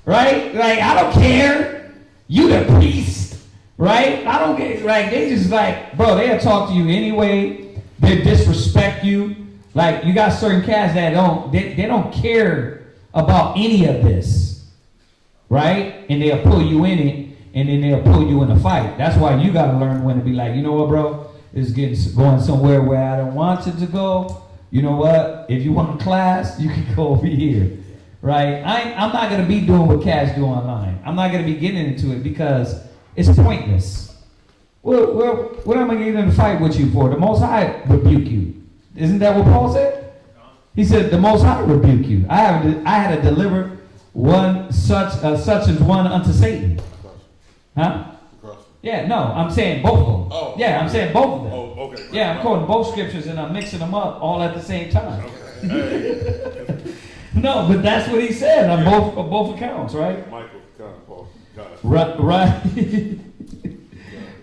Right? Like, I don't care. You the priest. Right? I don't get, like, they just like, bro, they'll talk to you anyway. They disrespect you. Like, you got certain cats that they don't care about any of this. Right? And they'll pull you in it. And then they'll pull you in a fight. That's why you got to learn when to be like, you know what, bro? It's going somewhere where I don't want it to go. You know what? If you want a class, you can go over here. Right? I'm not going to be doing what cats do online. I'm not going to be getting into it because it's pointless. Well, what am I getting in a fight with you for? The Most High rebuke you. Isn't that what Paul said? He said, the Most High rebuke you. I had to deliver one such as one unto Satan. Huh? Yeah, no, I'm saying both of them. Oh. Yeah, I'm saying both of them. Oh, okay. Yeah, I'm quoting both scriptures and I'm mixing them up all at the same time. Okay. No, but that's what he said on both accounts, right? Michael, Paul,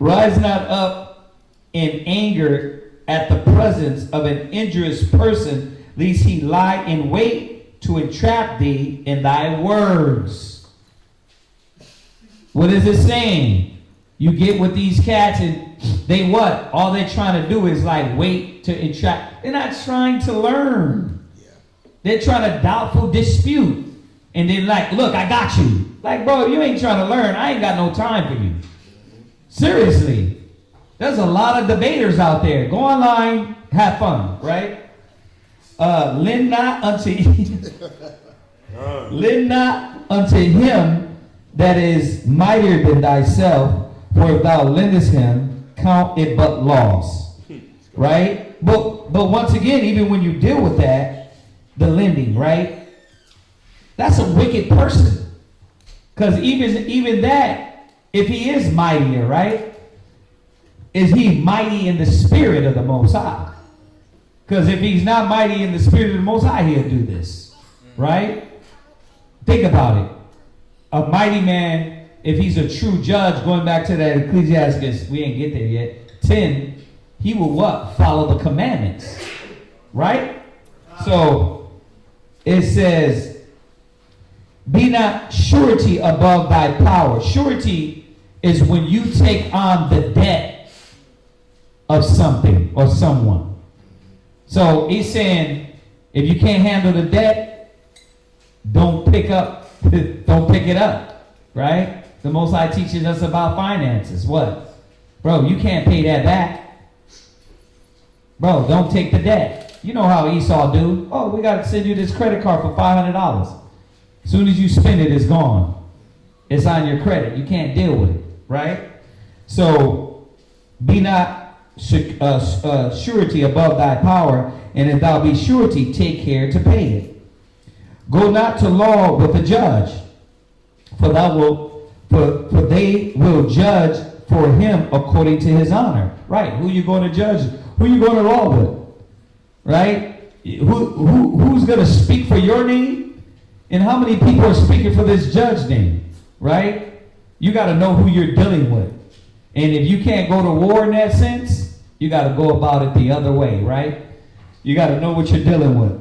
Rise not up in anger at the presence of an injurious person, lest he lie in wait to entrap thee in thy words. What is it saying? You get with these cats and they what? All they're trying to do is like wait to entrap. They're not trying to learn. They're trying to doubtful dispute. And then like, look, I got you. Like, bro, you ain't trying to learn. I ain't got no time for you. Seriously. There's a lot of debaters out there. Go online, have fun, right? Lend not unto him that is mightier than thyself, for if thou lendest him, count it but loss. Right? But once again, even when you deal with that, the lending, right? That's a wicked person. Because even that, if he is mightier, right? Is he mighty in the spirit of the Most High? Because if he's not mighty in the spirit of the Most High, he'll do this. Right? Think about it. A mighty man, if he's a true judge, going back to that Ecclesiasticus, we ain't get there yet, 10, he will what? Follow the commandments. Right? So it says, be not surety above thy power. Surety is when you take on the debt of something or someone. So he's saying, if you can't handle the debt, don't pick it up. Right? The Most High teaches us about finances. What? Bro, you can't pay that back. Bro, don't take the debt. You know how Esau do. Oh, we got to send you this credit card for $500. As soon as you spend it, it's gone. It's on your credit. You can't deal with it. Right? So, be not surety above thy power, and if thou be surety, take care to pay it. Go not to law with a judge, for they will judge for him according to his honor. Right? Who you going to judge? Who you going to law with? Right? Who's going to speak for your name? And how many people are speaking for this judge name? Right? You got to know who you're dealing with. And if you can't go to war in that sense, you got to go about it the other way. Right? You got to know what you're dealing with.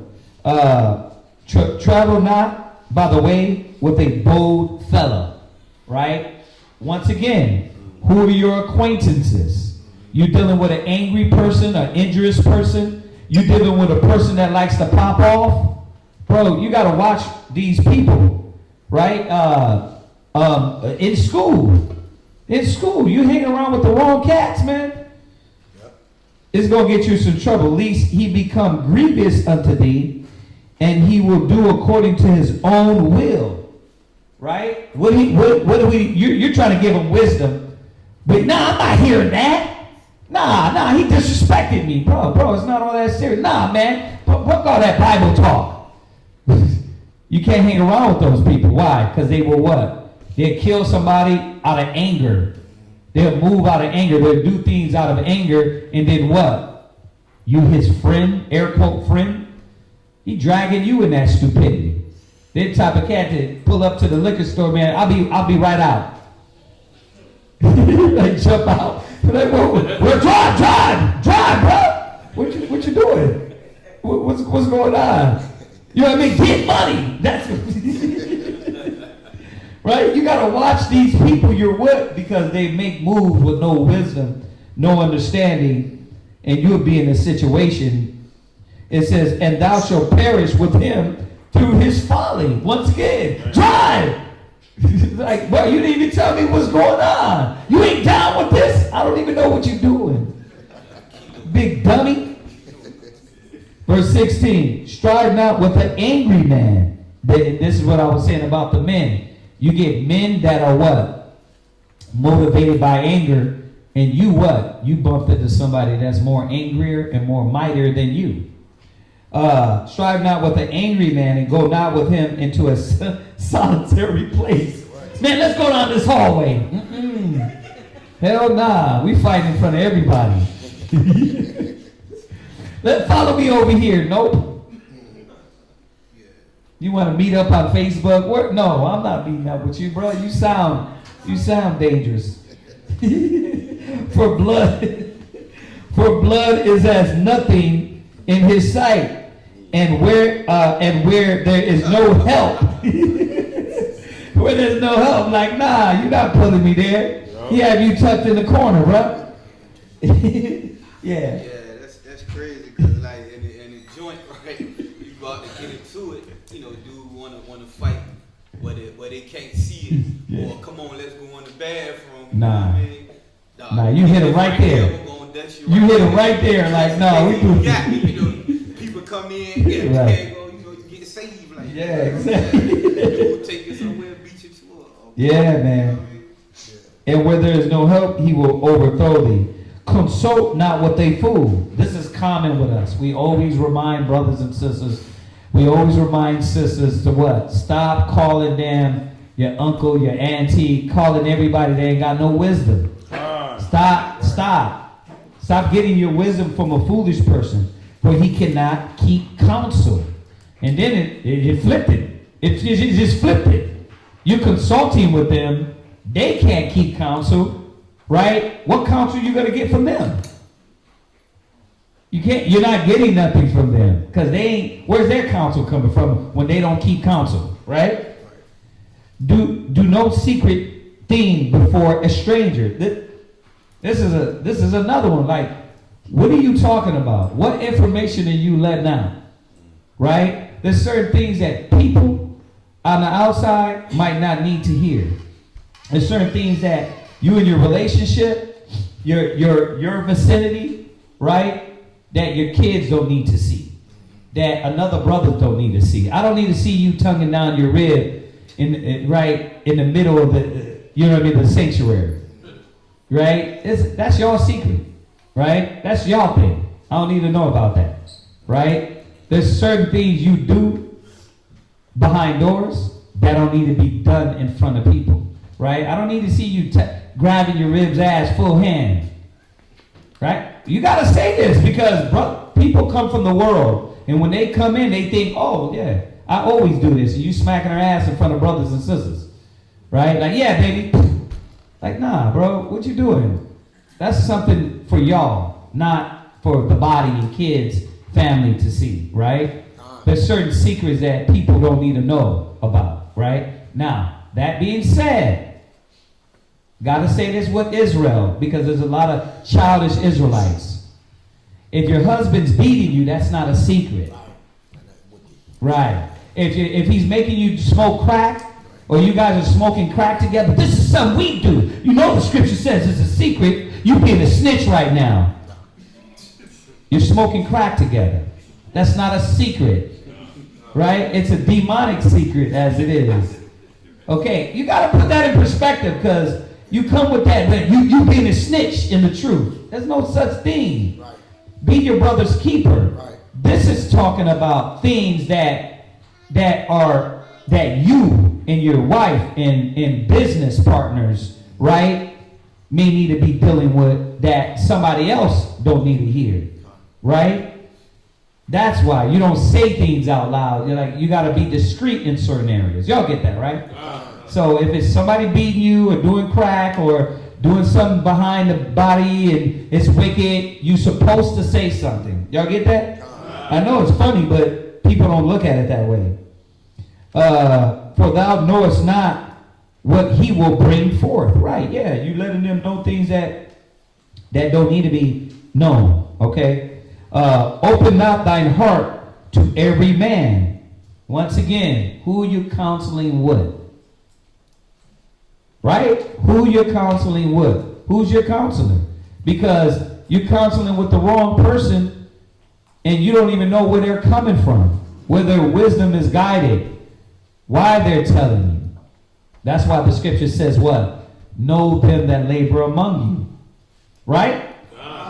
Travel not by the way with a bold fellow. Right? Once again, who are your acquaintances? You dealing with an angry person, an injurious person? You dealing with a person that likes to pop off? Bro, you got to watch these people, right? In school, you hang around with the wrong cats, man. It's going to get you some trouble. Least he become grievous unto thee, and he will do according to his own will, right? You're trying to give him wisdom, but nah, I'm not hearing that. Nah, he disrespected me. Bro, it's not all that serious. Nah, man, fuck all that Bible talk. You can't hang around with those people. Why? Because they will what? They'll kill somebody out of anger. They'll move out of anger. They'll do things out of anger. And then what? You his friend, air quote friend, he dragging you in that stupidity. That type of cat that pull up to the liquor store, man, I'll be right out. Like jump out. Like, well, drive, bro. What you doing? What's going on? You know what I mean? Get money. That's right. You gotta watch these people you're with because they make moves with no wisdom, no understanding, and you'll be in a situation. It says, "And thou shalt perish with him through his folly." Once again, drive. Like, bro, you didn't even tell me what's going on. You ain't down with this? I don't even know what you're doing. Big dummy. Verse 16, strive not with an angry man. This is what I was saying about the men. You get men that are what? Motivated by anger. And you what? You bumped into somebody that's more angrier and more mightier than you. Strive not with an angry man and go not with him into a solitary place. Man, let's go down this hallway. Hell nah. We fight in front of everybody. Follow me over here. Nope. You want to meet up on Facebook? No, I'm not meeting up with you, bro. You sound dangerous. For blood is as nothing in his sight, and where there is no help, where there's no help, like nah, you're not pulling me there. He have you tucked in the corner, bro. Yeah. That's crazy because like in the joint, right? You about to get into it, you know, dude wanna fight, where they can't see it, or come on, let's go in the bathroom. Nah. You know what I mean? Nah, you hit it right there. You hit it right there, like no, we do. Got me, you know, people come in, get Right. go, you know, you get saved, like Yeah, exactly. We'll take you somewhere, beat you to a Yeah, man. And where there is no help, he will overthrow thee. Consult not with a fool. This is common with us. We always remind brothers and sisters. We always remind sisters to what? Stop calling them your uncle, your auntie, calling everybody that ain't got no wisdom. Stop getting your wisdom from a foolish person, for he cannot keep counsel. And then it flipped it. It just flipped it. You're consulting with them. They can't keep counsel, right? What counsel are you going to get from them? You're not getting nothing from them because they ain't. Where's their counsel coming from when they don't keep counsel, right? Do no secret thing before a stranger. This is another one. Like, what are you talking about? What information are you letting out? Right? There's certain things that people on the outside might not need to hear. There's certain things that you in your relationship, your vicinity, right? That your kids don't need to see. That another brother don't need to see. I don't need to see you tonguing down your rib right in the middle of the sanctuary. Right? That's your secret. Right? That's y'all thing. I don't need to know about that. Right? There's certain things you do behind doors that don't need to be done in front of people. Right? I don't need to see you grabbing your ribs ass full hand. Right? You got to say this because people come from the world. And when they come in, they think, oh, yeah, I always do this. And you smacking her ass in front of brothers and sisters. Right? Like, yeah, baby. Like, nah, bro, what you doing? That's something for y'all, not for the body and kids, family to see, right? There's certain secrets that people don't need to know about, right? Now, that being said, got to say this with Israel, because there's a lot of childish Israelites. If your husband's beating you, that's not a secret. Right. If he's making you smoke crack, or you guys are smoking crack together, this is something we do. You know the scripture says it's a secret. You being a snitch right now. You're smoking crack together. That's not a secret. Right? It's a demonic secret as it is. Okay, you got to put that in perspective because you come with that, but you being a snitch in the truth. There's no such thing. Right. Be your brother's keeper. Right. This is talking about things that you and your wife and business partners, right, may need to be dealing with that somebody else don't need to hear. Right? That's why you don't say things out loud. You're like, you got to be discreet in certain areas. Y'all get that, right? So if it's somebody beating you or doing crack or doing something behind the body and it's wicked, you're supposed to say something. Y'all get that? I know it's funny, but people don't look at it that way. For thou knowest not what he will bring forth. Right, yeah, you letting them know things that don't need to be known. Okay? Open not thine heart to every man. Once again, who are you counseling with? Right? Who you're counseling with? Who's your counselor? Because you're counseling with the wrong person and you don't even know where they're coming from, where their wisdom is guided, why they're telling you. That's why the scripture says what? Know them that labor among you. Right?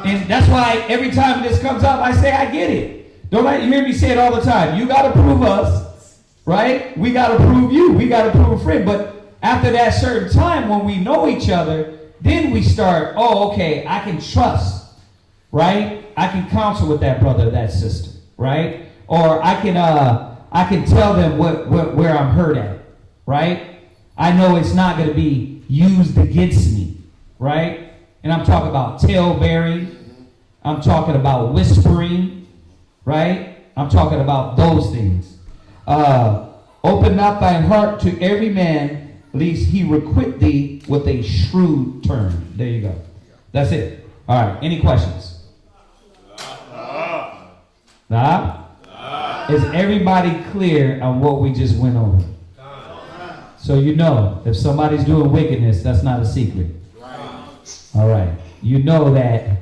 And that's why every time this comes up, I say, I get it. Don't you hear me say it all the time. You got to prove us, right? We got to prove you. We got to prove a friend. But after that certain time, when we know each other, then we start, oh, okay, I can trust, right? I can counsel with that brother, that sister, right? Or I can tell them where I'm hurt at, right? I know it's not going to be used against me, right? And I'm talking about tale-bearing. I'm talking about whispering, right? I'm talking about those things. Open not thine heart to every man, lest he requite thee with a shrewd turn. There you go. That's it. All right. Any questions? Nah? Is everybody clear on what we just went over? So you know, if somebody's doing wickedness, that's not a secret. All right. You know that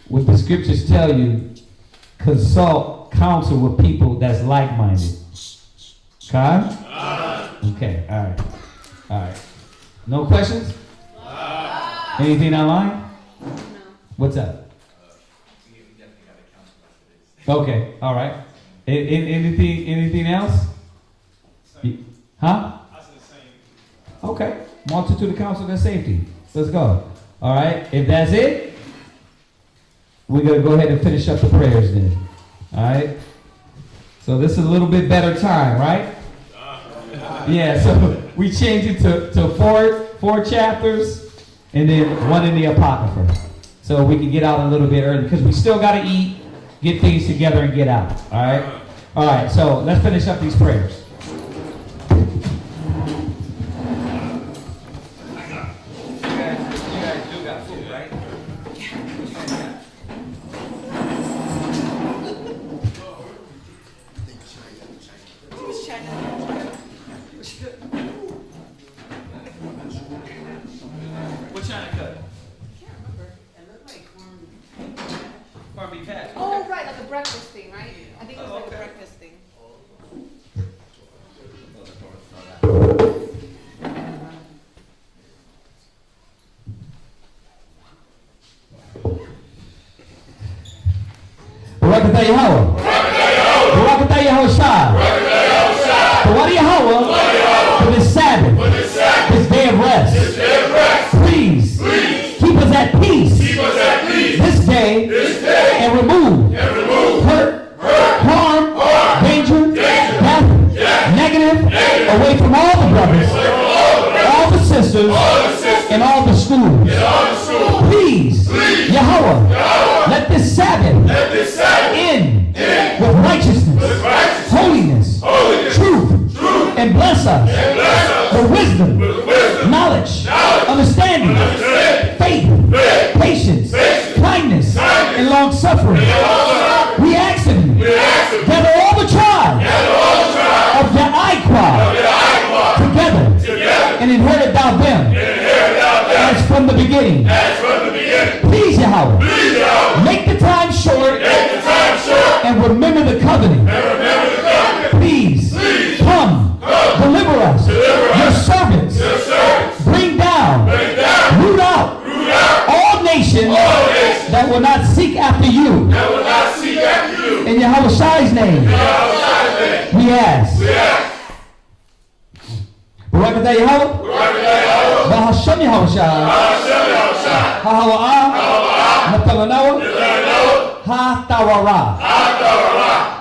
what the scriptures tell you, consult counsel with people that's like-minded. Okay? Okay, all right. All right. No questions? Anything online? No. What's up? Okay, all right. Anything else? Huh? Okay. Multitude of counsel and safety. Let's go. All right. If that's it, we're going to go ahead and finish up the prayers then. All right. So this is a little bit better time, right? Yeah, so we changed it to four chapters and then one in the Apocrypha. so we can get out a little bit early because we still got to eat, get things together, and get out. All right? All right, so let's finish up these prayers. Oh, right, like a breakfast thing, right? I think it was like a breakfast thing. Barakatah Yahweh. Barakatah Yahushua. Barakatah Yahweh for this Sabbath, this day of rest. Please keep us at peace this day and remove hurt, harm, danger, death, negative away from all the brothers, all the sisters, and all the schools. Please, Yahweh, let this Sabbath end with righteousness, holiness, truth, and bless us with wisdom, knowledge, understanding, faith, patience, kindness, and long suffering. We ask of you, gather all the tribes of your Iqua together and inherit thou them as from the beginning. Please, Yahweh, make the time short and remember the covenant. Please, come, deliver us, your servants. Bring down, root out all nations that will not seek after you. In Yahweh's name, we ask. Barakatah Yahweh. Bahashem Yahushua. Hahawa'ah. Natalanawa. Ha-tawara.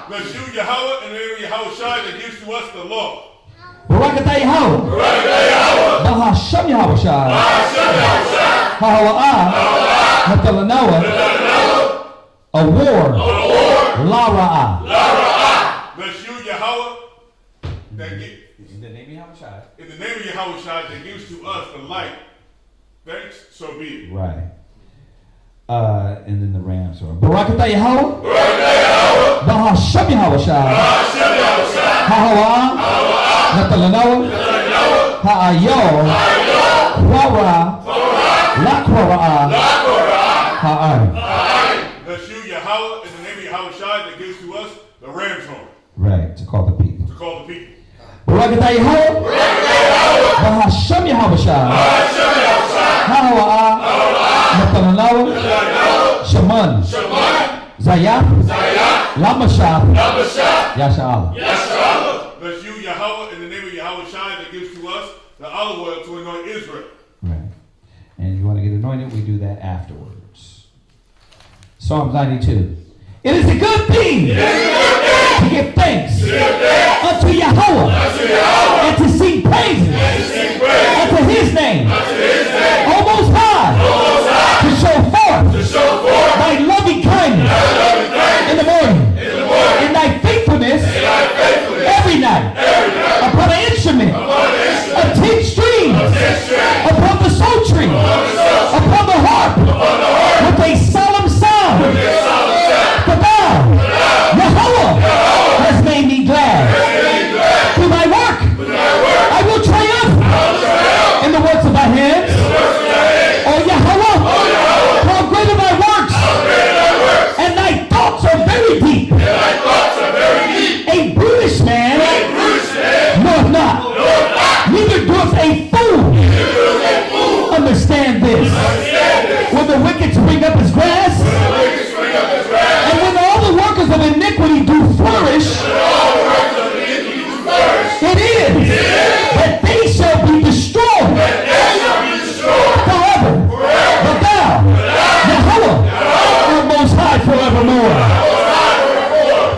Bless you, Yahweh, and the name of Yahushua that gives to us the law. Barakatah Yahweh. Bahashem Yahushua. Hahawa'ah. Natalanawa. A war. La-ra'ah. Bless you, Yahweh, that gives. In the name of Yahushua. In the name of Yahushua that gives to us the light. Thanks, so be it. Right. And then the rams are Barakatah Yahweh. Bahashem Yahushua. Hahawa'ah. Natalanawa. Ha'ayo. Kwara. La-kwara. Ha'ay. Bless you, Yahweh, in the name of Yahushua that gives to us the ram's horn. Right, to call the people. To call the people. Barakatah Yahweh. Bahashem Yahushua. Hahawa'ah. Natalanawa. Shaman. Zayat. Lamashah. Yasha'Allah. Bless you, Yahweh, in the name of Yahushua that gives to us the olive oil to anoint Israel. Right. And if you want to get anointed, we do that afterwards. Psalms 92. It is a good thing to give thanks unto Yahweh and to sing praises unto his name. O Most High, to show forth thy loving kindness in the morning and thy faithfulness every night upon an instrument of 10 strings, upon the psaltery, upon the harp, with a solemn sound. For thou, Yahweh, has made me glad. Through thy work, I will triumph in the works of thy hands. O Yahweh, how great are thy works, and thy thoughts are very deep. A brutish man knoweth not, neither doeth a fool understand this. When the wicked spring up as grass, and when all the workers of iniquity do flourish, it is that they shall be destroyed forever. But thou, Yahweh, art most high forevermore.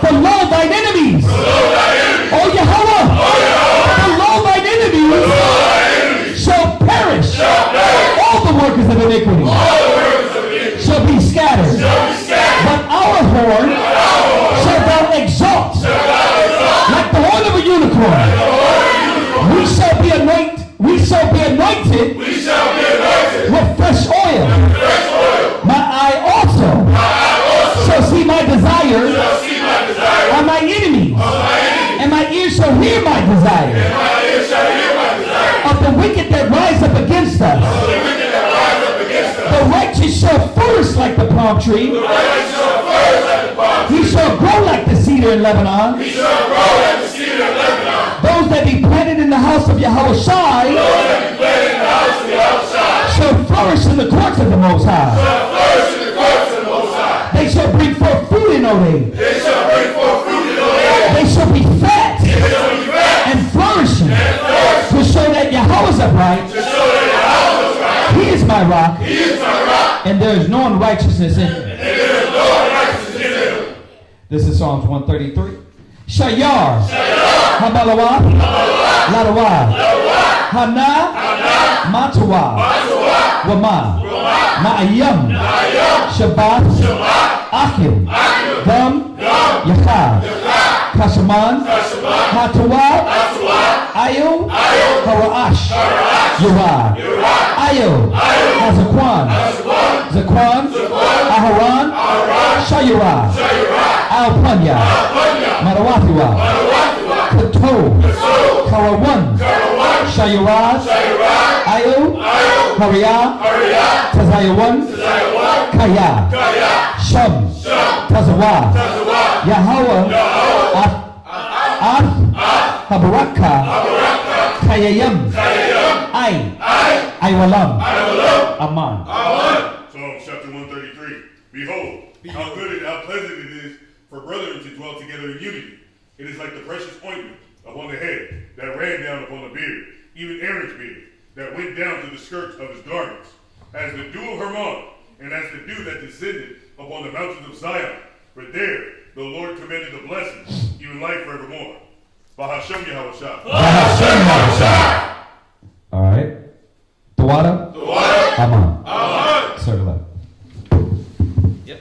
For lo, thine enemies, O Yahweh, for lo, thine enemies shall perish. All the workers of iniquity shall horn shalt thou exalt like the horn of a unicorn. We shall be anointed with fresh oil. My eye also shall see my desires on my enemies, and my ears shall hear my desire of the wicked that rise up against us. The righteous shall flourish like the palm tree. He shall grow like the cedar in Lebanon. Those that be planted in the house of Yahweh shall flourish in the courts of the Most High. They shall bring forth fruit in old age. They shall be fat and flourishing to show that Yahweh is upright. He is my rock, and there is no unrighteousness in him. This is Psalms 133. Shayar, Habalawah, Ladawah, Hana, Matawa, Wama, Ma'ayam, Shabbat, Akim, Gum, Yachad, Kashaman, Hatawa, Ayo, Haraash, Yurad, Ayo, Hazakwan, Zakwan, Aharan, Shayurad, Alpanya, Marawatiwa, Kato, Karawan, Shayurad, Ayo, Haria, Tazayawan, Kaya, Sham, Tazawa, Yahweh, Habaraka, Kayayam, Aywalam, Aman. Psalm chapter 133. Behold, how good and how pleasant it is for brethren to dwell together in unity. It is like the precious ointment upon the head that ran down upon the beard, even Aaron's beard, that went down to the skirts of his garments, as the dew of Hermon, and as the dew that descended upon the mountains of Zion. For there the Lord commanded the blessing, even life forevermore. Bahashem Yahushua. All right. The water? Aman. Circle up. Yep.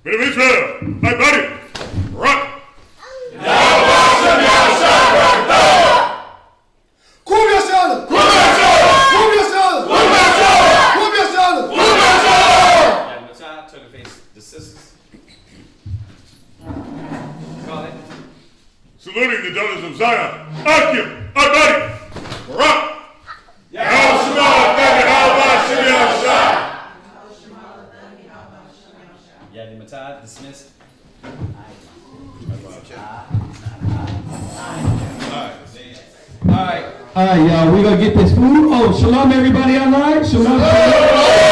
Men of Israel, my body, rock. Saluting the daughters of Zion, Akim, Abadi, Barak, Yadi Matad, dismissed. All right, y'all. We're going to get this food. Oh, shalom, everybody online. Shalom.